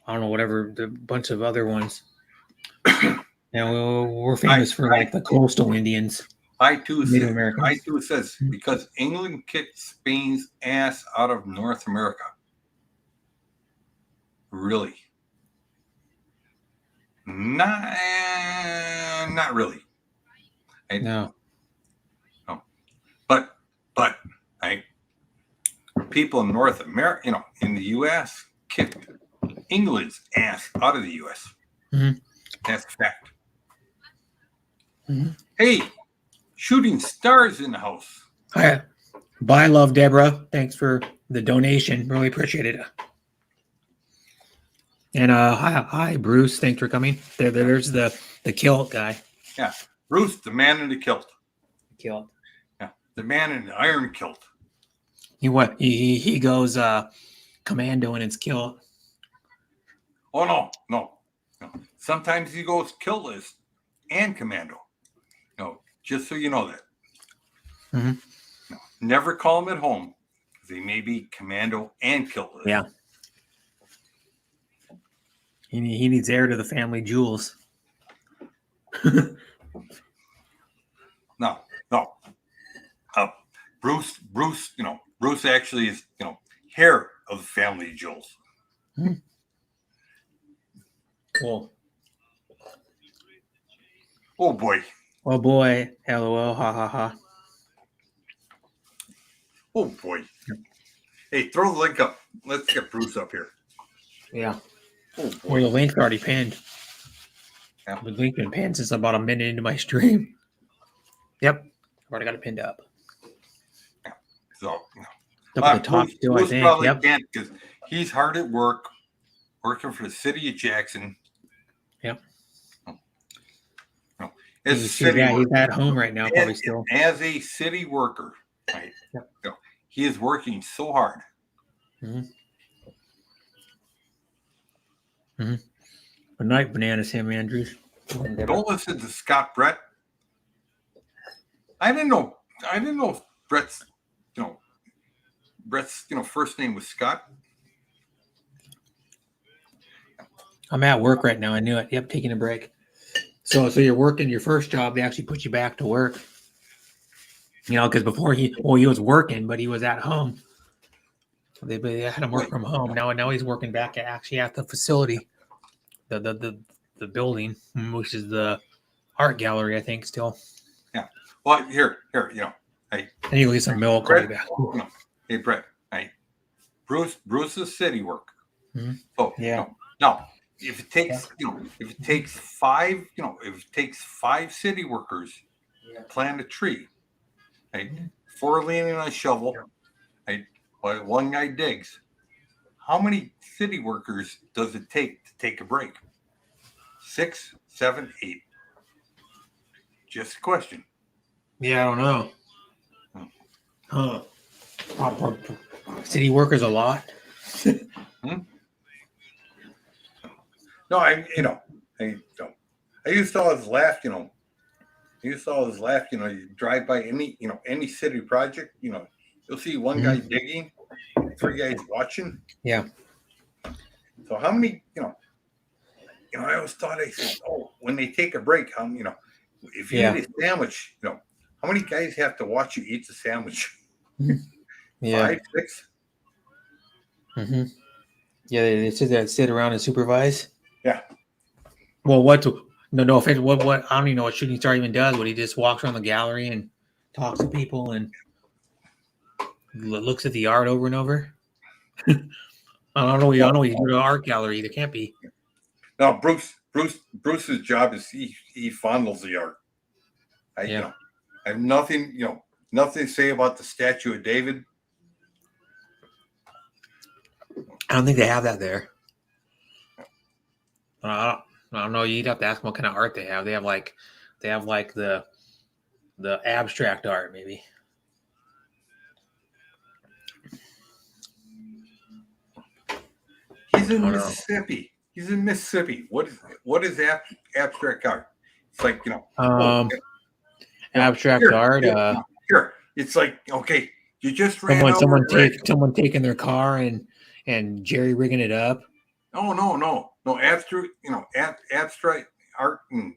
A: don't know, whatever, the bunch of other ones. We're famous for like the coastal Indians. Native Americans.
G: I too says because England kicked Spain's ass out of North America. Really? Not really.
A: No.
G: But right, people in North America, in the U.S. kicked England's ass out of the U.S.
A: Mhm.
G: That's a fact.
A: Mhm.
G: Hey, Shooting Stars in the house.
A: Hi. Bye, love, Deborah. Thanks for the donation. Really appreciate it. And hi, Bruce. Thanks for coming. There's the kilt guy.
G: Yeah, Bruce, the man in the kilt.
A: Kilt.
G: Yeah, the man in the iron kilt.
A: He goes commando in his kilt.
G: Oh no. Sometimes he goes kiltless and commando. Just so you know that.
A: Mhm.
G: No, never call him at home because he may be commando and kiltless.
A: Yeah. He needs heir to the family jewels.
G: No. Bruce, Bruce actually is, heir of the family jewels.
A: Cool.
G: Oh boy.
A: Oh boy. LOL. Ha ha ha.
G: Oh boy. Hey, throw the link up. Let's get Bruce up here.
A: Yeah.
G: Oh
A: Well,
G: boy.
A: the link's already pinned.
G: Yeah.
A: The link's been pinned since about a minute into my stream. Yep. I've already got it pinned up.
G: So,
A: Up at the top
G: Bruce,
A: still, I
G: Bruce
A: think.
G: probably
A: Yep.
G: can't because he's hard at work, working for the city of Jackson.
A: Yep.
G: As a
A: He's
G: city worker.
A: at home right now, probably still.
G: As a city worker, right?
A: Yep.
G: He is working so hard.
A: Good night, Banana Sam Andrews.
G: Don't listen to Scott Brett. I didn't know Brett's first name was Scott.
A: I'm at work right now. I knew it. Yep, taking a break. So you're working your first job. They actually put you back to work. Because before he was working, but he was at home. They had him work from home. Now he's working back at the facility, the building, which is the art gallery, I think, still.
G: Yeah. Well, here,
A: I need to get some milk.
G: Brett,
A: Back.
G: Hey, Brett. Hey, Bruce is city work.
A: Mhm.
G: So
A: Yeah.
G: no. If it takes five city workers to plant a tree, right? 4 leaning on a shovel, right? While one guy digs. How many city workers does it take to take a break? 6, 7, 8. Just a question.
A: Yeah, I don't know. City workers a lot.
G: No, I used to always laugh, You drive by any city project, you'll see one guy digging, 3 guys watching.
A: Yeah.
G: So how many, I always thought, I said, when they take a break, if you eat a sandwich, how many guys have to watch you eat the sandwich?
A: Yeah.
G: 5, 6?
A: Mm-hmm. Yeah, they sit around and supervise.
G: Yeah.
A: Well, no offense. What I don't even know what Shooting Star even does. What he just walks around the gallery and talks to people and looks at the art over and over. I don't know. He's doing an art gallery. There can't be.
G: No, Bruce Bruce's job is he fondles the art. I
H: Yeah.
G: you know, I have nothing nothing to say about the statue of David.
H: I don't think they have that there. I don't know. You'd have to ask them what kind of art they have. They have like the abstract art, maybe.
G: He's in
H: I don't know.
G: Mississippi. He's in Mississippi. What is abstract art? It's like
H: Abstract
G: here,
H: art.
G: here. It's like, okay, you just ran over
H: Someone taking their car and jerry rigging it up.
G: No. Abstract, abstract art in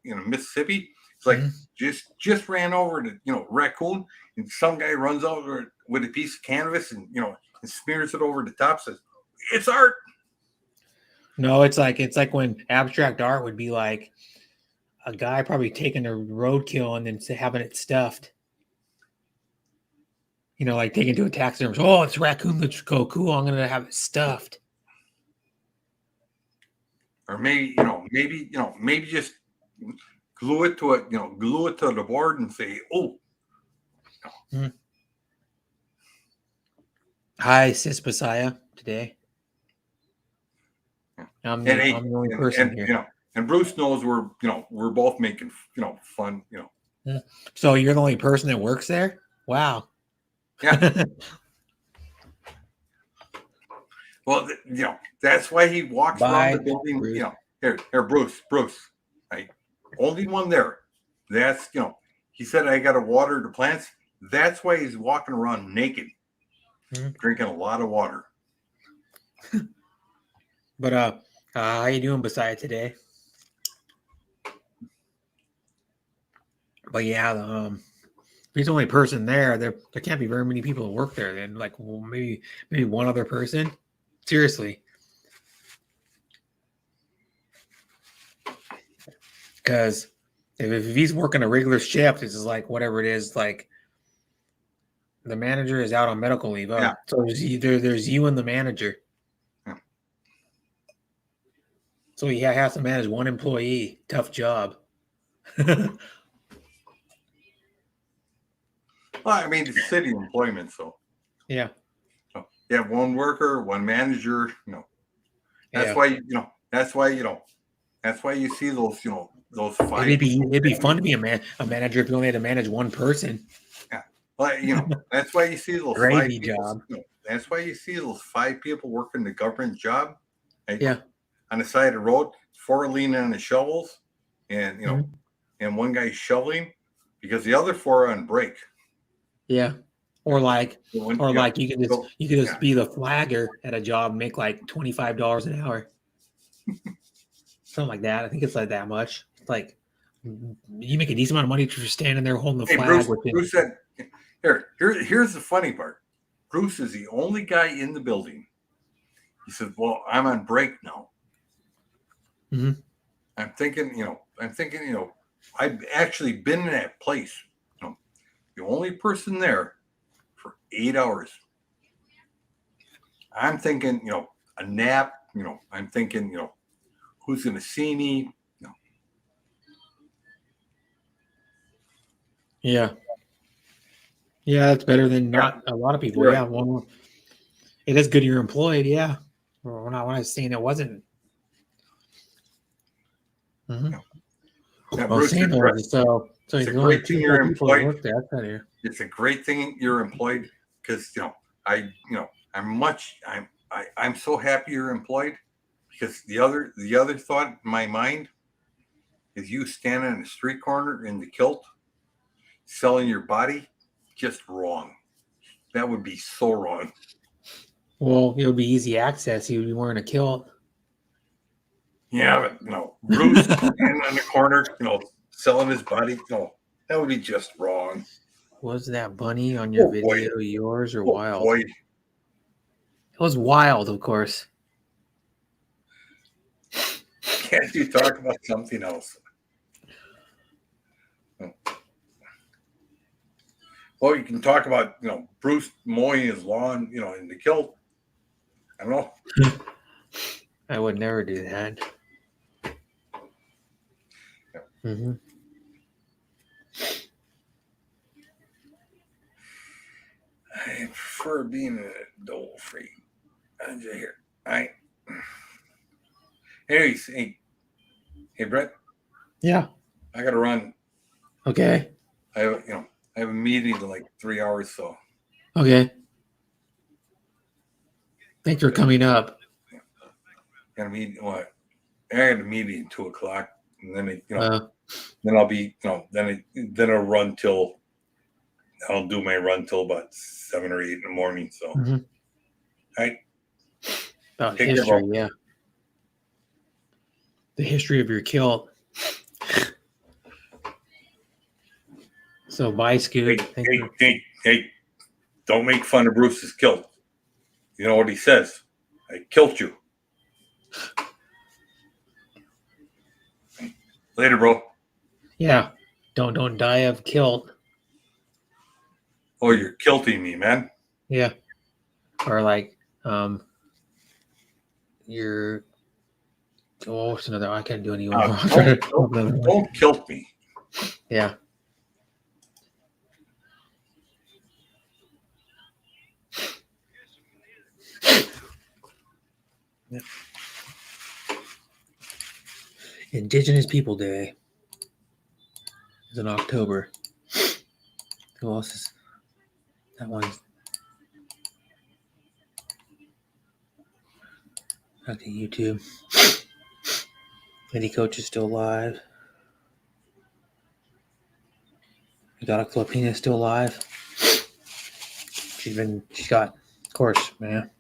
G: Mississippi. It's like just ran over to raccoon, and some guy runs over with a piece of canvas and and smears it over the top. Says it's art.
H: No, it's like when abstract art would be like a guy probably taking a roadkill and then having it stuffed. Like taking it to a taxidermist. Oh, it's raccoon. Looks cool. I'm gonna have it stuffed.
G: Or maybe just glue it to the board and say, oh.
H: Hi, Sis Messiah. Today, I'm the only person here.
G: And Bruce knows we're both making fun.
H: So you're the only person that works there? Wow.
G: Yeah. Well, that's why he walks around the building.
H: Bruce.
G: Here, Bruce. Only one there. That's he said I got to water the plants. That's why he's walking around naked, drinking a lot of water.
H: But how you doing, Messiah, today? But yeah, he's the only person there. There can't be very many people that work there. Then, maybe one other person. Seriously, because if he's working a regular shift, it's just like whatever it is. Like the manager is out on medical leave.
G: Yeah.
H: So there's you and the manager.
G: Yeah.
H: So he has to manage one employee. Tough job.
G: Well, I mean, it's city employment, so
H: Yeah.
G: you have one worker, one manager. That's
H: Yeah.
G: why That's why you see those those five.
H: It'd be fun to be a manager if you only had to manage one person.
G: Well, that's why you see those
H: Gravy
G: five people,
H: job.
G: That's why you see those 5 people working the government job. Right?
H: Yeah.
G: On the side of the road, 4 leaning on the shovels, and and one guy shoveling because the other 4 are on break.
H: Yeah. Or like you could just
G: Yeah.
H: be the flagger at a job and make like $25 an hour. Something like that. I think it's like that much. It's like you make a decent amount of money for standing there holding the
G: Hey,
H: flag.
G: Bruce said, here's the funny part. Bruce is the only guy in the building. He said, well, I'm on break now.
H: Mhm.
G: I'm thinking, I've actually been in that place. The only person there for 8 hours. I'm thinking, a nap, I'm thinking, who's going to see me?
H: Yeah. Yeah, that's better than not a lot of people.
G: Sure.
H: Yeah. Well, it is good you're employed. Yeah. When I was saying it wasn't. Mm-hmm.
G: Yeah,
H: Well,
G: Bruce,
H: saying so
G: it's a
H: there's only
G: great thing
H: 2
G: you're
H: people that
G: employed.
H: work there. That's not here.
G: It's a great thing you're employed because I'm so happy you're employed because the other thought in my mind is you standing in the street corner in the kilt selling your body, just wrong. That would be so wrong.
H: Well, it would be easy access. He would be wearing a kilt.
G: Yeah, but Bruce standing on the corner, selling his body, that would be just wrong.
H: Was that bunny on your
G: Oh, boy.
H: video yours or
G: Oh,
H: wild?
G: boy.
H: It was wild, of course.
G: Can't you talk about something else? Well, you can talk about, Bruce mowing his lawn, in the kilt. I don't know.
H: I would never do that. Mm-hmm.
G: I prefer being an adult free. I'm just here. I. Anyways, hey, Brett.
H: Yeah.
G: I gotta run.
H: Okay.
G: I have a meeting in like 3 hours, so
H: Okay. Thanks for coming up.
G: got a meeting. What? I got a meeting at 2:00, and then then I'll be then I'll run till I'll do my run till about 7 or 8 in the morning. So,
H: Mhm.
G: right.
H: About
G: Take care,
H: history,
G: bro.
H: yeah. The history of your kilt. So bye, Scoot. Thank you.
G: Hey! Don't make fun of Bruce's kilt. You know what he says? I killed you. Later, bro.
H: Yeah. Don't die of kilt.
G: Oh, you're kilting me, man.
H: Yeah. Or like you're oh, what's another I can't do anymore.
G: Don't kill me.
H: Yeah. Yep. Indigenous People Day is in October. Who else is that one? Okay, YouTube. Lady Coach is still alive. Got Filipina still alive. She's got, of course, man.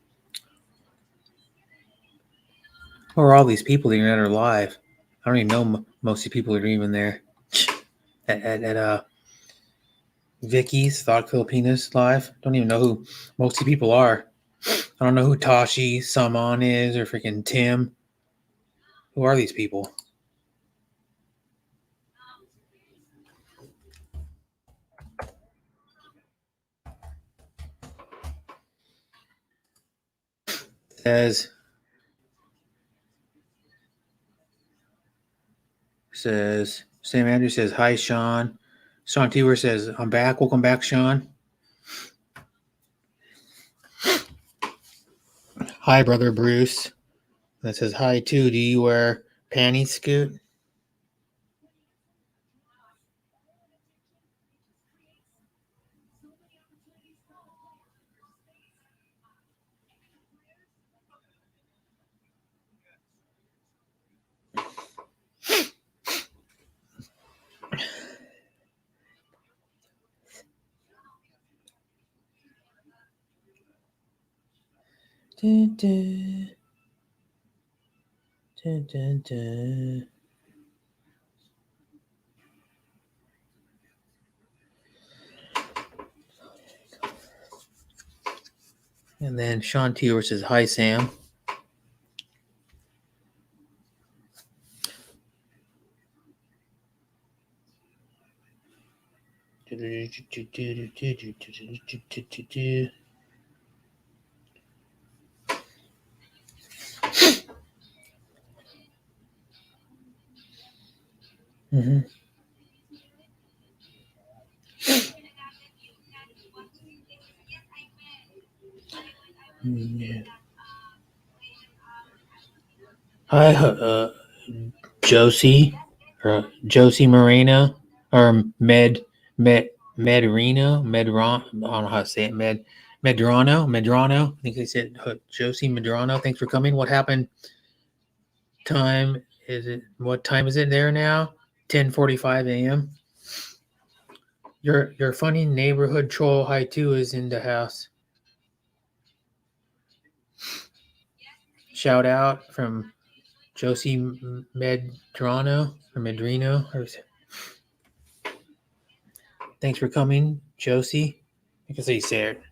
H: Where are all these people that are alive? I don't even know most of the people that are even there. At Vicky's Thought Filipinas live. Don't even know who most of the people are. I don't know who Tashi Saman is or freaking Tim. Who are these people? Says Sam Andrews says hi Sean. Sean Tewer says I'm back. Welcome back, Sean. Hi, brother Bruce. That says hi too. Do you wear panties, Scoot? Dun, dun. Dun, dun, dun. And then Sean Tewer says hi, Sam. Mm-hmm. Yeah. Hi, Josie or Josie Moreno or Medrino. I don't know how to say it. Medrano. I think they said Josie Medrano. Thanks for coming. What happened? What time is it there now? 10:45 a.m. Your funny neighborhood troll high two is in the house. Shout out from Josie Medrano or Medrino. Thanks for coming, Josie. I can say you say it.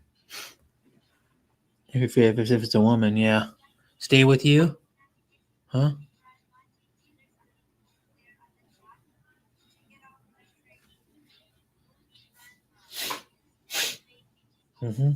H: If it's a woman, yeah. Stay with you? Huh? Mm-hmm.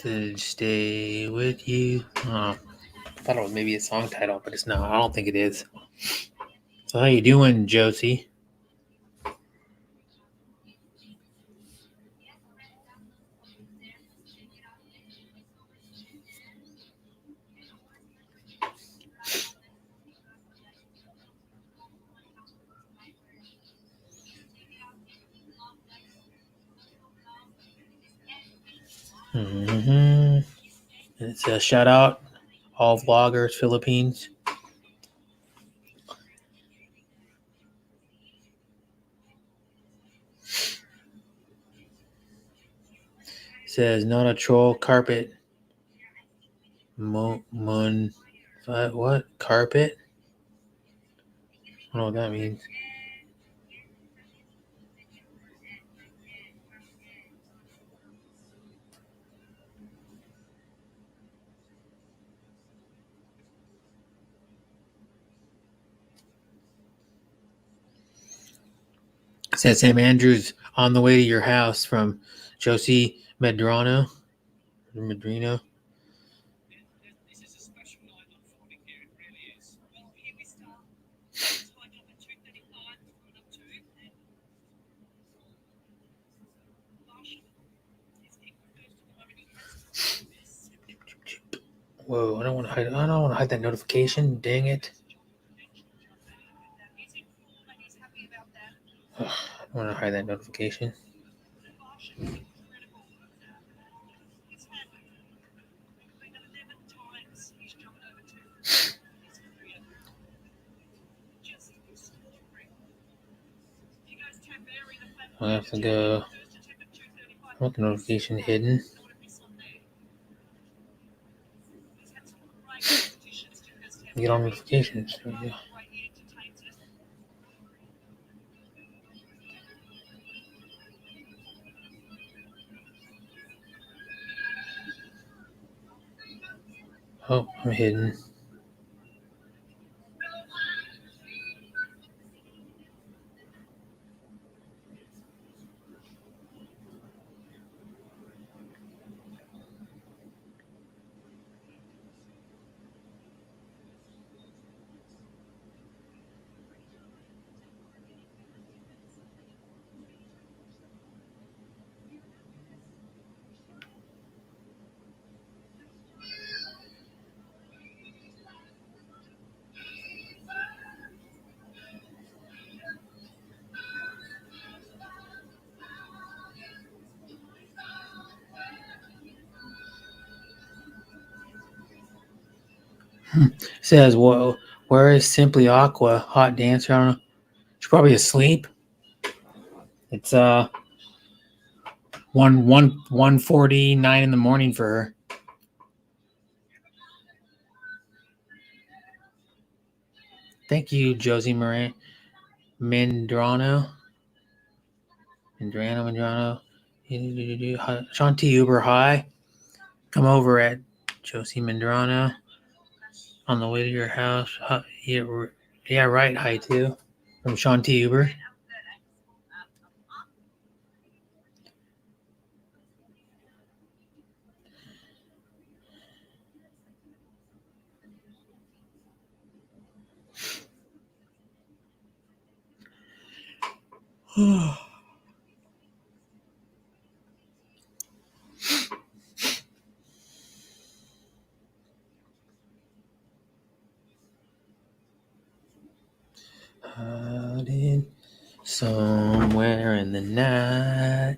H: To stay with you. Oh, I thought it was maybe a song title, but it's not. I don't think it is. So how you doing, Josie? Mm-hmm. It's a shout out all vloggers Philippines. Says not a troll carpet. What carpet? I don't know what that means. Says Sam Andrews on the way to your house from Josie Medrano. Medrino. Whoa, I don't want to hide that notification. Dang it. Ugh, I don't want to hide that notification. I have to go. I want the notification hidden. Get on notifications. There we go. Oh, I'm hidden. Says, "Whoa, where is Simply Aqua? Hot dancer? I don't know. She's probably asleep. It's 1:49 in the morning for her." Thank you, Josie Moran Mendrano. Shanti Uber, hi. Come over at Josie Mendrano on the way to your house. Yeah, right. Hi too. From Shanti Uber. Hiding somewhere in the night.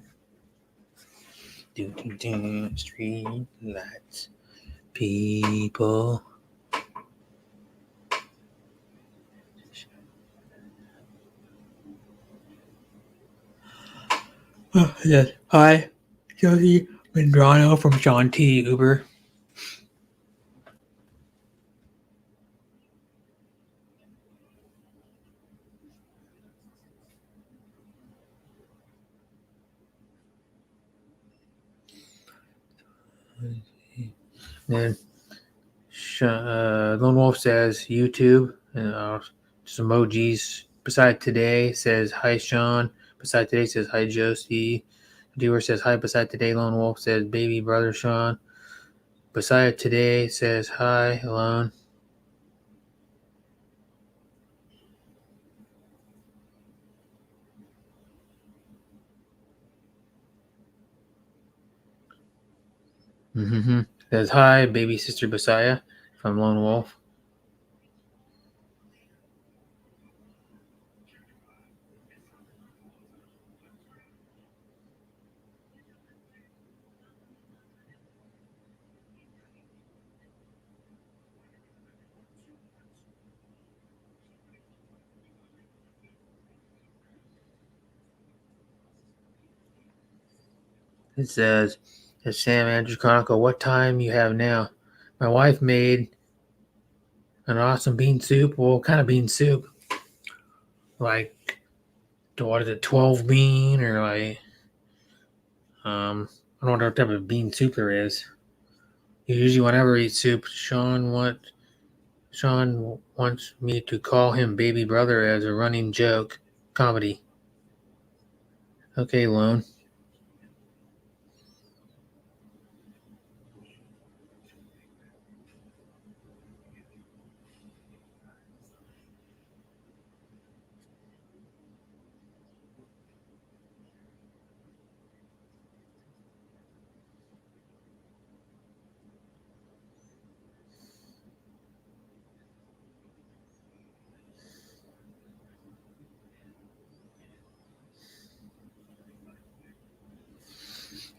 H: Street lights. People. Oh, yes. Hi, Josie Mendrano from Shanti Uber. Then Lone Wolf says YouTube, just emojis. Beside today says hi Sean. Beside today says hi Josie. Doer says hi beside today. Lone Wolf says baby brother Sean. Beside today says hi, alone. Mm-hmm. Says hi, baby sister Messiah from Lone Wolf. It says, it's Sam Andrew Chronicle. What time you have now? My wife made an awesome bean soup. Well, what kind of bean soup? Like, what is it, 12 bean or like, I don't know what type of bean soup there is. Usually, whenever I eat soup, Sean wants me to call him baby brother as a running joke. Comedy. Okay, Lone.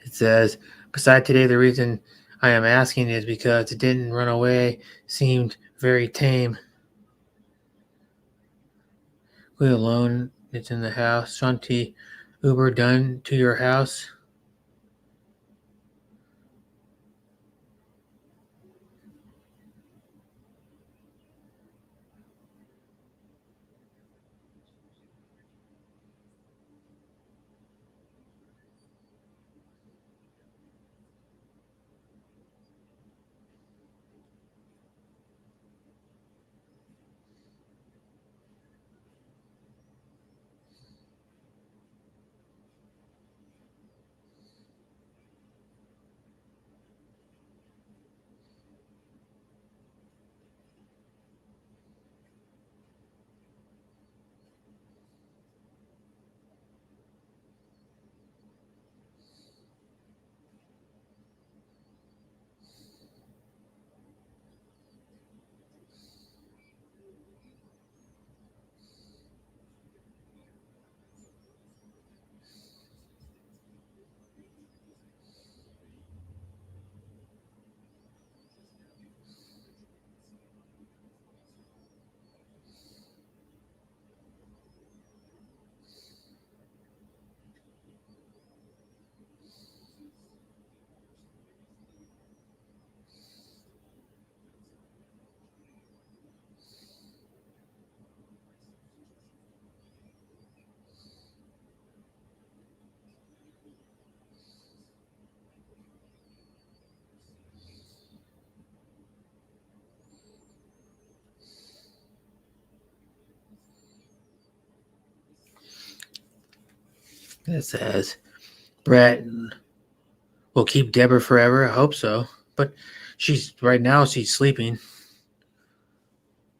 H: It says, beside today, the reason I am asking is because it didn't run away, seemed very tame. We alone, it's in the house. Shanti, Uber done to your house? It says, Brett will keep Deborah forever. I hope so. But right now she's sleeping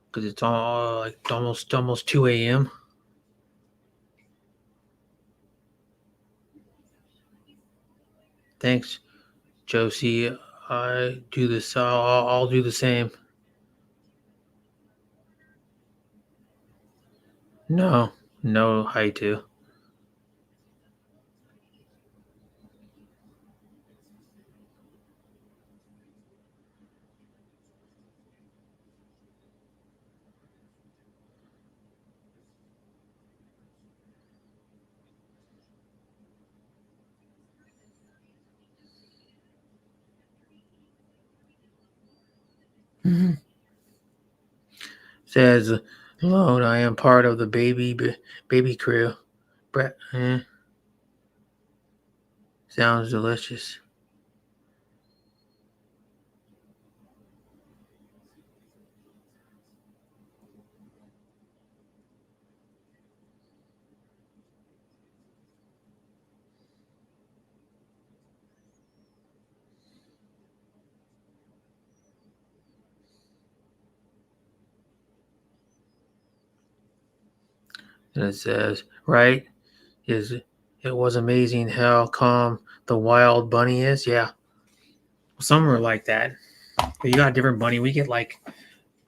H: because it's all like almost 2 a.m. Thanks, Josie. I do this. I'll do the same. No, I too. Mm-hmm. Says, Lone, I am part of the baby crew. Brett, sounds delicious. And it says, right? Is it was amazing how calm the wild bunny is? Yeah. Some are like that. But you got a different bunny. We get like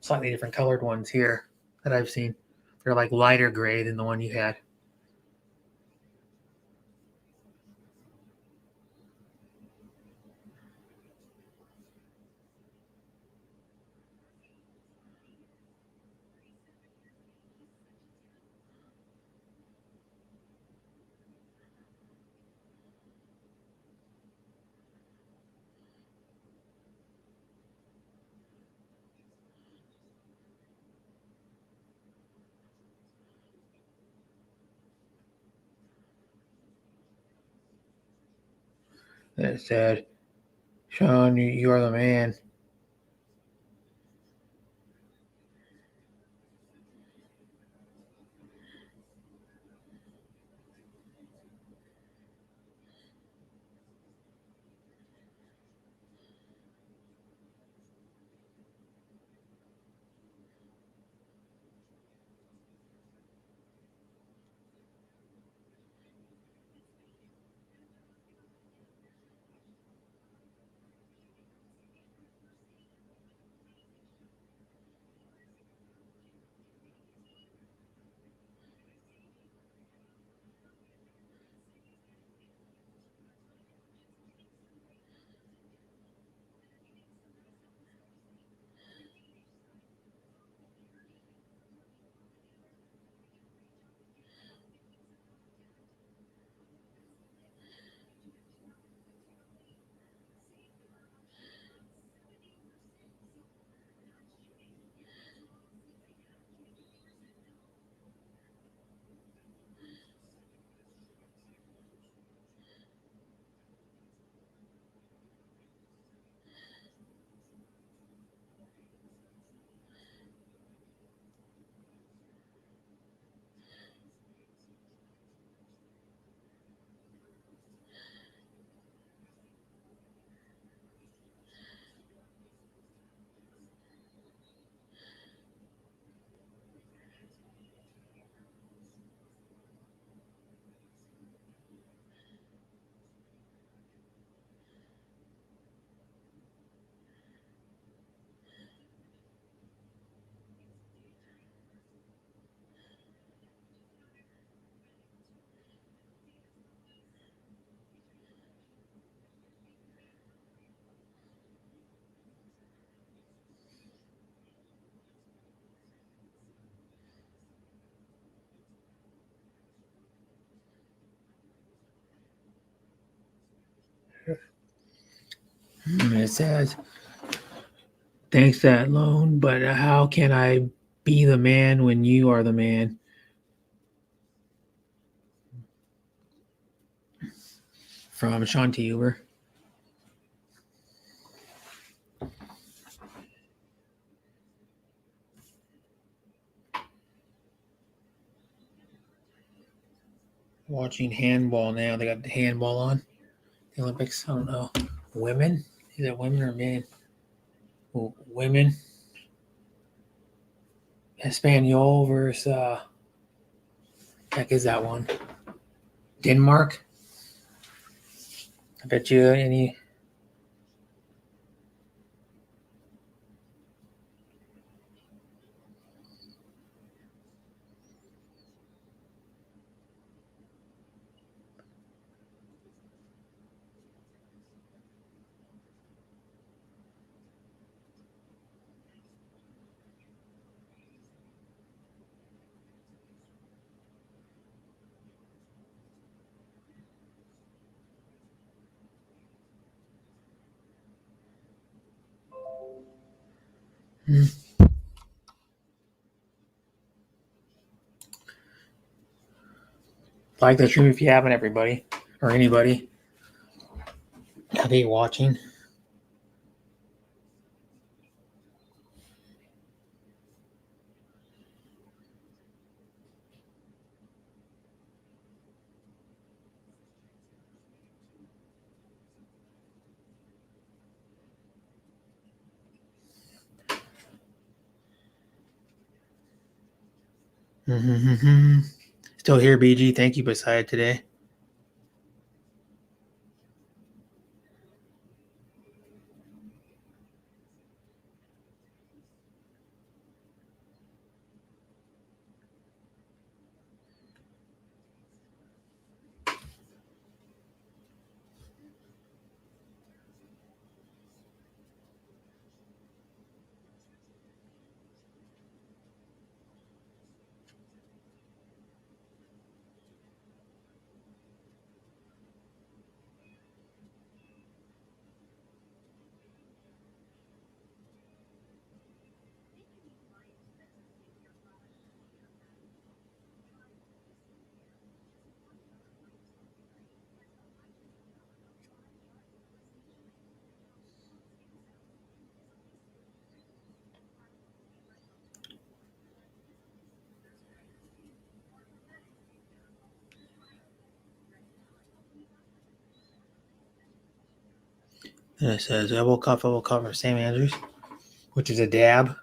H: slightly different colored ones here that I've seen. They're like lighter gray than the one you had. And it said, Sean, you are the man. And it says, thanks that loan, but how can I be the man when you are the man? From Shanti Uber. Watching handball now. They got the handball on. The Olympics. I don't know. Women? Is it women or men? Well, women. Espanol versus heck is that one? Denmark? I bet you any. Like the stream if you haven't, everybody. Or anybody. Are they watching? Still here, BG. Thank you, beside today. And it says, I woke up from St. Andrews, which is a dab.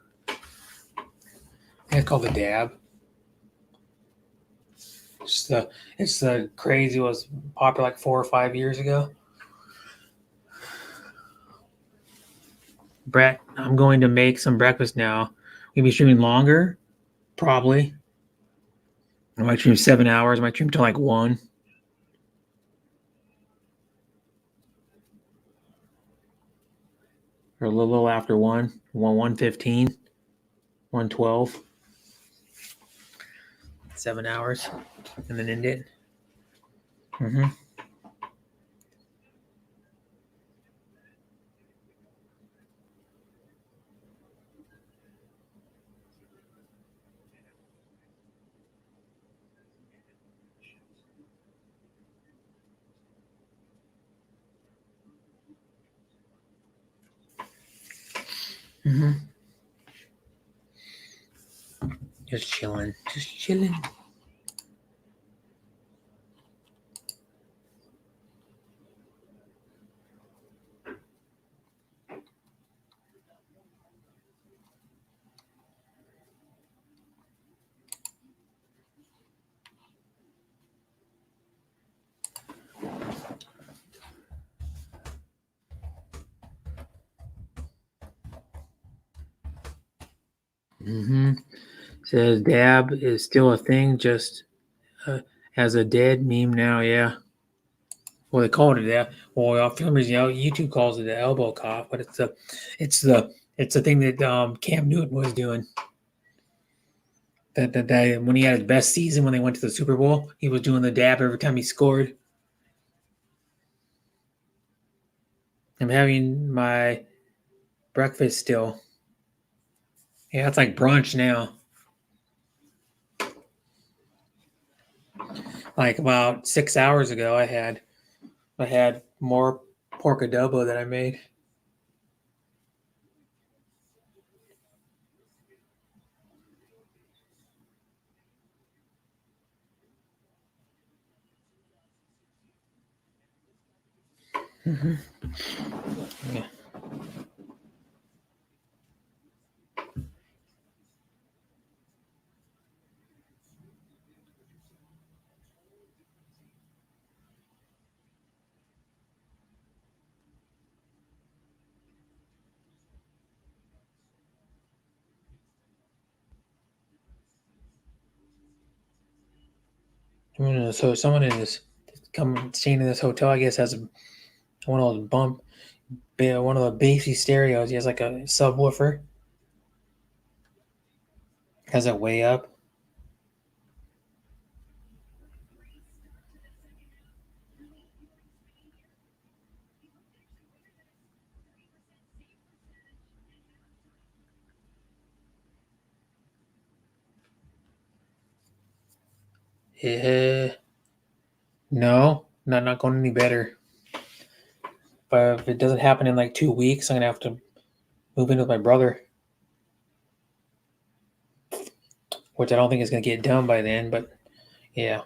H: It's called a dab. It's the crazy, was popular like 4 or 5 years ago. Brett, I'm going to make some breakfast now. We'll be streaming longer, probably. I might stream 7 hours. I might stream till like 1. Or a little after 1:15, 1:12. 7 hours. And then end it. Mm-hmm. Mm-hmm. Just chilling. Just chilling. Mm-hmm. Says dab is still a thing, just as a dead meme now. Yeah. Well, they call it a dab. Well, filmers, YouTube calls it the elbow cough, but it's the thing that Cam Newton was doing. That when he had his best season when they went to the Super Bowl, he was doing the dab every time he scored. I'm having my breakfast still. Yeah, it's like brunch now. Like about 6 hours ago, I had more pork adobo that I made. Mm-hmm. Yeah. So someone is staying in this hotel, I guess, has one of those one of the bassy stereos. He has like a subwoofer. Has it way up. No, not going any better. But if it doesn't happen in like 2 weeks, I'm gonna have to move in with my brother, which I don't think is gonna get done by then. But yeah.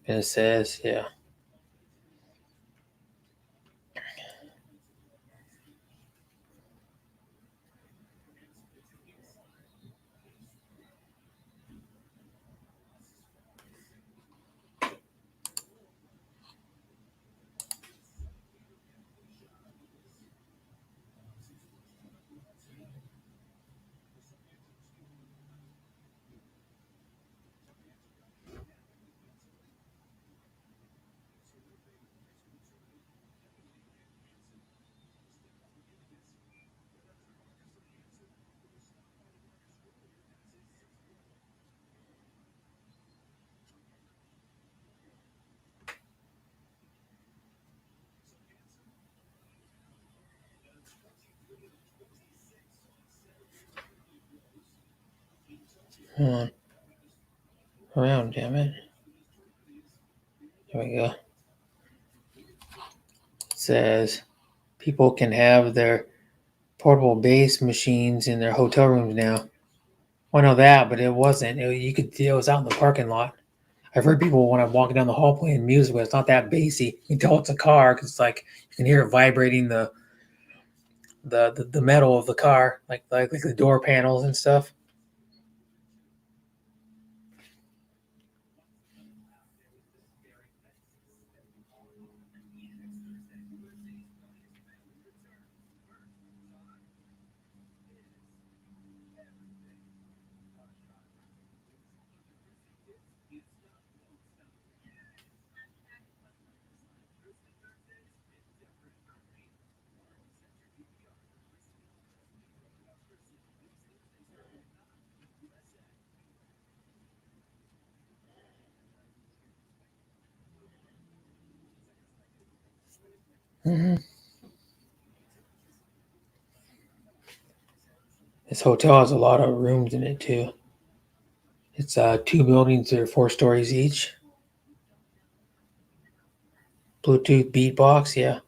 H: And it says, yeah. Hold on. Around, damn it. There we go. It says people can have their portable bass machines in their hotel rooms now. I know that, but it wasn't. It was out in the parking lot. I've heard people when I'm walking down the hall playing music, but it's not that bassy. You can tell it's a car because it's like you can hear it vibrating the metal of the car, like the door panels and stuff. Mm-hmm. This hotel has a lot of rooms in it too. It's 2 buildings that are 4 stories each. Bluetooth beatbox, yeah.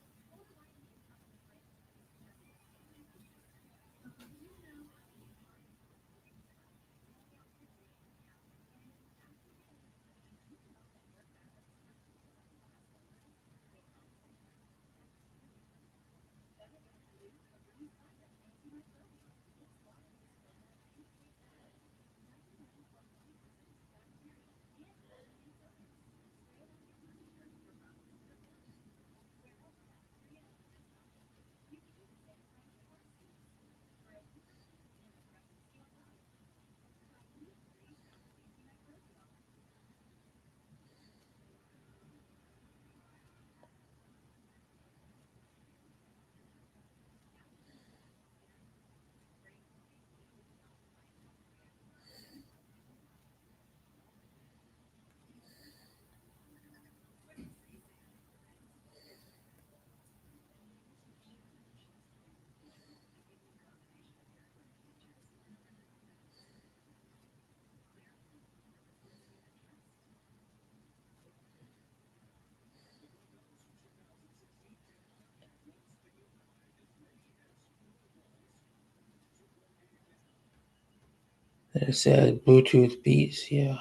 H: It said Bluetooth Beats, yeah.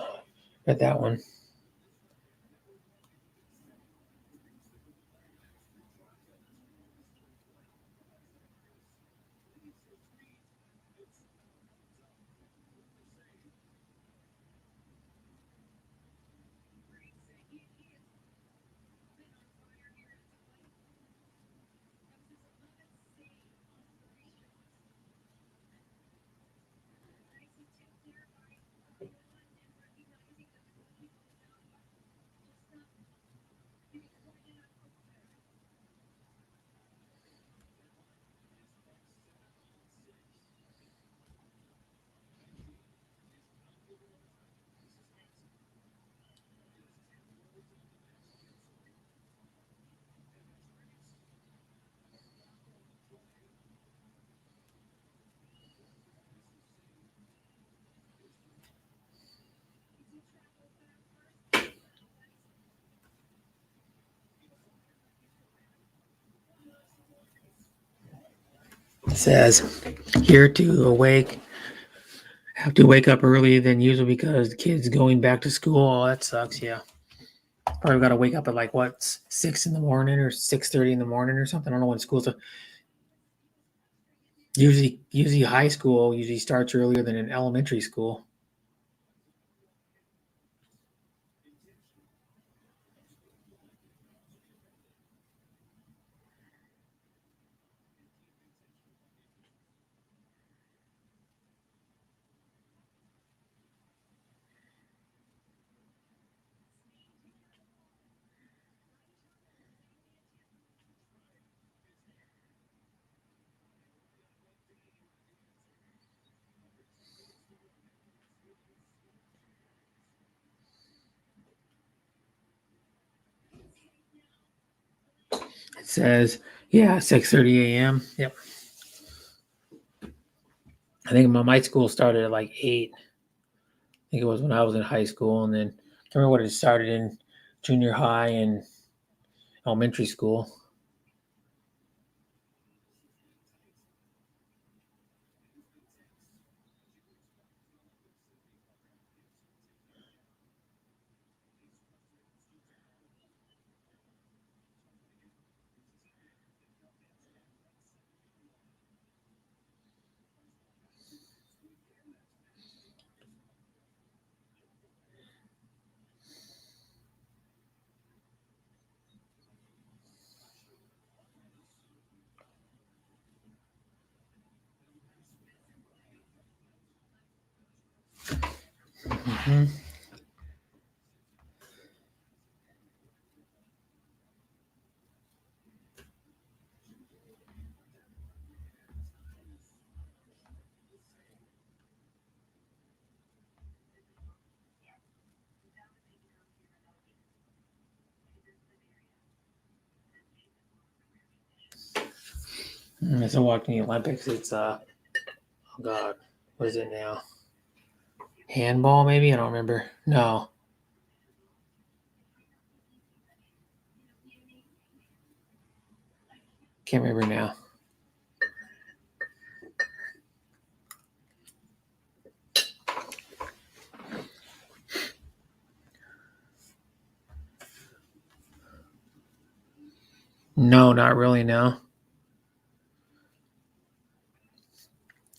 H: Read that one. It says here to have to wake up earlier than usual because the kids going back to school. Oh, that sucks, yeah.
A: Probably got to wake up at like what 6 in the morning or 6:30 in the morning or something. I don't know when school's. Usually high school usually starts earlier than in elementary school. It says, yeah, 6:30 a.m. Yep. I think my school started at like 8. I think it was when I was in high school, and then I remember what it started in junior high and elementary school. Mm-hmm. So watching the Olympics, it's oh god, what is it now? Handball, maybe? I don't remember. No. Can't remember now. No, not really, no.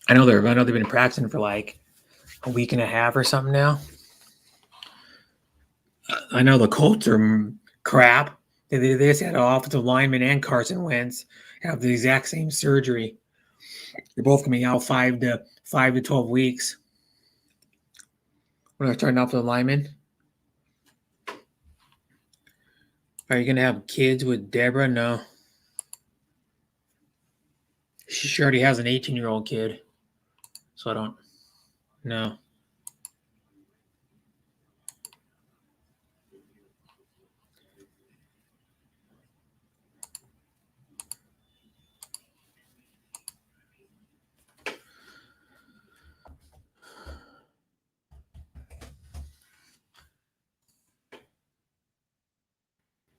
A: I know they've been practicing for like a week and a half or something now. I know the Colts are crap. They just had an offensive lineman and Carson Wentz have the exact same surgery. They're both coming out 5 to 12 weeks. When they're starting off the lineman. Are you gonna have kids with Deborah? No. She already has an 18-year-old kid. So I don't know.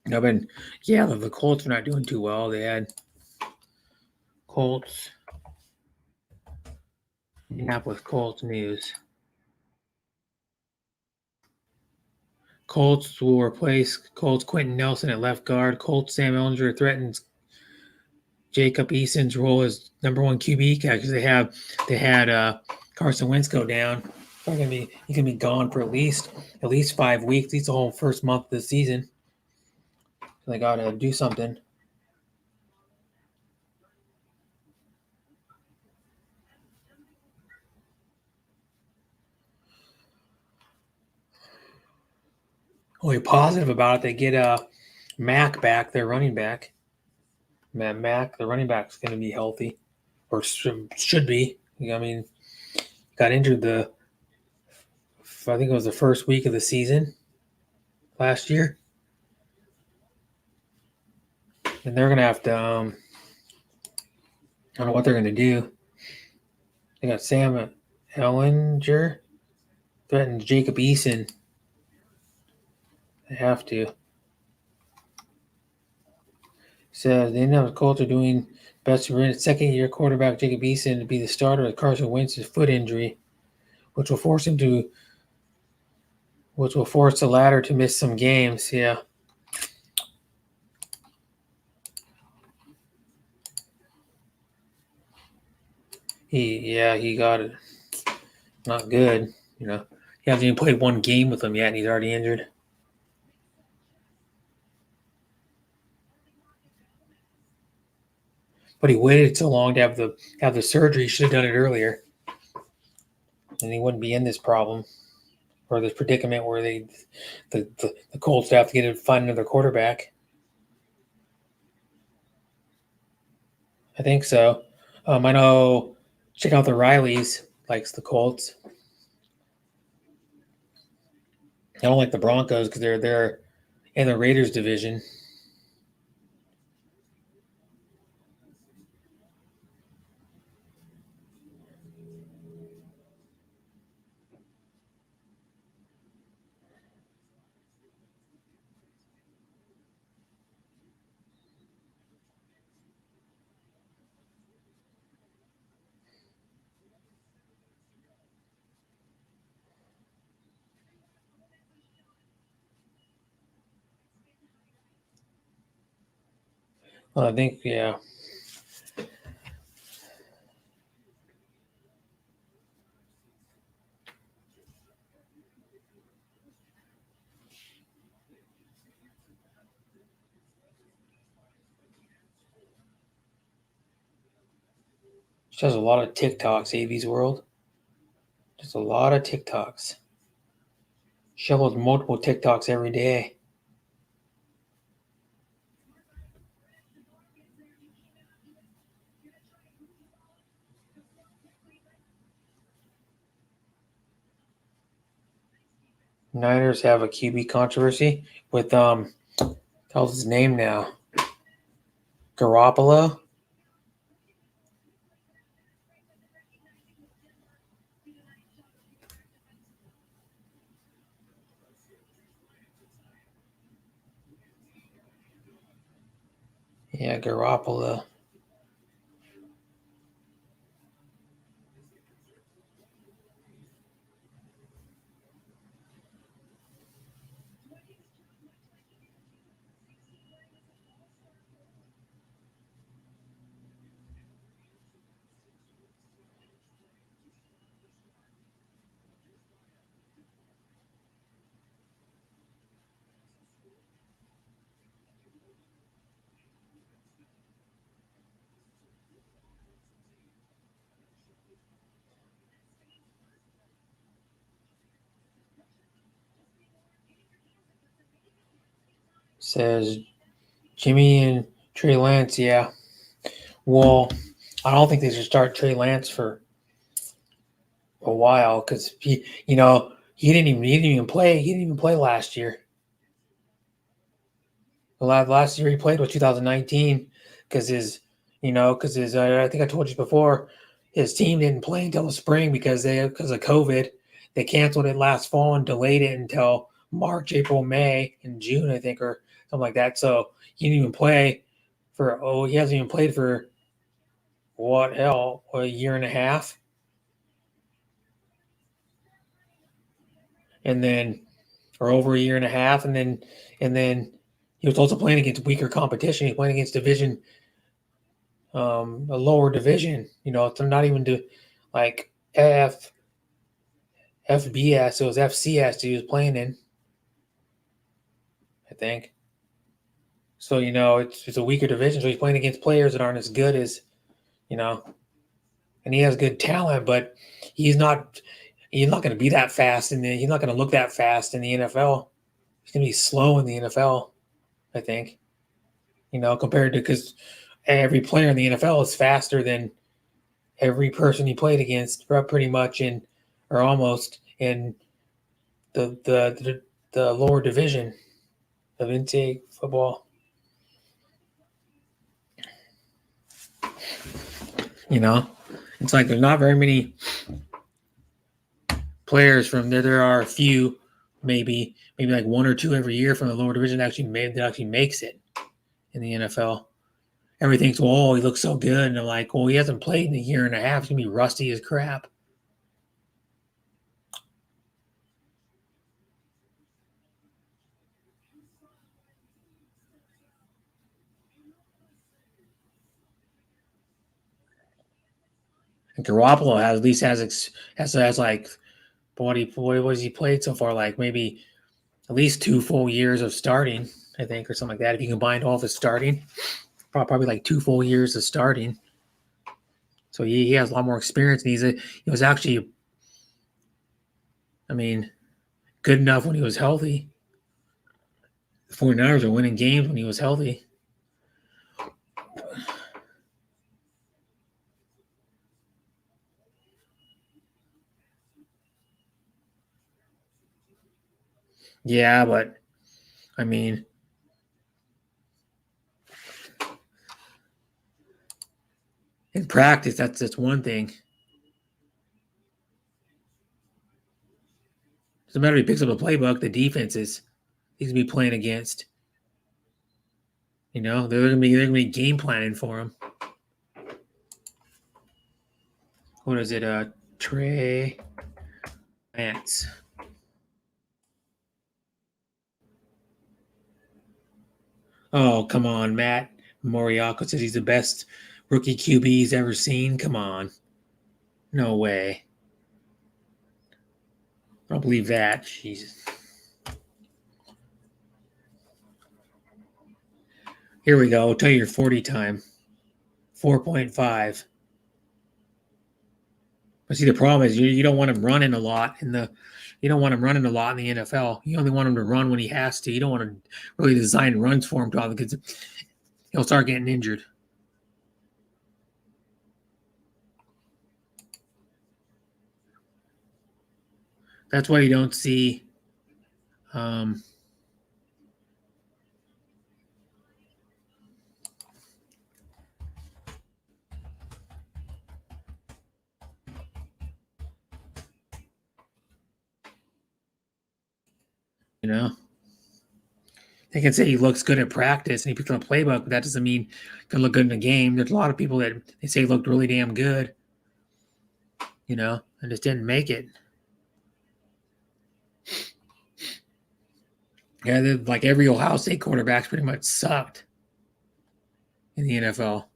A: No, but yeah, the Colts are not doing too well. They had Colts. Indianapolis Colts news. Colts will replace Colts Quentin Nelson at left guard. Colts Sam Ehlinger threatens Jacob Eason's role as number one QB because they had Carson Wentz go down. He's gonna be gone for at least 5 weeks, at least the whole first month of the season. So they gotta do something. Only positive about it, they get Mack back, their running back. Mack, the running back, is going to be healthy, or should be. I mean, got injured I think it was the first week of the season last year, and they're going to have to. I don't know what they're going to do. They got Sam Ehlinger threatens Jacob Eason. They have to. Says the Indianapolis Colts are doing best to bring second-year quarterback Jacob Eason to be the starter with Carson Wentz's foot injury, which will force the latter to miss some games. Yeah,
H: he got it. Not good. You know, he hasn't even played one game with them yet, and he's already injured. But he waited so long to have the surgery. He should have done it earlier, and he wouldn't be in this problem or this predicament where the Colts have to find another quarterback. I think so. I know. Check out the Rileys. Likes the Colts. I don't like the Broncos because they're in the Raiders division. Well, I think yeah. She has a lot of TikToks, AV's World. Just a lot of TikToks. She uploads multiple TikToks every day. Niners have a QB controversy with tells his name now. Garoppolo. Yeah, Garoppolo. Says Jimmy and Trey Lance, yeah. Well, I don't think they should start Trey Lance for a while because he didn't even play. He didn't even play last year. The last year he played was 2019 because I think I told you before, his team didn't play until the spring because of COVID. They canceled it last fall and delayed it until March, April, May, and June, I think, or something like that. So he didn't even play he hasn't even played for a year and a half. And then or over a year and a half, and then he was also playing against weaker competition. He's playing against division, a lower division. It's not even like FBS. It was FCS he was playing in, I think. So it's a weaker division. So he's playing against players that aren't as good as, and he has good talent, but he's not going to be that fast, and he's not going to look that fast in the NFL. He's going to be slow in the NFL, I think. Compared to because every player in the NFL is faster than every person he played against, pretty much or almost in the lower division of NCAA football. It's like there's not very many players from there. There are a few, maybe like one or two every year from the lower division that actually makes it in the NFL. Everything's, he looks so good. And I'm like, he hasn't played in a year and a half. He's going to be rusty as crap.
A: And Garoppolo has at least has like what has he played so far? Like maybe at least 2 full years of starting, I think, or something like that. If you combine all of his starting, probably like 2 full years of starting. So he has a lot more experience. And he was actually, I mean, good enough when he was healthy. The 49ers are winning games when he was healthy. Yeah, but I mean, in practice, that's one thing. Doesn't matter if he picks up a playbook, the defenses he's gonna be playing against. You know, they're gonna be game planning for him. What is it? Trey Lance. Oh, come on, Matt Moriaco says he's the best rookie QB he's ever seen. Come on. No way. I don't believe that. Jesus. Here we go. I'll tell you your 40 time. 4.5. But see, the problem is you don't want him running a lot you don't want him running a lot in the NFL. You only want him to run when he has to. You don't want to really design runs for him because he'll start getting injured. That's why you don't see you know, they can say he looks good at practice and he picks up a playbook, but that doesn't mean he can look good in the game. There's a lot of people that they say looked really damn good, you know, and just didn't make it. Yeah, like every Ohio State quarterback's pretty much sucked in the NFL,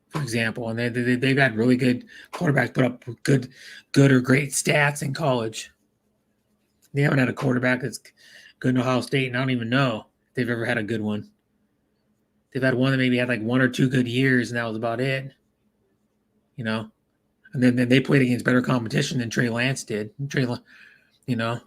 A: for example, and they've had really good quarterbacks put up good or great stats in college. They haven't had a quarterback that's good in Ohio State, and I don't even know if they've ever had a good one. They've had one that maybe had like 1 or 2 good years, and that was about it. You know, and then they played against better competition than Trey Lance did. You know.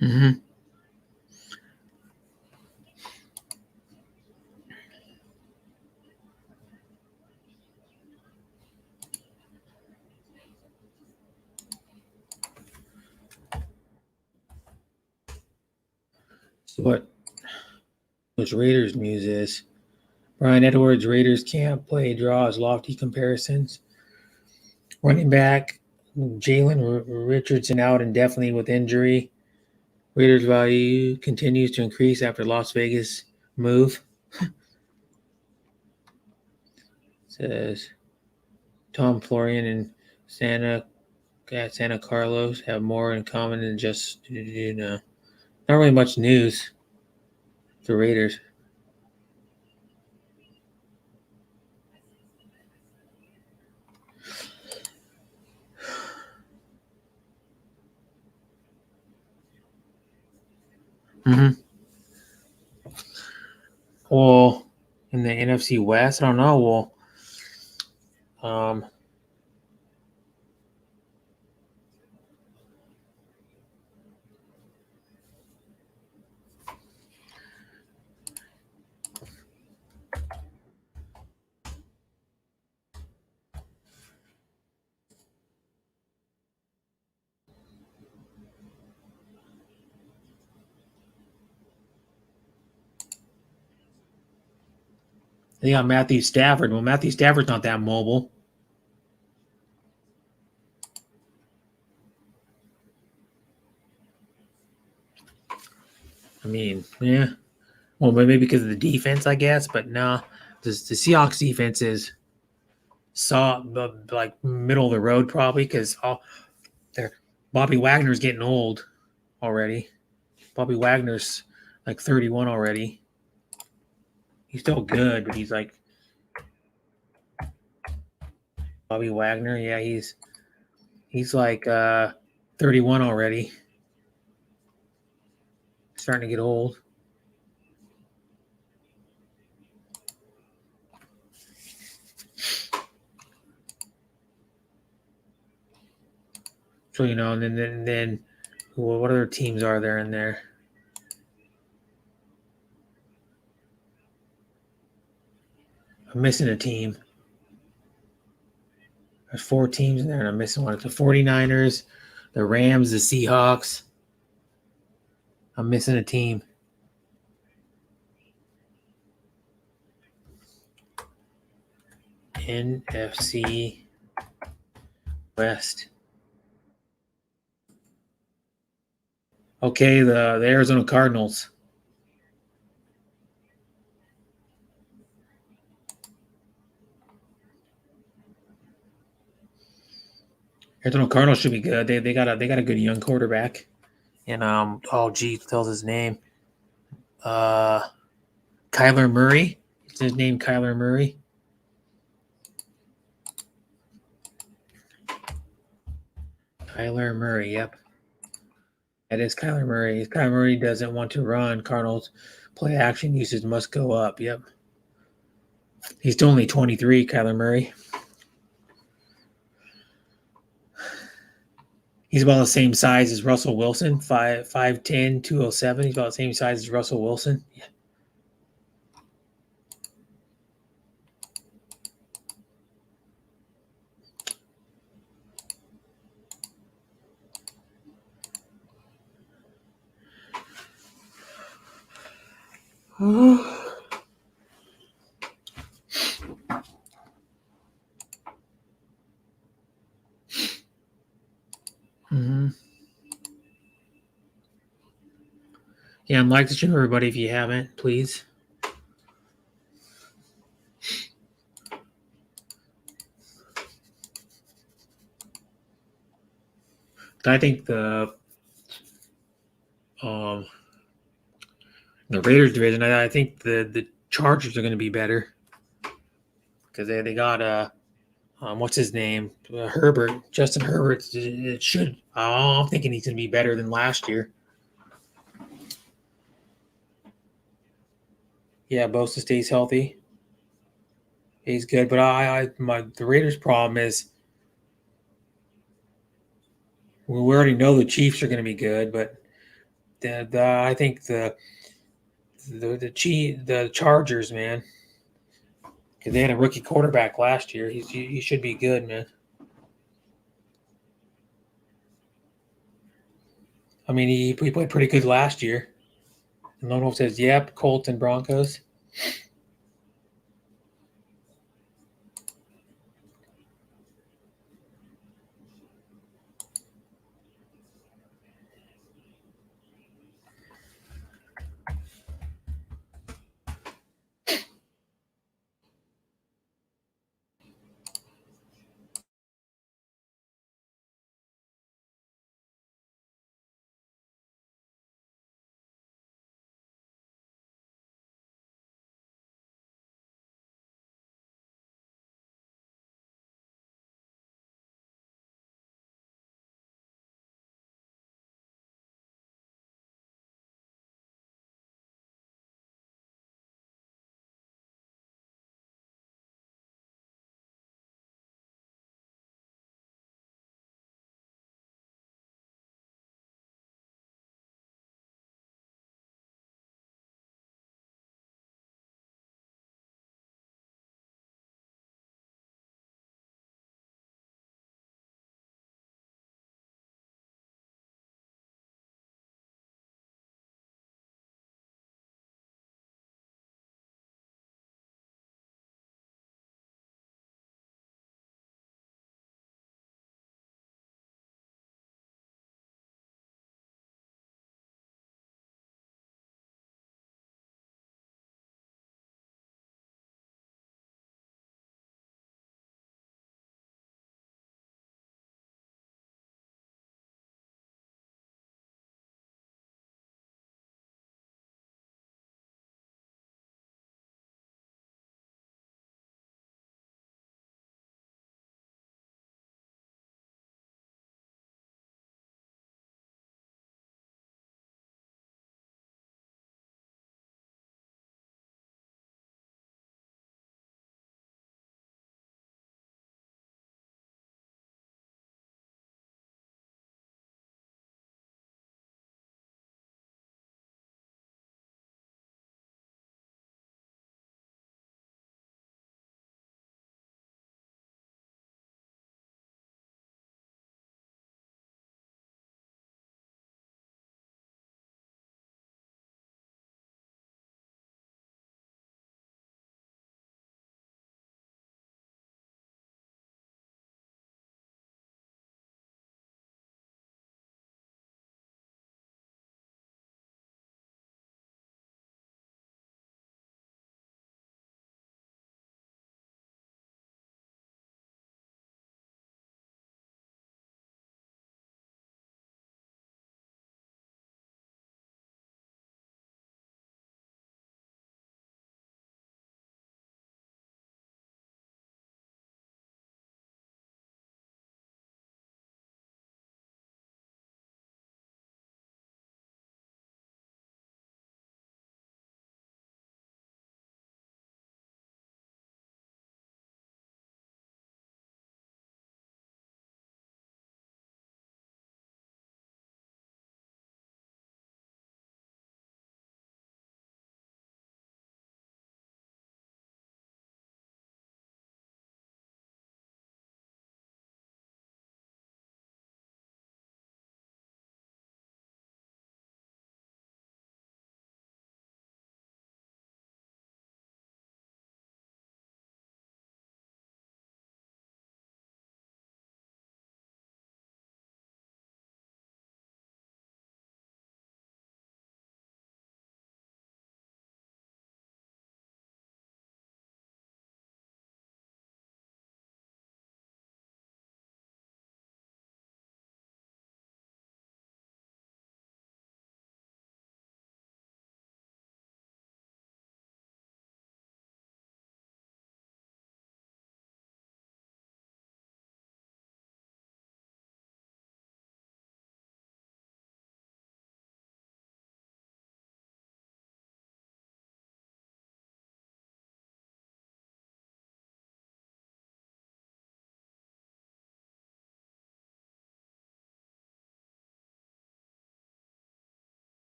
A: Mm-hmm. So what those Raiders news is Brian Edwards, Raiders can't play draws, lofty comparisons. Running back Jalen Richardson out indefinitely with injury.
H: Raiders value continues to increase after Las Vegas move. Says Tom Florian and Santa Carlos have more in common than just, not really much news. The Raiders. Well, in the NFC West, I don't know. Well, they got Matthew Stafford. Well, Matthew Stafford's not that mobile. I mean, yeah. Well, maybe because of the defense, I guess. But no, the Seahawks defense is like middle of the road probably because Bobby Wagner's getting old already. Bobby Wagner's like 31 already. He's still good, but he's like Bobby Wagner. Yeah, he's like 31 already. Starting to get old. So and then what other teams are there in there? I'm missing a team. There's 4 teams in there, and I'm missing one. It's the 49ers, the Rams, the Seahawks. I'm missing a team. NFC West. Okay, the Arizona Cardinals. Arizona Cardinals should be good. They got a good young quarterback. And tells his name. Kyler Murray. Is his name Kyler Murray? Kyler Murray, yep. That is Kyler Murray. If Kyler Murray doesn't want to run, Cardinals play action usage must go up. Yep. He's still only 23, Kyler Murray. He's about the same size as Russell Wilson, 5'10", 207. He's about the same size as Russell Wilson. Yeah. Mm-hmm. Yeah, and like the stream, everybody, if you haven't, please. I think the Raiders division, I think the Chargers are going to be better because they got what's his name, Herbert, Justin Herbert. It should. I'm thinking he's going to be better than last year. Yeah, Bosa stays healthy. He's good, but the Raiders' problem is we already know the Chiefs are going to be good, but I think the Chargers, man, because they had a rookie quarterback last year. He should be good, man. I mean, he played pretty good last year. And Lone Wolf says, "Yep, Colts and Broncos."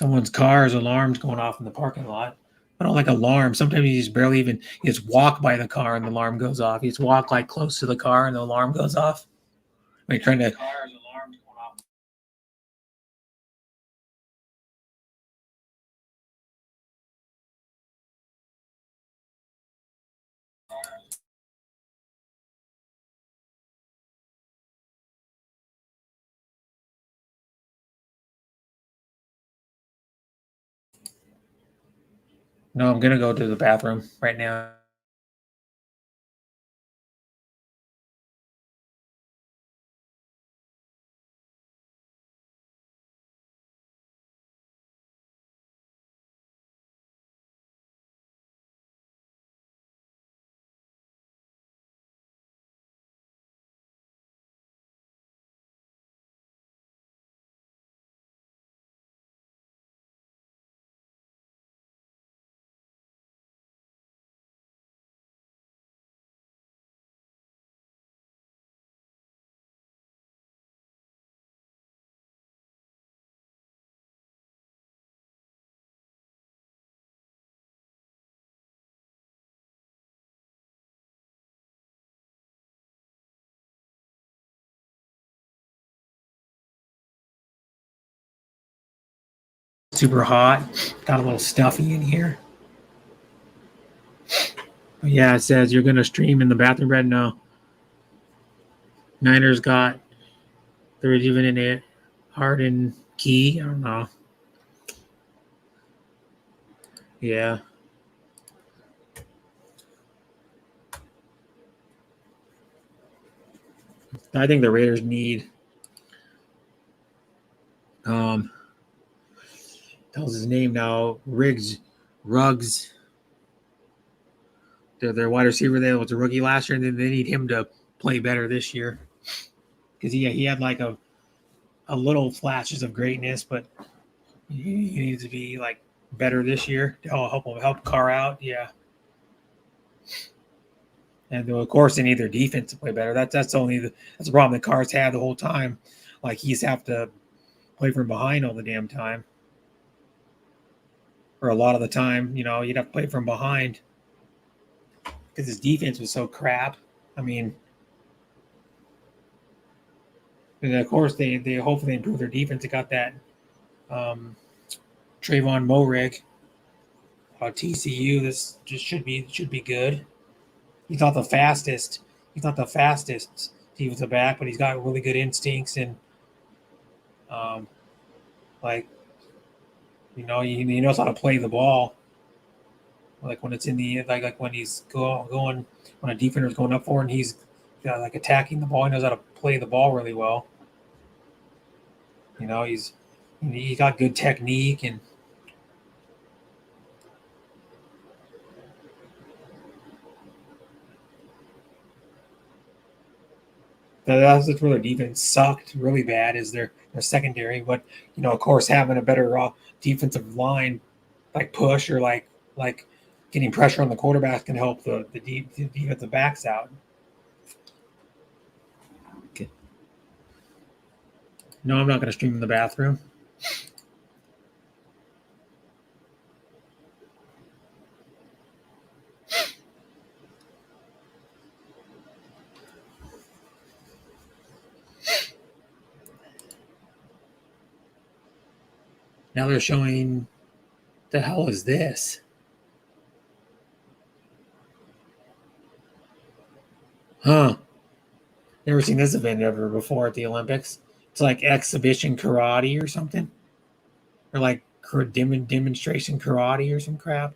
A: Someone's car's alarm's going off in the parking lot. I don't like alarm. Sometimes you just barely even you just walk by the car and the alarm goes off. You just walk like close to the car and the alarm goes off. When you're trying to car's alarm's going off. No, I'm gonna go to the bathroom right now. Super hot. Got a little stuffy in here. But yeah, it says you're gonna stream in the bathroom right now. Niners got the rejuvenated Harden key. I don't know. Yeah. I think the Raiders need tells his name now, Ruggs. Their wide receiver there was a rookie last year, and then they need him to play better this year. Because he had like a little flashes of greatness, but he needs to be like better this year to help Carr out. Yeah. And of course, they need their defense to play better. That's the problem that Carr's had the whole time. Like he's have to play from behind all the damn time, or a lot of the time. You know, you'd have to play from behind because his defense was so crap. I mean, and of course they hopefully improve their defense. They got that Trayvon Moehrig, TCU. This just should be good. He's not the fastest. He's not the fastest defensive back, but he's got really good instincts and like he knows how to play the ball. Like when it's in the like when he's going when a defender's going up for it and he's like attacking the ball, he knows how to play the ball really well. You know, he's got good technique and that's where their defense sucked really bad is their secondary. But of course, having a better defensive line like push or like getting pressure on the quarterback can help the defensive backs out. Okay. No, I'm not going to stream in the bathroom. Now they're showing the hell is this? Huh. Never seen this event ever before at the Olympics. It's like exhibition karate or something. Or like demonstration karate or some crap.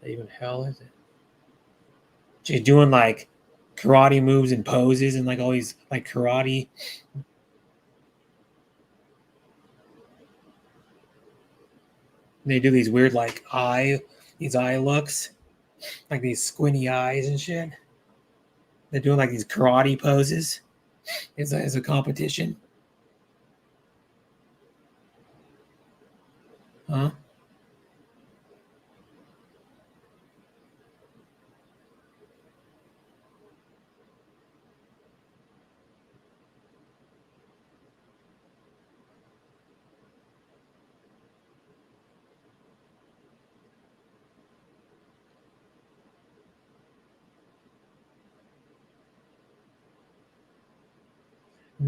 A: What even hell is it? She's doing like karate moves and poses and like all these like karate. They do these weird like eye looks. Like these squinty eyes and shit. They're doing like these karate poses as a competition. Huh?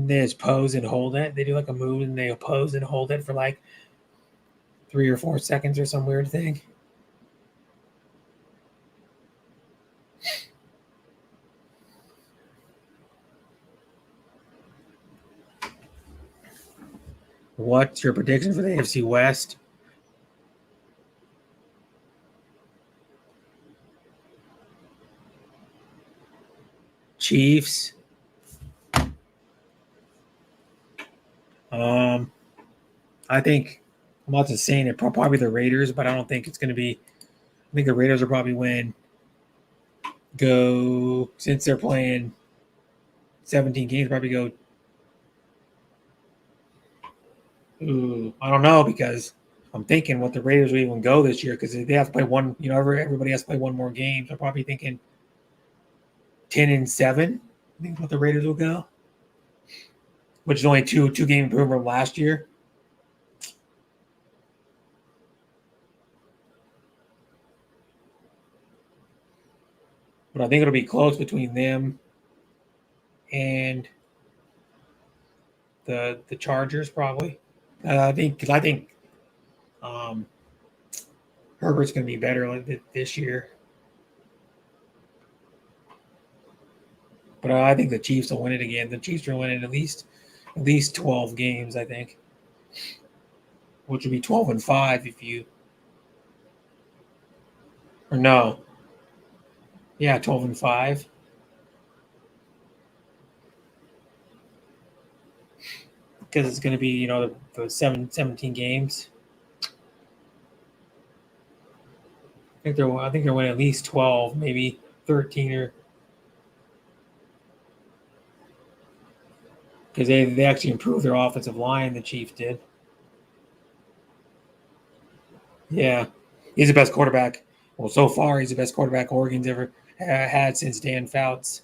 H: They just pose and hold it. They do like a move and they pose and hold it for like 3 or 4 seconds or some weird thing. What's your prediction for the AFC West? Chiefs. I think I'm not just saying it. Probably the Raiders, but I don't think it's going to be. I think the Raiders will probably win. Go since they're playing 17 games. Probably go. Ooh, I don't know because I'm thinking what the Raiders will even go this year because they have to play one. You know, everybody has to play one more game. So I'm probably thinking 10-7. I think what the Raiders will go, which is only two game improvement from last year. But I think it'll be close between them and the Chargers probably. I think Herbert's going to be better this year. But I think the Chiefs will win it again. The Chiefs will win it at least 12 games, I think, which would be 12-5 if you or no. Yeah, 12-5. Because it's going to be, the 17 games. I think they're winning at least 12, maybe 13 or because they actually improved their offensive line. The Chiefs did. Yeah, he's the best quarterback. Well, so far he's the best quarterback Oregon's ever had since Dan Fouts.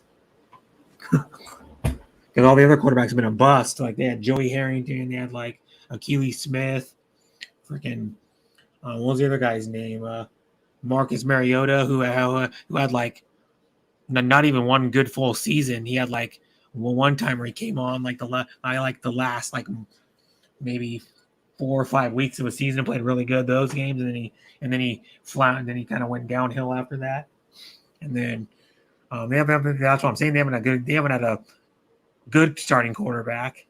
H: Because all the other quarterbacks have been a bust. Like they had Joey Harrington, they had like Akili Smith, freaking what was the other guy's name? Marcus Mariota, who had like not even one good full season. He had like one time where he came on like the last like maybe 4 or 5 weeks of a season and played really good those games, and then he flattened, and then he kind of went downhill after that. And then that's what I'm saying. They haven't had a good starting quarterback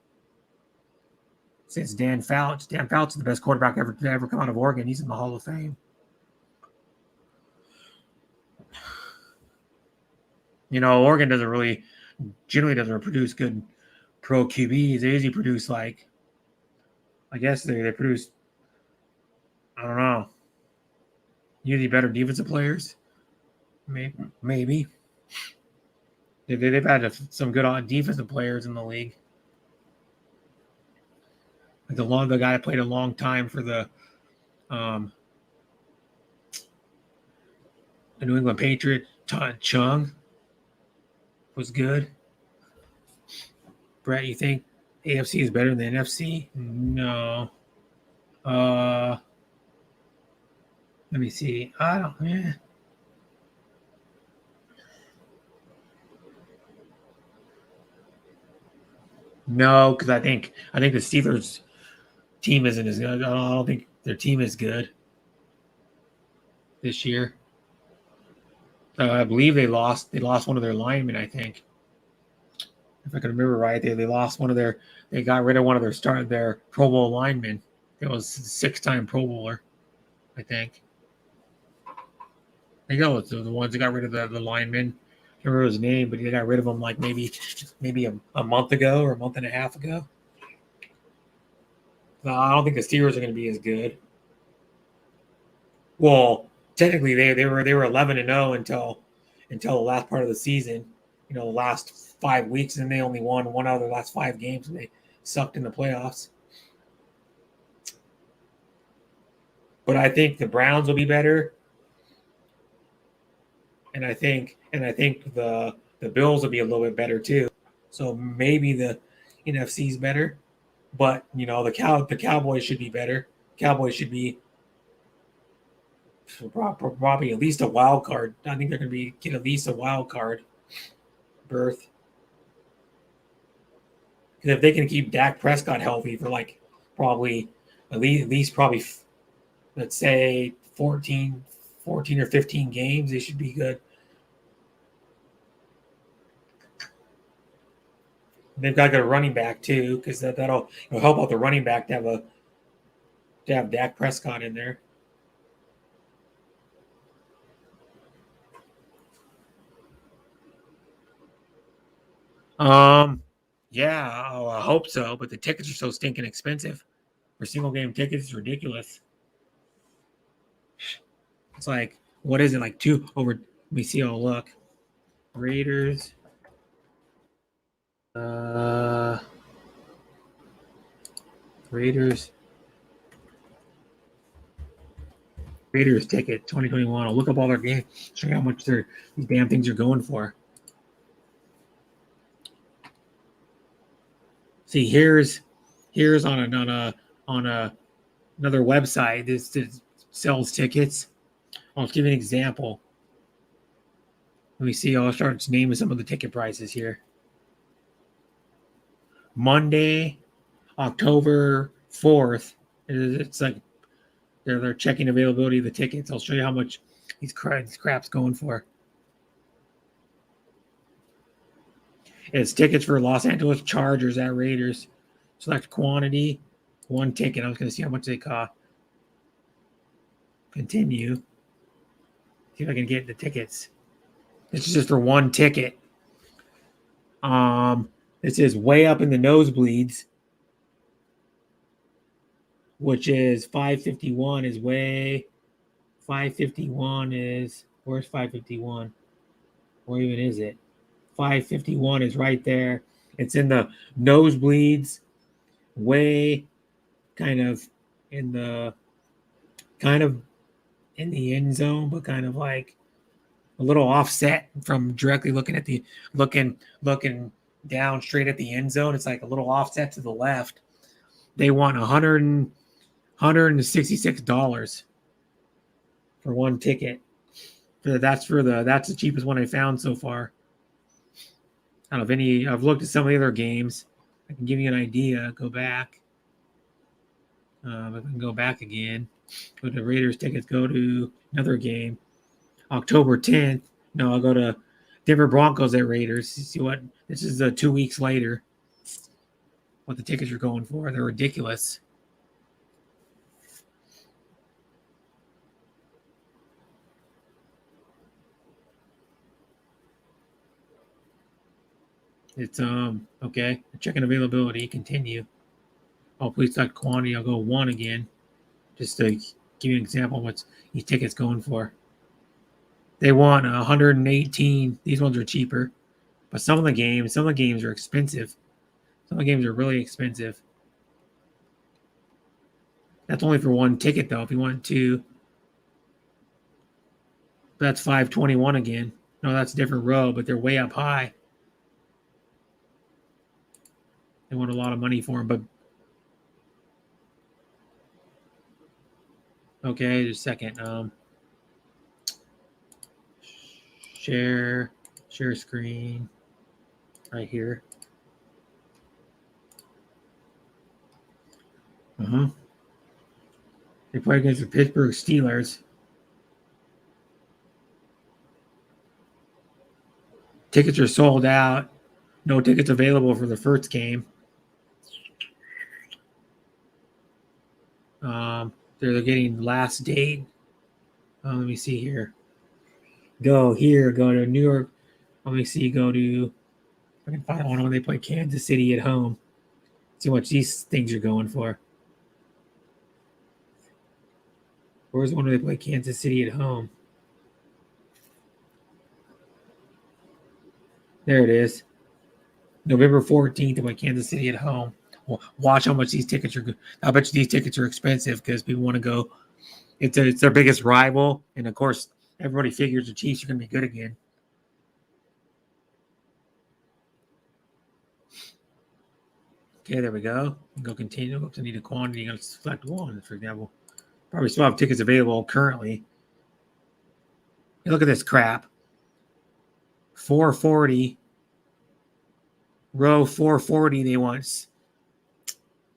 H: since Dan Fouts. Dan Fouts is the best quarterback ever come out of Oregon. He's in the Hall of Fame. Oregon generally doesn't produce good pro QBs. They usually produce like, I guess they produce, I don't know, usually better defensive players. Maybe. They've had some good defensive players in the league. Like the guy that played a long time for the New England Patriots, Todd Chung, was good. Brett, you think AFC is better than NFC? No. Let me see. I don't. Yeah. No, because I think the Steelers team isn't as good. I don't think their team is good this year. I believe they lost one of their linemen. I think, if I can remember right, they lost they got rid of one of their Pro Bowl linemen. It was a 6-time Pro Bowler, I think. I know it's the ones that got rid of the linemen. I can't remember his name, but they got rid of him like maybe a month ago or a month and a half ago. No, I don't think the Steelers are going to be as good. Well, technically they were 11-0 until the last part of the season. The last 5 weeks, and they only won one out of their last 5 games, and they sucked in the playoffs. But I think the Browns will be better, and I think the Bills will be a little bit better too. So maybe the NFC is better, but the Cowboys should be better. Cowboys should be probably at least a wild card. I think they're going to get at least a wild card berth.
A: Because if they can keep Dak Prescott healthy for like probably at least probably let's say 14 or 15 games, they should be good. They've got to get a running back too, because that'll help out the running back to have Dak Prescott in there. Yeah, I hope so, but the tickets are so stinking expensive. For single game tickets, it's ridiculous. It's like, what is it, like two over? Let me see. I'll look. Raiders. Raiders ticket 2021. I'll look up all their games, show you how much these damn things are going for. See, here's on another website. This sells tickets. I'll give you an example. Let me see. I'll start naming some of the ticket prices here. Monday, October 4th. It's like they're checking availability of the tickets. I'll show you how much these crap's going for. It's tickets for Los Angeles Chargers at Raiders. Select quantity, one ticket. I was going to see how much they cost. Continue. See if I can get the tickets. This is just for one ticket. This is way up in the nosebleeds, which is 551 is way. 551 is, where's 551? Where even is it? 551 is right there. It's in the nosebleeds, way kind of in the end zone, but kind of like a little offset from directly looking at the looking down straight at the end zone. It's like a little offset to the left. They want $166 for one ticket. That's the cheapest one I found so far. I don't know if any. I've looked at some of the other games. I can give you an idea. Go back. I can go back again. Go to Raiders tickets. Go to another game. October 10th. No, I'll go to Denver Broncos at Raiders. See what this is 2 weeks later. What the tickets are going for. They're ridiculous. It's okay. Checking availability. Continue. Oh, please select quantity. I'll go one again, just to give you an example of what each ticket's going for. They want 118. These ones are cheaper, but some of the games are expensive. Some of the games are really expensive. That's only for one ticket though. If you want two, that's 521 again. No, that's a different row, but they're way up high. They want a lot of money for them, but okay, just a second. Share screen right here. They play against the Pittsburgh Steelers. Tickets are sold out. No tickets available for the first game. They're getting last date. Let me see here. Go to New York. Let me see. Go to, I can find one when they play Kansas City at home. See how much these things are going for. Where's the one where they play Kansas City at home? There it is. November 14th, they play Kansas City at home. Well, watch how much these tickets are good. I bet you these tickets are expensive because people want to go. It's their biggest rival. And of course, everybody figures the Chiefs are going to be good again. Okay, there we go. Go continue. Oops, I need a quantity. I'm going to select one, for example. Probably still have tickets available currently. Hey, look at this crap. $440. Row 440, they want.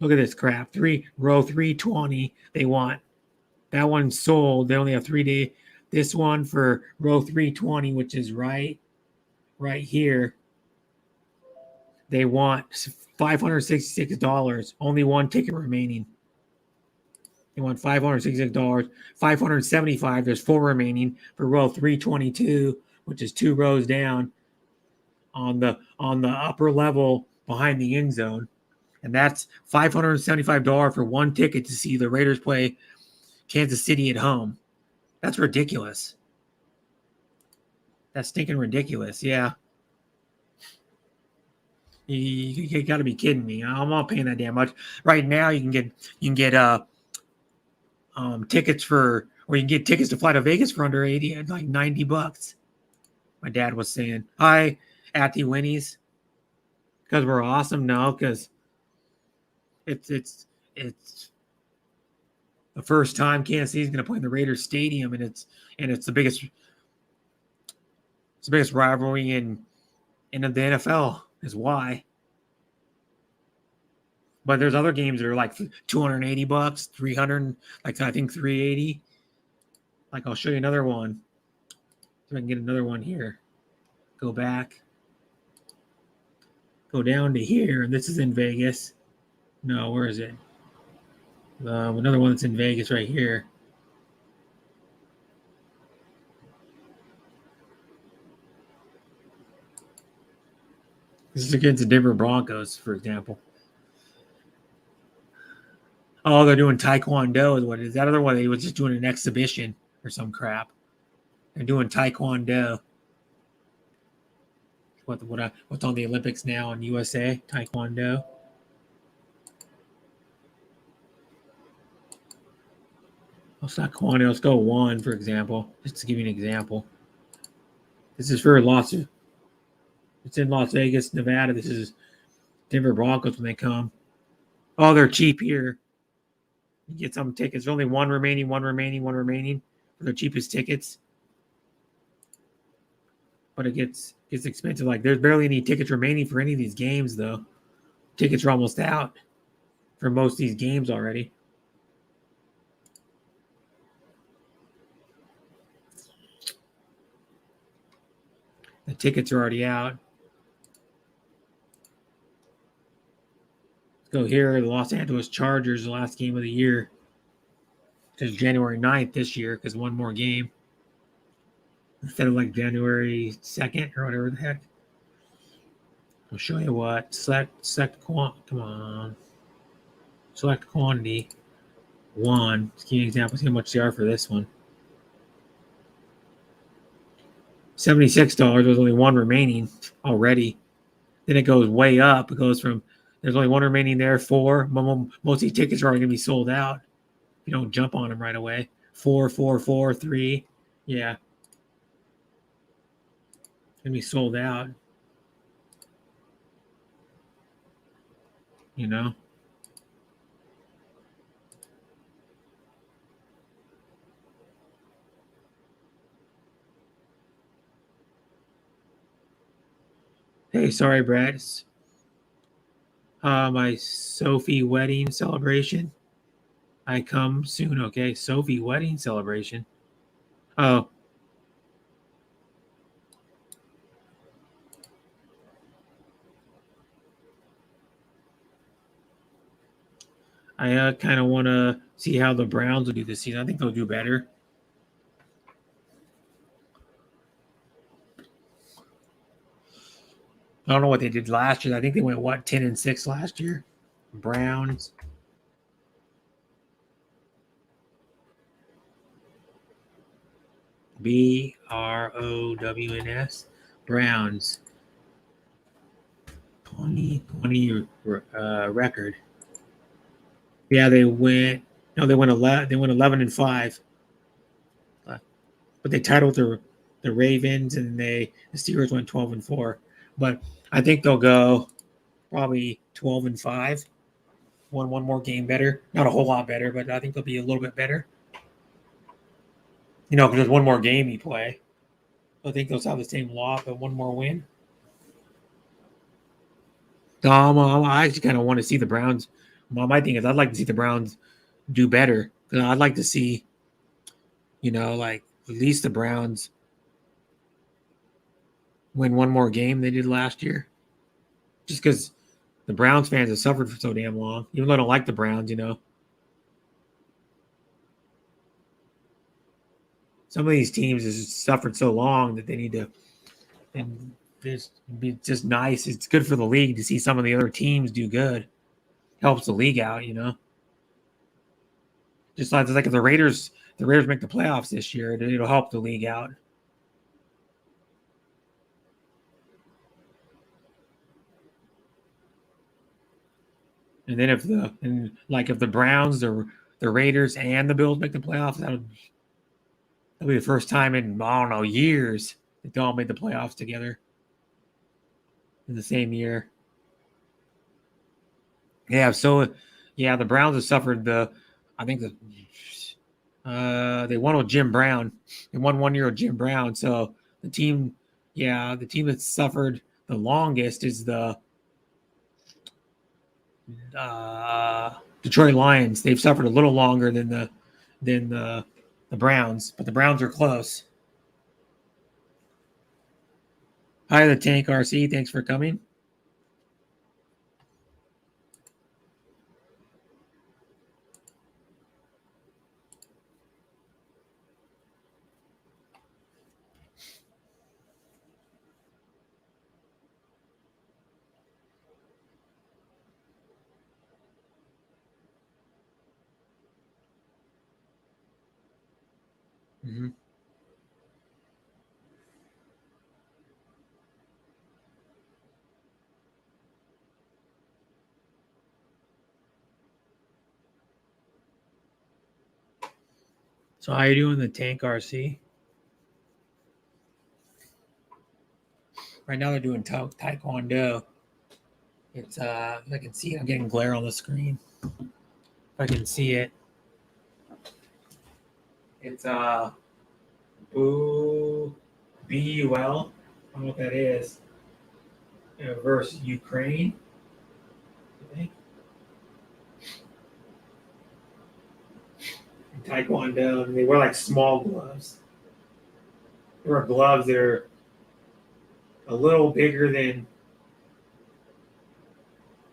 A: Look at this crap. Row 320, they want. That one sold. They only have 3 days. This one for row 320, which is right here. They want $566. Only one ticket remaining. They want $566. $575. There's 4 remaining for row 322, which is 2 rows down on the upper level behind the end zone. And that's $575 for one ticket to see the Raiders play Kansas City at home. That's ridiculous. That's stinking ridiculous. Yeah. You got to be kidding me. I'm not paying that damn much. Right now, you can get tickets for, or you can get tickets to fly to Vegas for under 80, like $90. My dad was saying, hi, at the Winnies, because we're awesome. No, because it's the first time Kansas City is going to play in the Raiders Stadium, and it's the biggest rivalry in the NFL is why. But there's other games that are like $280, 300, like I think 380. Like I'll show you another one. So I can get another one here. Go back. Go down to here, and this is in Vegas. No, where is it? Another one that's in Vegas right here. This is against the Denver Broncos, for example. Oh, they're doing Taekwondo. Is what it is. That other one, they was just doing an exhibition or some crap. They're doing Taekwondo. What's on the Olympics now in USA? Taekwondo. Let's not Taekwondo. Let's go one, for example, just to give you an example. This is for it's in Las Vegas, Nevada. This is Denver Broncos when they come. Oh, they're cheap here. You get some tickets. There's only one remaining for the cheapest tickets. But it gets expensive. Like there's barely any tickets remaining for any of these games, though. Tickets are almost out for most of these games already. The tickets are already out. Let's go here. The Los Angeles Chargers, the last game of the year. It's January 9th this year because one more game. Instead of like January 2nd or whatever the heck. I'll show you what. Select come on. Select quantity. 1. Let's give you an example. See how much they are for this one. $76. There's only one remaining already. Then it goes way up. It goes from there's only one remaining there. 4. Most of these tickets are already going to be sold out. You don't jump on them right away. 4, 4, 4, 3. Yeah. Going to be sold out. You know? Hey, sorry, Brad. My Sophie wedding celebration. I come soon, okay? Sophie wedding celebration. Oh. I kind of want to see how the Browns will do this season. I think they'll do better. I don't know what they did last year. I think they went, 10-6 last year? Browns. BROWNS. Browns. 2020 record. Yeah, they went 11-5. But they titled the Ravens, and the Steelers went 12-4. But I think they'll go probably 12-5. One more game better. Not a whole lot better, but I think they'll be a little bit better. You know, because there's one more game you play. I think they'll have the same loss, but one more win. I actually kind of want to see the Browns. Well, my thing is, I'd like to see the Browns do better. I'd like to see, like at least the Browns win one more game they did last year. Just because the Browns fans have suffered for so damn long, even though I don't like the Browns, Some of these teams have just suffered so long that they need to, and it's just nice. It's good for the league to see some of the other teams do good. Helps the league out, Just like if the Raiders make the playoffs this year, it'll help the league out. And then if the Browns, the Raiders, and the Bills make the playoffs, that'll be the first time in, I don't know, years that they all made the playoffs together in the same year. Yeah, so the Browns have suffered they won with Jim Brown. They won 1 year with Jim Brown. So the team that's suffered the longest is the Detroit Lions. They've suffered a little longer than the Browns, but the Browns are close. Hi, the Tank RC. Thanks for coming. Mm-hmm. So how you doing, the Tank RC? Right now they're doing Taekwondo. It's I can see it. I'm getting glare on the screen. If I can see it. It's BUL. I don't know what that is. Versus Ukraine. I think. In Taekwondo, and they wear like small gloves. There are gloves that are a little bigger than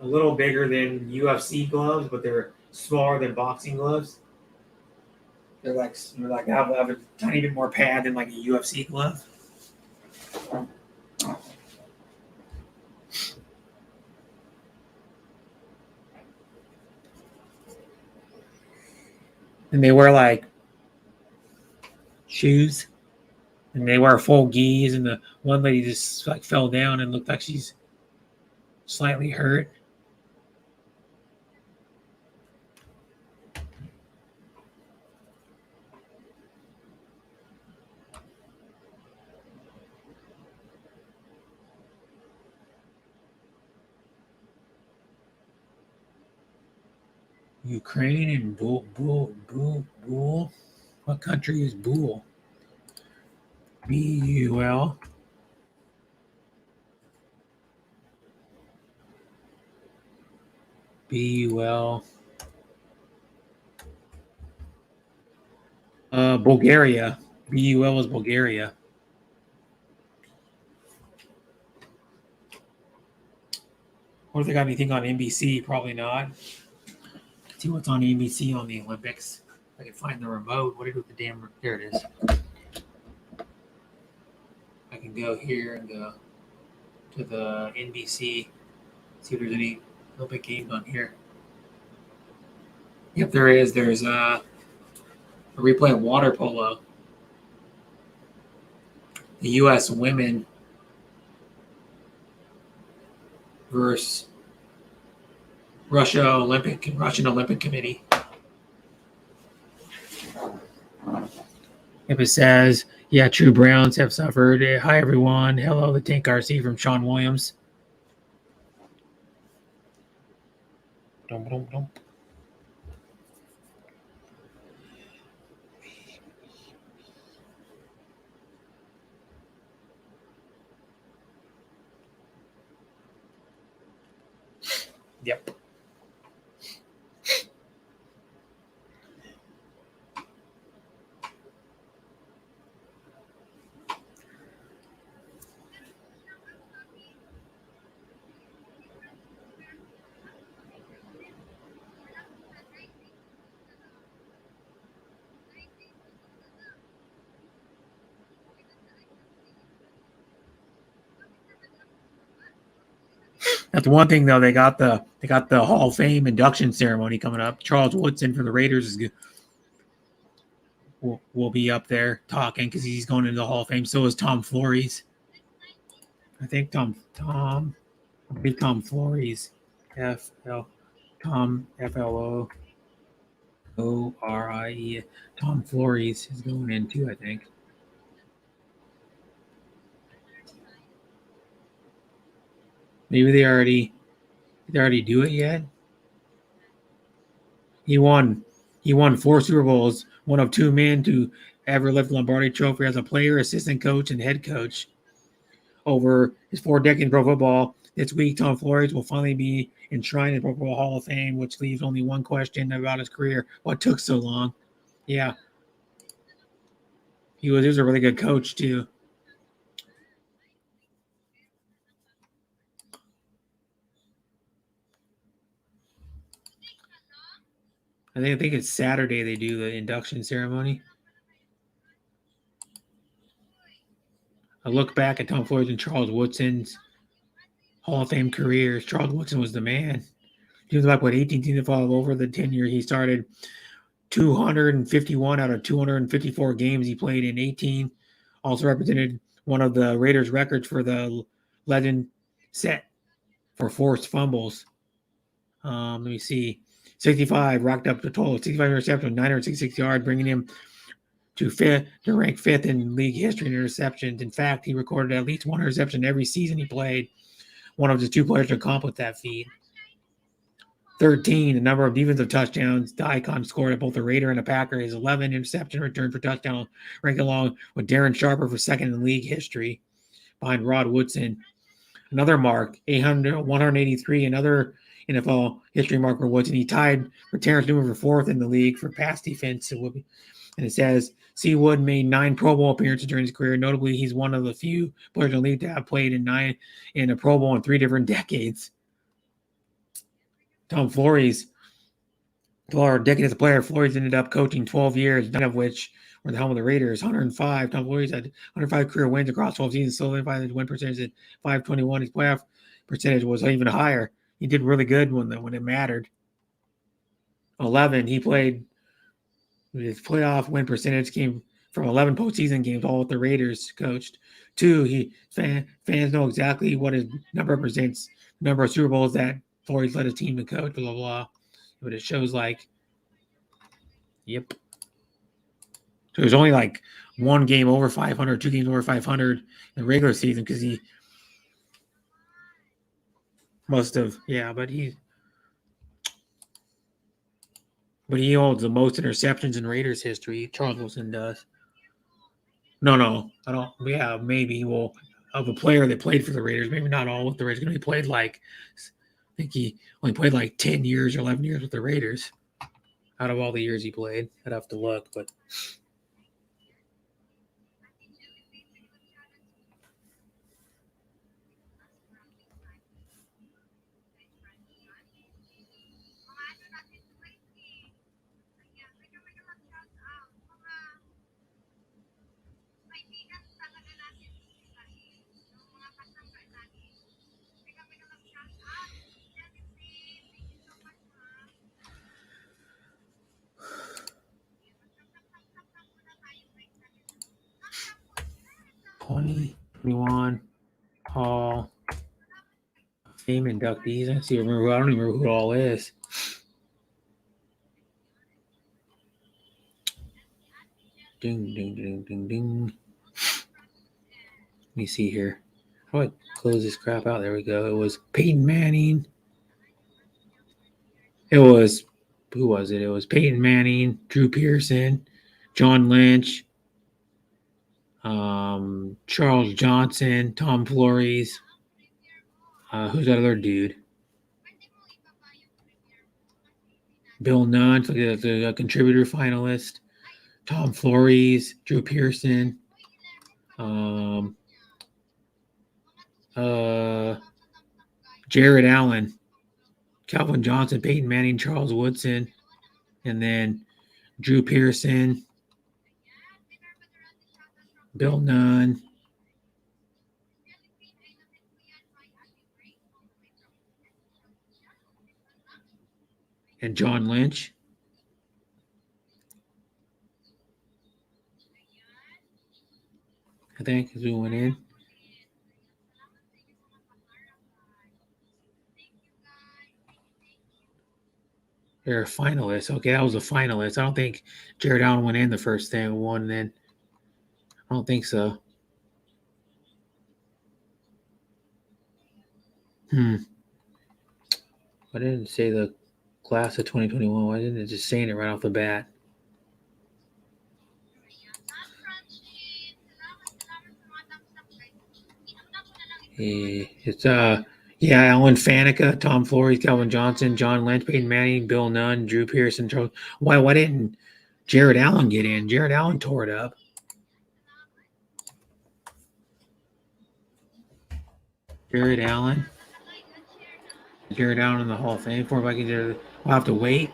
A: UFC gloves, but they're smaller than boxing gloves. They're like have a tiny bit more pad than like a UFC glove. And they wear like shoes, and they wear full gis. And the one lady just like fell down and looked like she's slightly hurt. Ukraine and BUL. What country is BUL? BUL. BUL. Bulgaria. BUL is Bulgaria. What if they got anything on NBC? Probably not. See what's on NBC on the Olympics. If I can find the remote. What do you do with the damn? There it is. I can go here and go to the NBC. See if there's any Olympic games on here. Yep, there is. There's a replay of water polo. The U.S. women versus Russian Olympic Committee. If it says, true Browns have suffered. Hi, everyone. Hello, the Tank RC from Sean Williams.
H: Yep.
A: That's one thing though. They got the Hall of Fame induction ceremony coming up. Charles Woodson for the Raiders is will be up there talking because he's going into the Hall of Fame. So is Tom Flores. I think Tom Flores, FLORIE. Tom Flores is going in too, I think. Maybe they already do it yet. He won 4 Super Bowls, one of 2 men to ever lift the Lombardi Trophy as a player, assistant coach, and head coach. Over his 4 decades in pro football, this week Tom Flores will finally be enshrined in the Pro Football Hall of Fame, which leaves only one question about his career: what took so long? Yeah, he was a really good coach too. I think it's Saturday they do the induction ceremony. I look back at Tom Flores and Charles Woodson's Hall of Fame careers. Charles Woodson was the man. He was like 18 teams to fall over the 10 years. He started 251 out of 254 games he played in 18. Also represented one of the Raiders' records for the legend set for forced fumbles. Let me see. 65 racked up the total. 65 interceptions, 966 yards, bringing him to rank 5th in league history in interceptions. In fact, he recorded at least 1 interception every season he played. One of the 2 players to accomplish that feat. 13, the number of defensive touchdowns the icon scored at both the Raider and the Packer is 11 interception returns for touchdown, ranked along with Darren Sharper for 2nd in league history, behind Rod Woodson. Another mark, 183, another NFL history mark for Woodson. He tied for Terrence Newman for 4th in the league for pass defense. And it says, C. Wood made 9 Pro Bowl appearances during his career. Notably, he's one of the few players in the league to have played in a Pro Bowl in 3 different decades. Tom Flores, for a decade as a player, Flores ended up coaching 12 years, none of which were the helm of the Raiders. 105. Tom Flores had 105 career wins across 12 seasons, solidified his win percentage at 521. His playoff percentage was even higher. He did really good when it mattered. 11. He played. His playoff win percentage came from 11 postseason games, all with the Raiders coached. 2. Fans know exactly what his number represents. Number of Super Bowls that Flores led his team to coach, blah, blah, blah. But it shows yep. So there's only 1 game over 500, 2 games over 500 in the regular season because he must have, but he holds the most interceptions in Raiders history. Charles Wilson does. No, I don't. Yeah, maybe. Well, of a player that played for the Raiders, maybe not all with the Raiders. He played I think he only played 10 years or 11 years with the Raiders out of all the years he played. I'd have to look, but. '21 Hall of Fame inductees. I don't even remember who it all is. Ding, ding, ding, ding, ding. Let me see here. How do I close this crap out? There we go. It was Peyton Manning. Who was it? It was Peyton Manning, Drew Pearson, John Lynch, Charles Johnson, Tom Flores. Who's that other dude? Bill Nunn, so the contributor finalist. Tom Flores, Drew Pearson, Jared Allen, Calvin Johnson, Peyton Manning, Charles Woodson, and then Drew Pearson, Bill Nunn, and John Lynch. I think is who went in. They're finalists. Okay, that was a finalist. I don't think Jared Allen went in the first thing one. Then I don't think so. I didn't say the class of 2021. Why didn't it just saying it right off the bat? It's Alan Faneca, Tom Flores, Calvin Johnson, John Lynch, Peyton Manning, Bill Nunn, Drew Pearson, Charles. Why didn't Jared Allen get in? Jared Allen tore it up. Jared Allen in the Hall of Fame for if I can do it. We'll have to wait.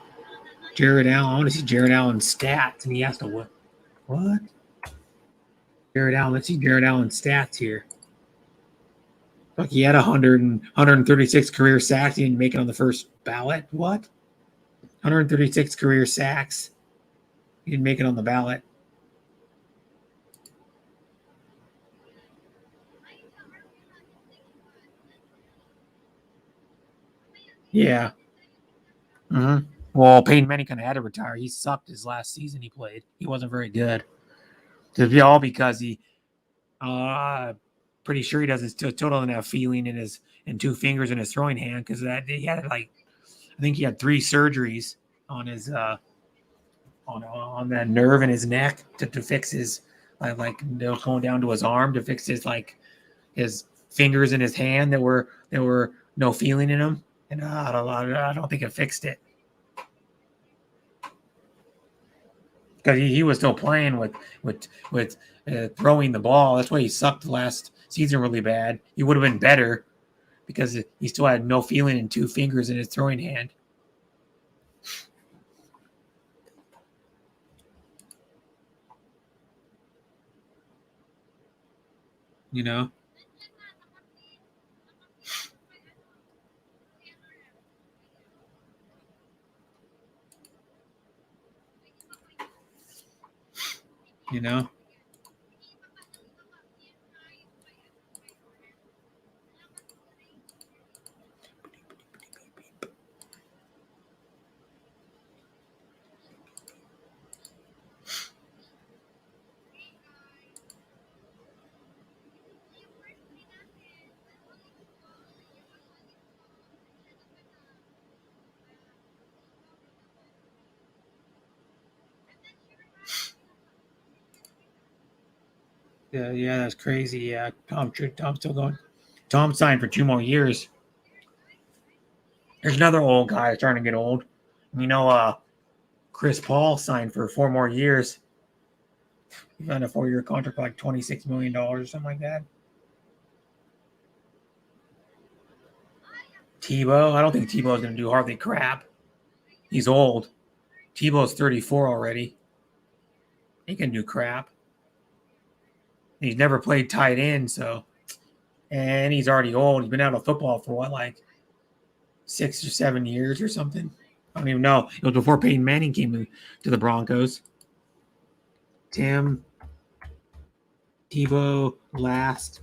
A: Jared Allen. I want to see Jared Allen's stats, and he has to what? Jared Allen. Let's see Jared Allen's stats here. Look, he had 136 career sacks. He didn't make it on the first ballot. What? 136 career sacks. He didn't make it on the ballot. Yeah. Well, Peyton Manning kind of had to retire. He sucked his last season he played. He wasn't very good. All because he pretty sure he doesn't total enough feeling in two fingers in his throwing hand because he had I think he had 3 surgeries on his on that nerve in his neck to fix his going down to his arm to fix his fingers in his hand that were no feeling in them, and I don't think it fixed it because he was still playing with throwing the ball. That's why he sucked last season really bad. He would have been better because he still had no feeling in 2 fingers in his throwing hand. You know? You know? Yeah, that's crazy. Yeah, Tom's still going. Tom signed for 2 more years. There's another old guy starting to get old. Chris Paul signed for 4 more years. He got a 4-year contract for like $26 million or something like that. Tebow, I don't think Tebow's going to do hardly crap. He's old. Tebow's 34 already. He can do crap. He's never played tight end, and he's already old. He's been out of football for 6 or 7 years or something. I don't even know. It was before Peyton Manning came to the Broncos. Tebow last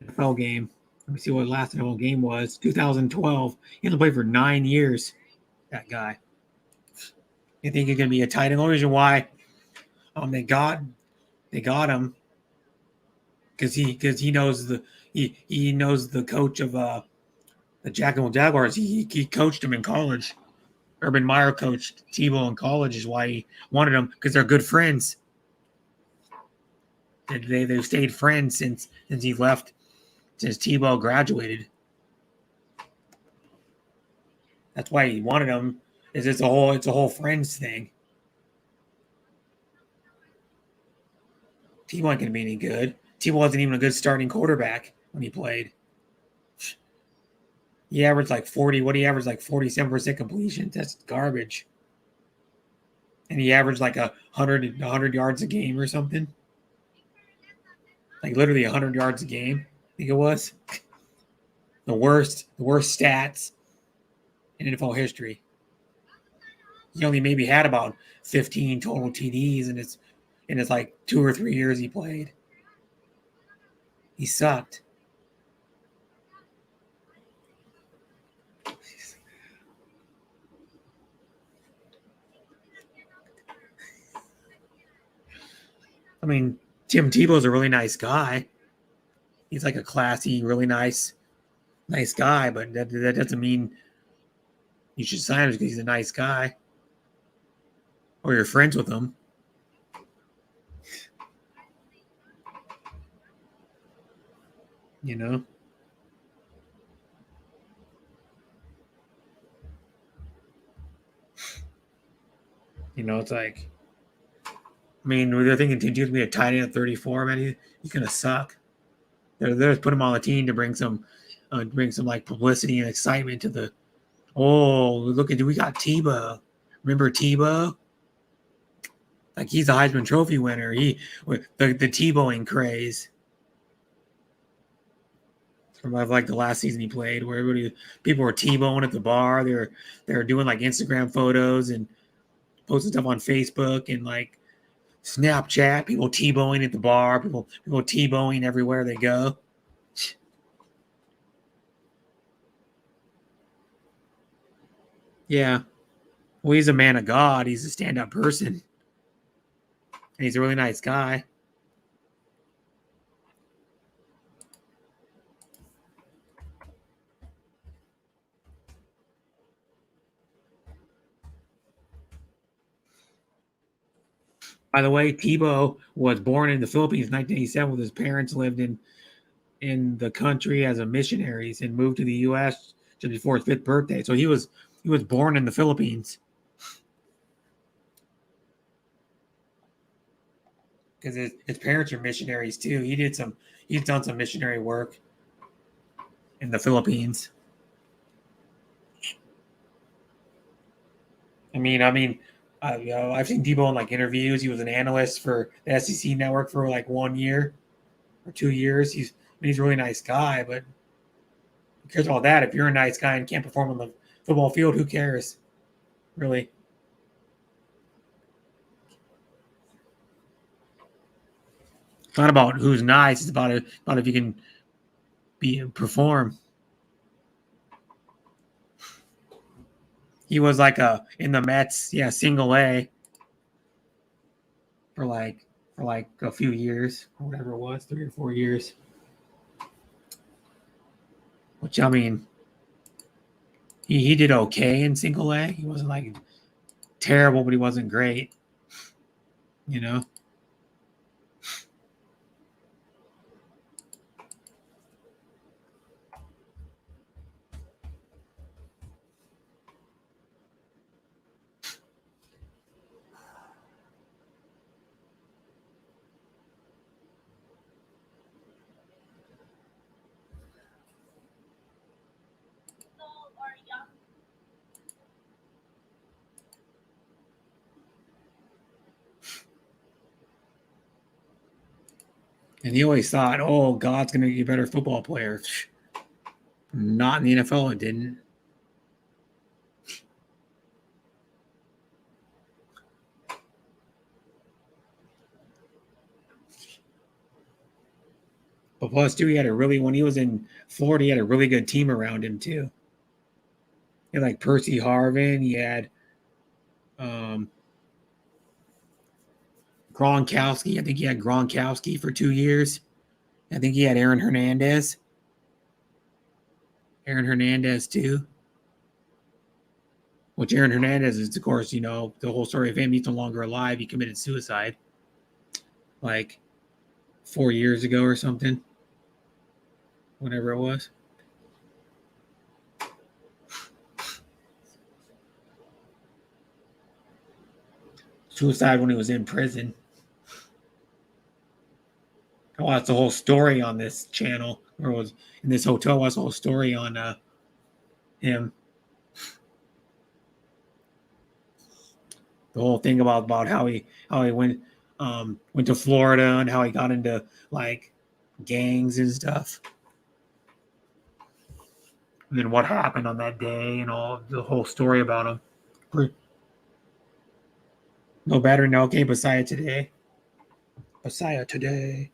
A: NFL game. Let me see what last NFL game was. 2012. He only played for 9 years. That guy. You think he's going to be a tight end? The only reason why they got him because he knows he knows the coach of the Jacksonville Jaguars. He coached him in college. Urban Meyer coached Tebow in college is why he wanted him because they're good friends. They've stayed friends since he left, since Tebow graduated. That's why he wanted him. it's a whole friends thing. Tebow ain't gonna be any good. Tebow wasn't even a good starting quarterback when he played. He averaged like 40. What he averaged like 47% completion. That's garbage. And he averaged like 100 yards a game or something. Like literally 100 yards a game, I think it was. The worst stats in NFL history. He only maybe had about 15 total TDs in his like 2 or 3 years he played. He sucked. I mean, Tim Tebow's a really nice guy. He's like a classy, really nice guy, but that doesn't mean you should sign him because he's a nice guy or you're friends with him. You know? You know, it's like, I mean, they're thinking Tim Tebow's going to be a tight end at 34, man. He's going to suck. They're just put him on the team to bring some like publicity and excitement to the. Oh, look at we got Tebow. Remember Tebow? Like he's a Heisman Trophy winner. The Tebowing craze from like the last season he played, where people were Tebowing at the bar. They were doing like Instagram photos and posting stuff on Facebook and like Snapchat. People Tebowing at the bar. People Tebowing everywhere they go. Yeah. Well, he's a man of God. He's a stand-up person. And he's a really nice guy. By the way, Tebow was born in the Philippines in 1987 with his parents lived in the country as a missionaries and moved to the U.S. just before his 5th birthday. So he was born in the Philippines. Because his parents are missionaries too. He's done some missionary work in the Philippines. I mean, I've seen Tebow in like interviews. He was an analyst for the SEC network for like 1 year or 2 years. He's a really nice guy, but who cares about that? If you're a nice guy and can't perform on the football field, who cares? Really? It's not about who's nice. It's about if you can perform. He was like in the Mets, single A for like a few years or whatever it was, 3 or 4 years. Which I mean, he did okay in single A. He wasn't like terrible, but he wasn't great. You know. And he always thought, oh, God's going to be a better football player. Not in the NFL, it didn't. But plus, too, when he was in Florida, he had a really good team around him, too. He had like Percy Harvin. He had Gronkowski. I think he had Gronkowski for 2 years. I think he had Aaron Hernandez. Too. Which Aaron Hernandez is, of course, the whole story of him. He's no longer alive. He committed suicide like 4 years ago or something. Whatever it was. suicide when he was in prison. I watched the whole story on this channel, or it was in this hotel. I watched the whole story on him. The whole thing about how he went to Florida and how he got into like gangs and stuff. And then what happened on that day and all the whole story about him. No battery, no. Okay, Messiah today. Messiah today.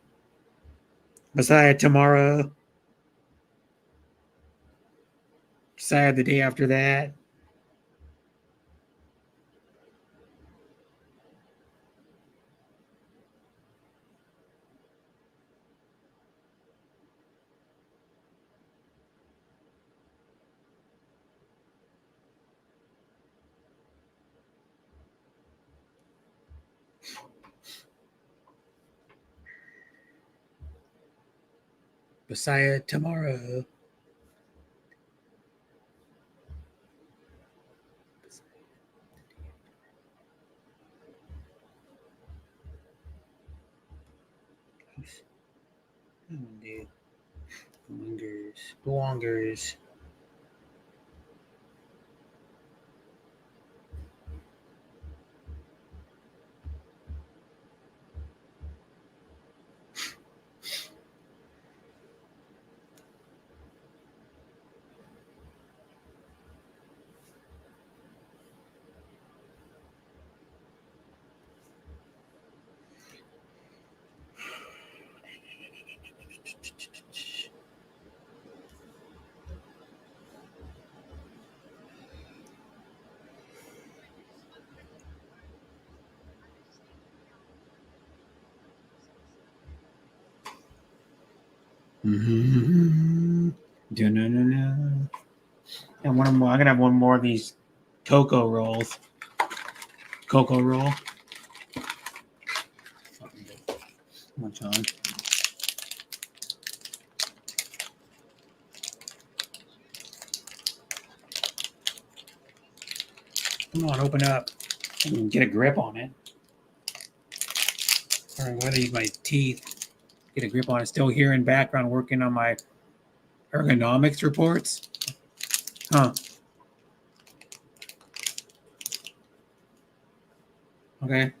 A: Messiah tomorrow. Messiah the day after that. Messiah tomorrow. Dude. Belongers. Mm-hmm. And one more. I'm gonna have one more of these cocoa rolls. Cocoa roll. Much on. Come on, open up. And get a grip on it. All right, I'm gonna use my teeth. Get a grip on it. Still here in background working on my ergonomics reports. Huh. Okay.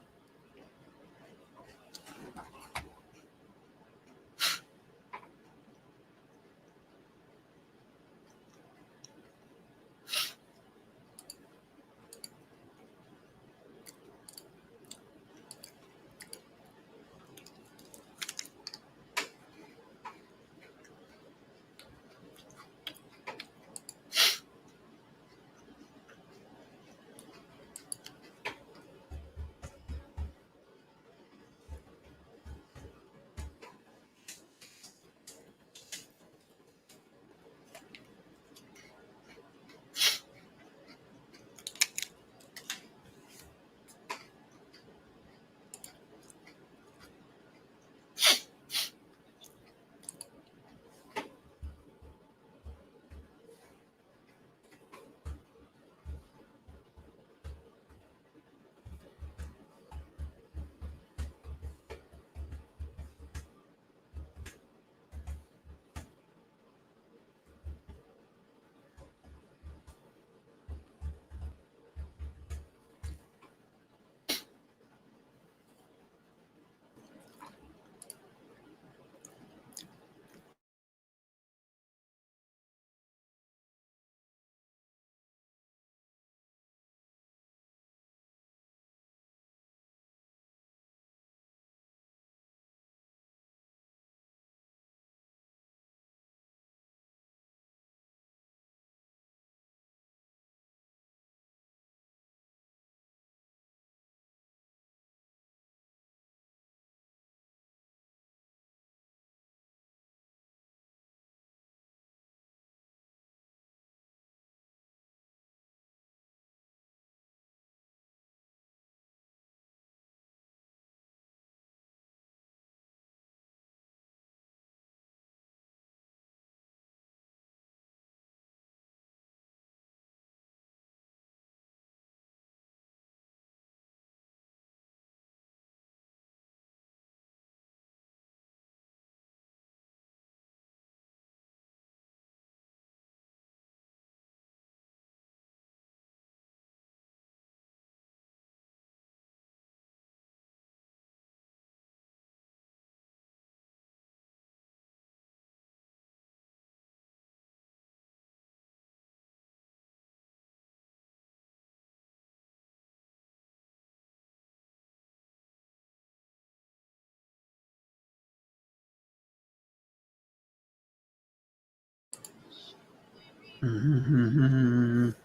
A: Mhm.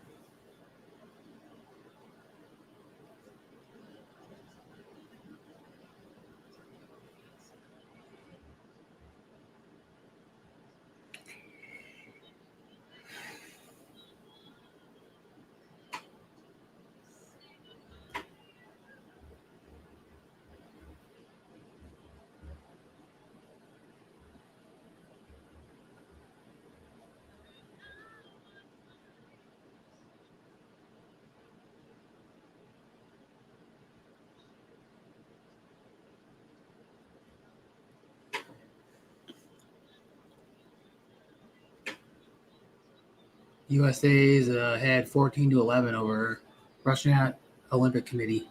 A: USA's had 14-11 over Russian Olympic Committee,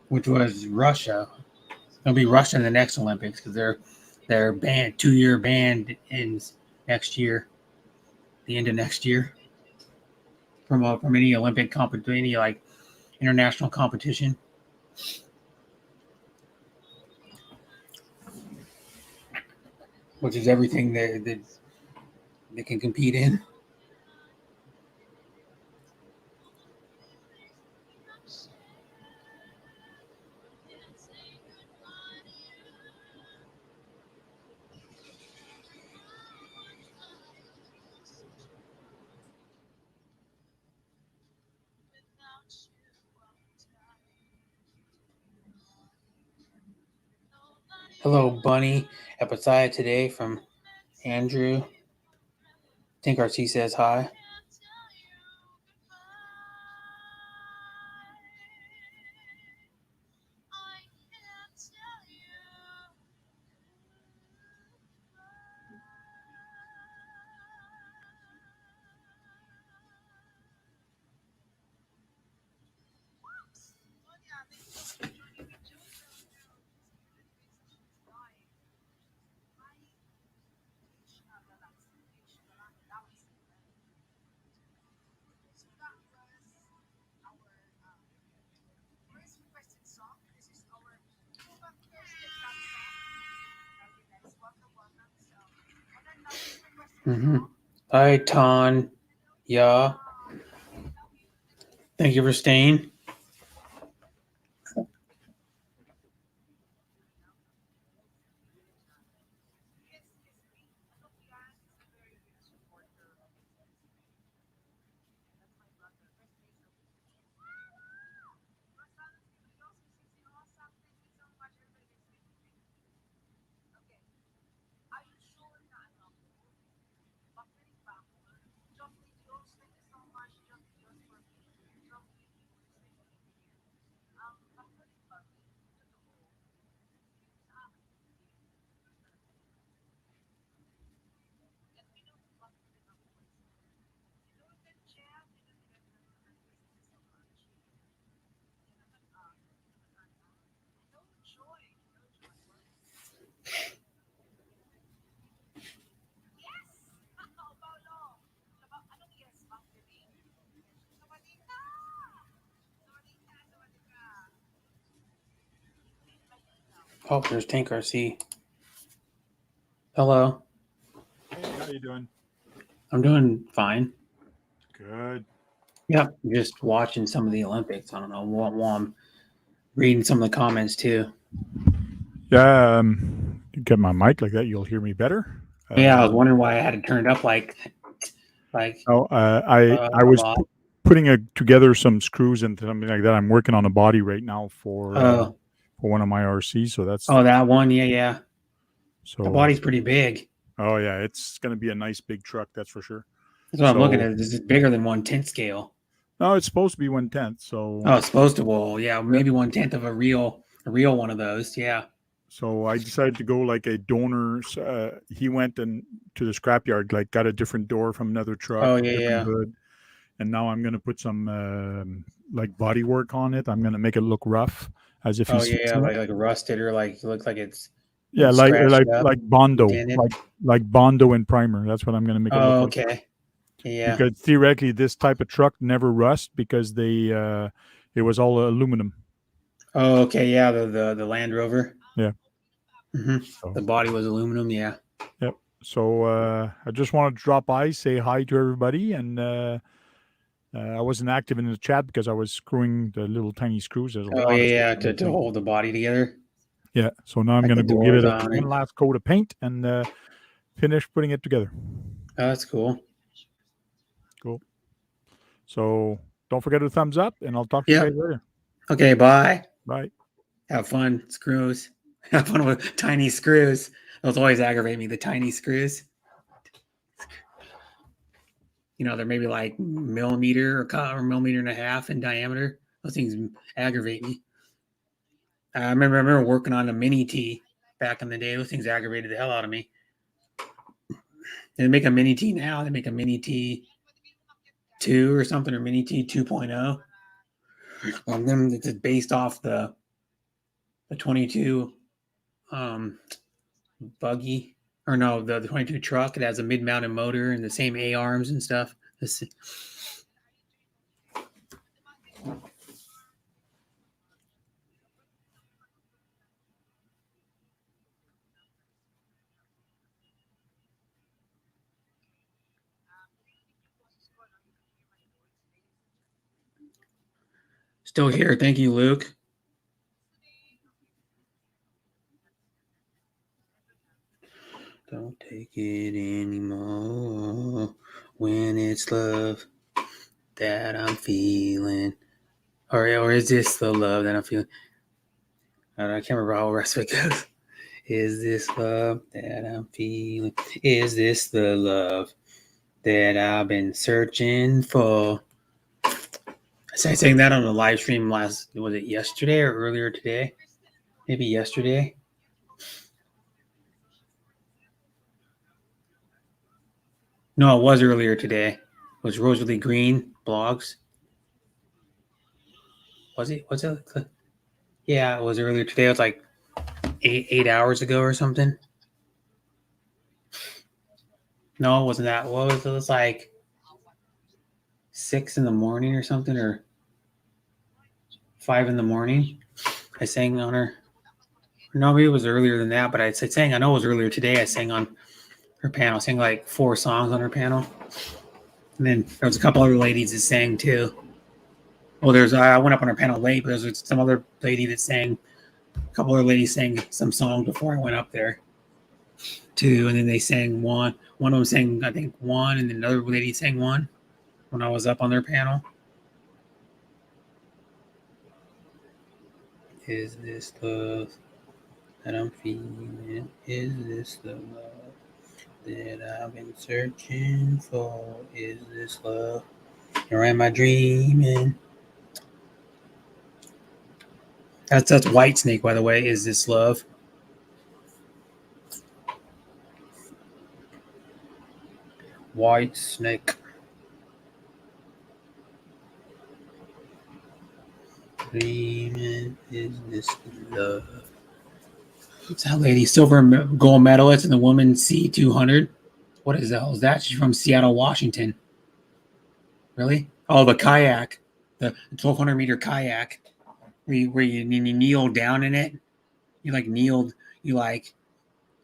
A: which was Russia. It'll be Russia in the next Olympics because they're banned 2-year ban ends next year, the end of next year from any Olympic competition, any like international competition. Which is everything that they can compete in. Hello, Bunny. Episode today from Andrew. Think RC says hi. Hi, Ton. Yeah. Thank you for staying. Oh, there's Tank RC. Hello.
I: Hey, how you doing?
A: I'm doing fine.
I: Good.
A: Yep. Just watching some of the Olympics. I don't know. While I'm reading some of the comments too.
I: Yeah, you get my mic like that, you'll hear me better.
A: Yeah, I was wondering why I had to turn it up like
I: Oh, I
A: a
I: was
A: lot.
I: putting together some screws and something like that. I'm working on a body right now for one of my RCs, so that's
A: that one. Yeah.
I: so.
A: The body's pretty big.
I: Oh yeah, it's gonna be a nice big truck, that's for sure.
A: That's what I'm looking at. This is bigger than 1/10 scale.
I: No, it's supposed to be 1/10. So.
A: Oh, it's supposed to. Well, yeah, maybe 1/10 of a real one of those. Yeah.
I: So I decided to go like a donor's. He went to the scrapyard, like got a different door from another truck,
A: Oh,
I: different
A: yeah.
I: hood, and now I'm gonna put some like body work on it. I'm gonna make it look rough, as if
A: Oh,
I: he's
A: yeah,
I: fixing it.
A: like rusted or like looks like it's
I: Yeah,
A: scratched up,
I: like Bondo,
A: dented.
I: like Bondo and primer. That's what I'm gonna make it
A: Oh,
I: look like.
A: okay. Yeah.
I: Because theoretically, this type of truck never rust because it was all aluminum.
A: Oh, okay. Yeah, the Land Rover.
I: Yeah.
A: Mm-hmm.
I: So.
A: The body was aluminum. Yeah.
I: Yep. So I just wanted to drop by, say hi to everybody, and I wasn't active in the chat because I was screwing the little tiny screws. There's a
A: Oh
I: lot of
A: yeah,
I: screws.
A: to hold the body together.
I: Yeah. So now I'm
A: Like
I: gonna
A: the
I: go give it
A: doors on
I: one
A: it.
I: last coat of paint and finish putting it together.
A: Oh, that's cool.
I: Cool. So don't forget to thumbs up, and I'll talk to
A: Yeah.
I: you guys later.
A: Okay, bye.
I: Bye.
A: Have fun, screws. Have fun with tiny screws. Those always aggravate me, the tiny screws. You know, they're maybe like millimeter or millimeter and a half in diameter. Those things aggravate me. I remember working on a mini T back in the day. Those things aggravated the hell out of me. They make a mini T now. They make a mini T 2 or something, or mini T 2.0. Them it's based off the 22 buggy, or no, the 22 truck. It has a mid-mounted motor and the same A arms and stuff. Still here. Thank you, Luke. Don't take it anymore when it's love that I'm feeling. Or is this the love that I'm feeling? I can't remember how the rest of it goes. Is this love that I'm feeling? Is this the love that I've been searching for? I sang that on the live stream was it yesterday or earlier today? Maybe yesterday. No, it was earlier today. It was Rosalie Green blogs. Was it? Yeah, it was earlier today. It was like eight hours ago or something. No, it wasn't that. What was it? It was like 6 in the morning or something, or 5 in the morning. I sang on her. No, maybe it was earlier than that, but I sang. I know it was earlier today. I sang on her panel. I sang like 4 songs on her panel, and then there was a couple other ladies that sang too. Well, I went up on her panel late, but there was some other lady that sang. A couple other ladies sang some songs before I went up there too, and then they sang one. One of them sang, I think, one, and then another lady sang one when I was up on their panel. Is this love that I'm feeling? Is this the love that I've been searching for? Is this love? Or am I dreaming? That's Whitesnake, by the way. Is this love? Whitesnake. Dreaming, is this love? It's that lady, silver gold medalist in the women's C200. What is that? Is that? She's from Seattle, Washington. Really? Oh, the kayak, the 1,200 meter kayak, where you kneel down in it. You like kneeled. You like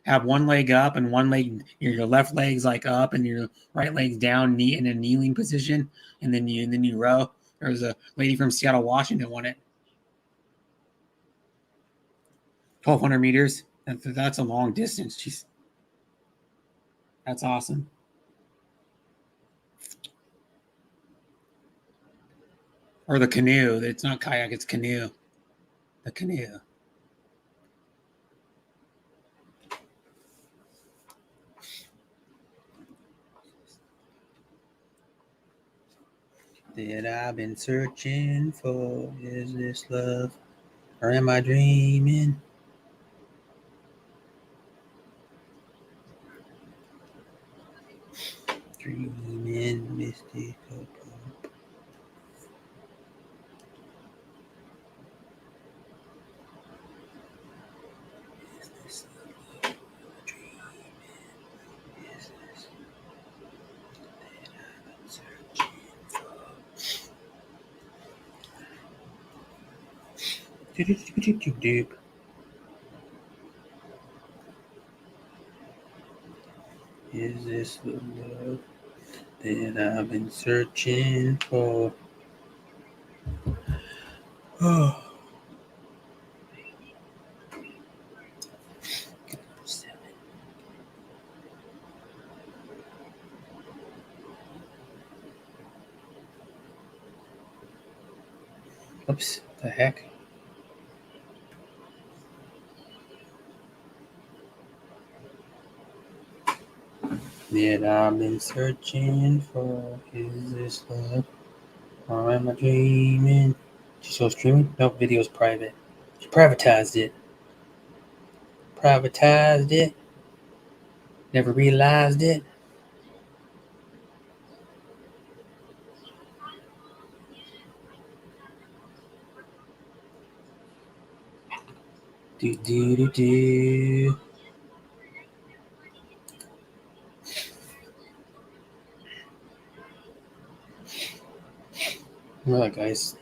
A: have one leg up and one leg. Your left leg's like up and your right leg's down, knee in a kneeling position, and then you row. There's a lady from Seattle, Washington won it. 1,200 meters. That's a long distance. That's awesome. Or the canoe. It's not kayak, it's canoe. The canoe. That I've been searching for, is this love? Or am I dreaming? Dreaming mystical. Is this the love? Dreaming? Is this that I've been searching for?
H: this the love that I've been searching for? Oh. Oops, the heck? That I've been searching for. Is this love? Or am I dreaming? She's still streaming? No, video's private. She privatized it. Privatized it. Never realized it. Do do do do. Alright, guys.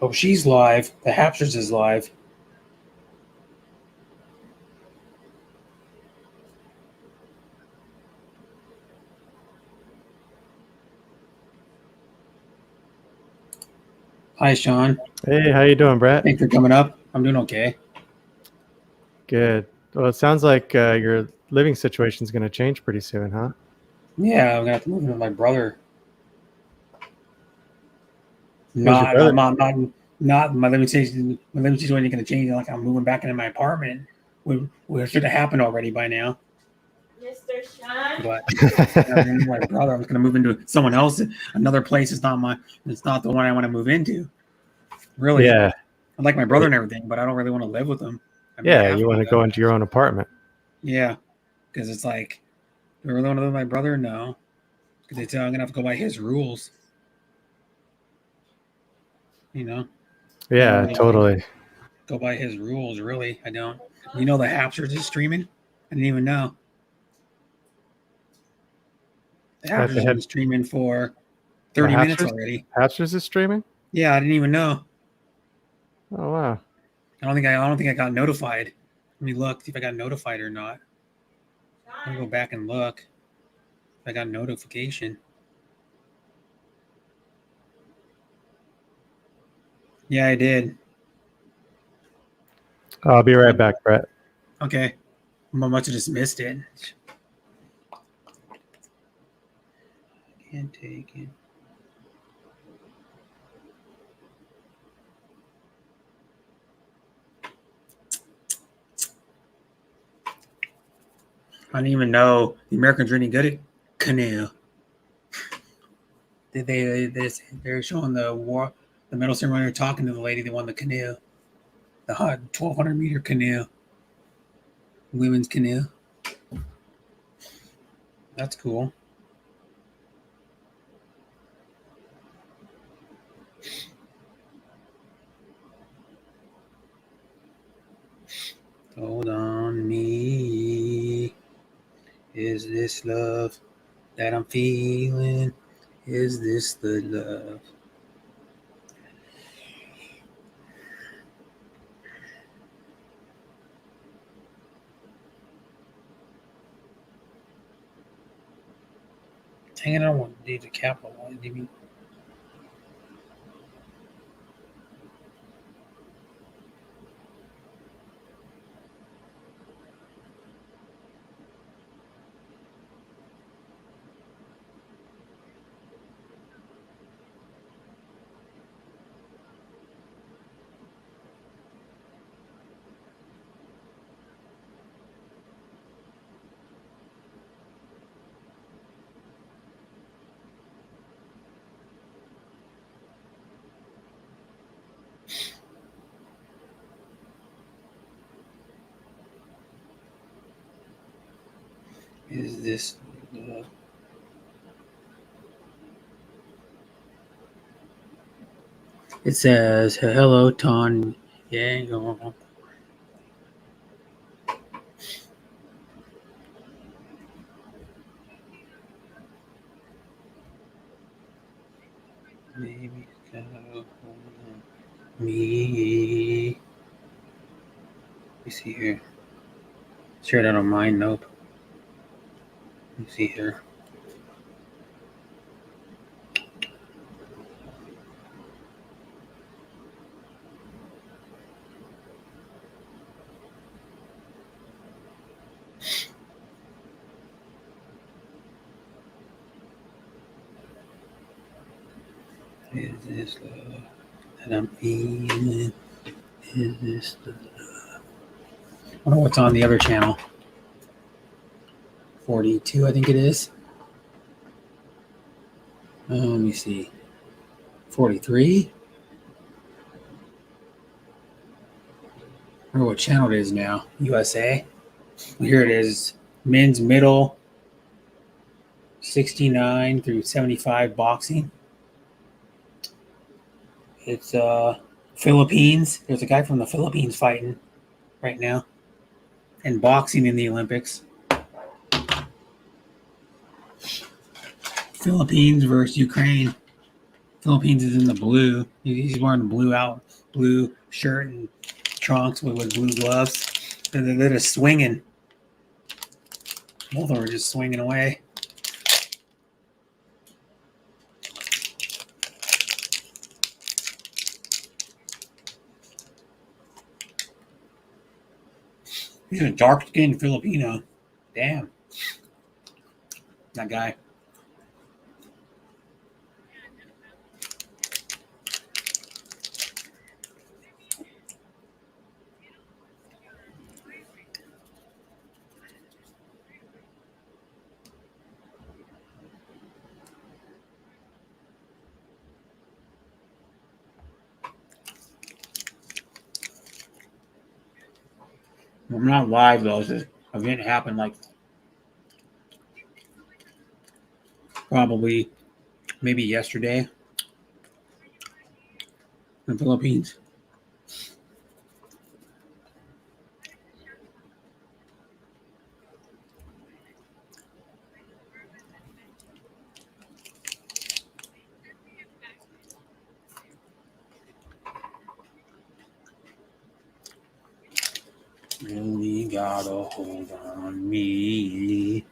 H: Oh, she's live. The Hapsters is live. Hi, Sean.
J: Hey, how you doing, Brett?
A: Thanks for coming up. I'm doing okay.
J: Good. Well, it sounds like your living situation is going to change pretty soon, huh?
A: Yeah, I'm gonna have to move in with my brother.
J: Who's your brother?
A: Not my living situation. My living situation is gonna change. Like I'm moving back into my apartment. We should have happened already by now.
D: Mr. Sean?
A: But my brother, I'm gonna move into someone else. Another place is not my. It's not the one I want to move into. Really,
J: Yeah,
A: I like my brother and everything, but I don't really want to live with him. I mean,
J: yeah. You want to go into your own apartment?
A: Yeah, because it's like, do I really want to live with my brother? No, because they tell I'm gonna have to go by his rules. You know.
J: Yeah,
A: really
J: totally.
A: Go by his rules, really. I don't. You know, the Hapsters is streaming. I didn't even know. The
J: At
A: Hapsters
J: the
A: has
J: head-
A: been streaming for
J: The
A: 30 minutes
J: Hapsters?
A: already.
J: Hapsters is streaming?
A: Yeah, I didn't even know.
J: Oh wow.
A: I don't think I got notified. Let me look, see if I got notified or not. I'm gonna go back and look. If I got notification. Yeah, I did.
J: I'll be right back, Brett.
A: Okay. I must have just missed it. Can't take it. I didn't even know the Americans are any good at canoe. They're showing the medal ceremony. They're talking to the lady that won the canoe, the 1,200 meter canoe, women's canoe. That's cool. Hold on me. Is this love that I'm feeling? Is this the love? Dang it, I don't want to do the capital one. Do you Is this love? It says, hello, Ton. Yeah. Maybe so. Me. Let me see here. Sure, I don't mind. Nope. Let me see here. Is this love that I'm feeling? Is this the love? I wonder what's on the other channel. 42, I think it is. Let me see. 43? I wonder what channel it is now. USA. Here it is. Men's middle 69 through 75 boxing. It's Philippines. There's a guy from the Philippines fighting right now. And boxing in the Olympics. Philippines versus Ukraine. Philippines is in the blue. He's wearing the blue shirt and trunks with blue gloves. They're just swinging. Both of them are just swinging away. He's a dark-skinned Filipino. Damn. That guy. I'm not live though. This event happened like probably maybe yesterday in the Philippines. Really gotta hold on me.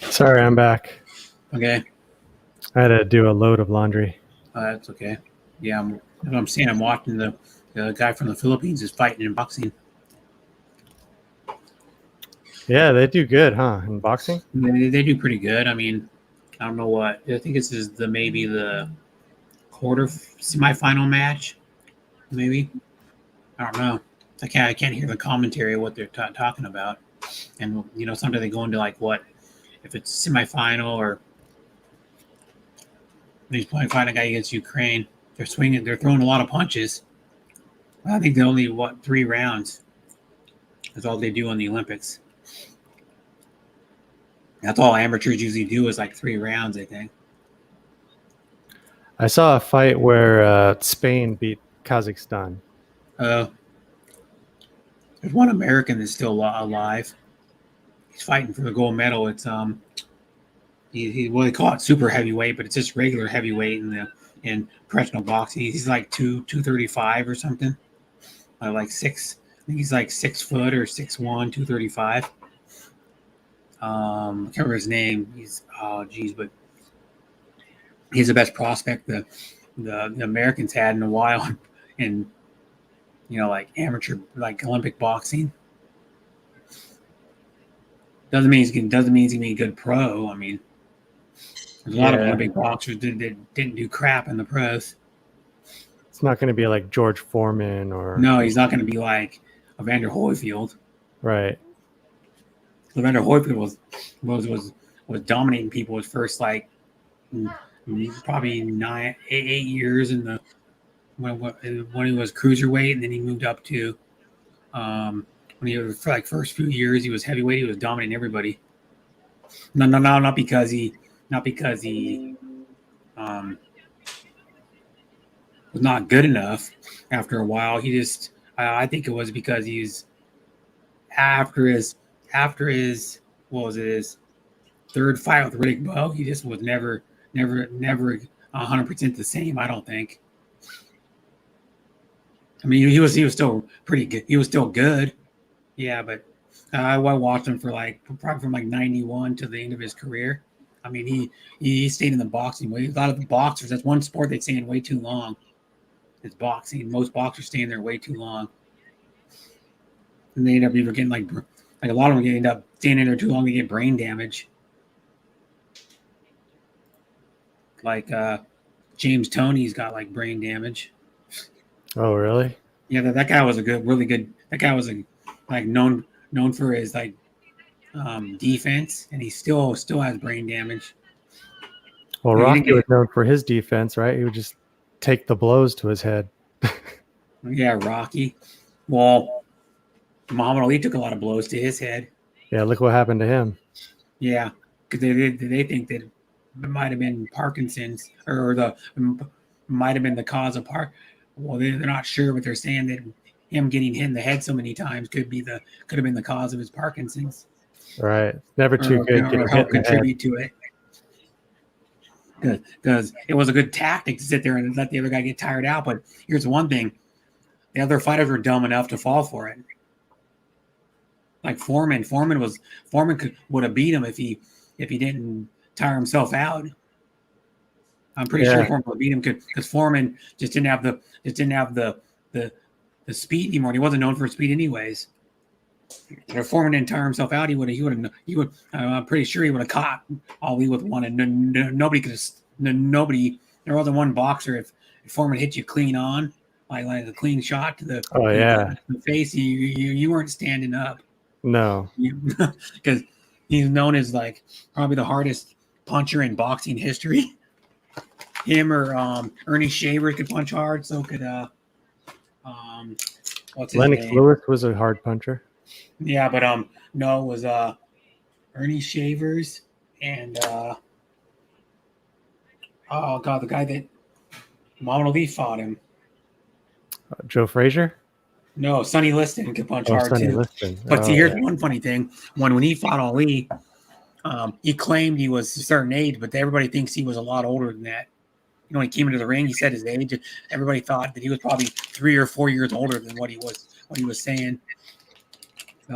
J: Sorry, I'm back.
A: Okay,
J: I had to do a load of laundry.
A: that's okay. Yeah, I'm seeing. I'm watching the guy from the Philippines is fighting in boxing.
J: Yeah, they do good, huh? In boxing?
A: They do pretty good. I mean, I don't know what. I think this is maybe the quarter semifinal match. Maybe I don't know. I can't hear the commentary of what they're talking about. And sometimes they go into like what if it's semifinal or he's playing fighting a guy against Ukraine. They're swinging. They're throwing a lot of punches. I think they only 3 rounds. That's all they do on the Olympics. That's all amateurs usually do is like 3 rounds, I think.
J: I saw a fight where Spain beat Kazakhstan.
A: There's one American that's still alive. He's fighting for the gold medal. It's he well, they call it super heavyweight, but it's just regular heavyweight in professional boxing. He's like 235 or something. Like 6. I think he's like 6 foot or 6'1", 235. I can't remember his name. But he's the best prospect the Americans had in a while, and like amateur, like Olympic boxing. Doesn't mean he's gonna be a good pro. I mean, there's a lot of Olympic boxers that didn't do crap in the pros.
J: It's not going to be like George Foreman or...
A: No, he's not going to be like Evander Holyfield.
J: Right.
A: Evander Holyfield was dominating people his first like probably 8 years in the when he was cruiserweight, and then he moved up to when he was for like first few years he was heavyweight. He was dominating everybody. No, not because he was not good enough. After a while, he just I think it was because he's after his what was it, his third fight with Riddick Bowe, he just was never 100% the same. I don't think. I mean, he was still pretty good. He was still good, yeah. But I watched him for probably from 91 to the end of his career. I mean, he stayed in the boxing way. A lot of the boxers, that's one sport they stay in way too long. It's boxing. Most boxers stay in there way too long, and they end up either getting like a lot of them end up staying in there too long to get brain damage. Like James Toney's got like brain damage.
J: Oh, really?
A: Yeah, that guy was really good. That guy was known for his defense, and he still has brain damage.
J: Well,
A: Yeah,
J: Rocky was known for his defense, right? He would just take the blows to his head.
A: Yeah, Rocky. Well, Muhammad Ali took a lot of blows to his head.
J: Yeah, look what happened to him.
A: Yeah, because they think that it might have been Parkinson's or might have been the cause of Well, they're not sure, but they're saying that him getting hit in the head so many times could have been the cause of his Parkinson's.
J: Right. Never too good
A: Or
J: getting
A: help
J: hit in the head.
A: contribute to it. Because it was a good tactic to sit there and let the other guy get tired out. But here's one thing: the other fighters were dumb enough to fall for it. Like Foreman would have beat him if he didn't tire himself out. I'm pretty sure Foreman would beat him because Foreman just didn't have the speed anymore. He wasn't known for speed anyways. If Foreman didn't tire himself out, he would. I'm pretty sure he would have caught Ali with one, and nobody could. Nobody. There wasn't one boxer. If Foreman hit you clean on, like a clean shot to the face, you weren't standing up.
J: No.
A: Because he's known as like probably the hardest puncher in boxing history. Him or Ernie Shaver could punch hard. So could what's his
J: Lennox
A: name?
J: Lewis was a hard puncher.
A: Yeah, but no, it was Ernie Shavers and oh god, the guy that Muhammad Ali fought him.
J: Joe Frazier?
A: No, Sonny Liston could punch hard
J: Sonny
A: too.
J: Liston.
A: But see, here's one funny thing: when he fought Ali, he claimed he was a certain age, but everybody thinks he was a lot older than that. You know, when he came into the ring, he said his age. Everybody thought that he was probably 3 or 4 years older than what he was saying.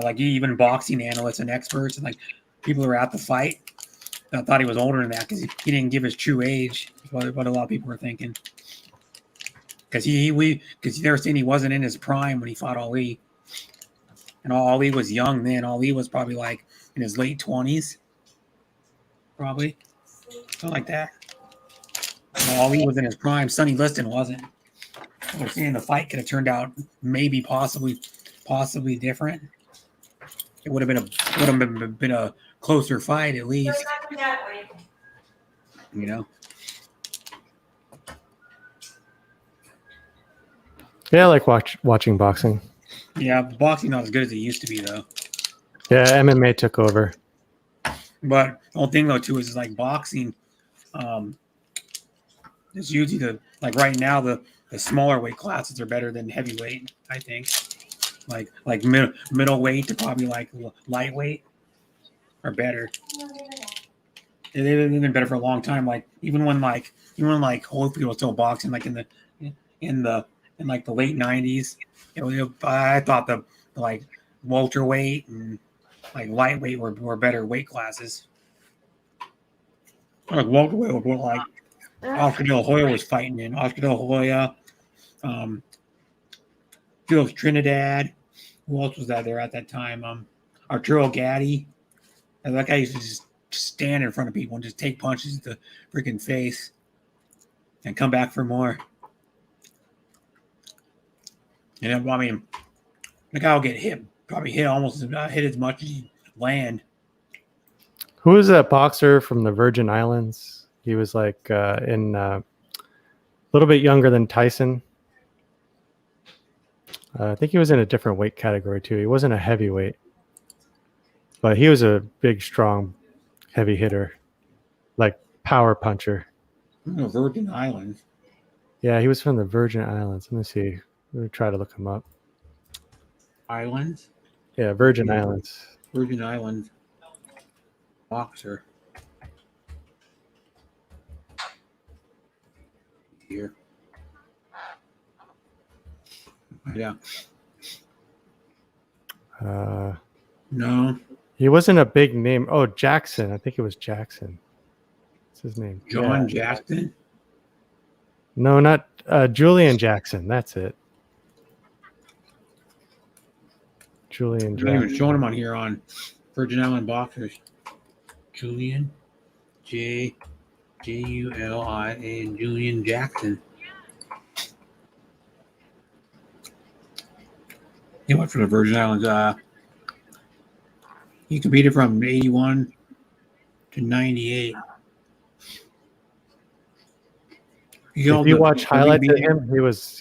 A: Like even boxing analysts and experts and like people who were at the fight thought he was older than that because he didn't give his true age. What a lot of people were thinking. Because they were saying he wasn't in his prime when he fought Ali, and Ali was young then. Ali was probably like in his late 20s, probably something like that. Ali was in his prime. Sonny Liston wasn't. We're saying the fight could have turned out maybe possibly different. It would have been a closer fight at least. You know.
J: Yeah, I like watching boxing.
A: Yeah, boxing not as good as it used to be though.
J: Yeah, MMA took over.
A: But the whole thing though too is like boxing. It's usually right now the smaller weight classes are better than heavyweight. I think. Like middleweight to probably like lightweight are better. They've been better for a long time. Like even when Holyfield was still boxing, like in the late 90s, I thought the like welterweight and like lightweight were better weight classes. Like welterweight was like Oscar De La Hoya was fighting in. Oscar De La Hoya, Felix Trinidad. Who else was there at that time? Arturo Gatti. And that guy used to just stand in front of people and just take punches to the freaking face and come back for more. And I mean, the guy will get hit, probably hit as much as he land.
J: Who is that boxer from the Virgin Islands? He was like in a little bit younger than Tyson. I think he was in a different weight category too. He wasn't a heavyweight, but he was a big, strong, heavy hitter, like power puncher.
A: Virgin Islands.
J: Yeah, he was from the Virgin Islands. Let me see. Let me try to look him up.
A: Islands.
J: Yeah, Virgin Islands.
A: Virgin Islands. Boxer. Here. Yeah. No.
J: He wasn't a big name. Oh, Jackson. I think it was Jackson. What's his name?
A: John
J: Yeah.
A: Jackson.
J: No, not Julian Jackson. That's it. Julian
A: They're not even
J: Jackson.
A: showing him on here on Virgin Island Boxers. Julian Julian Julian Jackson. He went for the Virgin Islands. He competed from 81 to 98.
J: If you watch highlights of him,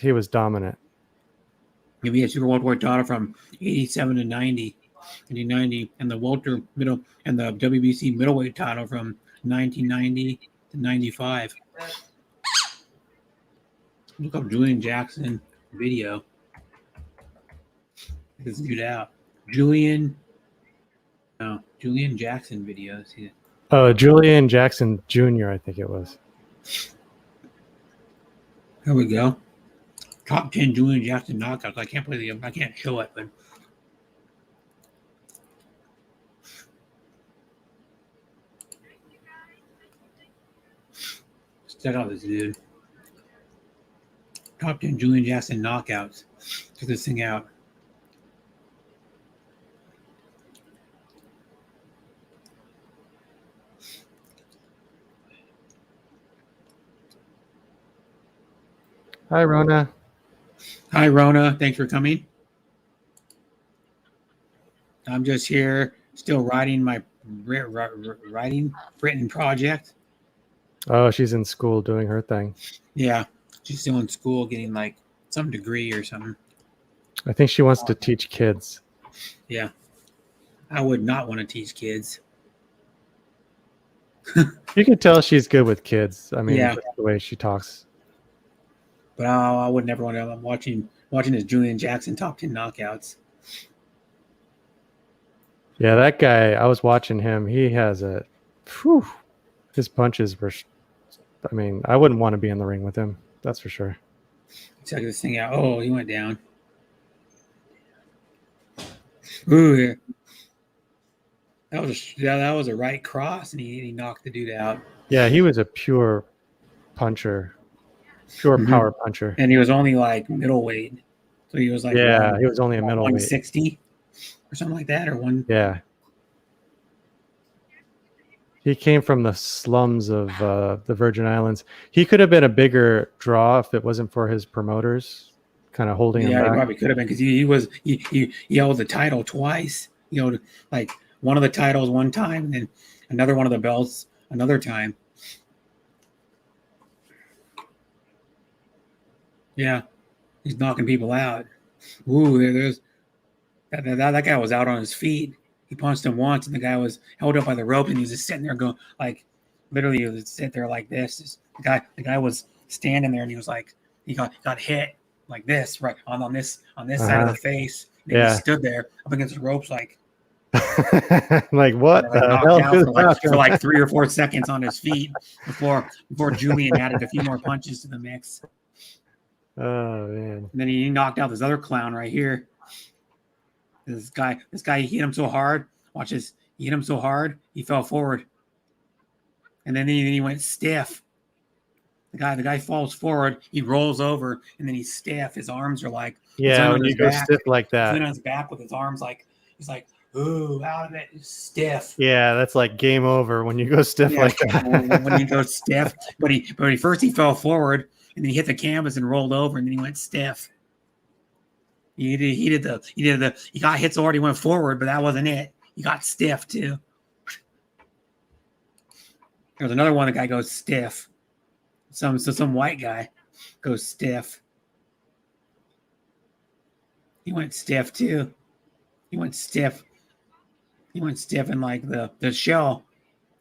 J: he was dominant.
A: He had Super Welterweight title from 87 to 90, 1990, and the welter middle and the WBC middleweight title from 1990 to 95. Look up Julian Jackson video. This dude out. Julian Jackson videos. Yeah.
J: Oh, Julian Jackson Jr. I think it was.
A: Here we go. Top 10 Julian Jackson knockouts. I can't play the. I can't show it, but check out this dude. Top 10 Julian Jackson knockouts. Check this thing out.
J: Hi, Rona.
A: Hi, Rona. Thanks for coming. I'm just here, still writing my written project.
J: Oh, she's in school doing her thing.
A: Yeah, she's still in school, getting like some degree or something.
J: I think she wants to teach kids.
A: Yeah, I would not want to teach kids.
J: You can tell she's good with kids. I mean,
A: Yeah.
J: just the way she talks.
A: But I would never want to. I'm watching his Julian Jackson top 10 knockouts.
J: Yeah, that guy, I was watching him. He has a, whew, his punches were, I mean, I wouldn't want to be in the ring with him. That's for sure.
A: Check this thing out. Oh, he went down. Ooh, that was a right cross, and he knocked the dude out.
J: Yeah, he was a pure puncher, pure
A: Mhm.
J: power puncher.
A: And he was only like middleweight, so he was like
J: Yeah, he was only a middleweight.
A: 160 or something like that, or one.
J: Yeah. He came from the slums of the Virgin Islands. He could have been a bigger draw if it wasn't for his promoters kind of holding him
A: Yeah, he
J: back.
A: probably could have been because he held the title twice. You know, like one of the titles one time, and then another one of the belts another time. Yeah, he's knocking people out. Ooh, there's that guy was out on his feet. He punched him once, and the guy was held up by the rope, and he was just sitting there going like, literally, he was sit there like this. The guy was standing there, and he was like, he got hit like this, right on this side of the face. And
J: Yeah.
A: he stood there up against the ropes, like
J: Like, what
A: like
J: the
A: knocked
J: hell
A: out
J: is
A: for like 3 or 4 seconds on his feet before Julian added a few more punches to the mix.
J: Oh, man.
A: And then he knocked out this other clown right here. This guy, he hit him so hard. Watch this. He hit him so hard, he fell forward. And then he went stiff. The guy falls forward, he rolls over, and then he's stiff. His arms are like,
J: Yeah,
A: on
J: when you
A: his
J: go
A: back.
J: stiff like
A: he's
J: that.
A: on his back with his arms like, he's like, ooh, out of it, he's stiff.
J: Yeah, that's like game over when you go stiff
A: Yeah,
J: like that.
A: when he goes stiff. But he first he fell forward, and then he hit the canvas and rolled over, and then he went stiff. He got hit so hard he went forward, but that wasn't it. He got stiff too. There's another one. The guy goes stiff. Some white guy goes stiff. He went stiff too. He went stiff. He went stiff in like the shell.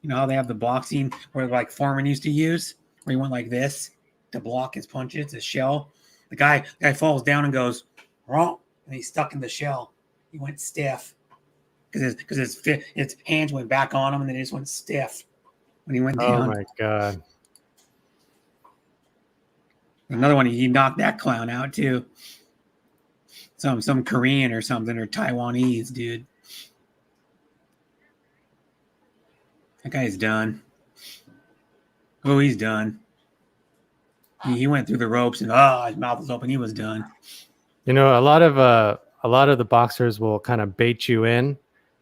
A: You know how they have the boxing where like Foreman used to use, where he went like this to block his punches, the shell. The guy falls down and goes wrong, and he's stuck in the shell. He went stiff because his hands went back on him, and then he just went stiff when he went down.
J: Oh my god.
A: Another one, he knocked that clown out too. Some Korean or something, or Taiwanese dude. That guy's done. Oh, he's done. He went through the ropes and his mouth was open. He was done.
J: You know, a lot of the boxers will kind of bait you in.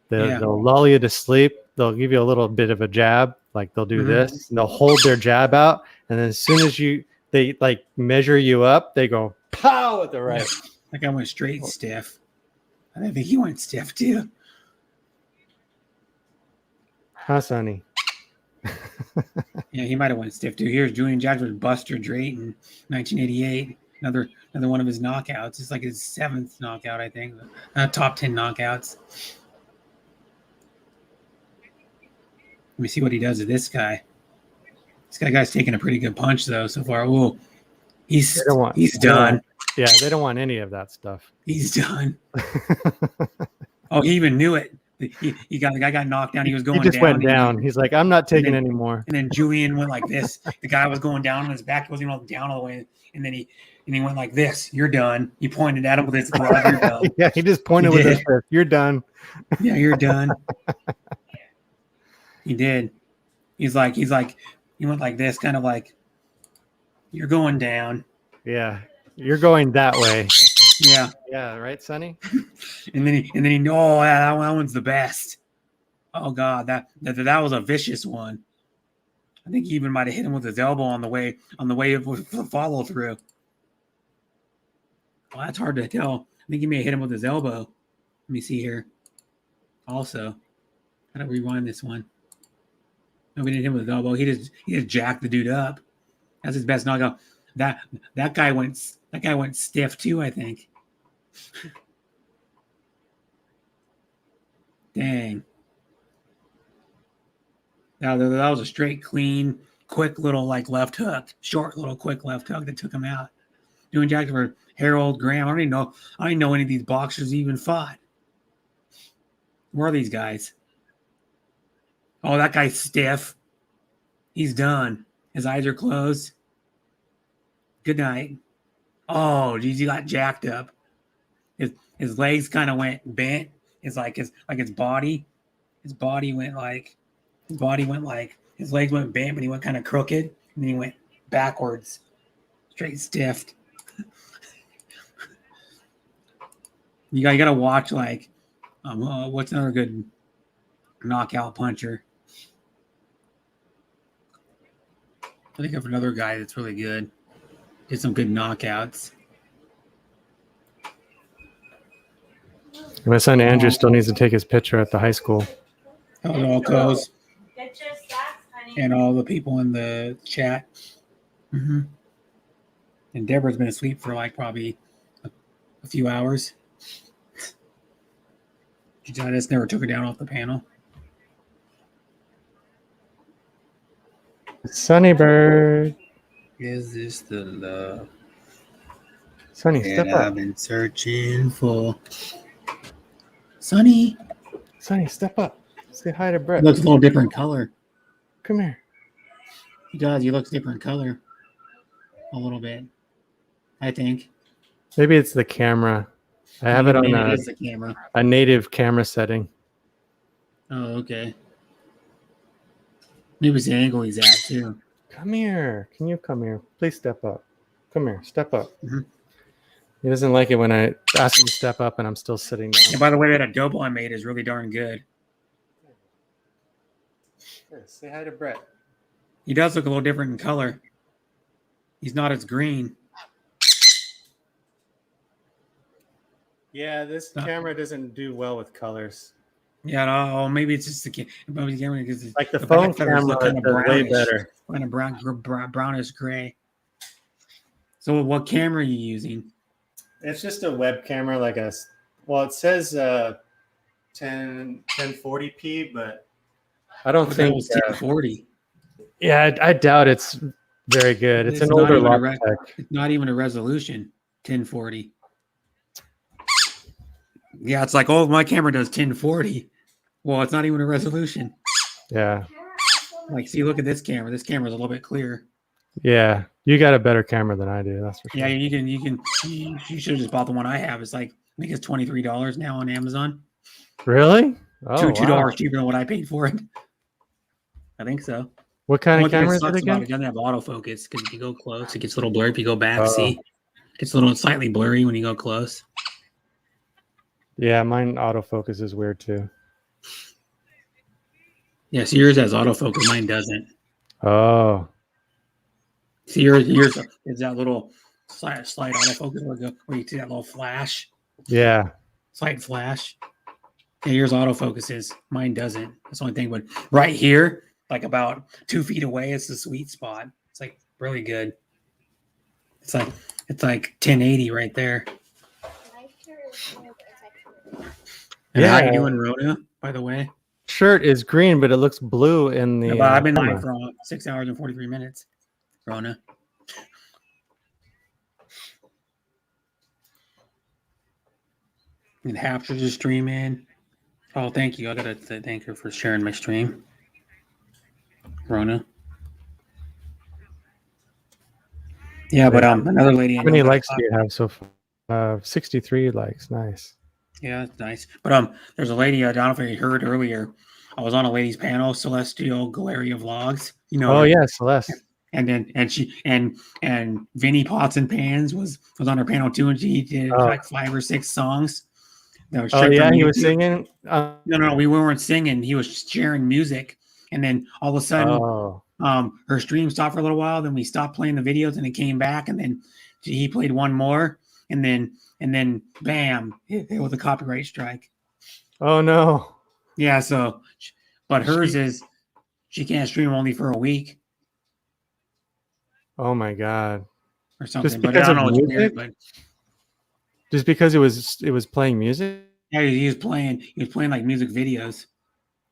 J: They'll lull you to sleep. They'll give you a little bit of a jab, like they'll do this. And they'll hold their jab out, and then as soon as they like measure you up, they go pow with the right.
A: That guy went straight stiff. I think he went stiff too.
J: Huh, Sonny?
A: Yeah, he might have went stiff too. Here's Julian Jackson with Buster Drayton, 1988. Another one of his knockouts. It's like his 7th knockout, I think. Top 10 knockouts. Let me see what he does to this guy. This guy's taking a pretty good punch though so far. Oh, he's done.
J: Yeah, they don't want any of that stuff.
A: He's done. Oh, he even knew it. The guy got knocked down. He was going
J: He just
A: down.
J: went down. He's like, I'm not taking any more.
A: And then Julian went like this. The guy was going down on his back. He wasn't even down all the way. And then he went like this. You're done. He pointed at him with his glove. You're done.
J: Yeah, he just pointed with his fist. You're done.
A: Yeah, you're done. He did. He's like, he went like this, kind of like, you're going down.
J: Yeah, you're going that way.
A: Yeah.
J: Yeah, right, Sonny?
A: And then he that one's the best. Oh God, that was a vicious one. I think he even might have hit him with his elbow on the way of the follow through. Well, that's hard to tell. I think he may have hit him with his elbow. Let me see here. Also, how do I rewind this one? No, we didn't hit him with his elbow. He just jacked the dude up. That's his best knockout. That guy went stiff too, I think. Dang. Now that was a straight, clean, quick little like left hook, short little quick left hook that took him out. Doing Jackson for Harold Graham. I don't even know any of these boxers even fought. Where are these guys? Oh, that guy's stiff. He's done. His eyes are closed. Good night. Oh, geez, he got jacked up. His legs kind of went bent. It's like his body. His legs went bent, but he went kind of crooked, and then he went backwards, straight stiffed. You gotta watch like what's another good knockout puncher? I think of another guy that's really good. Did some good knockouts.
J: My son Andrew still needs to take his picture at the high school.
A: How it all goes. And all the people in the chat. Mm-hmm. And Deborah's been asleep for like probably a few hours. I just never took her down off the panel.
J: Sunny Bird.
A: Is this the love
J: Sonny,
A: that
J: step up.
A: I've been searching for? Sonny.
J: Sonny, step up. Say hi to Brett.
A: He looks a little different color.
J: Come here.
A: He does. He looks different color. A little bit. I think.
J: Maybe it's the camera. I have it on
A: Maybe it is the camera.
J: a native camera setting.
A: Oh, okay. Maybe it's the angle he's at too.
J: Come here. Can you come here? Please step up. Come here. Step up.
A: Mhm.
J: He doesn't like it when I ask him to step up and I'm still sitting down.
A: And by the way, that adobo I made is really darn good.
J: Say hi to Brett.
A: He does look a little different in color. He's not as green.
J: Yeah, this camera doesn't do well with colors.
A: Yeah, no, maybe it's just maybe the camera because
J: Like the phone
A: back feathers
J: camera
A: look kind of
J: does way
A: brownish,
J: better.
A: kind of brownish gray. So, what camera are you using?
J: It's just a web camera, like a. Well, it says 1040p, but I don't
A: That
J: think.
A: was 1040.
J: Yeah, I doubt it's very good. It's an
A: not
J: older
A: even a
J: Logitech.
A: It's not even a resolution. 1040. Yeah, it's like, oh, my camera does 1040. Well, it's not even a resolution.
J: Yeah,
A: Like, see, look at this camera. This camera's a little bit clearer.
J: yeah. You got a better camera than I do. That's for sure.
A: Yeah, you should have just bought the one I have. It's like, I think it's $23 now on Amazon.
J: Really? Oh,
A: $2
J: wow.
A: cheaper than what I paid for it. I think so.
J: What kind
A: Only
J: of
A: thing that
J: camera is it
A: sucks about
J: again?
A: it doesn't have autofocus because if you go close, it gets a little blurry. If you go back,
J: Oh.
A: see, it gets a little slightly blurry when you go close.
J: Yeah, mine autofocus is weird too.
A: Yeah, so yours has autofocus, mine doesn't.
J: Oh,
A: See, yours is that little slight autofocus where you see that little flash,
J: yeah.
A: slight flash. Yeah, yours autofocuses, mine doesn't. That's the only thing. But right here, like about 2 feet away, it's the sweet spot. It's like really good. It's like 1080 right there. And how you
J: Yeah.
A: doing, Rhoda? By the way,
J: Shirt is green, but it looks blue in the.
A: yeah, but I've been
J: camera.
A: live for 6 hours and 43 minutes. Rona. And Hapster's just streaming. Oh, thank you. I gotta thank her for sharing my stream. Rona. Yeah, but another lady.
J: How many likes do you have so far? 63 likes. Nice.
A: Yeah, that's nice. But there's a lady I don't know if you heard earlier. I was on a ladies panel, Celestial Galeria Vlogs. You know.
J: Oh
A: her.
J: yeah, Celeste.
A: And she and Vinny Pots and Pans was on her panel too, and she did like 5 or 6 songs. That was
J: Oh
A: straight
J: yeah,
A: from
J: he was
A: YouTube.
J: singing.
A: No, we weren't singing. He was sharing music, and then all of a sudden,
J: Oh,
A: her stream stopped for a little while. Then we stopped playing the videos, and it came back, and then he played one more, and then bam, it was a copyright strike.
J: oh no.
A: Yeah, so, but hers is she can't stream only for a week
J: Oh my god.
A: or something.
J: Just
A: But I
J: because
A: don't
J: of
A: know. It's
J: music?
A: weird, but
J: Just because it was playing music.
A: yeah, he was playing like music videos.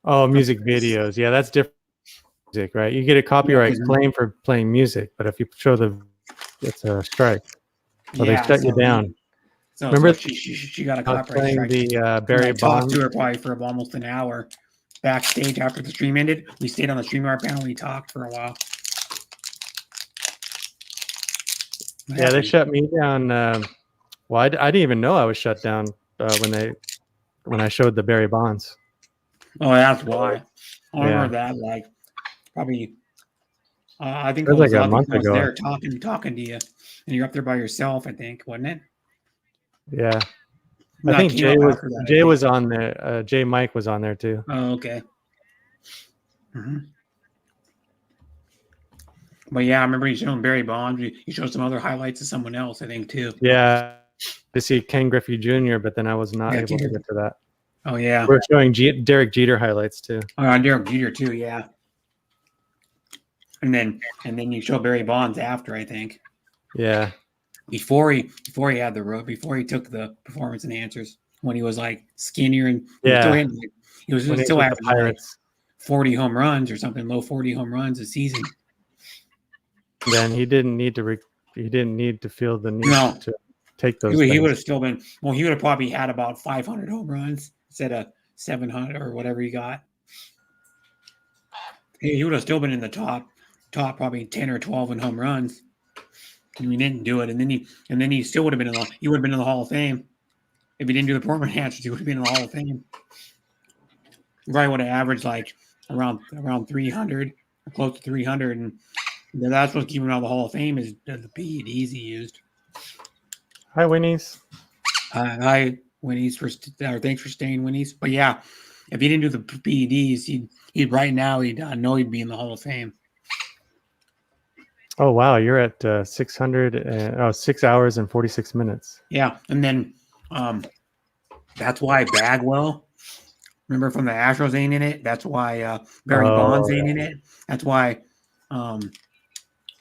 J: Oh, music videos. Yeah, that's different. Music, right? You get a copyright
A: 'cause-
J: claim for playing music, but if you show it's a strike. So they shut you down.
A: So
J: Remember
A: she got a
J: I was
A: copyright
J: playing
A: strike.
J: the
A: And
J: Barry
A: I talked
J: Bonds.
A: to her probably for almost an hour backstage after the stream ended. We stayed on the StreamYard panel. We talked for a while. What
J: Yeah, they
A: happened?
J: shut me down. Well, I didn't even know I was shut down when I showed the Barry Bonds.
A: Oh, that's why. I remember
J: Yeah.
A: that. Like probably, I think
J: It was like a
A: I think
J: month
A: I was
J: ago.
A: there talking to you, and you're up there by yourself. I think, wasn't it?
J: Yeah,
A: No,
J: I think
A: came
J: Jay
A: up
J: was
A: after that, I
J: Jay
A: think.
J: was on there. Jay Mike was on there too.
A: Oh, okay. hmm But yeah, I remember you showing Barry Bonds. You showed some other highlights of someone else, I think, too.
J: Yeah, to see Ken Griffey Jr., but then I was not
A: Yeah,
J: able to
A: Jeter.
J: get to that.
A: Oh yeah.
J: We're showing Derek Jeter highlights too.
A: Derek Jeter too, yeah. And then you show Barry Bonds after, I think.
J: Yeah,
A: Before he had the road, before he took the performance enhancers, when he was like skinnier and
J: Yeah.
A: he was
J: when he
A: still
J: was with
A: averaging
J: the
A: like
J: Pirates.
A: 40 home runs or something, low 40 home runs a season.
J: Then he didn't need to feel the need
A: No.
J: to take those.
A: He would
J: things.
A: have still been he would have probably had about 500 home runs instead of 700 or whatever he got. He would have still been in the top probably 10 or 12 in home runs. And he didn't do it, and then he still would have been he would have been in the Hall of Fame if he didn't do the performance enhancers. He would have been in the Hall of Fame. He probably would have averaged like around 300 or close to 300, and that's what's keeping him out of the Hall of Fame is the PEDs he used.
J: Hi, Winnie's.
A: Hi, Winnie's thanks for staying, Winnie's. But yeah, if he didn't do the PEDs, he'd right now I know he'd be in the Hall of Fame.
J: Oh wow, you're at 6 hours and 46 minutes.
A: Yeah, and then that's why Bagwell Remember from the Astros ain't in it. That's why Barry Bonds ain't in it. That's why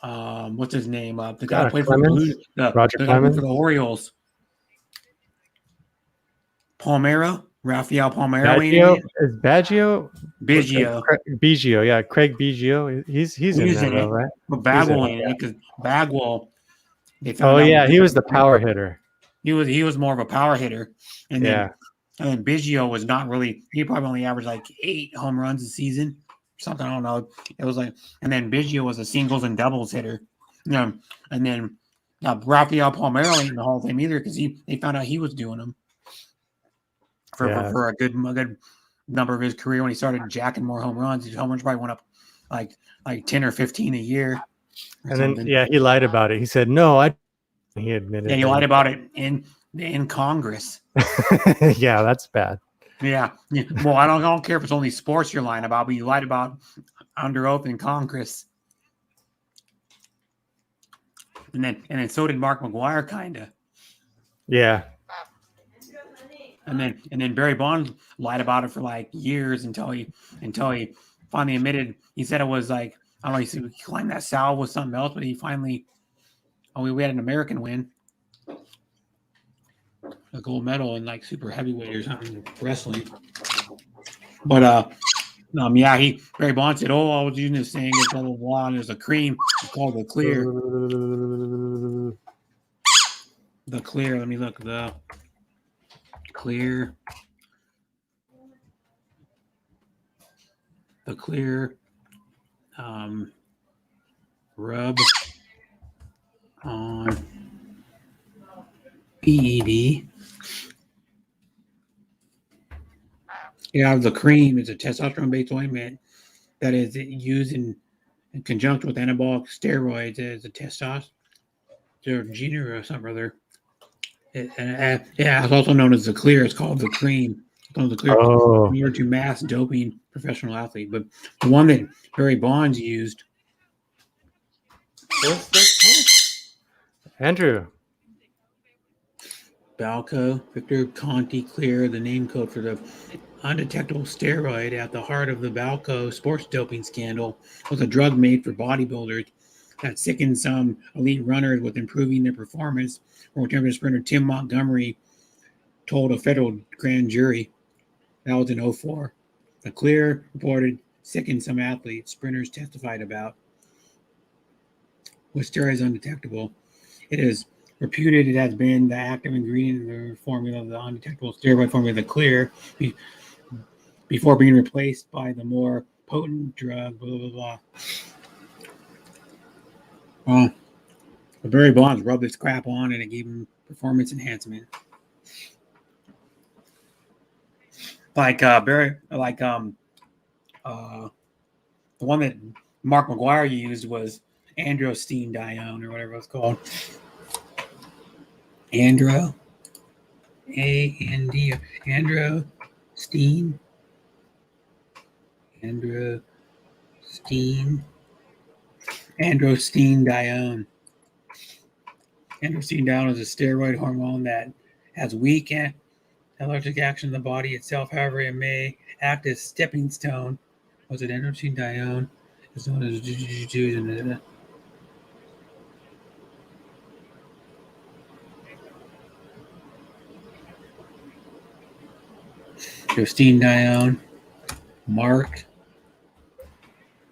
A: what's his name? The guy who played for the
J: Clemens?
A: Blues, the
J: Roger
A: guy who played
J: Clemens?
A: for the Orioles. Palmeiro, Rafael Palmeiro ain't in
J: Baggio?
A: it.
J: Is Baggio?
A: Biggio.
J: Biggio, yeah. Craig Biggio. He's in
A: He's
J: there,
A: in
J: though,
A: it.
J: right?
A: But
J: He's in
A: Bagwell
J: it,
A: ain't in
J: yeah.
A: it because Bagwell, they
J: Oh,
A: found out.
J: yeah. He was the power hitter.
A: He was more of a power hitter, and
J: Yeah.
A: then Biggio was not really. He probably only averaged like 8 home runs a season, something. I don't know. It was like, and then Biggio was a singles and doubles hitter, and then Rafael Palmeiro ain't in the Hall of Fame either because they found out he was doing them for a good number of his career when he started jacking more home runs. His home runs probably went up like 10 or 15 a year.
J: And then he lied about it. He said no. He admitted.
A: Yeah, he lied about it in Congress.
J: Yeah, that's bad.
A: Yeah. Well, I don't care if it's only sports you're lying about, but you lied about under oath in Congress. And then so did Mark McGwire, kinda.
J: Yeah.
A: And then Barry Bonds lied about it for like years until he finally admitted. He said it was like, I don't know, he claimed that Sal was something else, but he finally we had an American win. A gold medal in like super heavyweight or something wrestling. But Barry Bonds said, "Oh, I was using this thing, it's blah blah blah, and there's a cream, it's called the Clear." The Clear. Let me look. The Clear. The Clear. Rub on PED. Yeah, the cream is a testosterone-based ointment that is used in conjunction with anabolic steroids as a testosterone or something other. It's also known as the Clear. It's called the cream. It's called the Clear.
J: Oh.
A: Similar to mass doping professional athlete, but the one that Barry Bonds used.
J: What's this? Andrew.
A: Balco, Victor Conti Clear, the name code for the undetectable steroid at the heart of the Balco sports doping scandal, was a drug made for bodybuilders that sickened some elite runners with improving their performance. World champion sprinter Tim Montgomery told a federal grand jury. That was in 2004. The Clear reported sickened some athletes, sprinters testified about. With steroids undetectable, it is reputed it has been the active ingredient in the formula of the undetectable steroid formula, the Clear, before being replaced by the more potent drug, blah, blah, blah. Well, Barry Bonds rubbed this crap on and it gave him performance enhancement. The one that Mark McGwire used was androstenedione or whatever it's called. Androstenedione. Androstenedione is a steroid hormone that has weak allergic action in the body itself. However, it may act as stepping stone. Was it androstenedione? It's known as androstenedione. Mark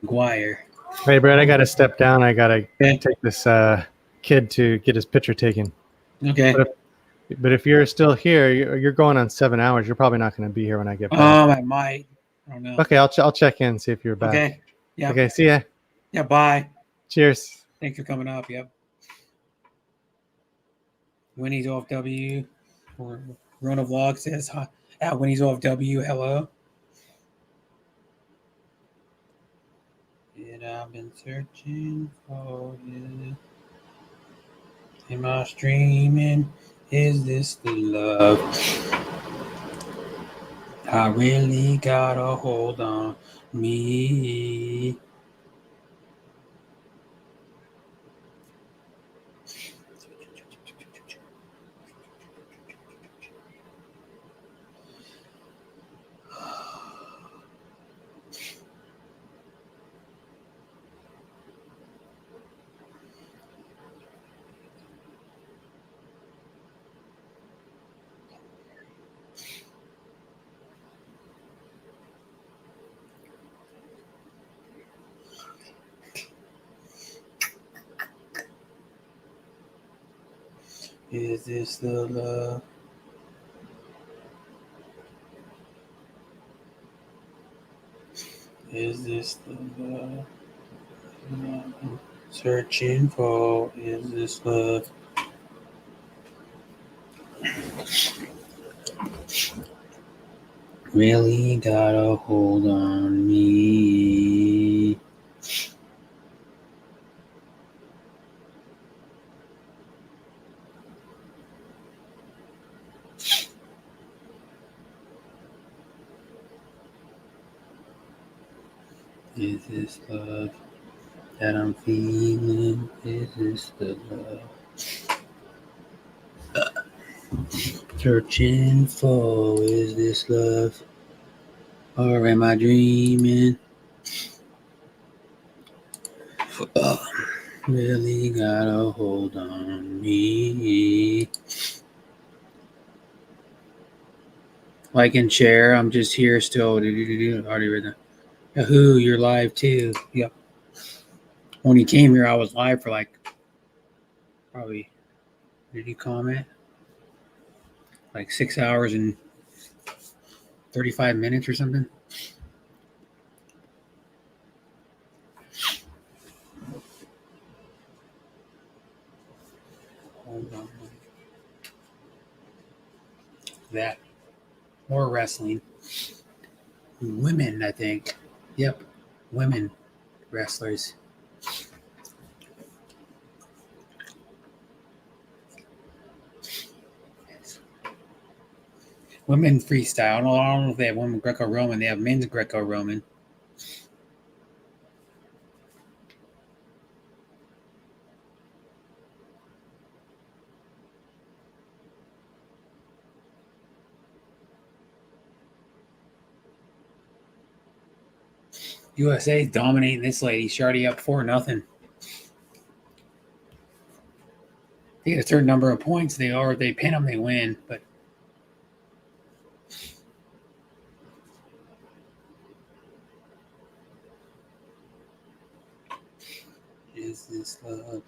A: McGwire.
J: Hey, Brad, I got to step down. I got to take this kid to get his picture taken.
A: Okay.
J: But if you're still here, you're going on 7 hours. You're probably not going to be here when I get back.
A: I might. I don't know.
J: Okay, I'll check in, see if you're back.
A: Okay. Yeah.
J: Okay, see ya.
A: Yeah, bye.
J: Cheers.
A: Thanks for coming up. Yep. Winnie's OFW. Or Rona Vlog says hi. At Winnie's OFW, hello. And I've been searching for you. Am I streaming? Is this the love? I really got a hold on me.
H: Is this the love? Is this the love I'm searching for? Is this love? Really got a hold on me. Is this love that I'm feeling? Is this the love? Searching for, is this love? Or am I dreaming? Really got a hold on me. Like and share. I'm just here still. Already read that. Yahoo, you're live too. Yep. When he came here, I was live for like probably. Did you comment? Like 6 hours and 35 minutes or something. Hold on. That. More wrestling. Women, I think. Yep. Women wrestlers. Women freestyle. I don't know if they have women Greco-Roman. They have men's Greco-Roman. USA dominating this lady. She already up 4-0. They get a certain number of points. They pin them, they win. But is this love?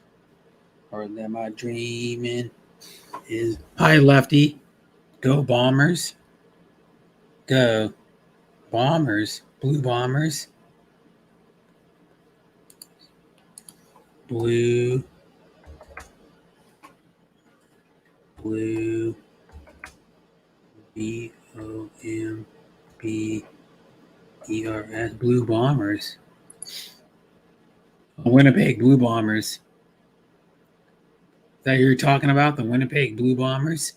H: Or am I dreaming? Hi, Lefty. Go Bombers. Go Bombers. Blue Bombers. Blue. BOMBERS. Blue Bombers. Winnipeg Blue Bombers. Is that who you're talking about? The Winnipeg Blue Bombers?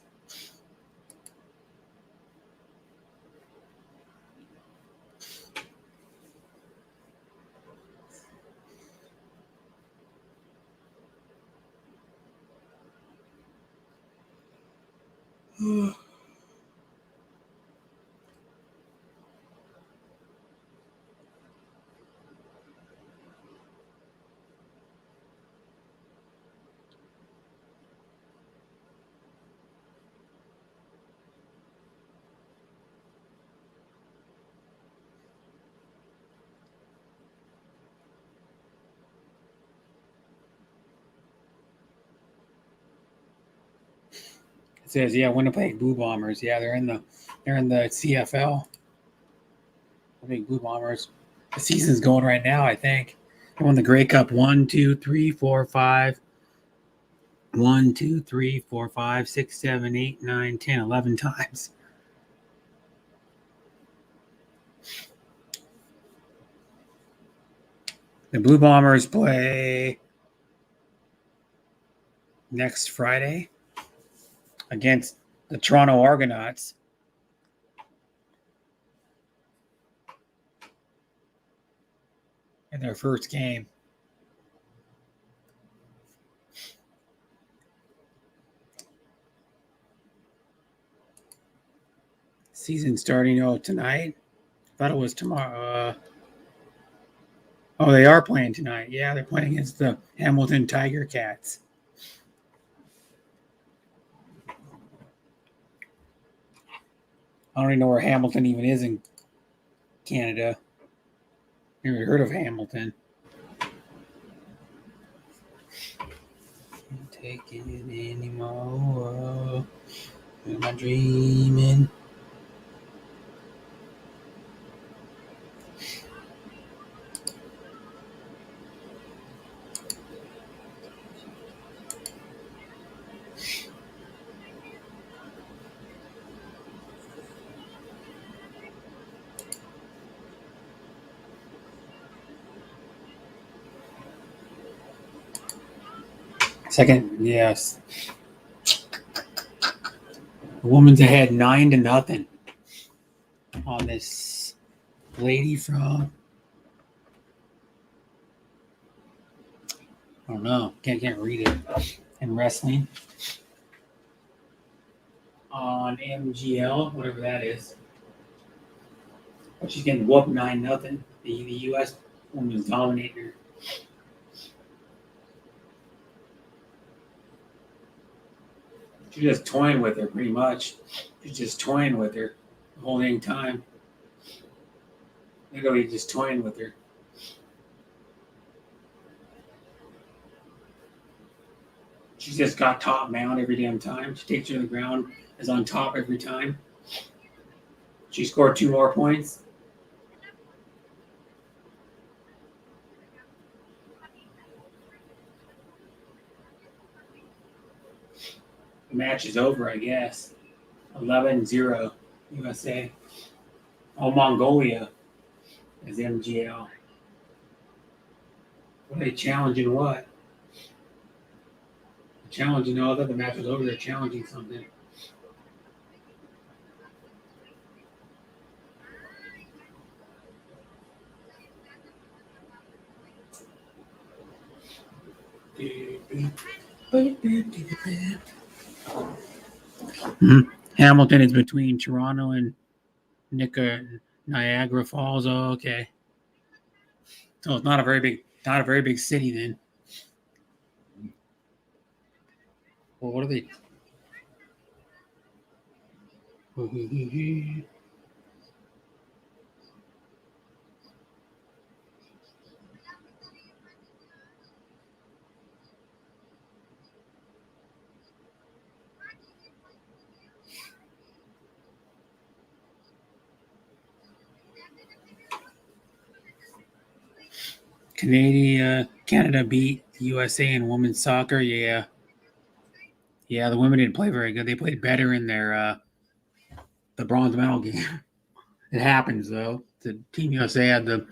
H: It says, yeah, Winnipeg Blue Bombers. Yeah, they're in the CFL. Winnipeg Blue Bombers. The season's going right now, I think. They won the Grey Cup 1, 2, 3, 4, 5. 1, 2, 3, 4, 5, 6, 7, 8, 9, 10, 11 times. The Blue Bombers play next Friday against the Toronto Argonauts. In their first game. Season starting tonight. Thought it was tomorrow. They are playing tonight. Yeah, they're playing against the Hamilton Tiger Cats. I don't even know where Hamilton even is in Canada. Never heard of Hamilton.
A: take it anymore. Am I dreaming? Second, yes. The woman's ahead 9-0 on this lady from, I don't know, can't read it. In wrestling on MGL, whatever that is. But she's getting whooped 9-0. The U.S. woman's dominating her. She's just toying with her, pretty much. She's just toying with her the whole dang time. Literally just toying with her. She's just got top mount every damn time. She takes her to the ground, is on top every time. She scored 2 more points. The match is over, I guess. 11-0 USA. Oh, Mongolia is MGL. What are they challenging what? Challenging all that the match was over, they're challenging something. Hamilton is between Toronto and Niagara Falls. Oh, okay. So it's not a very big city then. Well, what are they? Canada beat the USA in women's soccer. Yeah, the women didn't play very good. They played better in their the bronze medal game. It happens though. The Team USA had the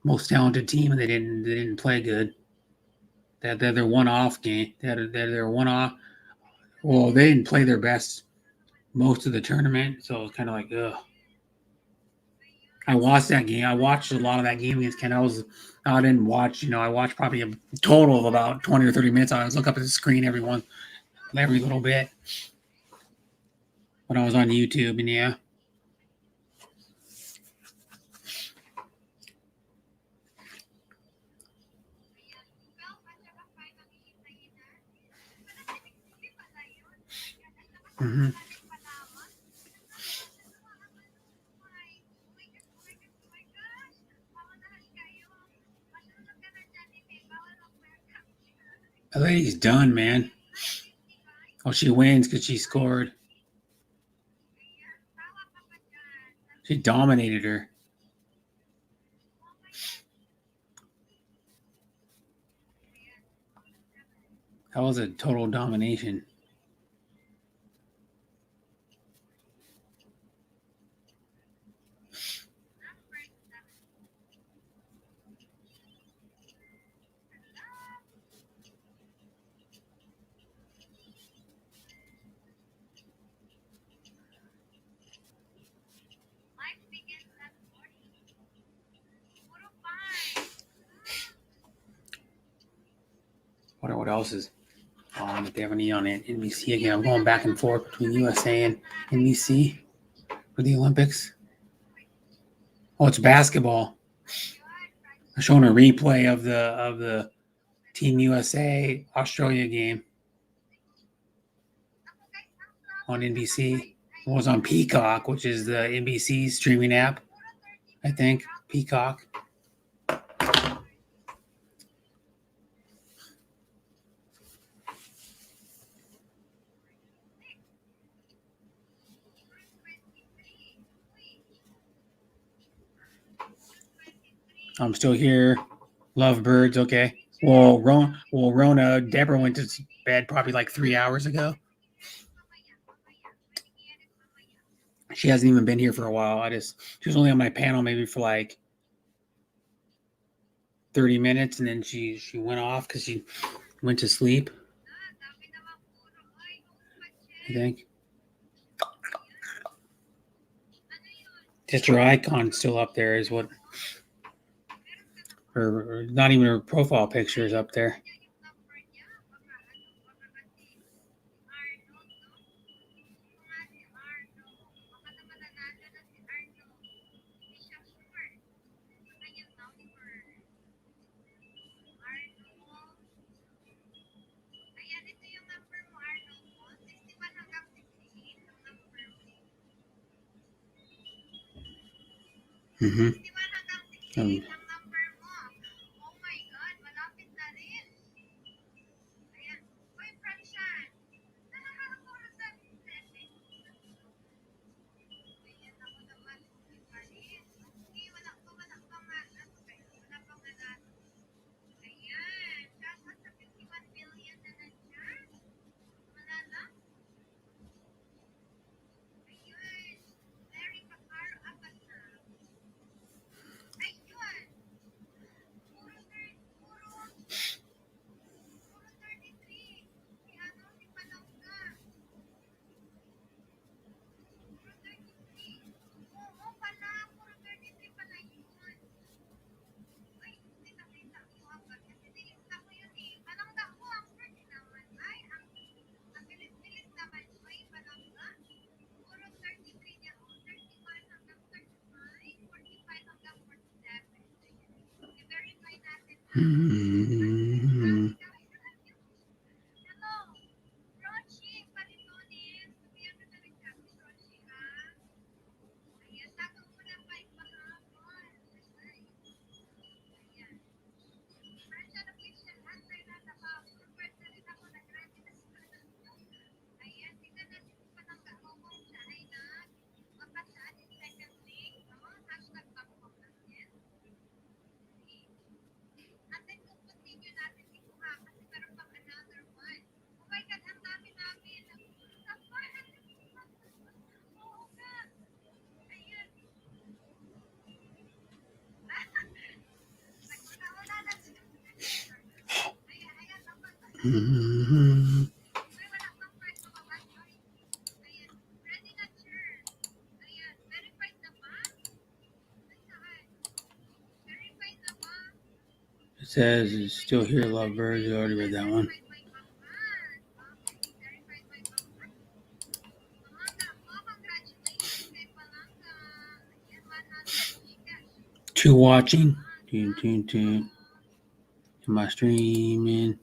A: most talented team, and they didn't play good. They had their one-off game. They had their one-off. Well, they didn't play their best most of the tournament, so it was kind of like, ugh. I watched that game. I watched a lot of that game against Canada. I didn't watch, I watched probably a total of about 20 or 30 minutes. I was looking up at the screen every little bit when I was on YouTube, and yeah. Mm-hmm. The lady's done, man. Oh, she wins because she scored. She dominated her. That was a total domination. What else is on? If they have any on NBC again, I'm going back and forth between USA and NBC for the Olympics. Oh, it's basketball. They're showing a replay of the Team USA Australia game on NBC. It was on Peacock, which is the NBC streaming app, I think. Peacock. I'm still here. Lovebirds, okay. Rona, Deborah went to bed probably like 3 hours ago. She hasn't even been here for a while. She was only on my panel maybe for like 30 minutes, and then she went off because she went to sleep, I think. Just her icon still up there is what her, not even her profile picture is up there. Mm-hmm. Mm-hmm. Mm-hmm. It says it's still here, Lovebirds. You already read that one. Two watching. Am I streaming?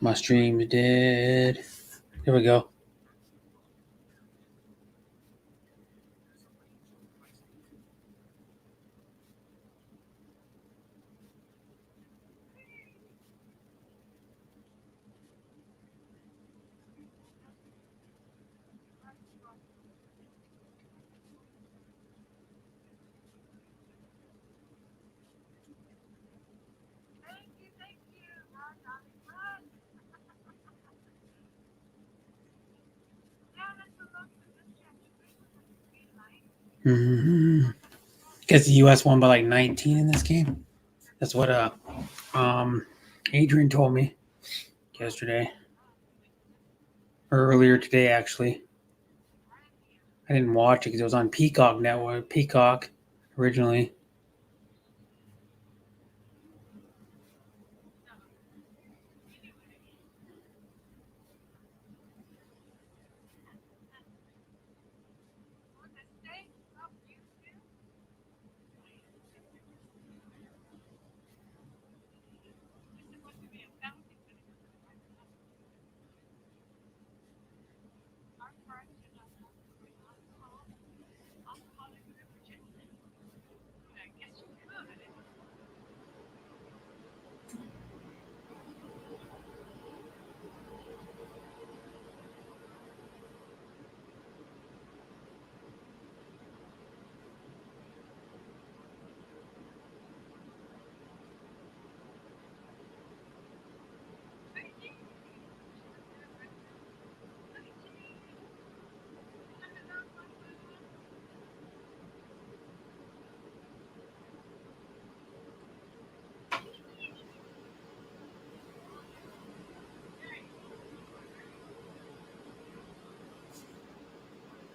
A: My stream is dead. Here we go. Mm-hmm. Guess the U.S. won by like 19 in this game. That's what Adrian told me yesterday, or earlier today, actually. I didn't watch it because it was on Peacock Network. Peacock originally.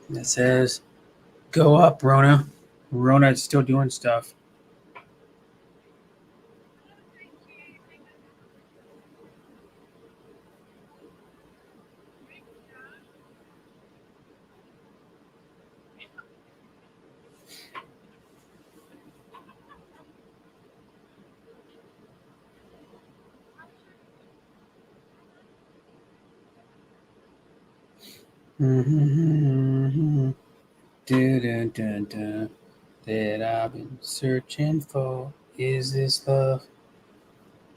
A: It says, "Go up, Rona." Rona is still doing stuff. Dun, dun, dun. That I've been searching for. Is this love?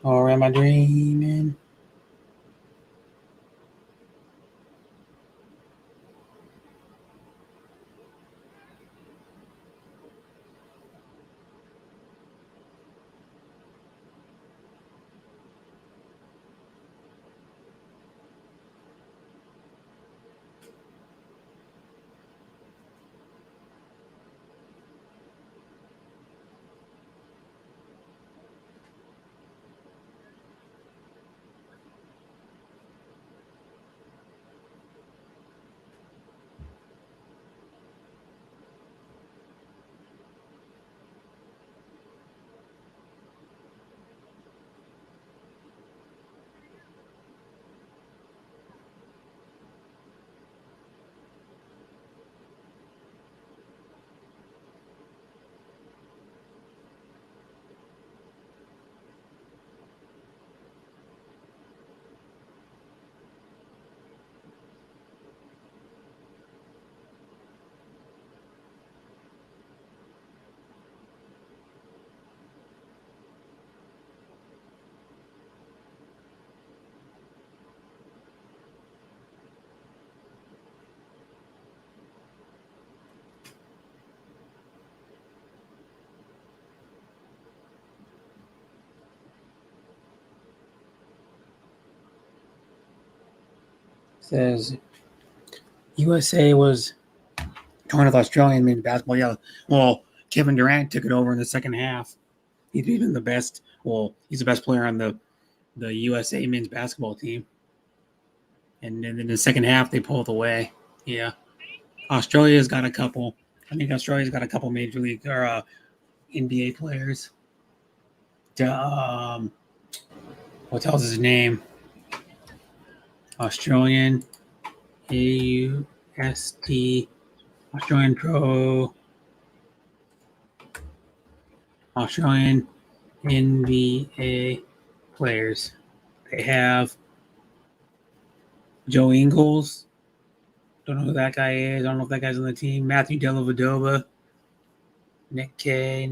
A: Or am I dreaming? Says USA was torn with Australian men's basketball. Yeah, well, Kevin Durant took it over in the second half. He's been the best. Well, he's the best player on the USA men's basketball team. And then in the second half, they pulled away. Yeah, Australia's got a couple. I think Australia's got a couple major league or NBA players. What else is his name? Australian AUST Australian Pro Australian NBA players. They have Joe Ingles. Don't know who that guy is. I don't know if that guy's on the team. Matthew Dellavedova. Nick Kay.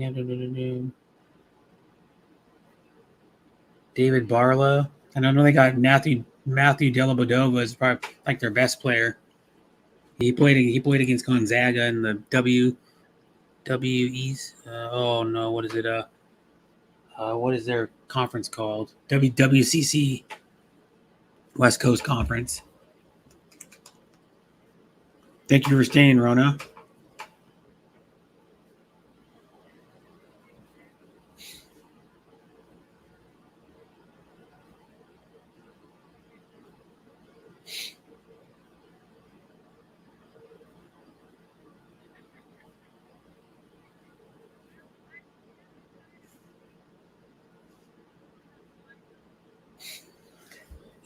A: David Barlow. And I know they got Matthew Dellavedova is probably like their best player. He played against Gonzaga in the WWE's. Oh no, what is it? What is their conference called? WWCC, West Coast Conference. Thank you for staying, Rona.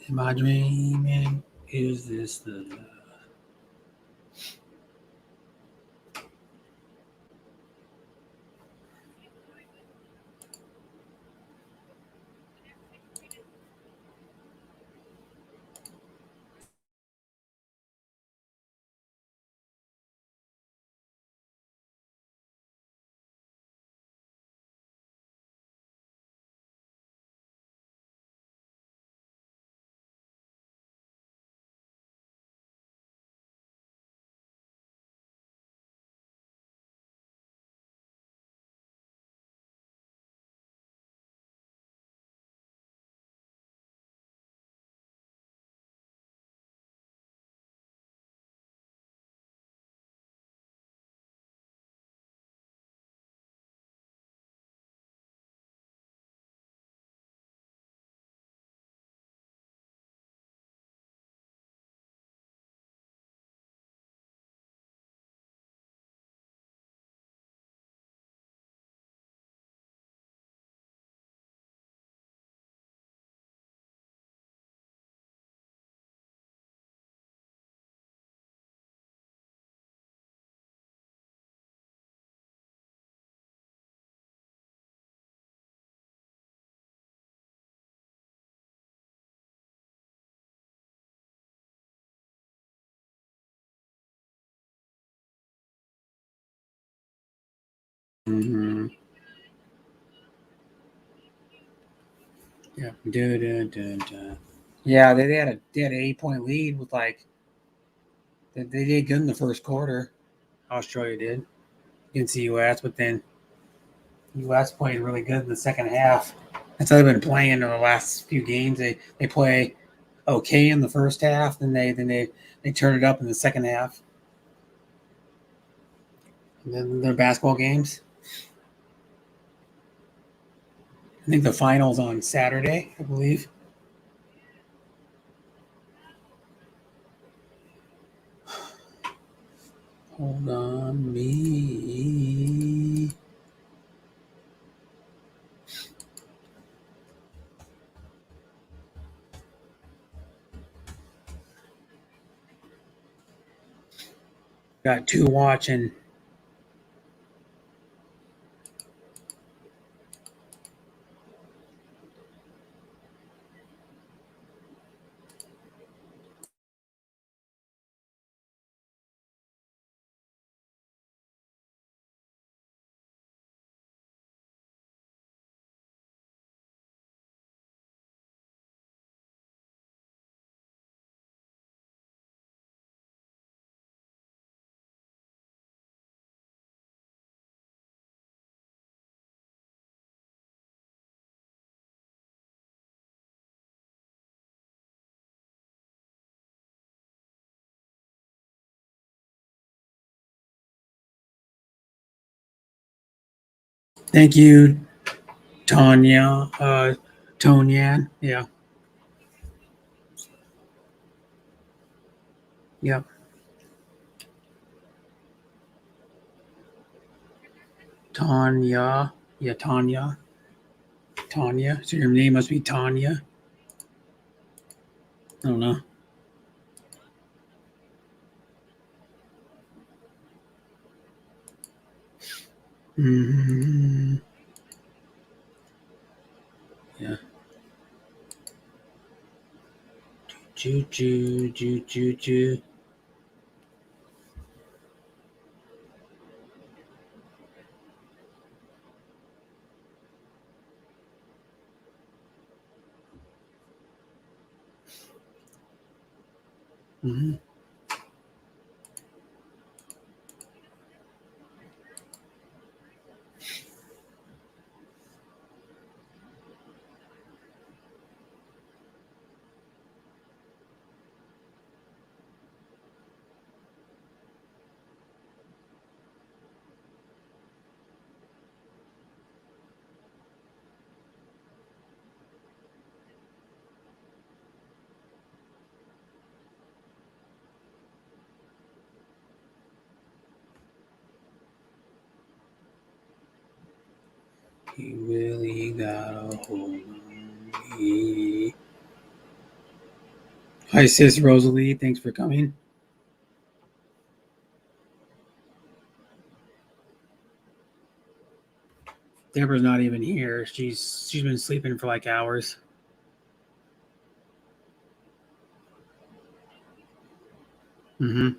A: Am I dreaming? Is this the love? Mm-hmm. Yeah. Yeah, they had an 8-point lead with like they did good in the first quarter. Australia did against the U.S., but then U.S. played really good in the second half. That's how they've been playing in the last few games. They play okay in the first half, then they turn it up in the second half. And then their basketball games. I think the finals on Saturday, I believe. Hold on, me. Got two watching. Thank you, Tanya. Tonyan. Yeah. Yep. Tanya. Yeah, Tanya. Tanya. So your name must be Tanya. I don't know. Mm-hmm. Yeah. Choo choo choo choo choo. Mm-hmm. He really got a hold on me. Hi, sis Rosalie. Thanks for coming. Deborah's not even here. She's been sleeping for like hours. Mm-hmm.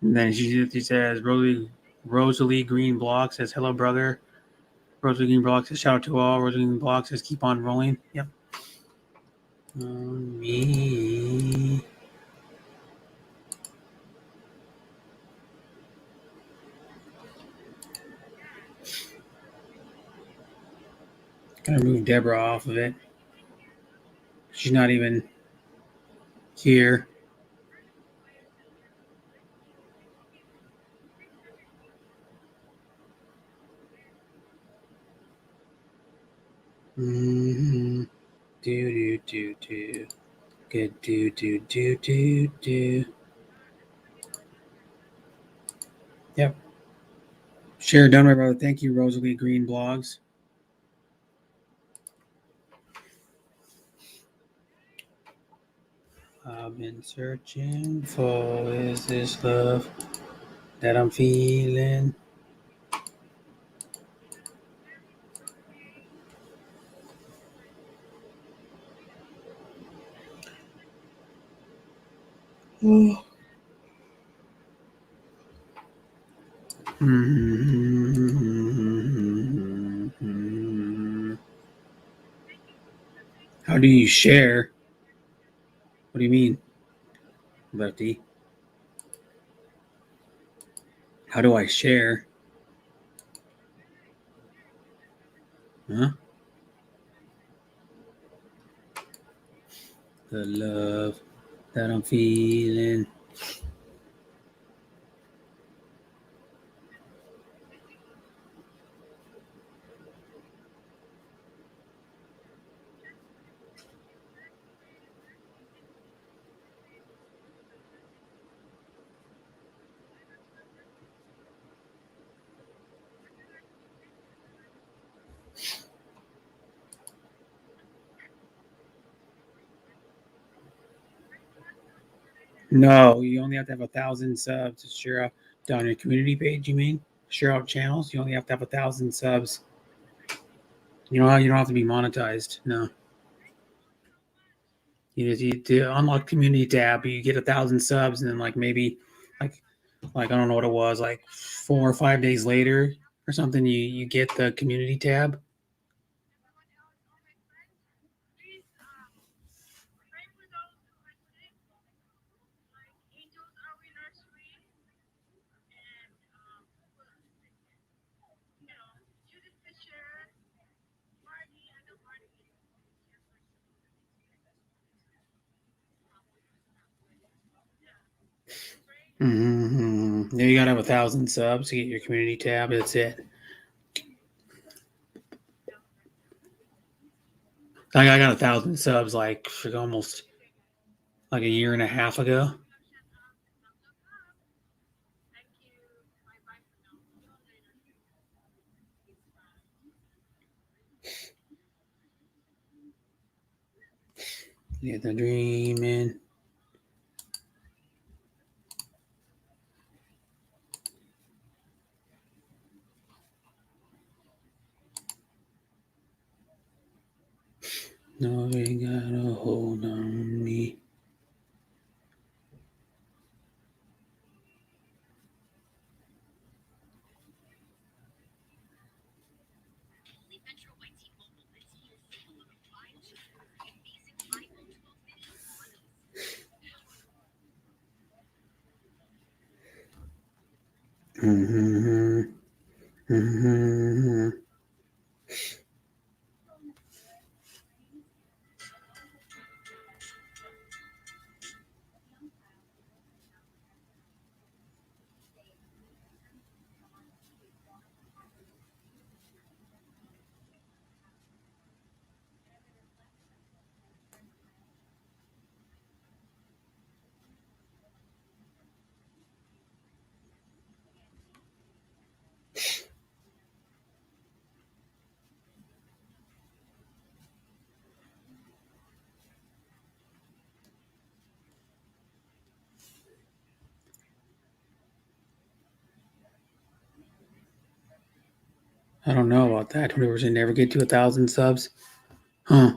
A: And then she says, Rosalie Green Block says, hello, brother. Rosalie Green Block says, shout out to all. Rosalie Green Block says, keep on rolling. Yep. Me. Gonna move Deborah off of it. She's not even here. Mm-hmm. Do. Good do. Yep. Share done, my brother. Thank you, Rosalie Green Blogs. I've been searching for is this love that I'm feeling. Oh. How do you share? What do you mean, Lefty? How do I share? Huh? The love that I'm feeling. No, you only have to have 1,000 subs to share out down your community page. You mean share out channels? You only have to have 1,000 subs. You don't have to be monetized. No. You just need to unlock community tab. You get 1,000 subs, and then maybe I don't know what it was, like 4 or 5 days later or something. You get the community tab. Mm-hmm. You gotta have 1,000 subs to get your community tab. That's it. I got 1,000 subs almost a year and a half ago. Get the dreaming. No, they got a hold on me. Mm-hmm. Mm-hmm. I don't know about that. 20% never get to 1,000 subs. Huh.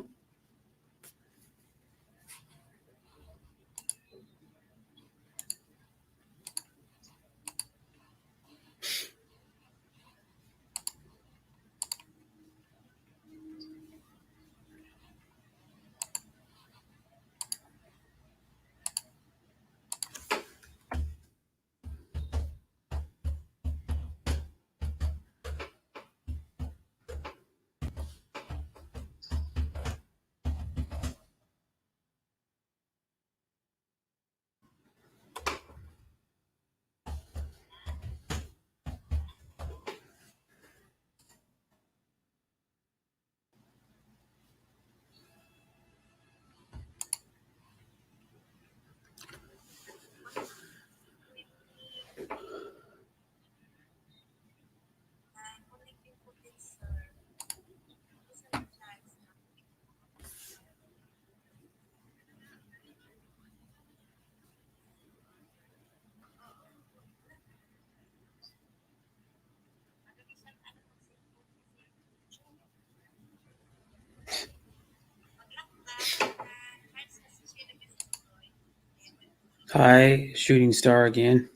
A: Hi, Shooting Star again.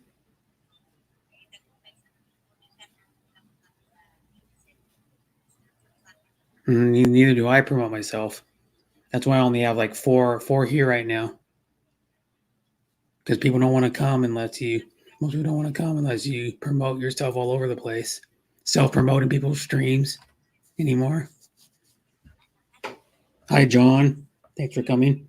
A: Neither do I promote myself. That's why I only have like four here right now. Because people don't want to come unless you. Most people don't want to come unless you promote yourself all over the place. Self-promoting people's streams anymore. Hi, John. Thanks for coming.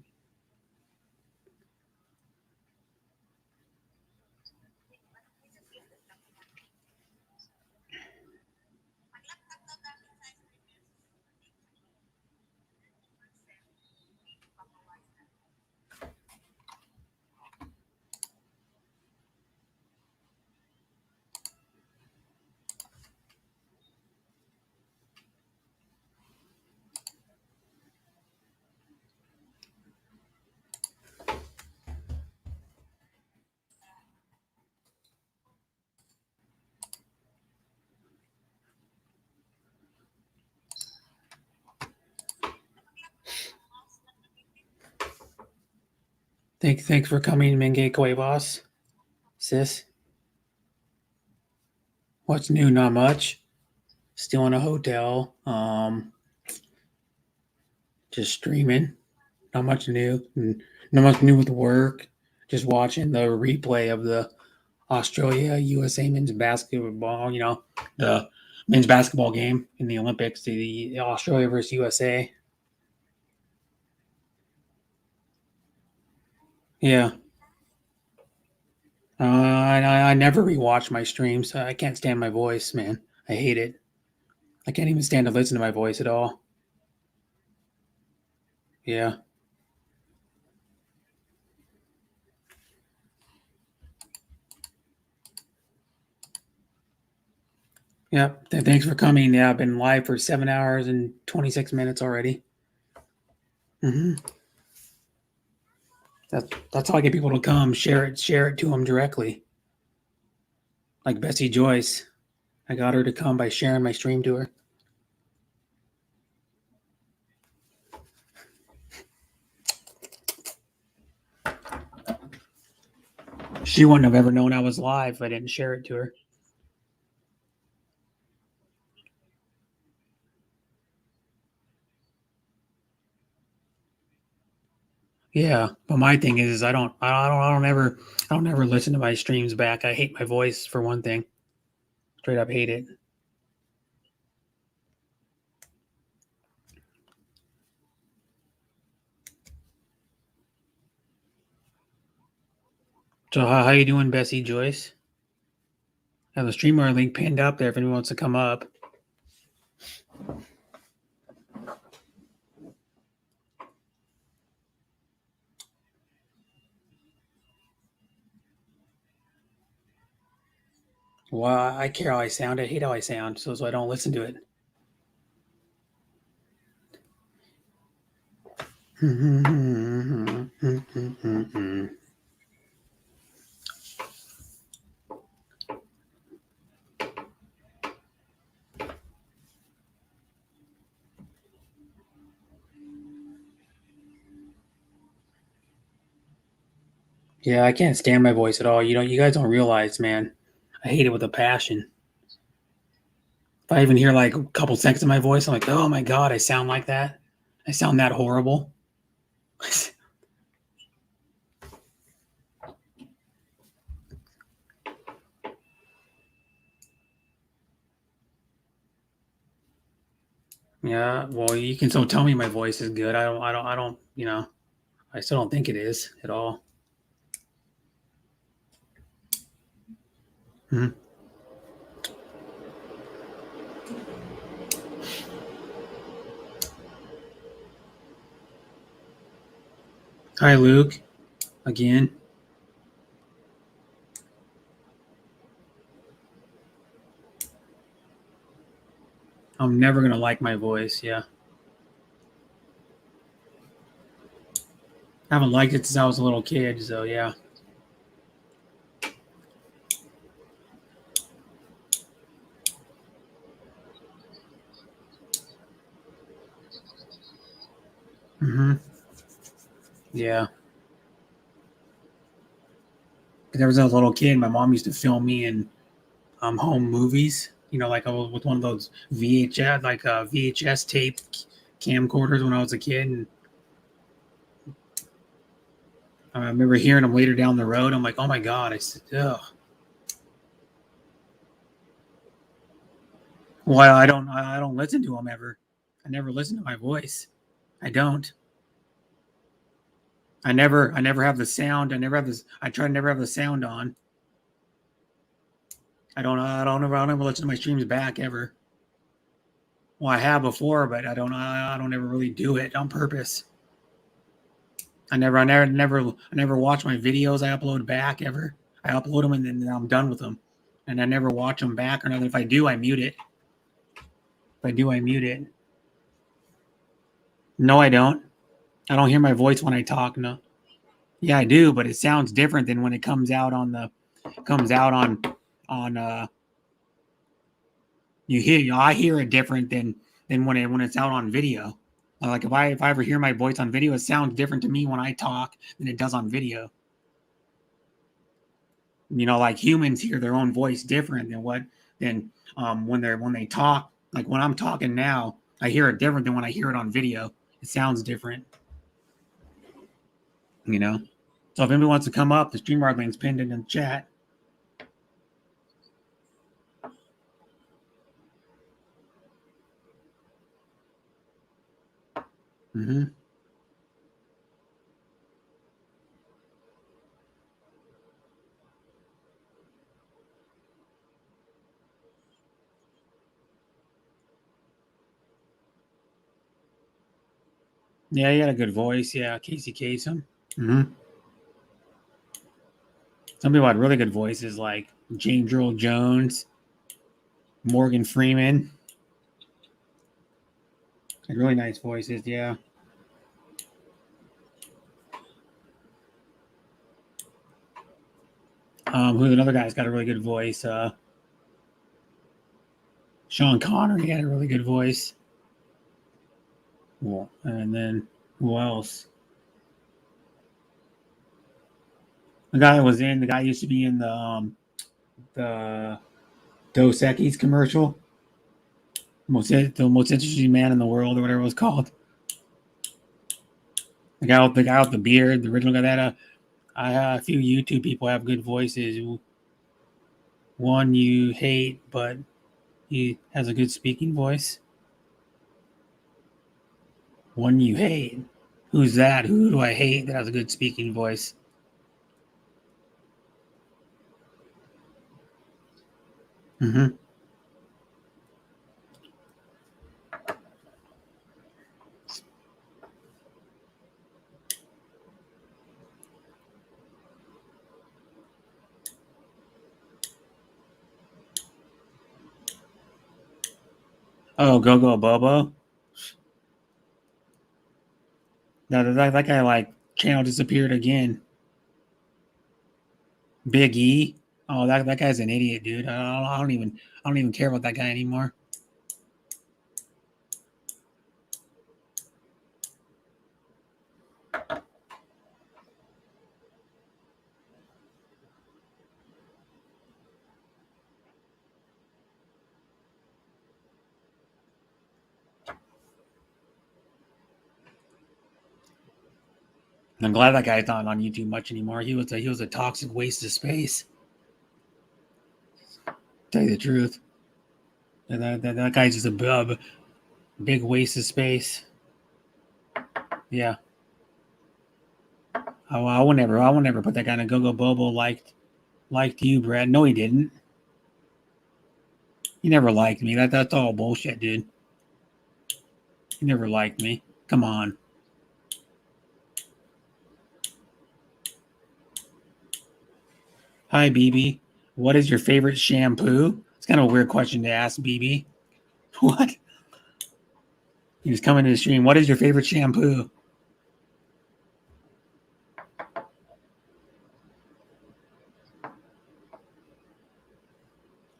A: Thanks for coming, Menge Cuevas. Sis. What's new? Not much. Still in a hotel. Just streaming. Not much new. Not much new with work. Just watching the replay of the Australia USA men's basketball. You know, the men's basketball game in the Olympics. The Australia versus USA. Yeah. I never rewatch my streams. I can't stand my voice, man. I hate it. I can't even stand to listen to my voice at all. Yeah. Yep. Thanks for coming. Yeah, I've been live for 7 hours and 26 minutes already. That's how I get people to come. Share it to them directly. Like Bessie Joyce. I got her to come by sharing my stream to her. She wouldn't have ever known I was live if I didn't share it to her. Yeah, but my thing is I don't ever listen to my streams back. I hate my voice for one thing. Straight up hate it. So how you doing, Bessie Joyce? I have the streamer link pinned up there if anyone wants to come up. Well, I care how I sound. I hate how I sound, so I don't listen to it. Yeah, I can't stand my voice at all. You guys don't realize, man. I hate it with a passion. If I even hear like a couple seconds of my voice, I'm like, oh my God, I sound like that. I sound that horrible. Yeah, well, you can still tell me my voice is good. I don't, I still don't think it is at all. Hmm. Hi, Luke. Again. I'm never going to like my voice. Yeah. I haven't liked it since I was a little kid. So, yeah. Yeah. there was a little kid. My mom used to film me in home movies. You know, like with one of those VHS tape camcorders when I was a kid. And I remember hearing them later down the road. I'm like, oh my God. I said, ugh. Well, I don't listen to them ever. I never listen to my voice. I don't. I never have the sound. I try to never have the sound on. I don't ever listen to my streams back ever. Well, I have before, but I don't ever really do it on purpose. I never watch my videos I upload back ever. I upload them and then I'm done with them. And I never watch them back or nothing. If I do, I mute it. No, I don't. I don't hear my voice when I talk. No. Yeah, I do, but it sounds different than when it comes out on I hear it different than when it's out on video. Like if I ever hear my voice on video, it sounds different to me when I talk than it does on video. You know, like humans hear their own voice different than when they talk. Like when I'm talking now, I hear it different than when I hear it on video. It sounds different. You know? So if anybody wants to come up, the StreamYard link's pinned in the chat. Mm-hmm. Yeah, he had a good voice. Yeah, Casey Kasem. Mm-hmm. Some people had really good voices like James Earl Jones, Morgan Freeman. Had really nice voices, yeah. Who's another guy's got a really good voice? Sean Connery had a really good voice. Well, and then who else? The guy used to be in the Dos Equis commercial. The most interesting man in the world, or whatever it was called. The guy with the beard, the original guy. That a few YouTube people have good voices. One you hate, but he has a good speaking voice. One you hate. Who's that? Who do I hate that has a good speaking voice? Mm-hmm. Oh, Go Bobo. No, that guy like channel disappeared again. Big E. Oh, that guy's an idiot, dude. I don't even care about that guy anymore. I'm glad that guy's not on YouTube much anymore. He was a toxic waste of space. Tell you the truth. And that guy's just a big waste of space. Yeah. I will never put that guy in a Go Bobo liked you, Brad. No, he didn't. He never liked me. That's all bullshit, dude. He never liked me. Come on. Hi, BB. What is your favorite shampoo? It's kind of a weird question to ask, BB. What? He was coming to the stream. What is your favorite shampoo?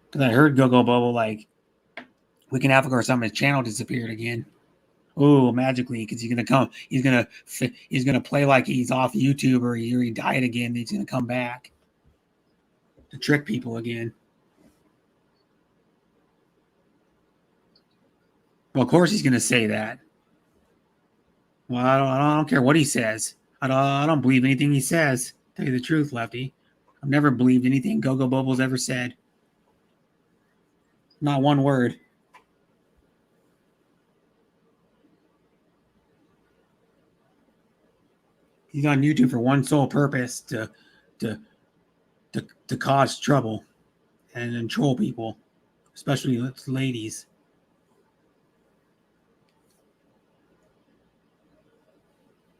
A: Because I heard Go Bobo like Weekend Africa or something. His channel disappeared again. Oh, magically, because he's gonna play like he's off YouTube or he died again. He's gonna come back. to trick people again. Well, of course he's going to say that. Well, I don't care what he says. I don't believe anything he says. Tell you the truth, Lefty. I've never believed anything Gogo Bobo's ever said. Not one word. He's on YouTube for one sole purpose to cause trouble and troll people, especially ladies.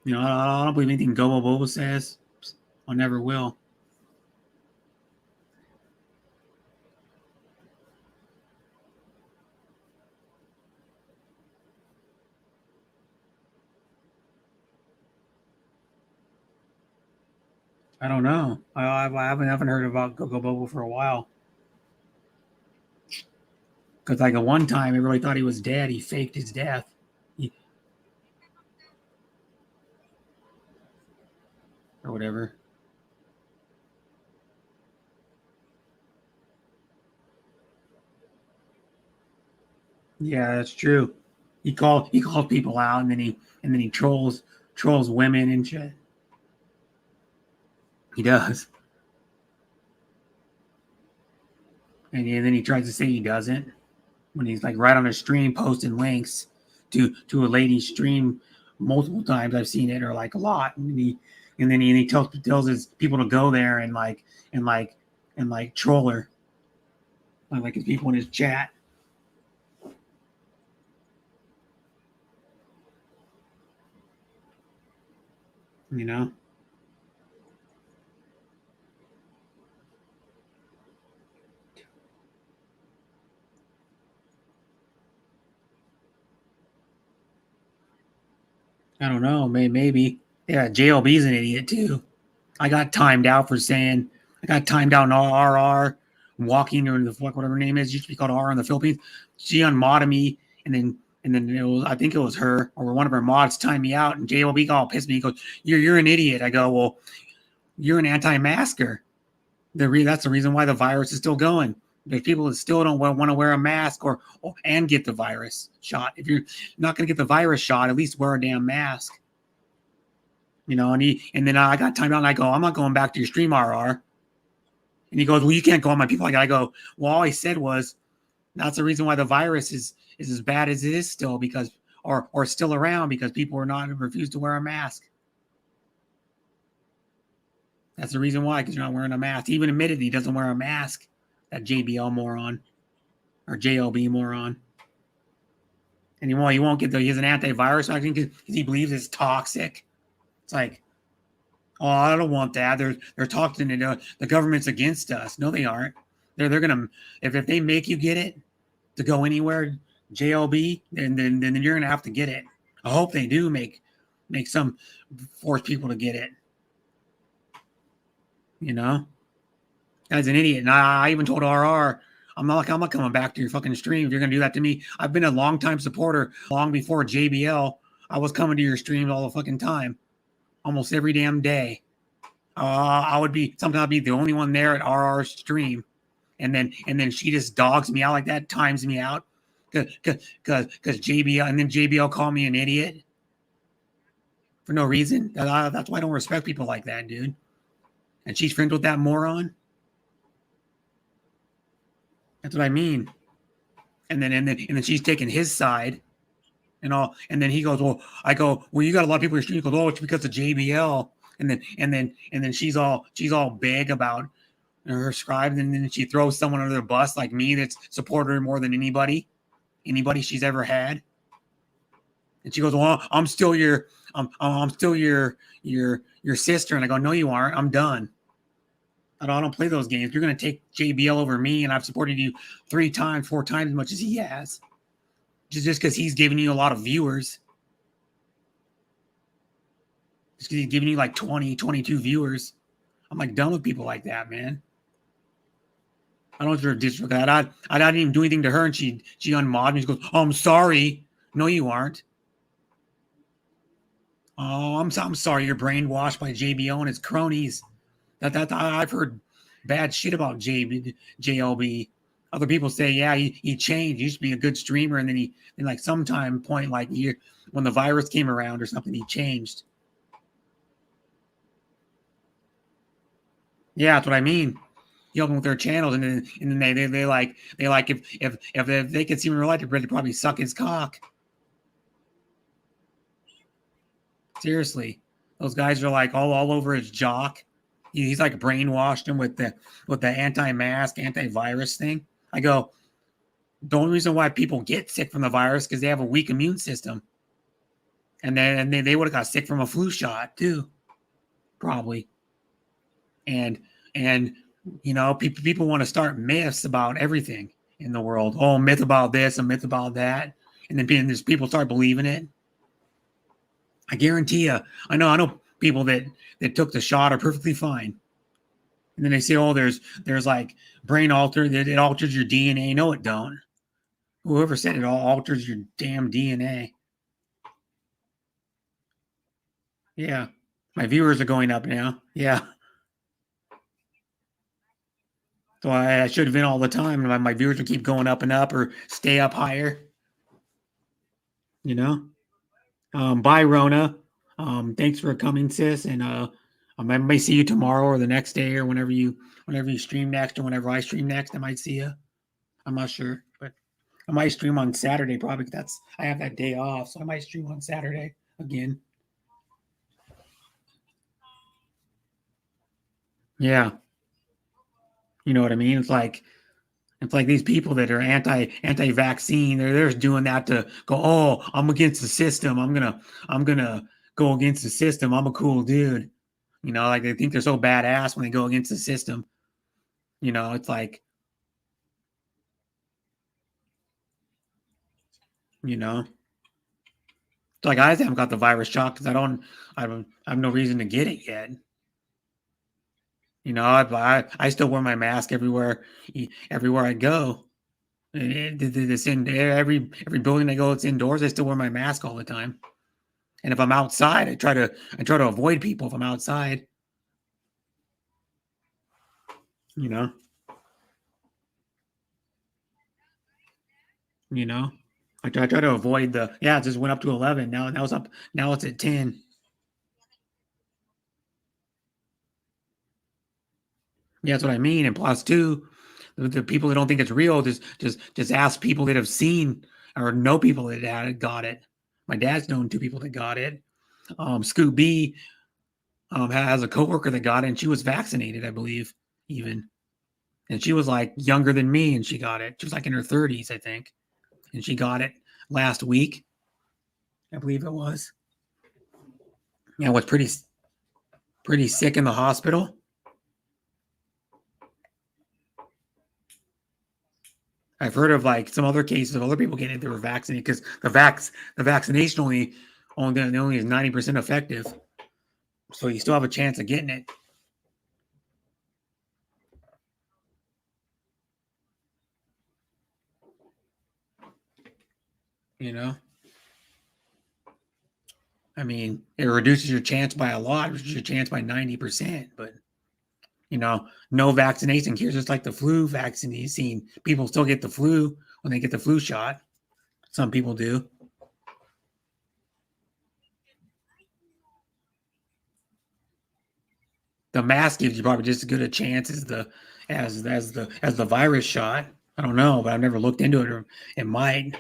A: You know, I don't believe anything Gogo Bobo says. I never will. I don't know. I haven't heard about Gogo Bobo for a while. Because like at one time, everybody thought he was dead. He faked his death. Or whatever. Yeah, that's true. He calls people out, and then he trolls women and shit. He does. And then he tries to say he doesn't when he's like right on a stream posting links to a lady's stream multiple times. I've seen it, or like a lot. And then he tells his people to go there and troll her. Like his people in his chat. You know? I don't know. Maybe. Yeah, JLB's an idiot too. I got timed out for saying, I got timed out on RR, walking, or whatever her name is, used to be called R in the Philippines. She unmodded me, and then it was, I think it was her or one of her mods timed me out, and JLB got all pissed at me. He goes, You're an idiot. I go, well, you're an anti-masker. That's the reason why the virus is still going. There's people that still don't want to wear a mask and get the virus shot. If you're not going to get the virus shot, at least wear a damn mask. You know, and then I got timed out, and I go, I'm not going back to your stream, RR. And he goes, well, you can't go on my people like that. I go, well, all I said was that's the reason why the virus is as bad as it is still, because or still around, because people refuse to wear a mask. That's the reason why, because you're not wearing a mask. He even admitted he doesn't wear a mask. That JBL moron or JLB moron. And he won't get he has an antivirus vaccine because he believes it's toxic. It's like, oh, I don't want that. They're talking to the government's against us. No, they aren't. They're gonna if they make you get it to go anywhere, JLB, then you're gonna have to get it. I hope they do make some force people to get it. You know, guy's an idiot. And I even told RR, I'm not coming back to your fucking stream if you're gonna do that to me. I've been a long time supporter, long before JBL. I was coming to your streams all the fucking time, almost every damn day. Sometimes I'd be the only one there at RR's stream, and then she just dogs me out like that, times me out, because JBL, and then JBL called me an idiot for no reason. That's why I don't respect people like that, dude. And she's friends with that moron. That's what I mean. And then she's taking his side, and all. And then he goes, well, I go, well, you got a lot of people in your stream. He goes, oh, it's because of JBL. And then she's all big about her scribe, and then she throws someone under the bus like me that's supported her more than anybody she's ever had. And she goes, well, I'm still your sister. And I go, no, you aren't. I'm done. I don't play those games. You're going to take JBL over me, and I've supported you 4 times as much as he has. Just because he's giving you a lot of viewers. Just because he's giving you like 20, 22 viewers. I'm like done with people like that, man. I don't know if disrespect. I didn't even do anything to her, and she unmodded me. She goes, oh, I'm sorry. No, you aren't. Oh, I'm sorry. You're brainwashed by JBL and his cronies. That I've heard bad shit about JLB. Other people say, yeah, he changed. He used to be a good streamer, and then like sometime point like year when the virus came around or something, he changed. Yeah, that's what I mean. You help them with their channels, and then they like if they could see him in real life, they'd probably suck his cock. Seriously, those guys are like all over his jock. He's like brainwashed him with the anti-mask, anti-virus thing. I go, the only reason why people get sick from the virus because they have a weak immune system, and then they would have got sick from a flu shot too, probably. And you know, people want to start myths about everything in the world. Oh, a myth about this, a myth about that, and then there's people start believing it. I guarantee you, I know people that took the shot are perfectly fine. And then they say, oh, there's like brain alter that it alters your DNA. No, it don't. Whoever said it all alters your damn DNA. Yeah. My viewers are going up now. Yeah. So I should have been all the time. My viewers would keep going up and up or stay up higher. You know? Bye, Rona. Thanks for coming, sis. And I might see you tomorrow or the next day or whenever you stream next or whenever I stream next. I might see you. I'm not sure, but I might stream on Saturday probably because I have that day off, so I might stream on Saturday again. Yeah. You know what I mean? It's like these people that are anti-vaccine, they're just doing that to go, oh, I'm against the system. I'm gonna go against the system. I'm a cool dude. You know, like they think they're so badass when they go against the system. You know, it's like, you know, it's like I haven't got the virus shot because I have no reason to get it yet. You know, I still wear my mask everywhere I go. It's in every building I go. It's indoors. I still wear my mask all the time. And if I'm outside, I try to avoid people if I'm outside. You know. I try to avoid it just went up to 11. Now it's up. Now it's at 10. Yeah, that's what I mean. And plus, too, the people that don't think it's real just ask people that have seen or know people that got it. My dad's known 2 people that got it. Scoop B has a coworker that got it, and she was vaccinated, I believe, even. And she was like younger than me, and she got it. She was like in her 30s, I think, and she got it last week, I believe it was. Yeah, was pretty sick in the hospital. I've heard of like some other cases of other people getting it that were vaccinated because the vaccination only is 90% effective. So you still have a chance of getting it. You know? I mean, it reduces your chance by a lot, it reduces your chance by 90%, but you know, no vaccination cures. Just like the flu vaccine you've seen. People still get the flu when they get the flu shot. Some people do. The mask gives you probably just as good a chance as the virus shot. I don't know, but I've never looked into it. Or it might.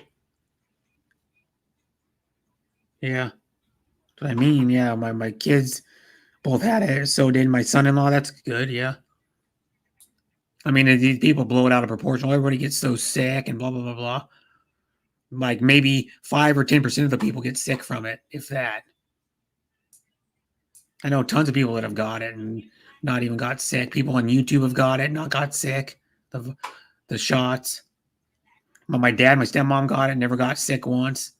A: Yeah. That's what I mean. Yeah, my kids both had it. So did my son-in-law. That's good. Yeah. I mean, these people blow it out of proportion. Everybody gets so sick and blah, blah, blah, blah. Like maybe 5 or 10% of the people get sick from it, if that. I know tons of people that have got it and not even got sick. People on YouTube have got it, not got sick. The shots. My dad, my stepmom got it, never got sick once.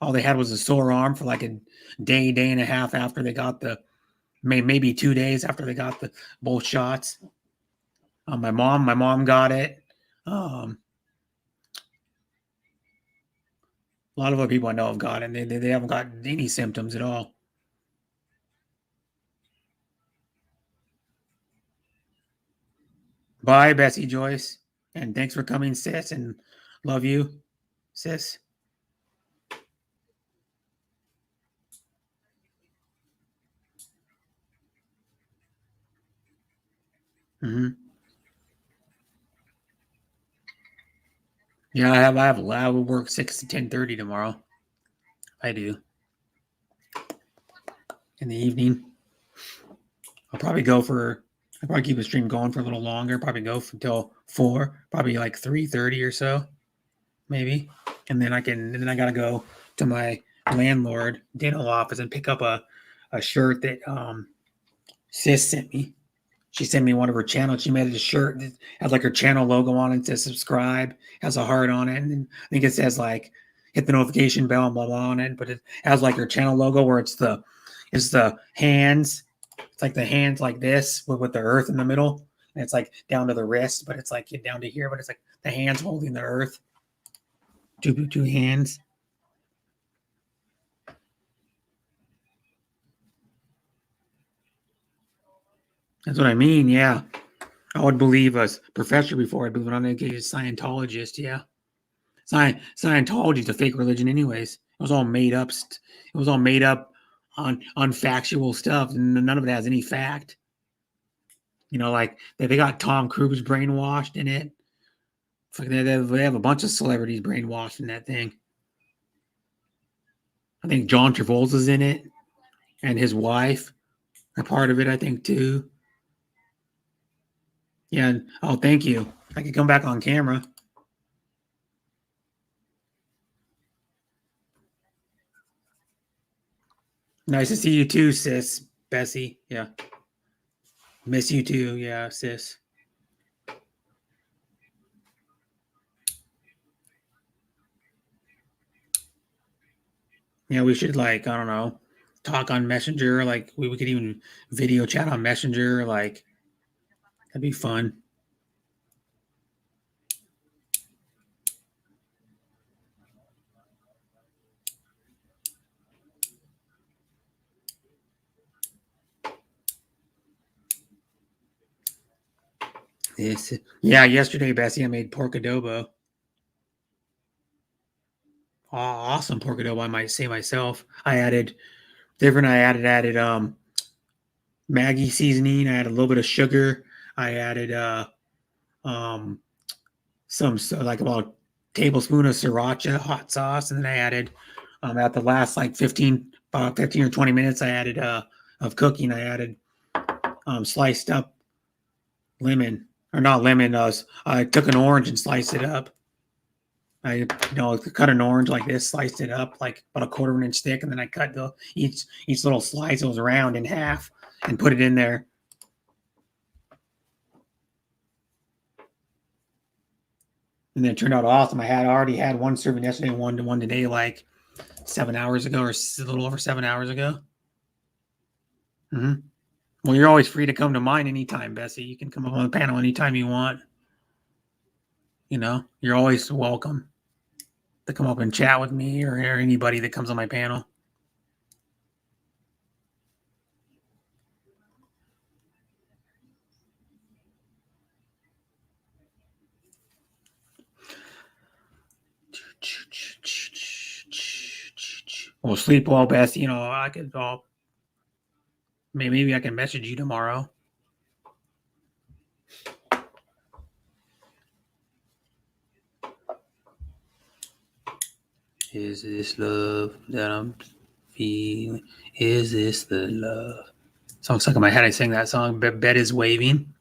A: All they had was a sore arm for like a day and a half after they got maybe 2 days after they got both shots. My mom got it. A lot of other people I know have got it. And they haven't got any symptoms at all. Bye, Bessie Joyce. And thanks for coming, sis. And love you, sis. Mm-hmm. Yeah, I will work 6 to 10:30 tomorrow. I do. In the evening. I'll probably keep the stream going for a little longer, probably go until 4, probably like 3:30 or so, maybe. And then I gotta go to my landlord dental office and pick up a shirt that sis sent me. She sent me one of her channels. She made a shirt that has like her channel logo on it. It says subscribe, has a heart on it. And I think it says like hit the notification bell and blah blah on it. But it has like her channel logo where it's the hands. It's like the hands like this with the earth in the middle. And it's like down to the wrist, but it's like down to here, but it's like the hands holding the earth. Two hands. That's what I mean. Yeah. I would believe a professor before I'd believe an uneducated Scientologist. Yeah. Scientology is a fake religion anyways. It was all made up. It was all made up on factual stuff, and none of it has any fact. You know, like they got Tom Cruise brainwashed in it. It's like they have a bunch of celebrities brainwashed in that thing. I think John Travolta's in it, and his wife are part of it, I think, too. Yeah. And, oh, thank you. I can come back on camera. Nice to see you too, sis. Bessie. Yeah. Miss you too. Yeah, sis. Yeah, we should like, I don't know, talk on Messenger. Like we could even video chat on Messenger. Like that'd be fun. Yes. Yeah, yesterday, Bessie, I made pork adobo. Awesome pork adobo, I might say myself. I added Maggi seasoning. I added a little bit of sugar. I added like about a tablespoon of sriracha hot sauce, and then I added at the last like 15 or 20 minutes I added of cooking, I added sliced up lemon, or not lemon. I took an orange and sliced it up. I cut an orange like this, sliced it up like about a 1/4 inch thick, and then I cut each little slice, it was round, in half, and put it in there. And then it turned out awesome. I already had one serving yesterday and one today, like 7 hours ago, or a little over 7 hours ago. Mm-hmm. Well, you're always free to come to mine anytime, Bessie. You can come up on the panel anytime you want. You know, you're always welcome to come up and chat with me or anybody that comes on my panel. Well, sleep well, Beth. You know, I could maybe I can message you tomorrow. Is this love that I'm feeling? Is this the love? Song stuck in my head. I sang that song. Bed is waving.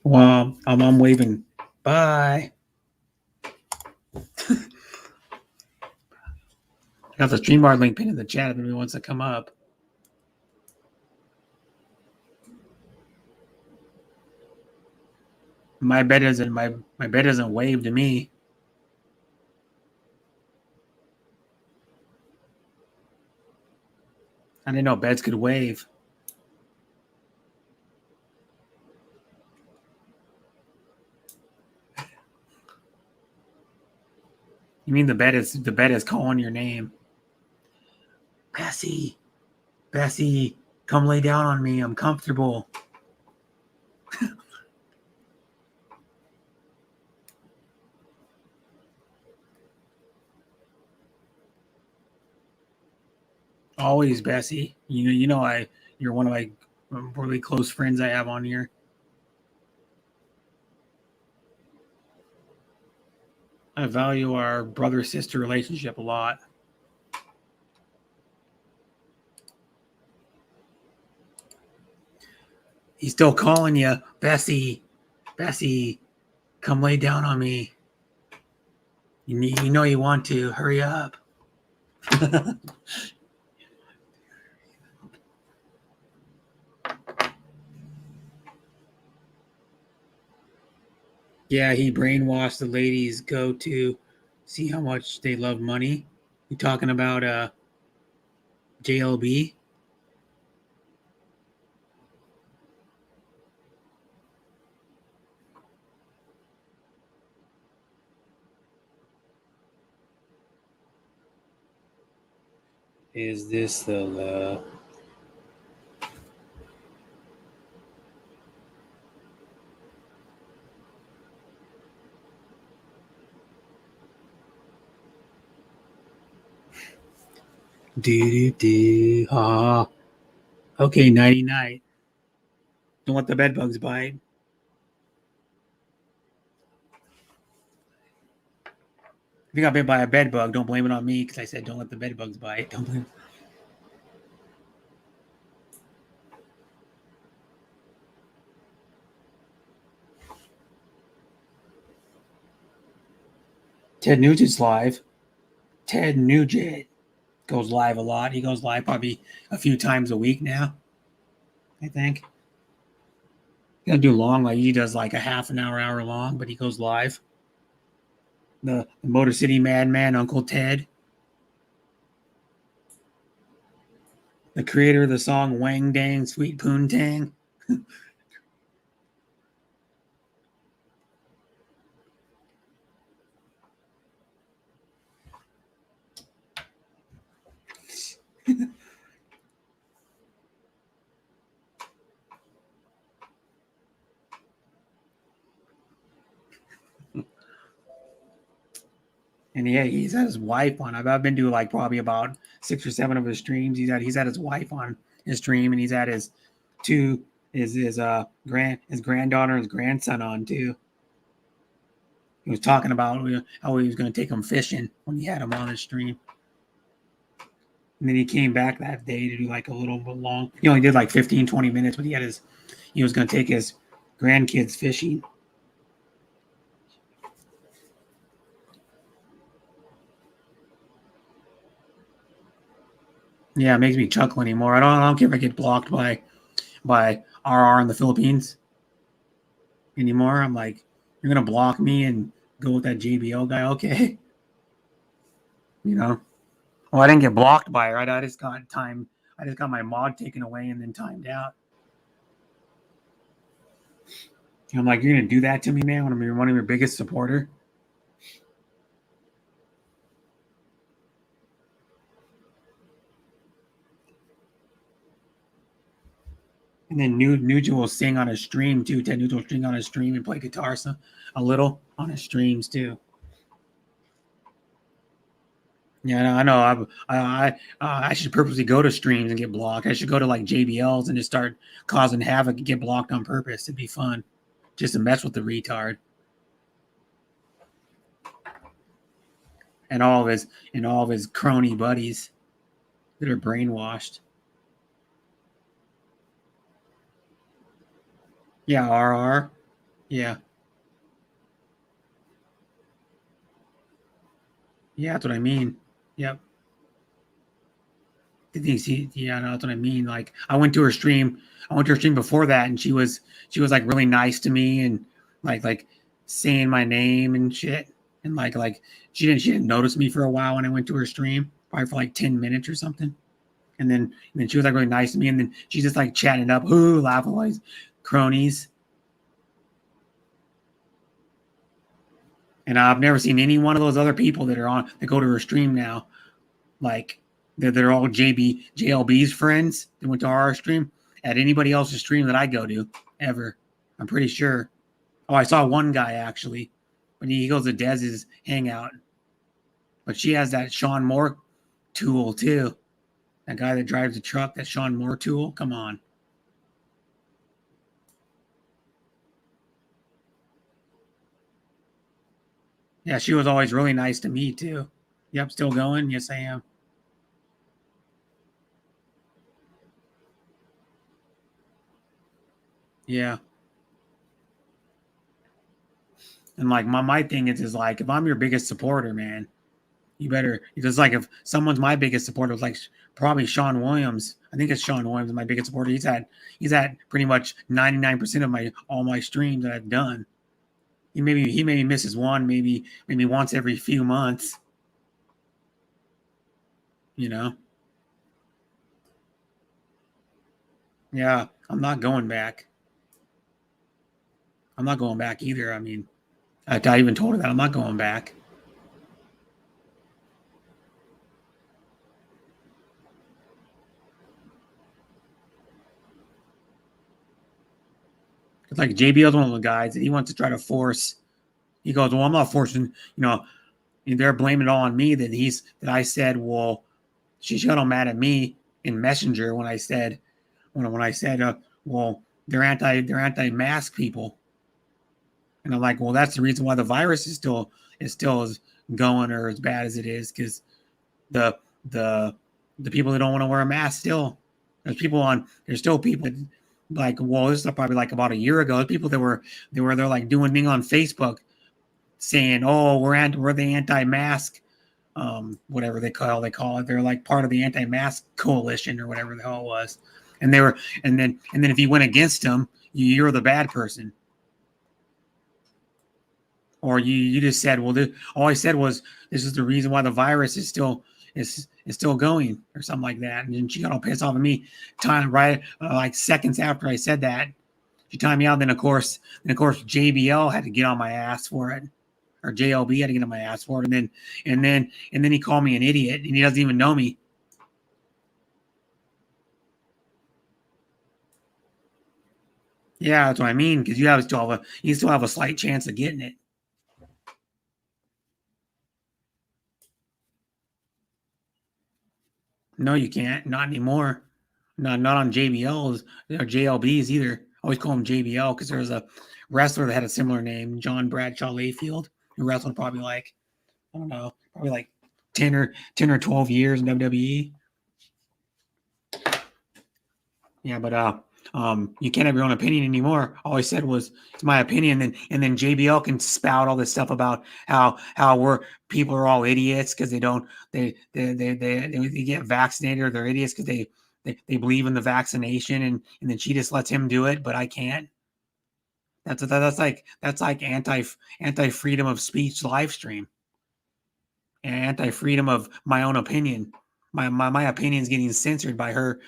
A: Well, I'm waving. Bye. I got the StreamYard link pinned in the chat if anybody wants to come up. My bed doesn't wave to me. I didn't know beds could wave. You mean the bed is calling your name? Bessie, come lay down on me. I'm comfortable. Always, Bessie. You're one of my really close friends I have on here. I value our brother-sister relationship a lot. He's still calling you, Bessie. Bessie, come lay down on me. You know you want to. Hurry up. Yeah, he brainwashed the ladies go to see how much they love money. You talking about JLB? Is this the love? Do ha. Okay, nighty night. Don't let the bed bugs bite. If you got bit by a bed bug, don't blame it on me because I said don't let the bed bugs bite. Don't blame. Ted Nugent's live. Ted Nugent goes live a lot. He goes live probably a few times a week now, I think. He doesn't do long, like he does like a half an hour long, but he goes live. The Motor City Madman, Uncle Ted. The creator of the song Wang Dang Sweet Poontang. And yeah, he's had his wife on. I've been to like probably about 6 or 7 of his streams. He's had his wife on his stream, and he's had his granddaughter and his grandson on too. He was talking about how he was going to take him fishing when he had him on his stream. And then he came back that day to do like a little bit long. He only did like 15, 20 minutes, but he was going to take his grandkids fishing. Yeah, it makes me chuckle anymore. I don't care if I get blocked by RR in the Philippines anymore. I'm like, you're gonna block me and go with that JBL guy, okay? Well, I didn't get blocked by her. I just got my mod taken away and then timed out. I'm like, you're gonna do that to me, man, when I'm one of your biggest supporter. And then Nugent will sing on his stream too. Ted Nugent will sing on his stream and play guitar a little on his streams too. Yeah, I know. I should purposely go to streams and get blocked. I should go to like JBLs and just start causing havoc and get blocked on purpose. It'd be fun, just to mess with the retard. And all of his crony buddies that are brainwashed. Yeah, RR. Yeah. Yeah, that's what I mean. Yep. Yeah, no, that's what I mean. Like I went to her stream before that, and she was like really nice to me and like saying my name and shit. And like she didn't notice me for a while when I went to her stream, probably for like 10 minutes or something. And then she was like really nice to me, and then she's just like chatting up, laughing like cronies. And I've never seen any one of those other people that go to her stream now, like they're all JLB's friends that went to our stream at anybody else's stream that I go to ever. I'm pretty sure. Oh, I saw one guy actually, when he goes to Dez's hangout. But she has that Sean Moore tool too. That guy that drives the truck, that Sean Mortool. Come on. Yeah, she was always really nice to me too. Yep, still going. Yes, I am. Yeah. And like my thing is like, if I'm your biggest supporter, man, you better, because like if someone's my biggest supporter, was like probably Sean Williams. I think it's Sean Williams, my biggest supporter. He's at pretty much 99% of all my streams that I've done. He maybe misses one, maybe once every few months. You know? Yeah, I'm not going back. I'm not going back either. I mean, I even told her that I'm not going back. It's like JBL's one of the guys that he wants to try to force. He goes, well, I'm not forcing, they're blaming it all on me that I said, well, she got all mad at me in Messenger when I said, well, they're anti-mask people. And I'm like, well, that's the reason why the virus is still going or as bad as it is, because the people that don't want to wear a mask still. There's still people that, like, well, this is probably like about a year ago. People they're like doing thing on Facebook saying, oh, we're the anti-mask, whatever they call it. They're like part of the anti-mask coalition or whatever the hell it was. And then if you went against them, you're the bad person. Or you just said, well, all I said was this is the reason why the virus is still going, or something like that. And then she got all pissed off at me, like seconds after I said that. She timed me out. Then of course JBL had to get on my ass for it, or JLB had to get on my ass for it. And then he called me an idiot, and he doesn't even know me. Yeah, that's what I mean. Because you still have a slight chance of getting it. No, you can't. Not anymore. Not on JBLs or JLBs either. I always call him JBL because there's a wrestler that had a similar name, John Bradshaw Layfield, who wrestled probably like, I don't know, probably like 10 or 12 years in WWE. Yeah, but you can't have your own opinion anymore. All I said was it's my opinion, and then JBL can spout all this stuff about how people are all idiots because they get vaccinated, or they're idiots because they believe in the vaccination, and then she just lets him do it, but I can't. That's like anti-freedom of speech live stream, and anti-freedom of my own opinion. My opinion's getting censored by her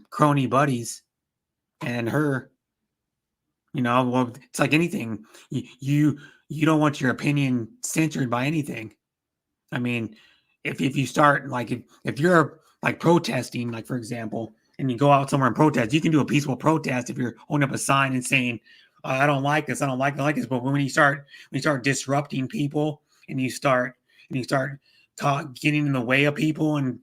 A: crony buddies and her. Well, it's like anything. You don't want your opinion censored by anything. I mean, if you start, like, if you're like protesting, like for example, and you go out somewhere and protest, you can do a peaceful protest if you're holding up a sign and saying, I don't like this, I don't like this. But when you start disrupting people, and you start getting in the way of people and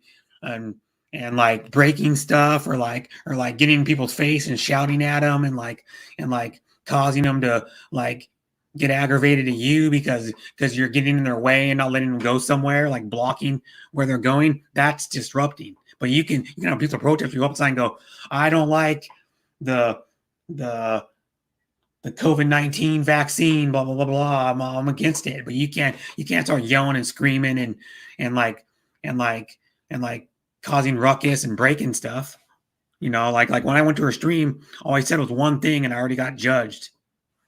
A: like breaking stuff, or like getting in people's face and shouting at them, and like causing them to like get aggravated at you because you're getting in their way and not letting them go somewhere, like blocking where they're going, that's disrupting. But you can have people protest, you go up and go, I don't like the COVID-19 vaccine, blah blah blah blah. I'm against it. But you can't start yelling and screaming and causing ruckus and breaking stuff. Like when I went to her stream, all I said was one thing, and I already got judged.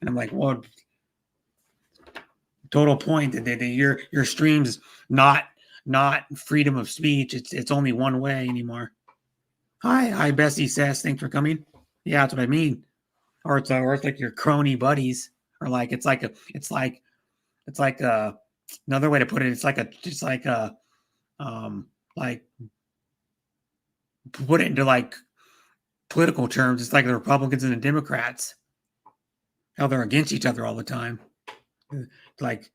A: And I'm like, well, total point that your stream's not freedom of speech. It's only one way anymore. Hi Bessie says, thanks for coming. Yeah, that's what I mean. Or it's like your crony buddies, or like it's like another way to put it. Like put it into like political terms. It's like the Republicans and the Democrats, how they're against each other all the time. Like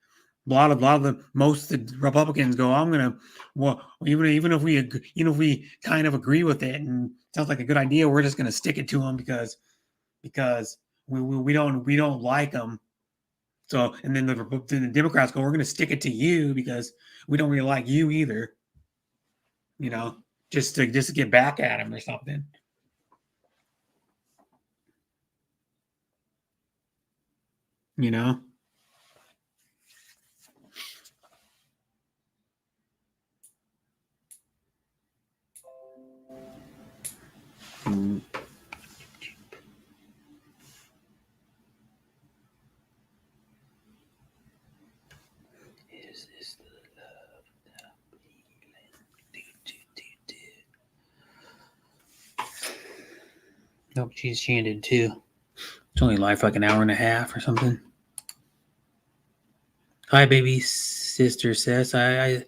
A: lot of the most of the Republicans go, I'm gonna, well, even if we if we kind of agree with it and sounds like a good idea, we're just gonna stick it to them because we don't like them. So and then the Democrats go, we're gonna stick it to you because we don't really like you either. You know, just to get back at him or something. You know. Mm. Is this the love that I'm feeling? Nope, she ended too. It's only live for like an hour and a half or something. Hi, baby sister says I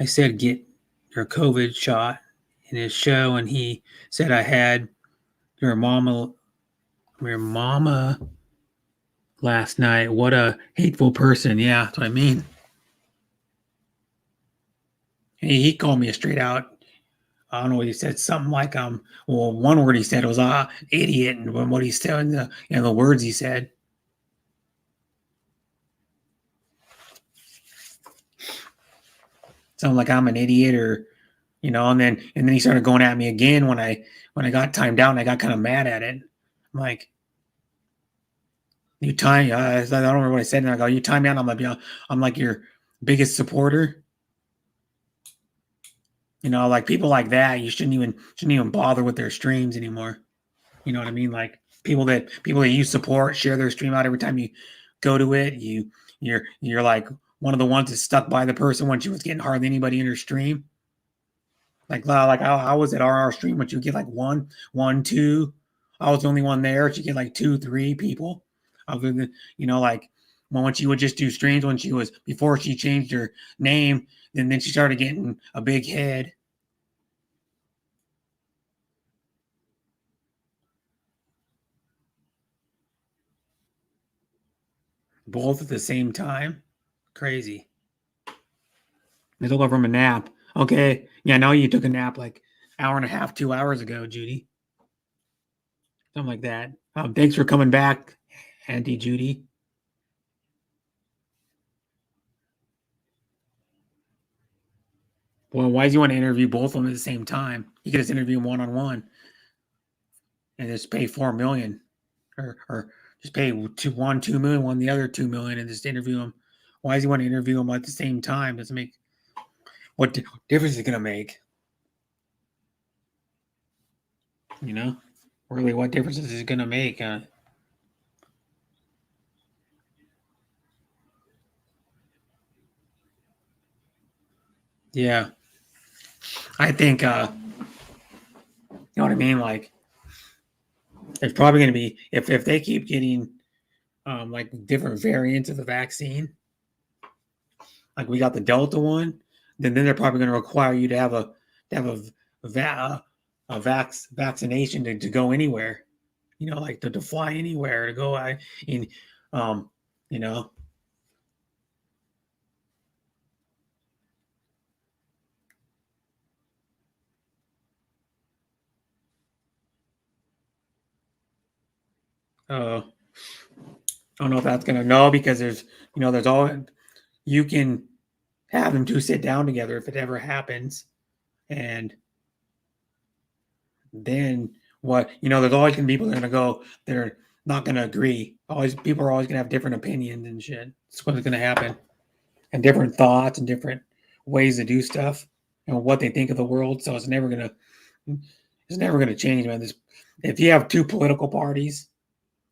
A: said get your COVID shot in his show, and he said I had your mama last night. What a hateful person. Yeah, that's what I mean. He called me a straight out. I don't know what he said. Something like well, one word he said was idiot, and what he said, the words he said. Sound like I'm an idiot, or and then he started going at me again when I got timed out, and I got kind of mad at it. I'm like, you time, I don't remember what I said, and I go, you time me out. I'm like your biggest supporter. Like people like that, you shouldn't even bother with their streams anymore. You know what I mean? Like people that you support, share their stream out every time you go to it. You're like one of the ones that stuck by the person when she was getting hardly anybody in her stream. Like I was at RR stream, but you get like one, two. I was the only one there. She get like 2, 3 people. Other than like when she would just do streams when she was before she changed her name, and then she started getting a big head. Both at the same time. Crazy. I took over from a nap. Okay. Yeah, now you took a nap like hour and a half, 2 hours ago, Judy. Something like that. Thanks for coming back, Auntie Judy. Well, why does he want to interview both of them at the same time? You could just interview them one-on-one and just pay $4 million, or just pay 2 million, one the other 2 million, and just interview them. Why does he want to interview them at the same time? Doesn't make what difference is it gonna make? Really, what difference is it gonna make? Yeah, I think you know what I mean. Like, it's probably gonna be if they keep getting like different variants of the vaccine. Like we got the Delta one, then they're probably going to require you to have a vaccination to go anywhere. Like to fly anywhere, to go in, you know. I don't know if that's going to know because there's all you can have them two sit down together if it ever happens, and then what there's always gonna be people that are gonna go, they're not gonna agree. Always people are always gonna have different opinions and shit. That's what's gonna happen. And different thoughts and different ways to do stuff and what they think of the world. So it's never gonna change, man. If you have two political parties,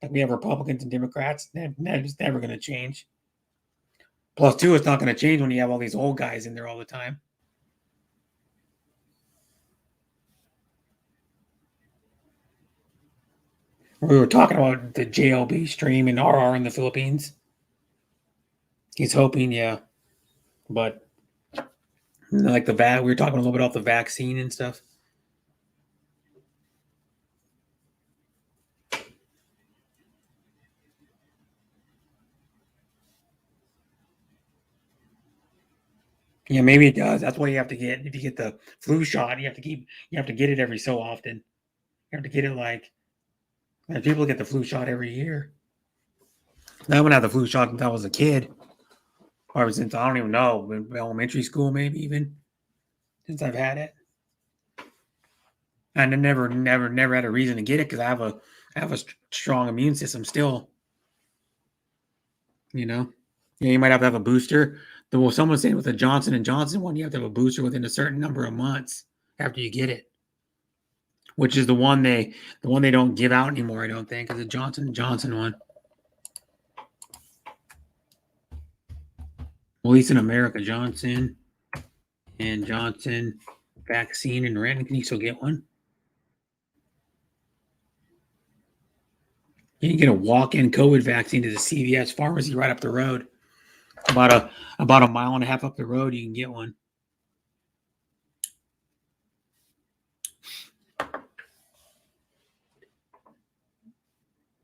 A: like we have Republicans and Democrats, that's never gonna change. Plus two, it's not gonna change when you have all these old guys in there all the time. We were talking about the JLB stream and RR in the Philippines. He's hoping, yeah. But like we were talking a little bit about the vaccine and stuff. Yeah, maybe it does. That's why you have to get, if you get the flu shot, you have to get it every so often. You have to get it like, people get the flu shot every year. I haven't had the flu shot since I was a kid, or since I don't even know, elementary school, maybe even since I've had it. And I never had a reason to get it because I have a strong immune system still. You know, yeah, you might have to have a booster. Well, someone's saying with the Johnson and Johnson one, you have to have a booster within a certain number of months after you get it, which is the one they don't give out anymore. I don't think is the Johnson and Johnson one. Well, at least in America, Johnson and Johnson vaccine and Renton. Can you still get one? You can get a walk-in COVID vaccine to the CVS pharmacy right up the road. About a mile and a half up the road, you can get one.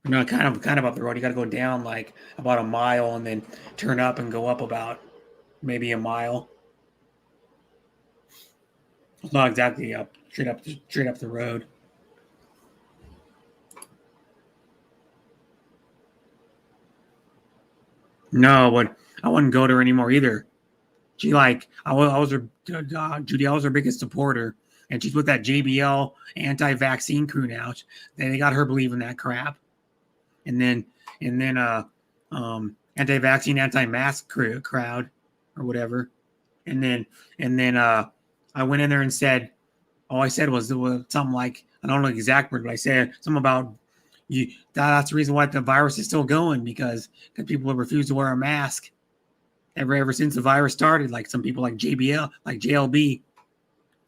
A: No, kind of up the road. You got to go down like about a mile and then turn up and go up about maybe a mile. It's not exactly up straight up the road. No, but I wouldn't go to her anymore either. She like I was her Judy. I was her biggest supporter, and she's with that JBL anti-vaccine crew now. They got her believing that crap, and then anti-vaccine, anti-mask crowd or whatever, and then I went in there and said, all I said was something like, I don't know the exact word, but I said something about you. That's the reason why the virus is still going because people refuse to wear a mask. Ever since the virus started, like some people like JBL, like JLB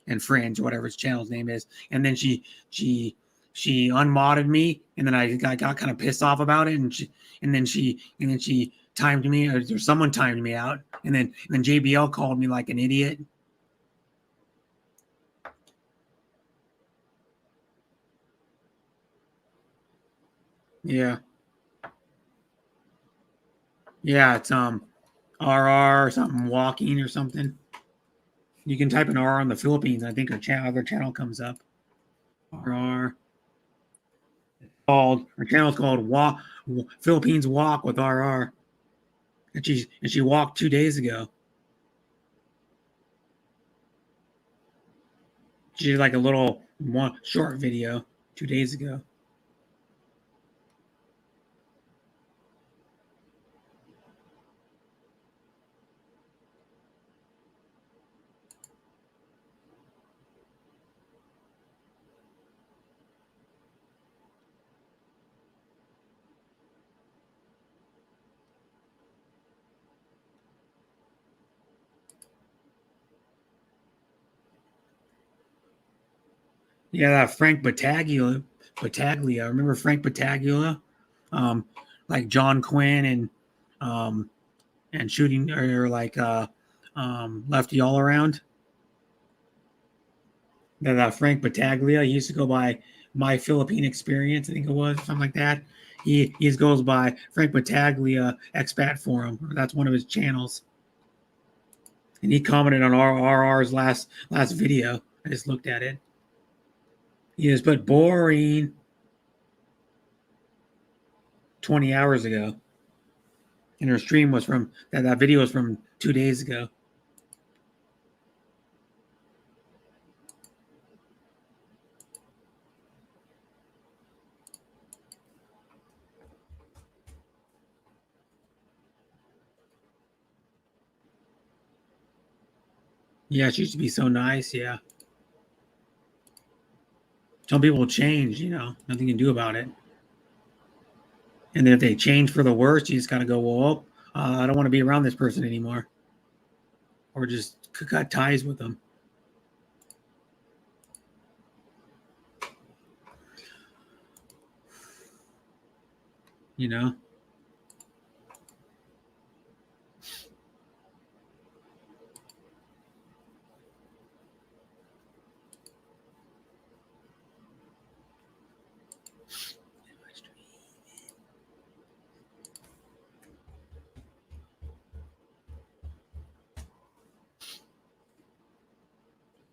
A: and Fringe, whatever his channel's name is. And then she unmodded me, and then I got kind of pissed off about it, and then she timed me, or someone timed me out, and then JBL called me like an idiot. Yeah. Yeah, it's RR or something, walking or something. You can type an R on the Philippines. I think her other channel comes up. RR. Her channel's called Philippines Walk with RR. And she walked 2 days ago. She did like a little short video 2 days ago. Yeah, that Frank Battaglia. Remember Frank Battaglia? Like John Quinn and shooting or like Lefty All Around. That Frank Battaglia, he used to go by My Philippine Experience, I think it was, something like that. He goes by Frank Battaglia Expat Forum. That's one of his channels. And he commented on RR's last video. I just looked at it. He just put boring 20 hours ago. And her stream was from that video was from 2 days ago. Yeah, she used to be so nice. Yeah. Some people change, nothing you can do about it. And then if they change for the worse, you just got to go, well, I don't want to be around this person anymore. Or just cut ties with them. You know?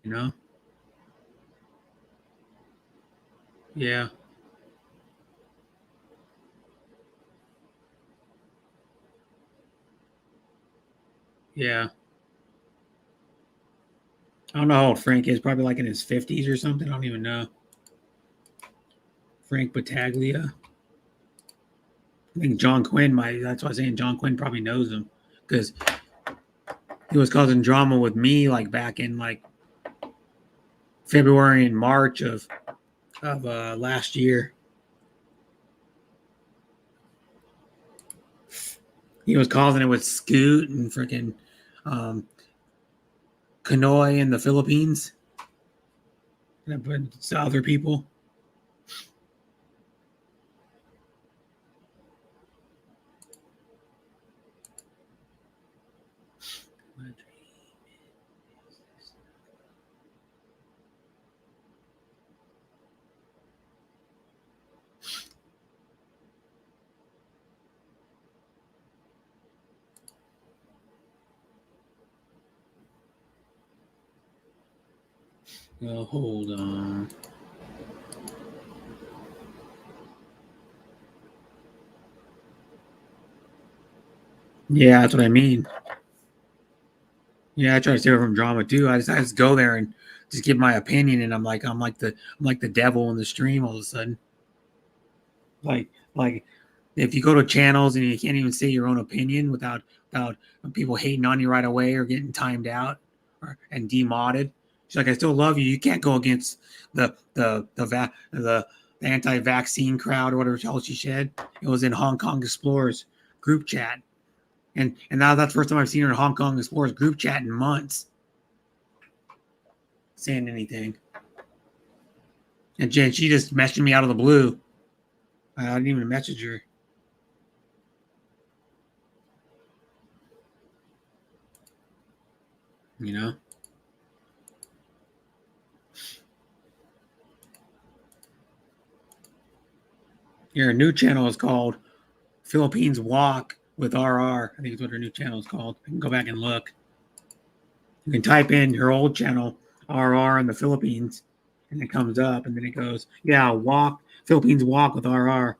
A: You know? Yeah. Yeah. I don't know how old Frank is. Probably like in his 50s or something. I don't even know. Frank Battaglia. I think John Quinn might. That's why I'm saying John Quinn probably knows him because he was causing drama with me like back in like February and March of last year. He was causing it with Scoot and freaking Kanoy in the Philippines and a bunch of other people. Well, hold on. Yeah, that's what I mean. Yeah, I try to stay away from drama too. I just go there and just give my opinion, and I'm like the devil in the stream all of a sudden. Like if you go to channels and you can't even say your own opinion without people hating on you right away or getting timed out and demodded. She's like, I still love you. You can't go against the anti-vaccine crowd or whatever else she said. It was in Hong Kong Explorers group chat. And now that's the first time I've seen her in Hong Kong Explorers group chat in months saying anything. And Jen, she just messaged me out of the blue. I didn't even message her. You know? Your new channel is called Philippines Walk with RR. I think it's what her new channel is called. I can go back and look. You can type in her old channel, RR in the Philippines, and it comes up, and then it goes, yeah, walk, Philippines Walk with RR.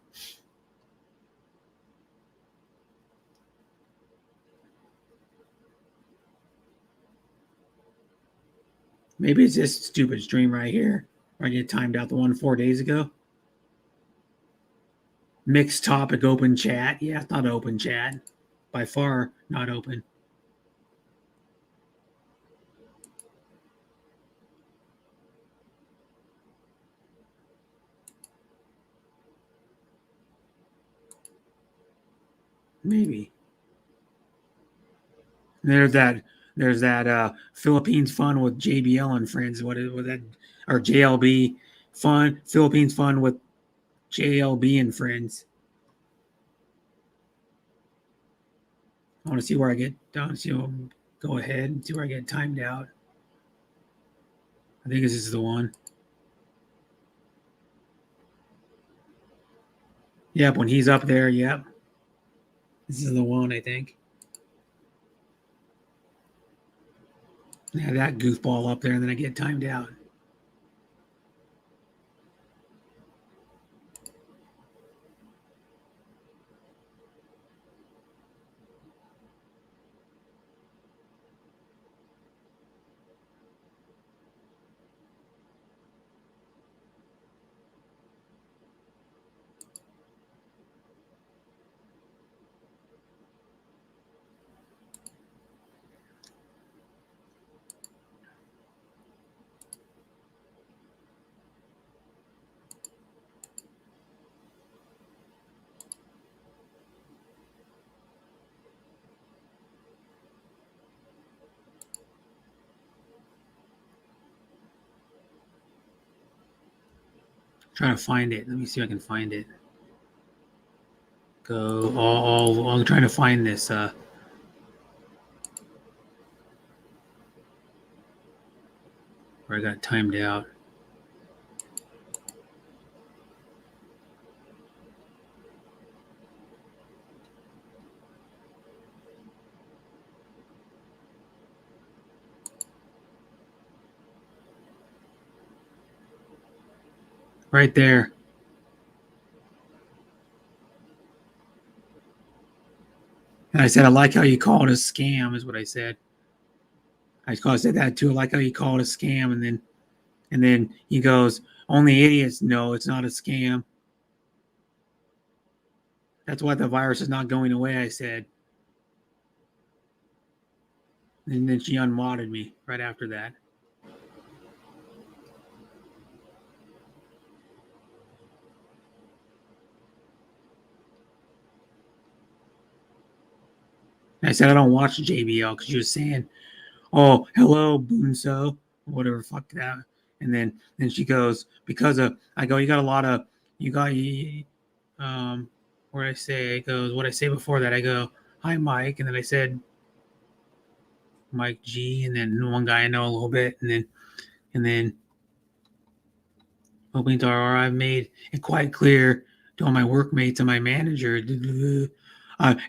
A: Maybe it's this stupid stream right here where I get timed out the one 4 days ago. Mixed topic open chat. Yeah, it's not open chat. By far not open. Maybe. There's that Philippines fun with JBL and friends. What is that? Or JLB fun, Philippines fun with JLB and friends. I want to see where I get down. Go ahead and see where I get timed out. I think this is the one. Yep, when he's up there, yep. This is the one, I think. I have that goofball up there, and then I get timed out. Trying to find it. Let me see if I can find it. I'm trying to find this. Where I got timed out. right there. And I said, I like how you call it a scam, is what I said. I said that too. I like how you call it a scam. And then he goes, only idiots know it's not a scam. That's why the virus is not going away, I said. And then she unmodded me right after that. And I said, I don't watch JBL because she was saying, oh, hello, Boonso, whatever, fuck that. And then she goes, I go, you got a lot of, what I say? It goes, what I say before that, I go, hi, Mike. And then I said, Mike G. And then one guy I know a little bit. And then opening to our, I've made it quite clear to all my workmates and my manager,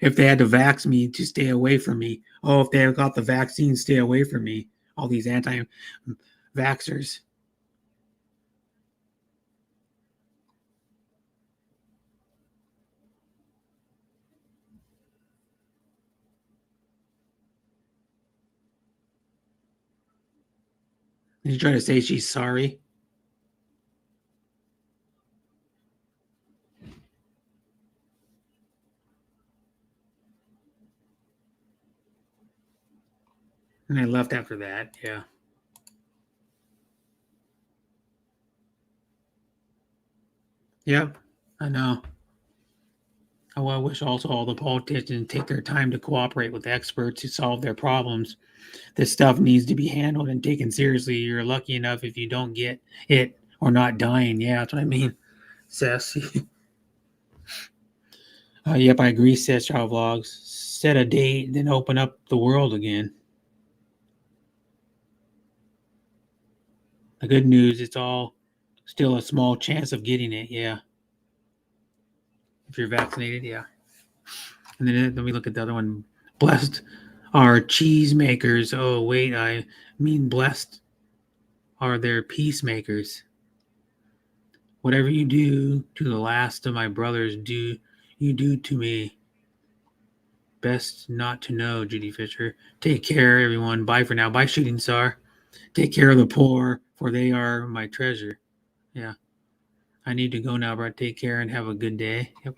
A: if they had to vax me, to stay away from me. Oh, if they got the vaccine, stay away from me. All these anti-vaxxers. Did you try to say she's sorry? And I left after that, yeah. Yep, I know. Oh, I wish also all the politicians take their time to cooperate with experts to solve their problems. This stuff needs to be handled and taken seriously. You're lucky enough if you don't get it or not dying. Yeah, that's what I mean, Sess. Yep, I agree, Sess Child Vlogs. Set a date, then open up the world again. The good news, it's all still a small chance of getting it, yeah. If you're vaccinated, yeah. And then let me look at the other one. Blessed are cheesemakers. Oh, wait, I mean blessed are their peacemakers. Whatever you do to the last of my brothers, do you do to me. Best not to know, Judy Fisher. Take care, everyone. Bye for now. Bye, Shooting Star. Take care of the poor, for they are my treasure. Yeah. I need to go now, bro. Take care and have a good day. Yep.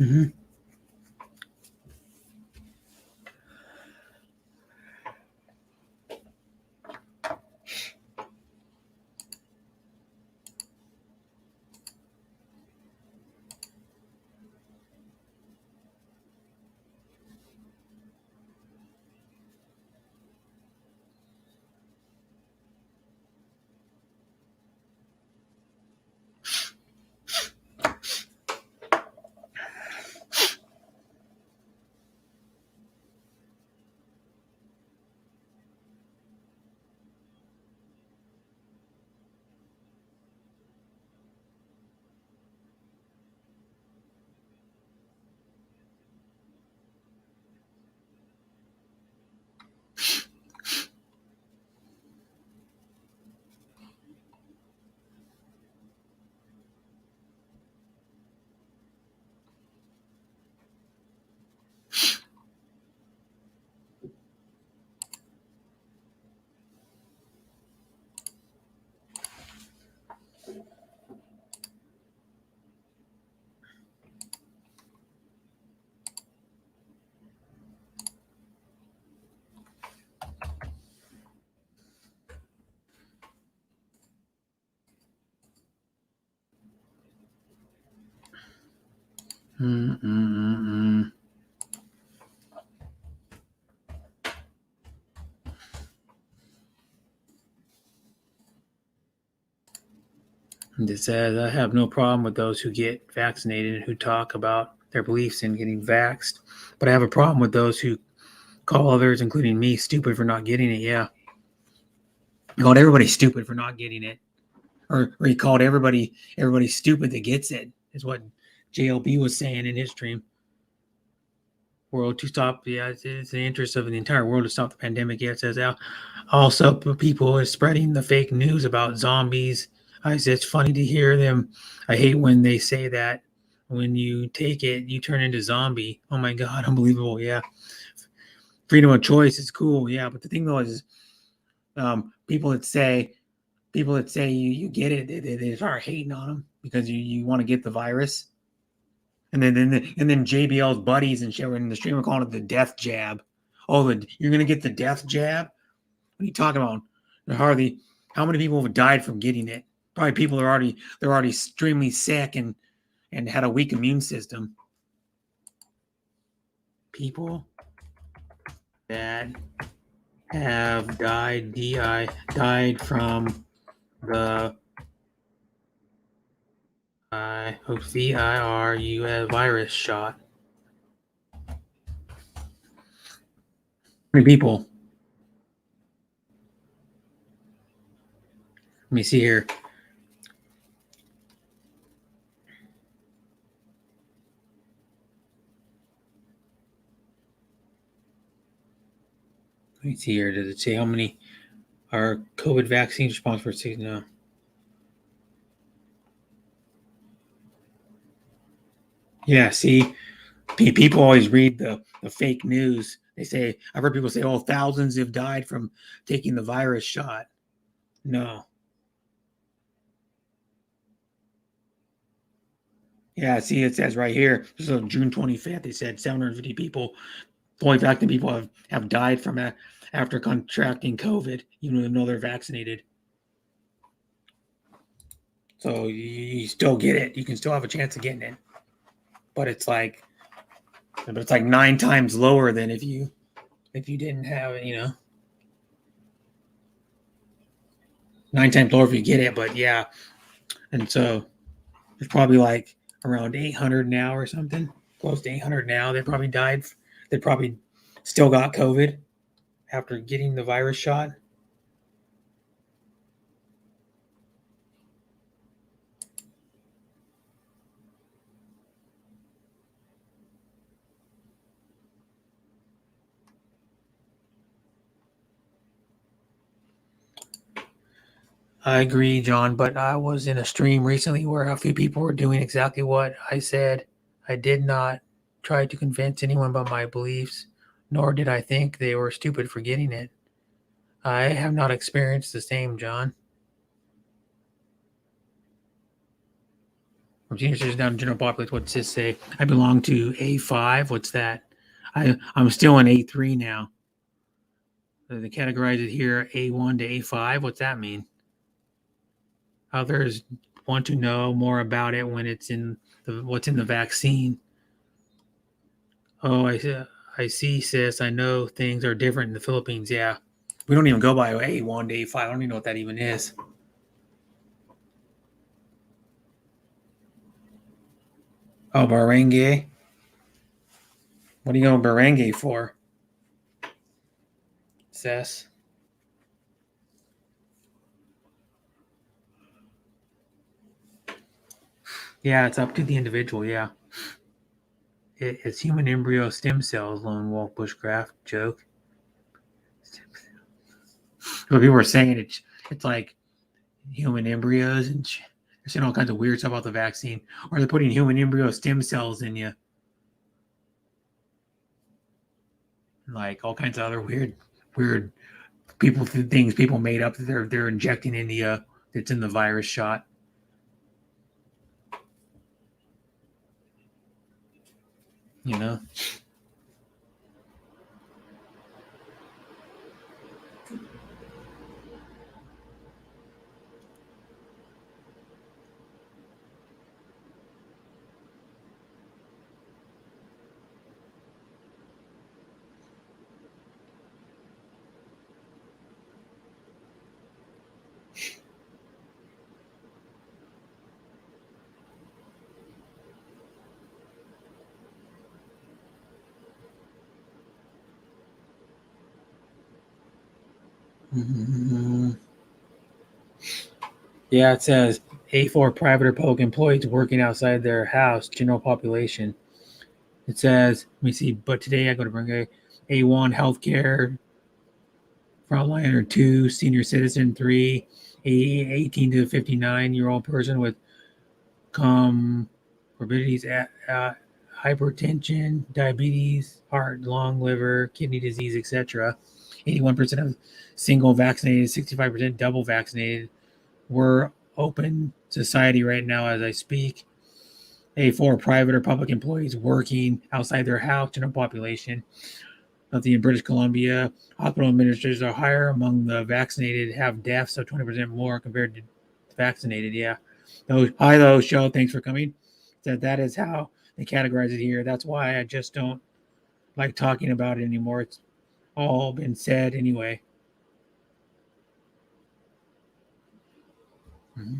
A: Mm-hmm. It says, I have no problem with those who get vaccinated and who talk about their beliefs in getting vaxxed, but I have a problem with those who call others, including me, stupid for not getting it. Yeah. He called everybody stupid for not getting it. Or he called everybody stupid that gets it, is what JLB was saying in his stream. World to stop, yeah, it's the interest of the entire world to stop the pandemic. Yeah, it says also people are spreading the fake news about zombies I said it's funny to hear them. I hate when they say that when you take it, you turn into zombie. Oh my God, unbelievable. Yeah. Freedom of choice is cool. Yeah. But the thing though is people that say you get it, they start hating on them because you want to get the virus. And then JBL's buddies and shit were in the stream were calling it the death jab. Oh, you're gonna get the death jab? What are you talking about? Hardly. How many people have died from getting it? Probably people are already extremely sick and had a weak immune system. People that have died from the virus shot. How many people? Let me see here. Let me see here. Does it say how many are COVID vaccines responsible for? No. Yeah, see, people always read the fake news. They say, I've heard people say, oh, thousands have died from taking the virus shot. No. Yeah, see, it says right here, this is on June 25th, they said 750 people, 40,000 people have died from after contracting COVID, even though they're vaccinated. So you still get it. You can still have a chance of getting it. But it's like 9 times lower than if you didn't have it, 9 times lower if you get it, but yeah. And so there's probably like around 800 now or something, close to 800 now. They probably died. They probably still got COVID after getting the virus shot. I agree, John, but I was in a stream recently where a few people were doing exactly what I said. I did not try to convince anyone about my beliefs, nor did I think they were stupid for getting it. I have not experienced the same, John. From teenagers down to general population, what's this say? I belong to A5. What's that? I'm still in A3 now. They categorize it here A1 to A5. What's that mean? Others want to know more about it when it's in what's in the vaccine. Oh, I see, sis. I know things are different in the Philippines. Yeah. We don't even go by A1 to A5. I don't even know what that even is. Oh, barangay. What are you going barangay for? Sis. Yeah, it's up to the individual. Yeah. It's human embryo stem cells, Lone Wolf Bushcraft joke. But people were saying it's like human embryos and they're saying all kinds of weird stuff about the vaccine. Or they're putting human embryo stem cells in you. Like all kinds of other weird things people made up that they're injecting in the that's in the virus shot. You know? Mm-hmm. Yeah, it says A4 private or public employees working outside their house, general population. It says, let me see, but today I go to bring A1 healthcare, frontliner 2, senior citizen 3, 18 to 59-year-old person with comorbidities, hypertension, diabetes, heart, lung, liver, kidney disease, etc. 81% of single vaccinated, 65% double vaccinated. We're open society right now as I speak. For private or public employees working outside their house, general population. Nothing in British Columbia. Hospital administrators are higher among the vaccinated, have deaths, so 20% more compared to vaccinated. Yeah. Hi, though, show. Thanks for coming. That is how they categorize it here. That's why I just don't like talking about it anymore. It's all been said anyway. Mm-hmm.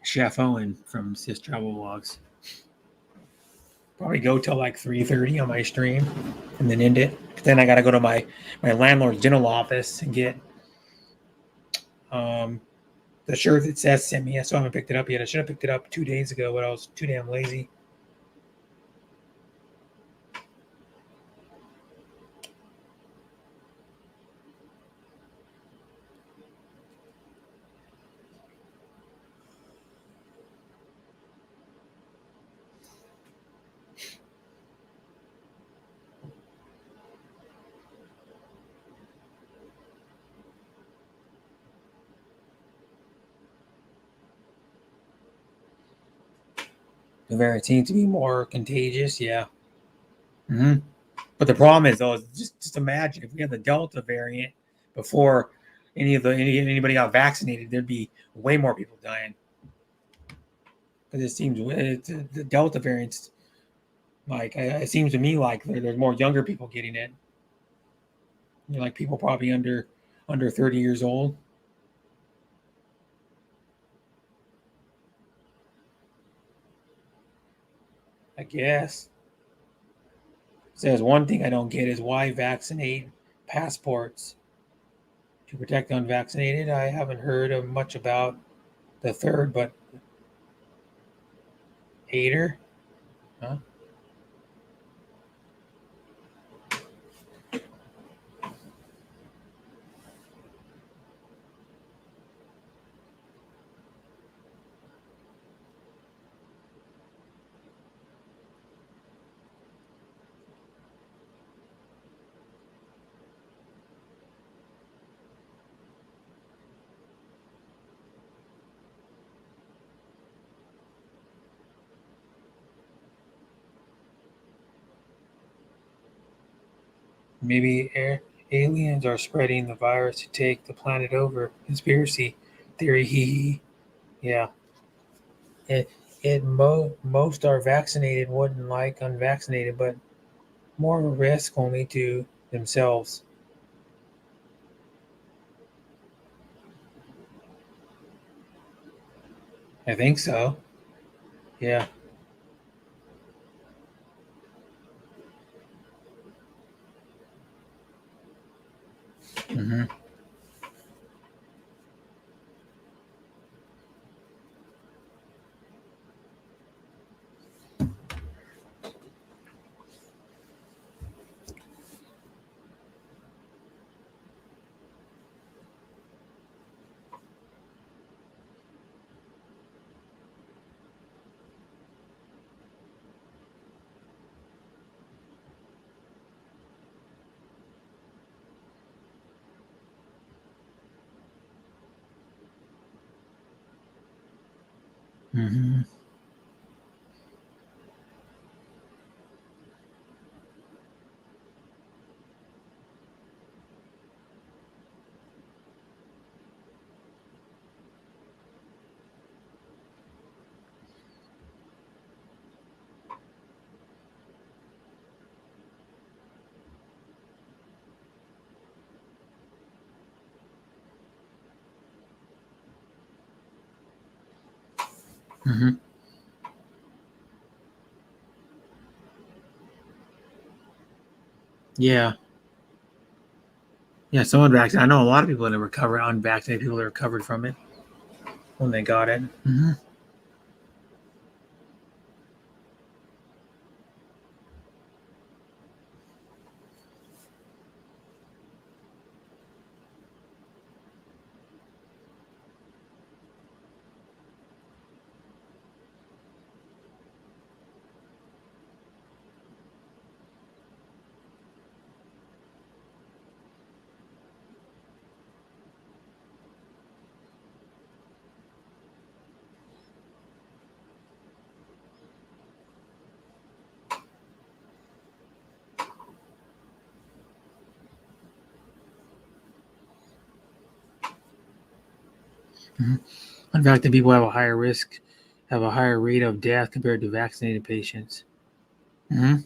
A: Chef Owen from Sis Travel Vlogs. Probably go till like 3:30 on my stream and then end it. But then I got to go to my landlord's dental office and get the shirt that Seth sent me. I still haven't picked it up yet. I should have picked it up 2 days ago, but I was too damn lazy. The variant seems to be more contagious, yeah. Mm-hmm. But the problem is, though, just imagine if we had the Delta variant before anybody got vaccinated, there'd be way more people dying. Because it seems the Delta variant's like it seems to me like there's more younger people getting it. Like people probably under 30 years old. I guess. Says one thing I don't get is why vaccinate passports to protect unvaccinated. I haven't heard of much about the third, but hater, huh? Maybe aliens are spreading the virus to take the planet over. Conspiracy theory. Yeah. Most are vaccinated wouldn't like unvaccinated, but more of a risk only to themselves. I think so. Yeah. Mm-hmm. Mm-hmm. Mm-hmm. Yeah. Yeah, someone vaccinated. I know a lot of people that recovered, unvaccinated people that recovered from it when they got it. Mm-hmm. Mm-hmm. Unvaccinated people have a higher risk, have a higher rate of death compared to vaccinated patients. Mm-hmm.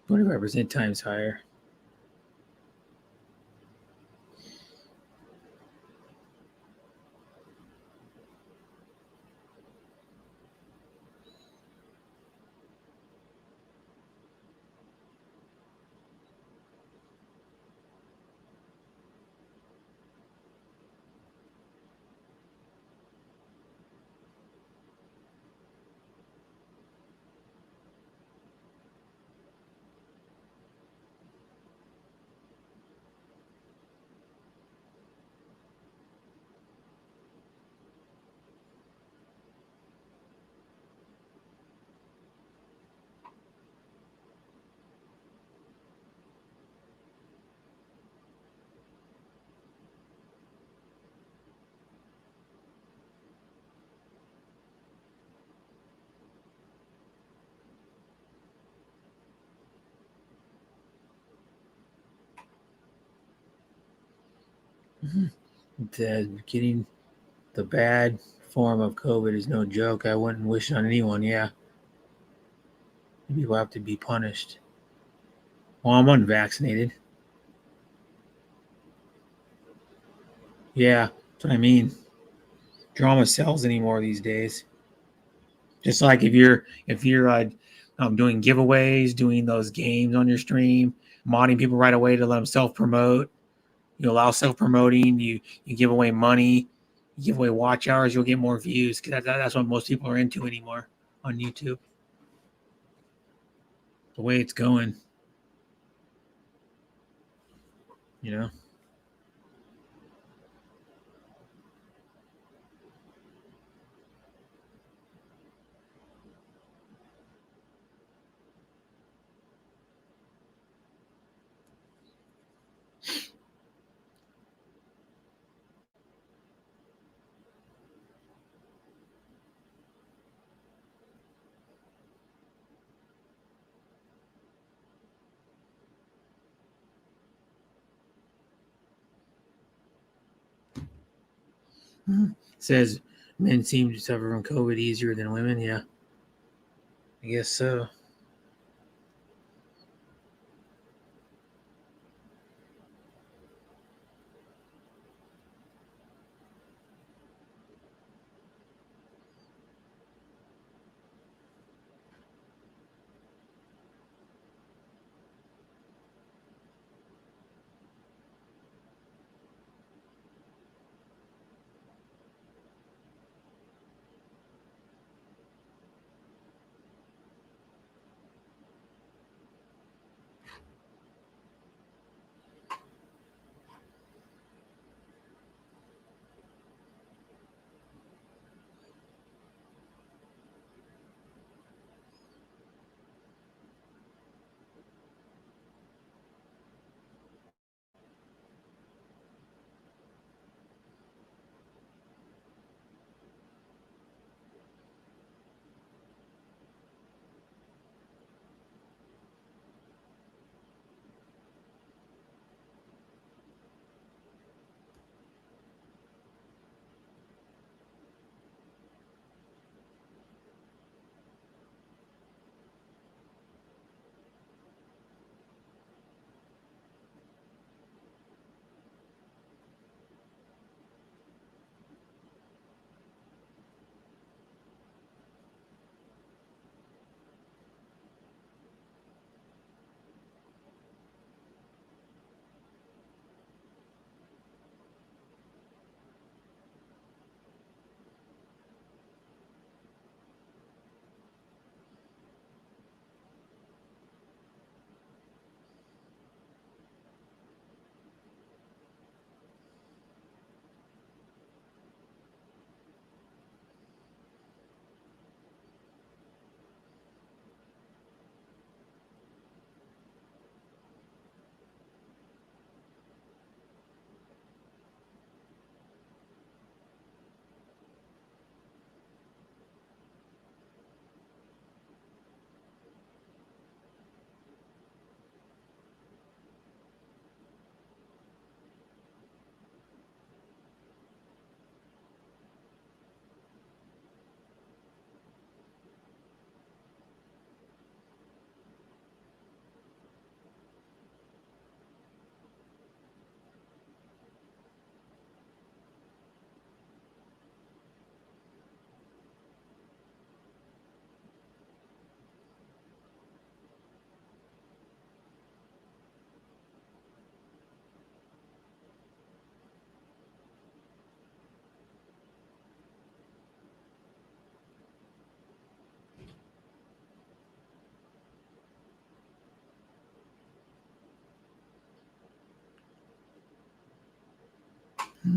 A: $25 times higher. Mm-hmm. Getting the bad form of COVID is no joke. I wouldn't wish it on anyone. Yeah. People have to be punished. Well, I'm unvaccinated. Yeah, that's what I mean. Drama sells anymore these days. Just like if you're doing giveaways, doing those games on your stream, modding people right away to let them self promote. You allow self promoting. You give away money. You give away watch hours. You'll get more views because that's what most people are into anymore on YouTube. The way it's going, you know. It says men seem to suffer from COVID easier than women. Yeah, I guess so.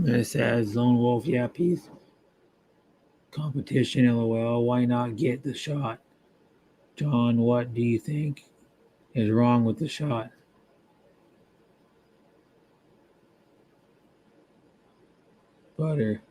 A: And it says Lone Wolf, yeah, peace. Competition, LOL. Why not get the shot? John, what do you think is wrong with the shot? Butter.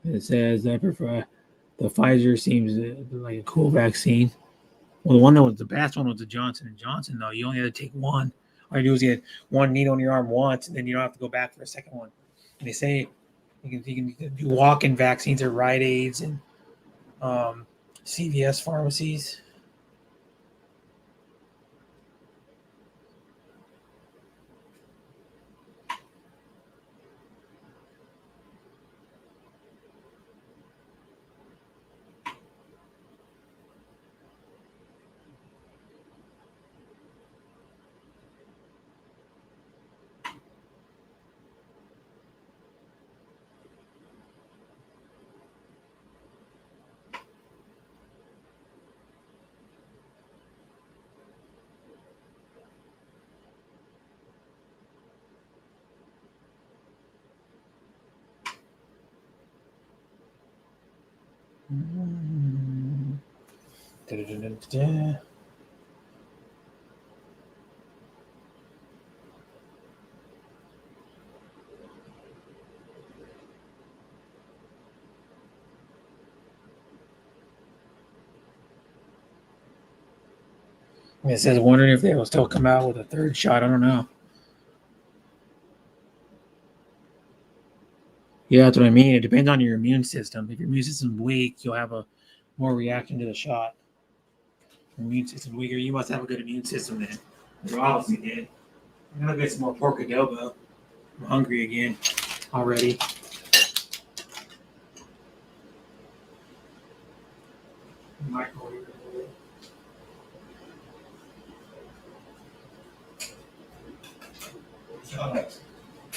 A: It says I prefer the Pfizer seems like a cool vaccine. Well, the one that was the best one was the Johnson and Johnson. Though you only had to take one. All you do is get one needle in your arm once, and then you don't have to go back for a second one. And they say you can do walk-in vaccines at Rite Aids and CVS pharmacies. Da-da-da-da-da. It says wondering if they will still come out with a third shot. I don't know. Yeah, that's what I mean. It depends on your immune system. If your immune system's weak, you'll have a more reaction to the shot. If your immune system weaker, you must have a good immune system then. You obviously did. I'm gonna get some more pork adobo. I'm hungry again already. Microwave it a little. So,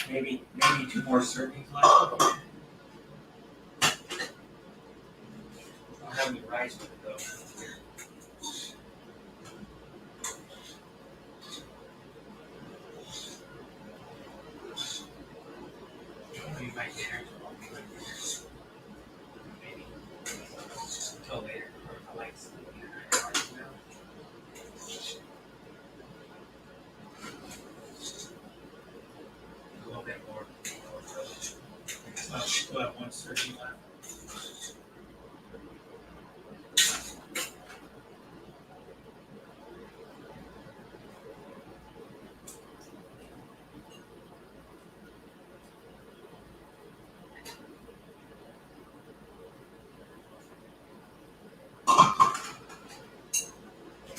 A: maybe 2 more servings left. I'll have the rice with it though. Maybe my dinner. Maybe until later. I like sleeping right now. A little bit more. So I'll still have 1 serving left.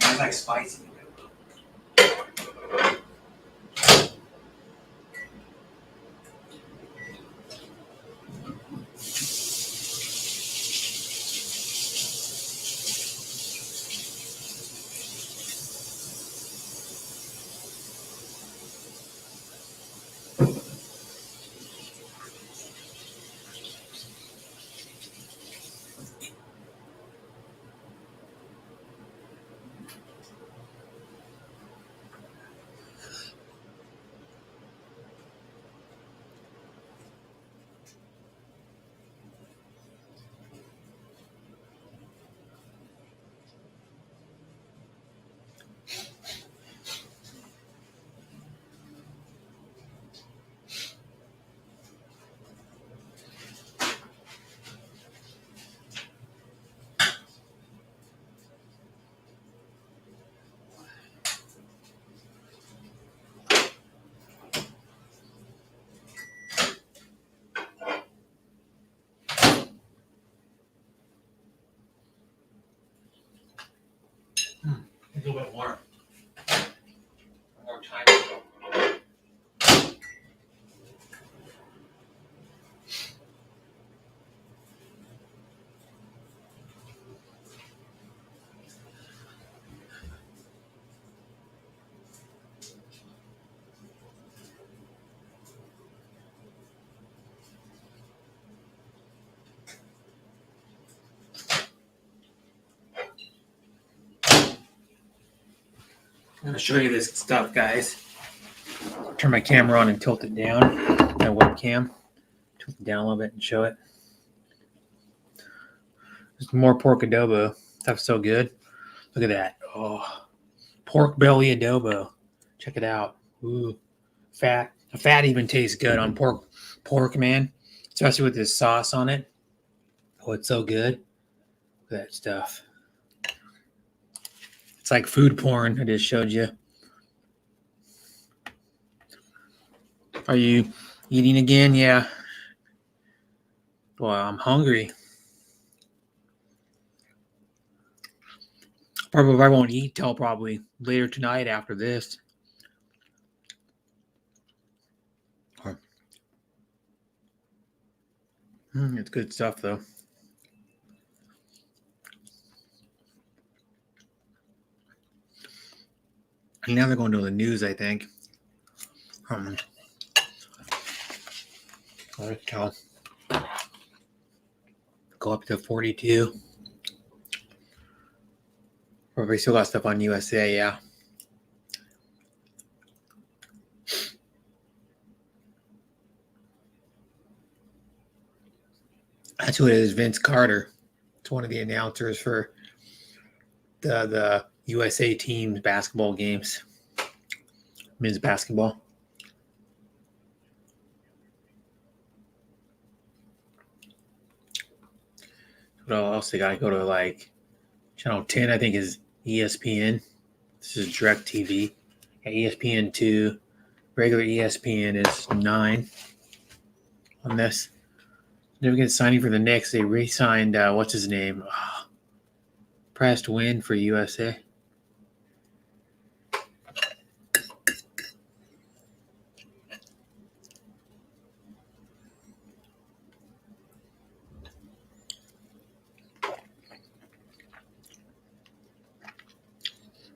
A: I like spicy. A little bit more. More time.
H: I'm going to show you this stuff, guys. Turn my camera on and tilt it down. My webcam. Tilt it down a little bit and show it. There's more pork adobo. Stuff's so good. Look at that. Oh, pork belly adobo. Check it out. Ooh, fat. The fat even tastes good on pork. Pork, man. Especially with this sauce on it. Oh, it's so good. Look at that stuff. It's like food porn. I just showed you. Are you eating again? Yeah. Well, I'm hungry. Probably I won't eat till probably later tonight after this. It's good stuff, though. And now they're going to the news, I think. Let's go up to 42. Probably still got stuff on USA, yeah. That's who it is, Vince Carter. It's one of the announcers for the USA team's basketball games. Men's basketball. What else they got to go to, like, Channel 10, I think, is ESPN. This is DirecTV. Yeah, ESPN 2. Regular ESPN is 9 on this. Never get signing for the Knicks. They re-signed, what's his name? Oh, pressed win for USA.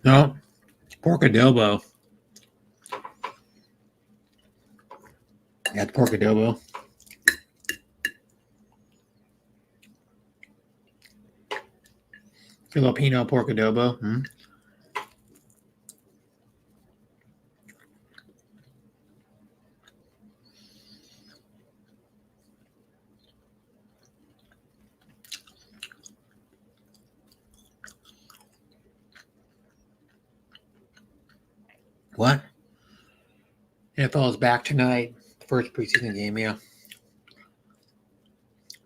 H: No, pork adobo. Got pork adobo. Filipino pork adobo. What? NFL is back tonight. The first preseason game, yeah.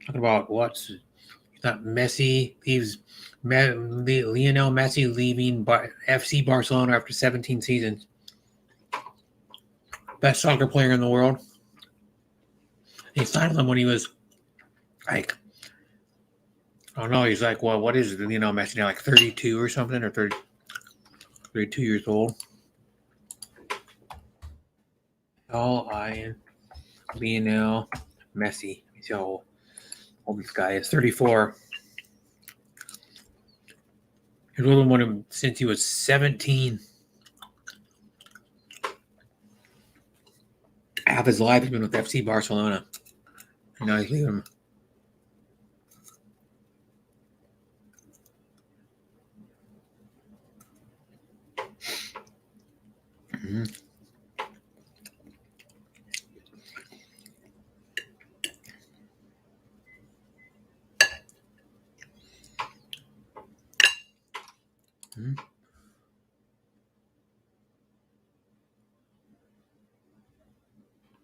H: Talking about what's not Messi leaves. Lionel Messi leaving FC Barcelona after 17 seasons. Best soccer player in the world. He signed them when he was like, I don't know, he's like, well, what is Lionel Messi now, like 32 or something, or 32 years old. Lionel Messi. Let me see how old this guy is. 34. He's with him since he was 17. Half his life has been with FC Barcelona. And now he's leaving him. Mm-hmm.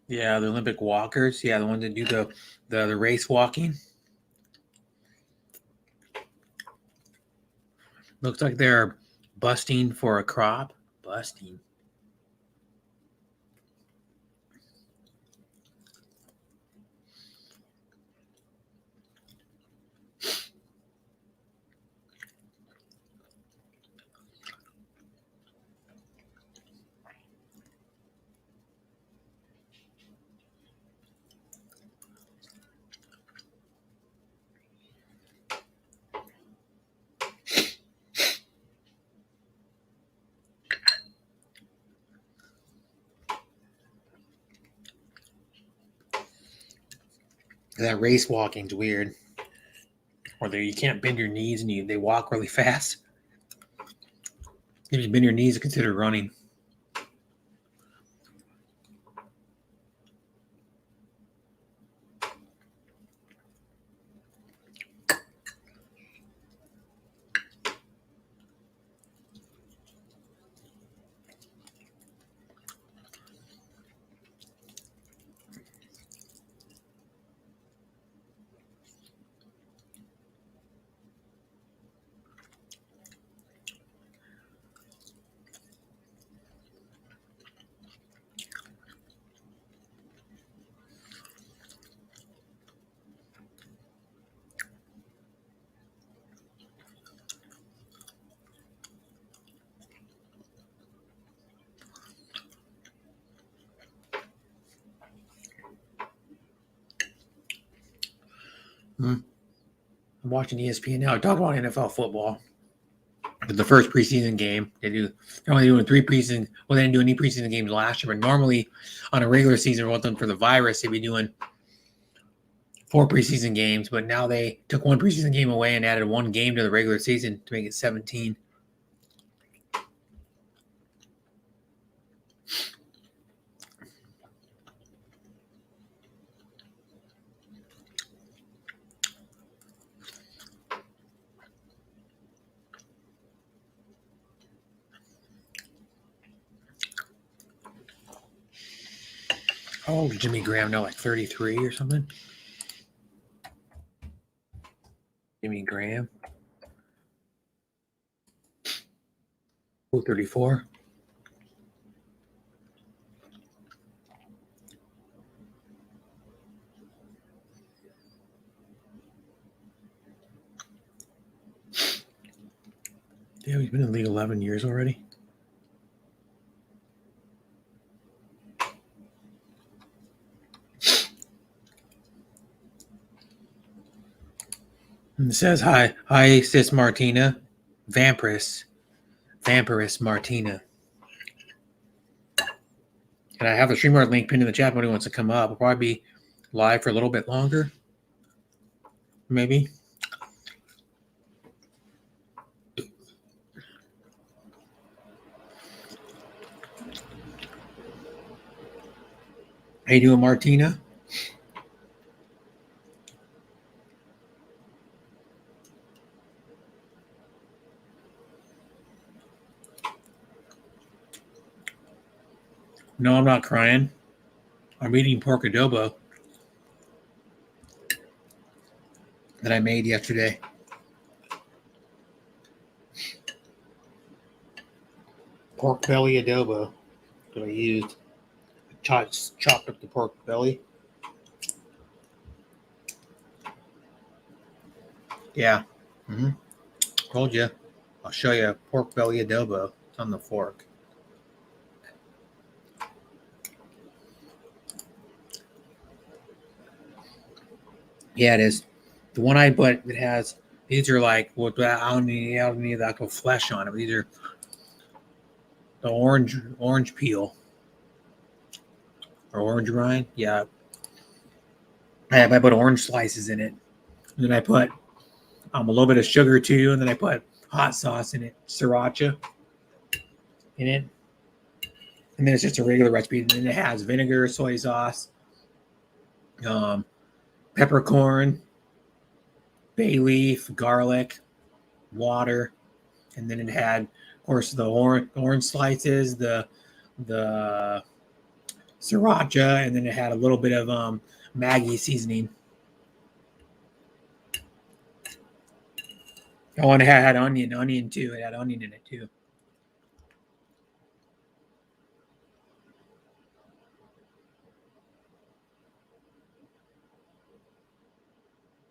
H: Yeah, the Olympic walkers. Yeah, the ones that do the race walking. Looks like they're busting for a crop. Busting. That race walking's weird. Or you can't bend your knees and they walk really fast. If you bend your knees, consider running. I'm watching ESPN now. Talk about NFL football. The first preseason game, they're only doing 3 preseason. Well, they didn't do any preseason games last year, but normally on a regular season, with them for the virus, they'd be doing 4 preseason games. But now they took 1 preseason game away and added 1 game to the regular season to make it 17. How old is Jimmy Graham now? Like 33 or something? Jimmy Graham. Oh, 34. Yeah, he's been in the league 11 years already. And it says, hi, sis Martina. Vampiris Martina. And I have the StreamYard link pinned in the chat if anybody wants to come up. I'll probably be live for a little bit longer. Maybe. How you doing, Martina? No, I'm not crying. I'm eating pork adobo that I made yesterday. Pork belly adobo that I used. Chopped up the pork belly. Yeah. Told you. I'll show you pork belly adobo. It's on the fork. Yeah, it is. The one I put, it has, these are like, I don't need the actual flesh on it. These are the orange peel. Or orange rind. Yeah. I put orange slices in it. And then I put a little bit of sugar too. And then I put hot sauce in it. Sriracha in it. And then it's just a regular recipe. And then it has vinegar, soy sauce, peppercorn, bay leaf, garlic, water, and then it had, of course, the orange slices, the sriracha, and then it had a little bit of Maggi seasoning. Oh, and it had onion too. It had onion in it too.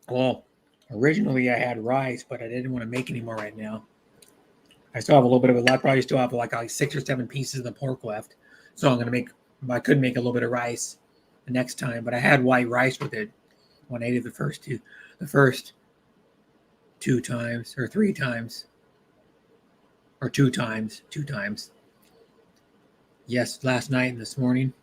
H: Well, originally I had rice, but I didn't want to make any more right now. I still have a little bit of it left. Probably still have like 6 or 7 pieces of the pork left. So I'm going to make, I could make a little bit of rice the next time, but I had white rice with it when I ate it the first 2 times or 3 times or 2 times. Yes, last night and this morning.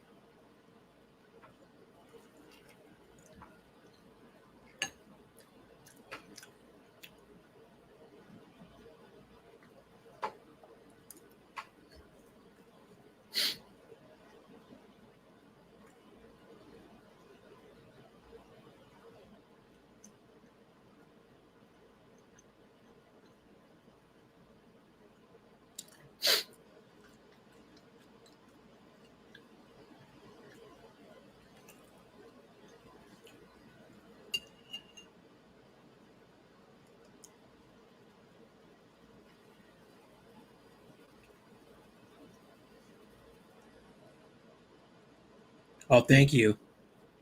A: Oh, thank you.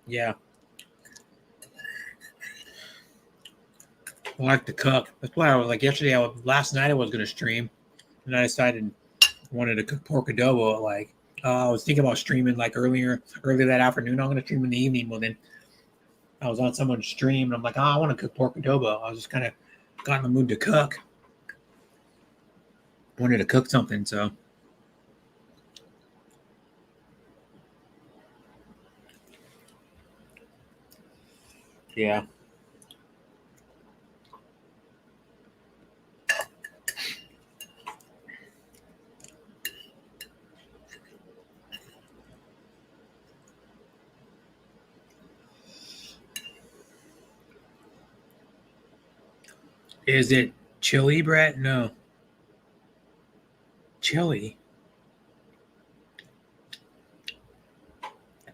A: Yeah. I like to cook. That's why I was like yesterday. Last night I was going to stream, and I decided I wanted to cook pork adobo. Like I was thinking about streaming like earlier that afternoon. I'm going to stream in the evening. Well, then I was on someone's stream, and I'm like, I want to cook pork adobo. I was just kind of got in the mood to cook. Wanted to cook something, so. Yeah. Is it chili, Brett? No. Chili?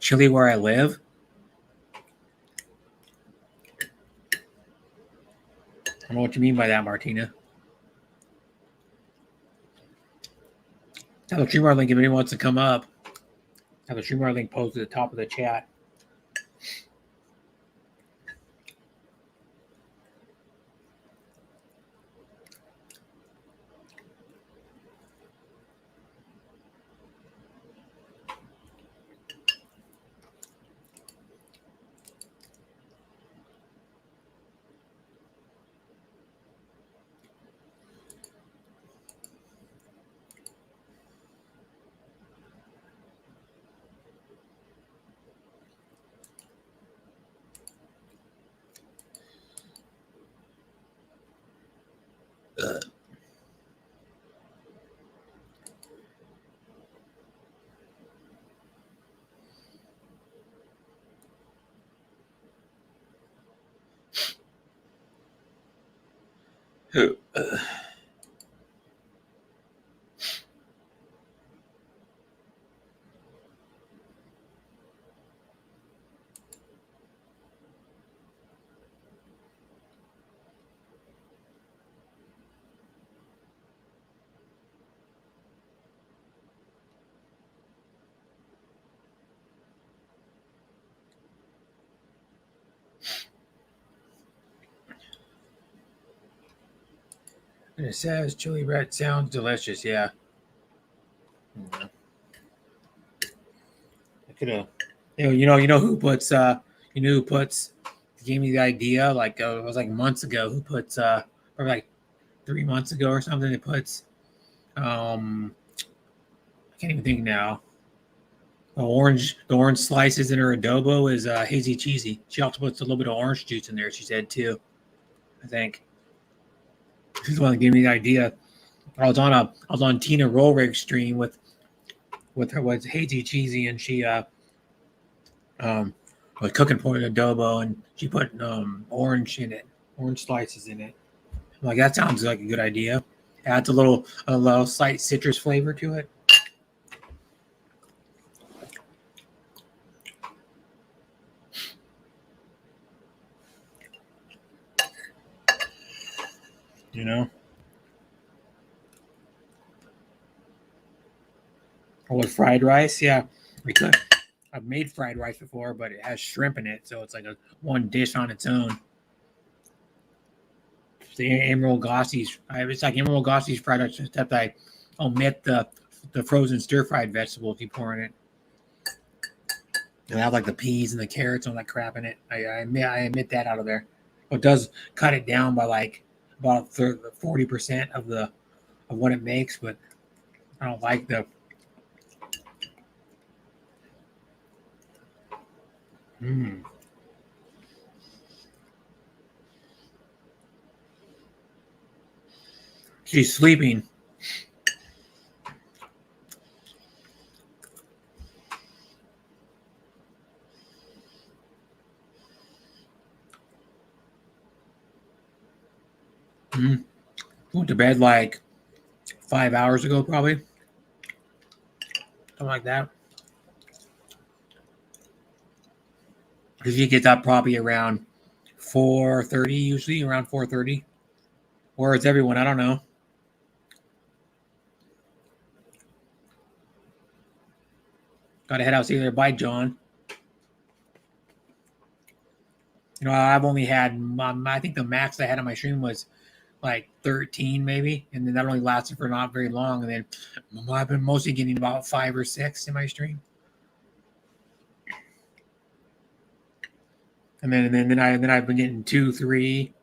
A: Chili where I live? I don't know what you mean by that, Martina. Have the streamer link if anyone wants to come up. Have the streamer link posted at the top of the chat. And it says chili bread sounds delicious. Yeah. I could have. You know who puts. Who puts. Gave me the idea. Like it was like months ago. Who puts. Or like 3 months ago or something. It puts. I can't even think now. The orange slices in her adobo is hazy cheesy. She also puts a little bit of orange juice in there. She said too. I think. She's the one that gave me the idea. I was on Tina Rollrig stream with her was hazy cheesy, and she was cooking for an adobo, and she put orange in it, orange slices in it. I'm like, that sounds like a good idea. Adds a little slight citrus flavor to it. You know. Or with fried rice, yeah, we could. I've made fried rice before, but it has shrimp in it, so it's like a one dish on its own. It's the Emerald Gossie's. It's like Emerald Gossie's fried rice, except I omit the frozen stir fried vegetables you pour in it. And I have like the peas and the carrots and all that crap in it. I omit that out of there. It does cut it down by like about 40% of what it makes, but I don't like the. She's sleeping. Went to bed like 5 hours ago, probably. Something like that. Because you get up probably around 4:30, usually around 4:30. Or it's everyone, I don't know. Gotta head out, see you there. Bye, John. You know, I've only had I think the max I had on my stream was like 13 maybe, and then that only lasted for not very long. And then I've been mostly getting about 5 or 6 in my stream. And then I've been getting 2, 3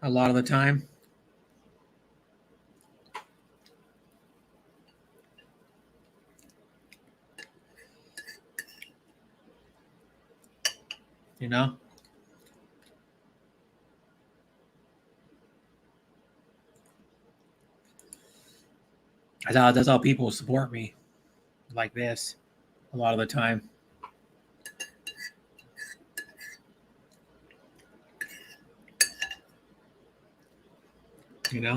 A: a lot of the time. You know? That's how people support me like this a lot of the time. You know?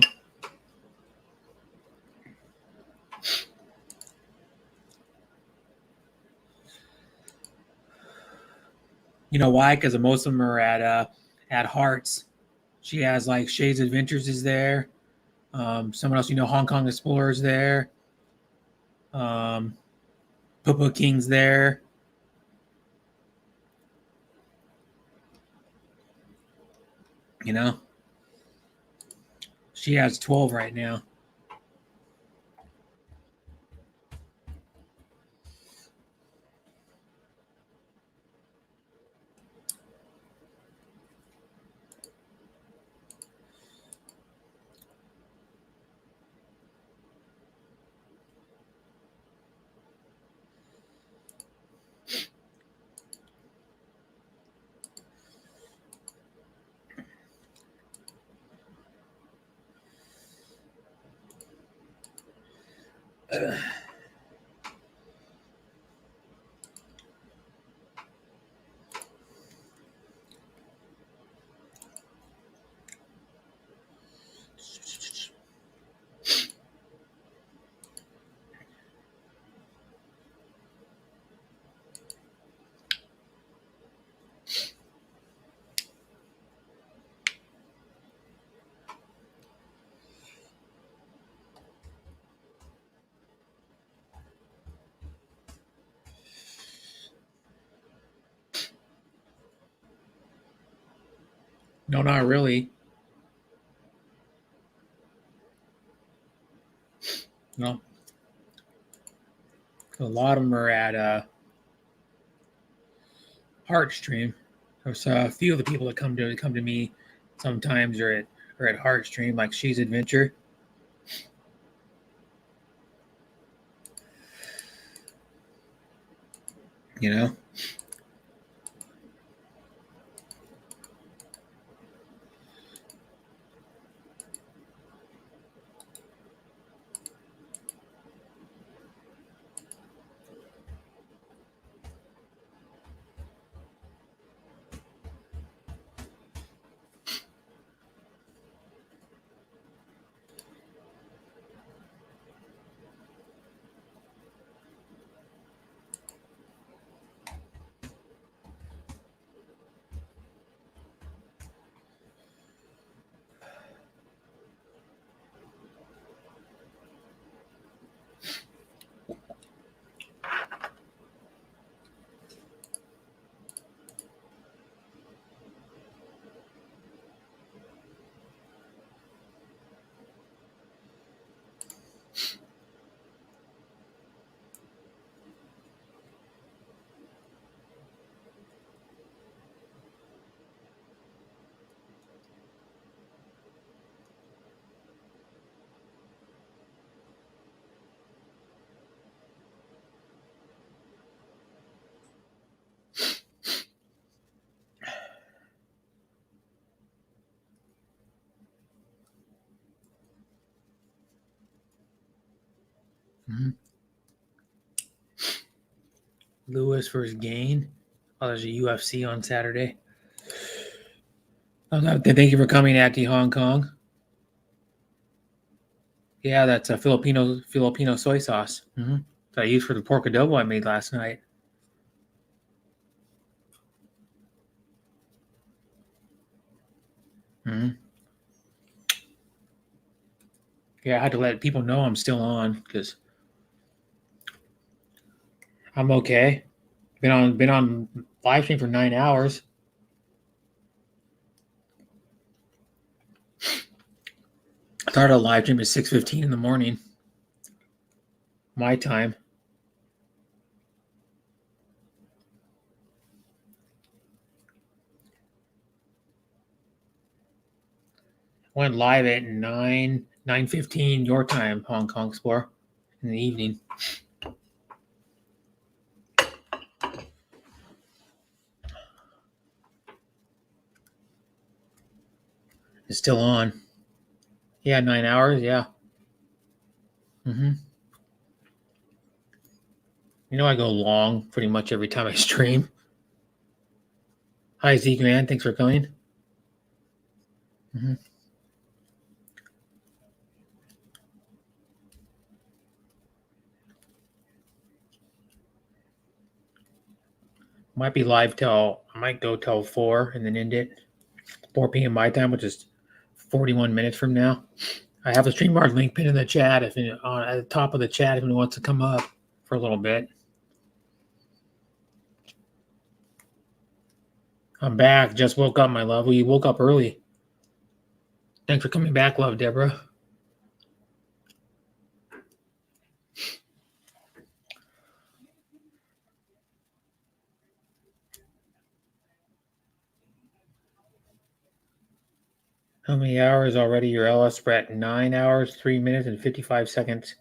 A: You know why? Because most of them are at Hearts. She has like Shay's Adventures is there. Someone else, you know, Hong Kong Explorers there. Papa King's there. You know, she has 12 right now. No, not really. No. A lot of them are at Heartstream. There's a few of the people that come to me sometimes are at Heartstream, like She's Adventure. You know? Mm-hmm. Lewis versus Gain. Oh, there's a UFC on Saturday. Thank you for coming at the Hong Kong. Yeah, that's a Filipino soy sauce. Mm-hmm. That I used for the pork adobo I made last night. Mm-hmm. Yeah, I had to let people know I'm still on because I'm okay. Been on live stream for 9 hours.
H: Started a live stream at 6:15 in the morning. My time. Went live at 9:15 your time, Hong Kong Explorer, in the evening. It's still on. Yeah, 9 hours. Yeah. You know, I go long pretty much every time I stream. Hi, Zeke Man. Thanks for coming. Might be live till, I might go till 4 and then end it. 4 p.m. my time, which is 41 minutes from now. I have the StreamYard link pinned in the chat if at the top of the chat if anyone wants to come up for a little bit. I'm back. Just woke up, my love. We woke up early. Thanks for coming back, love, Deborah. How many hours already? Your LS? We're at 9 hours, 3 minutes, and 55 seconds.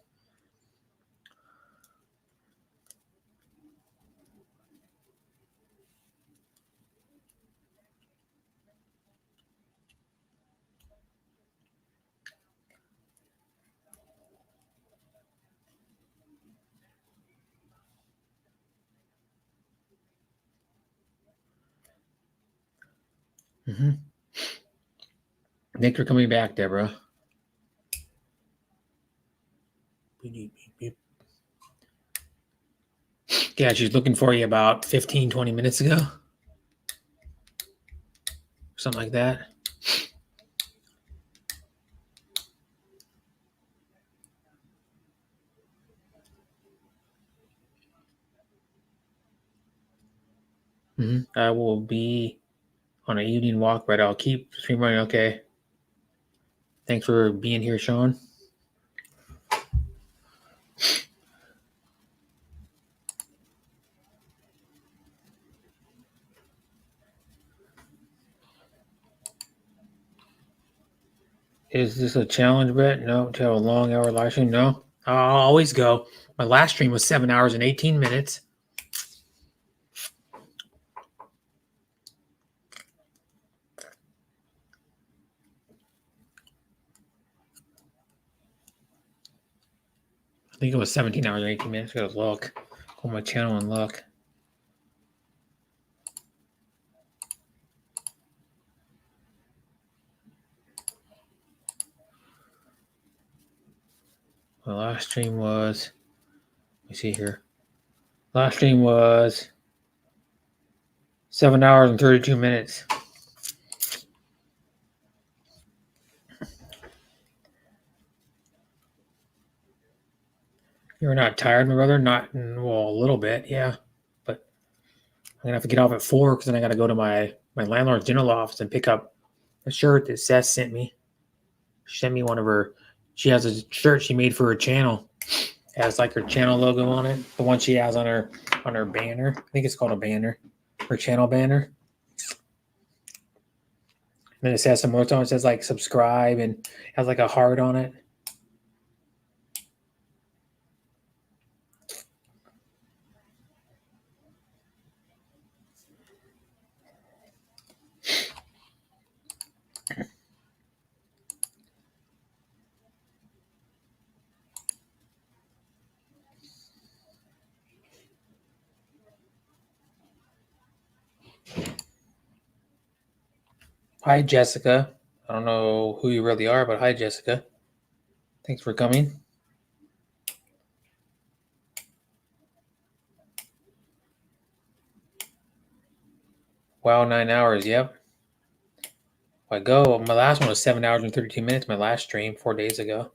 H: Thanks for coming back, Deborah. Yeah, she's looking for you about 15, 20 minutes ago. Something like that. I will be on an evening walk, but I'll keep stream running. Okay. Thanks for being here, Sean. Is this a challenge, Brett? No, to have a long hour live stream? No. I'll always go. My last stream was 7 hours and 18 minutes. I think it was 17 hours and 18 minutes. I gotta look. Go on my channel and look. My last stream was, let me see here. Last stream was 7 hours and 32 minutes. You're not tired, my brother? Not, well, a little bit, yeah. But I'm gonna have to get off at 4 because then I gotta go to my landlord's dental office and pick up a shirt that Seth sent me. She sent me one of her. She has a shirt she made for her channel. It has like her channel logo on it. The one she has on her banner. I think it's called a banner. Her channel banner. And then it says some words on it. It says like subscribe and has like a heart on it. Hi, Jessica. I don't know who you really are, but hi, Jessica. Thanks for coming. Wow, 9 hours. Yep. I go. My last one was 7 hours and 32 minutes. My last stream 4 days ago.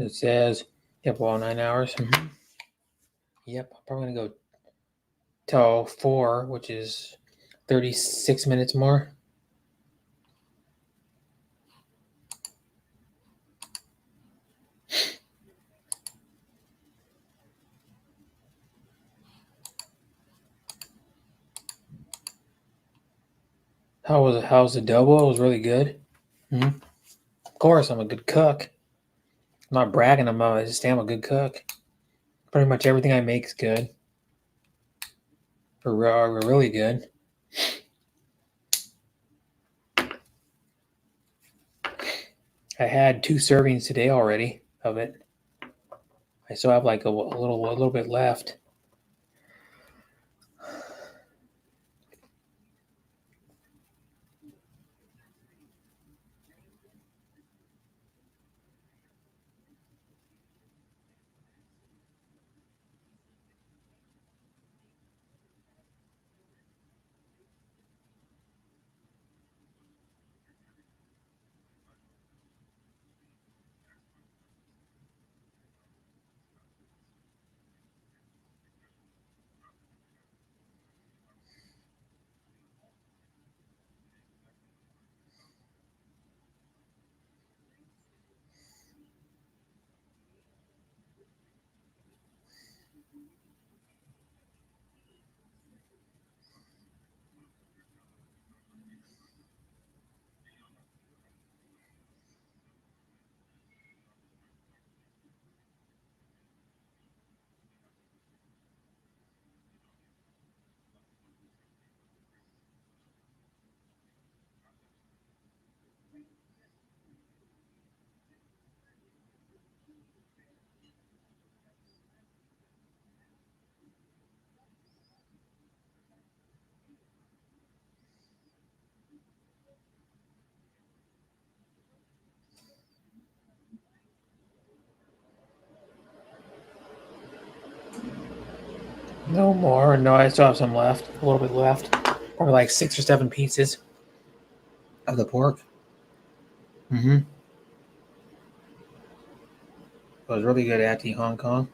H: It says, yep, all 9 hours. Yep, I'm probably gonna go till 4, which is 36 minutes more. How's the double? It was really good. Of course, I'm a good cook. I'm not bragging about it. I just am a good cook. Pretty much everything I make is good. Or really good. I had 2 servings today already of it. I still have like a little bit left. No more. No, I still have some left. A little bit left. Probably like 6 or 7 pieces of the pork. It was really good at the Hong Kong.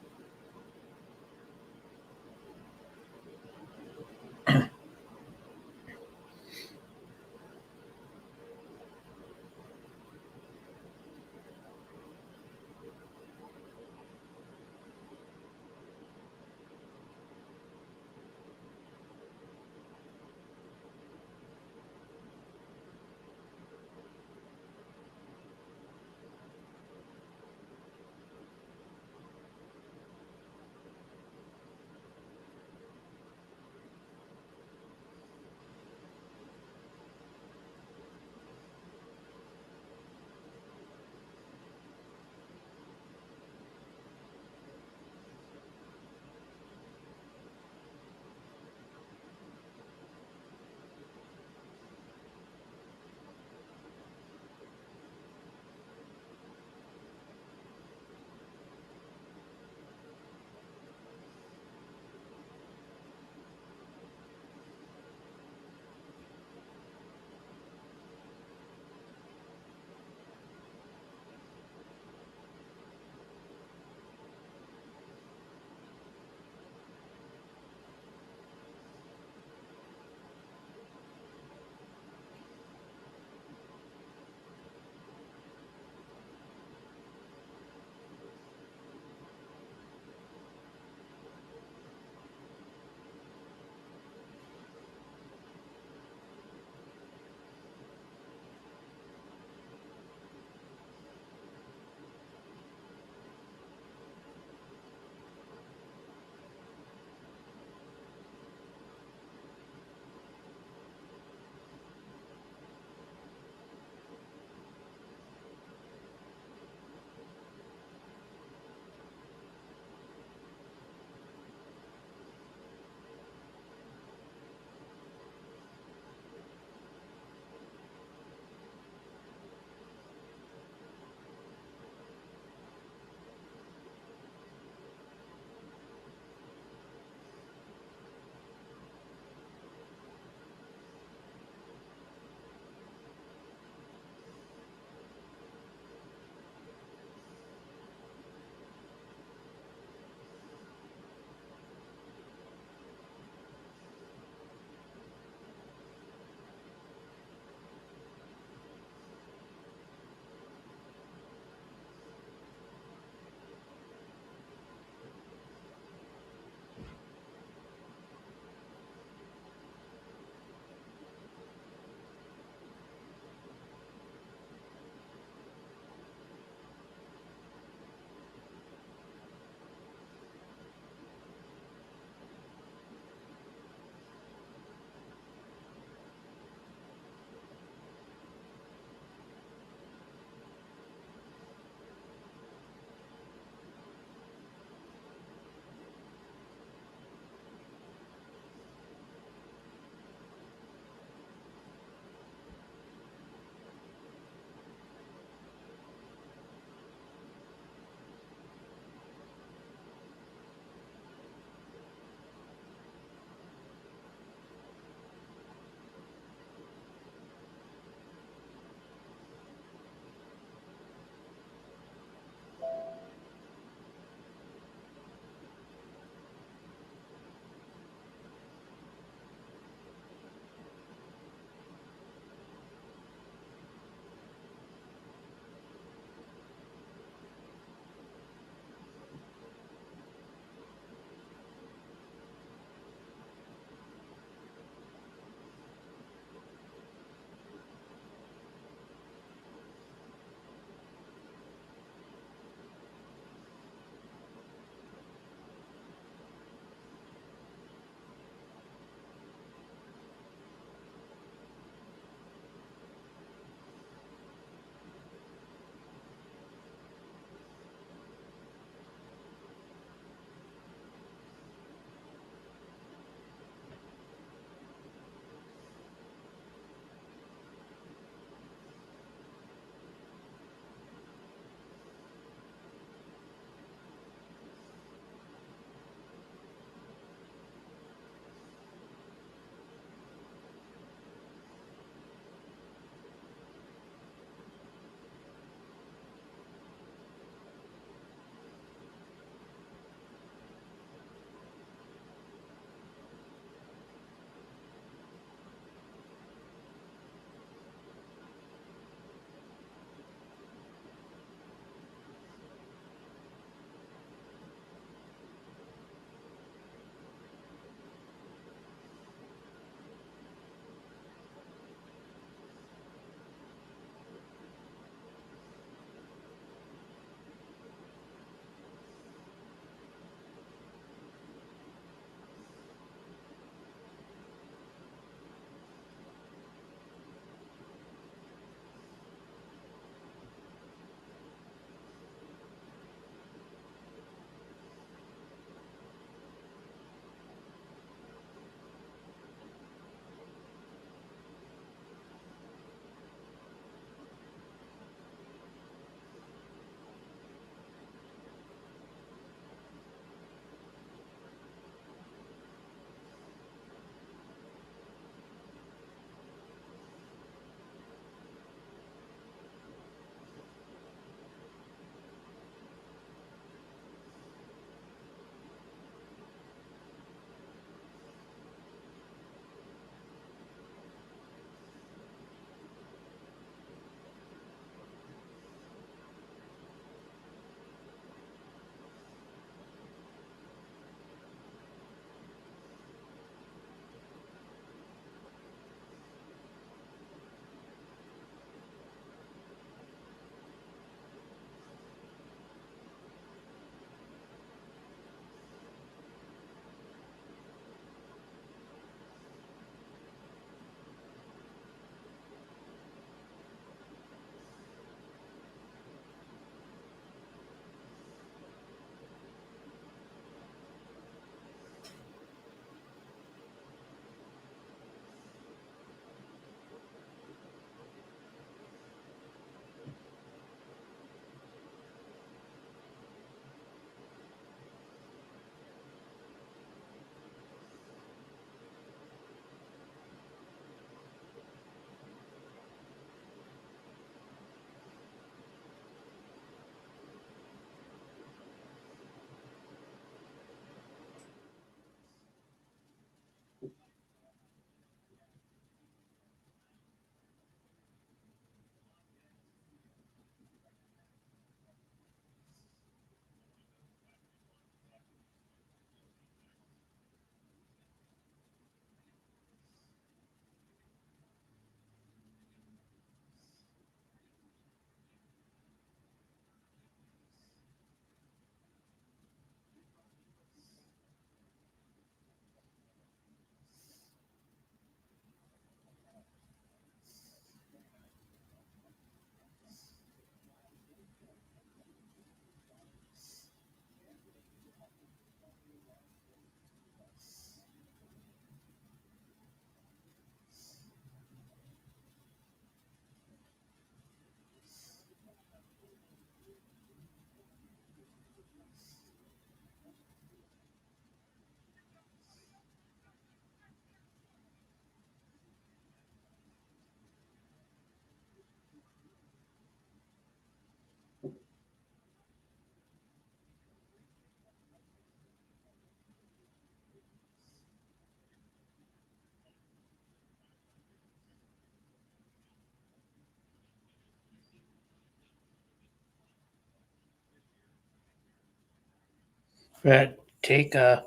H: But take a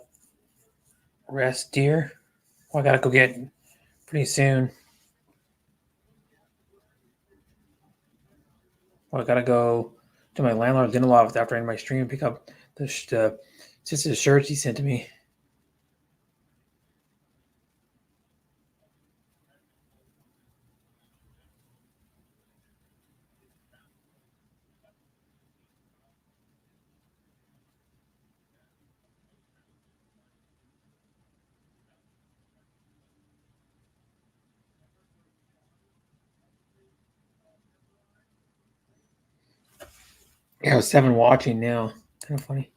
H: rest, dear. Well, I gotta go get pretty soon. Well, I gotta go to my landlord's dinner loft after I end my stream and pick up the sister's shirts he sent to me. Yeah, I was 7 watching now. Kind of funny.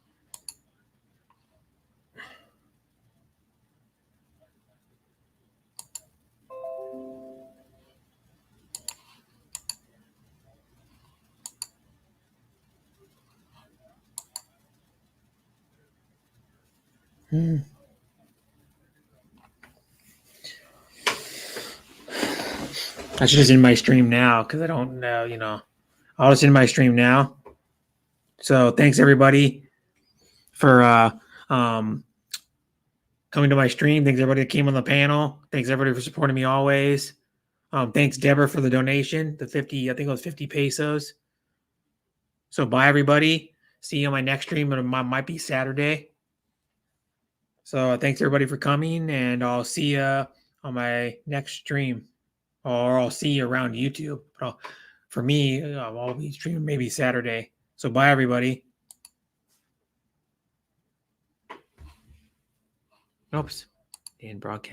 H: I should just end my stream now because I don't know, I'll just end my stream now. So thanks everybody for coming to my stream. Thanks everybody that came on the panel. Thanks everybody for supporting me always. Thanks Deborah for the donation, the 50, I think it was 50 pesos. So bye everybody. See you on my next stream. It might be Saturday. So thanks everybody for coming, and I'll see you on my next stream, or I'll see you around YouTube. But for me, I'll be streaming maybe Saturday. So bye everybody. Oops. And broadcast.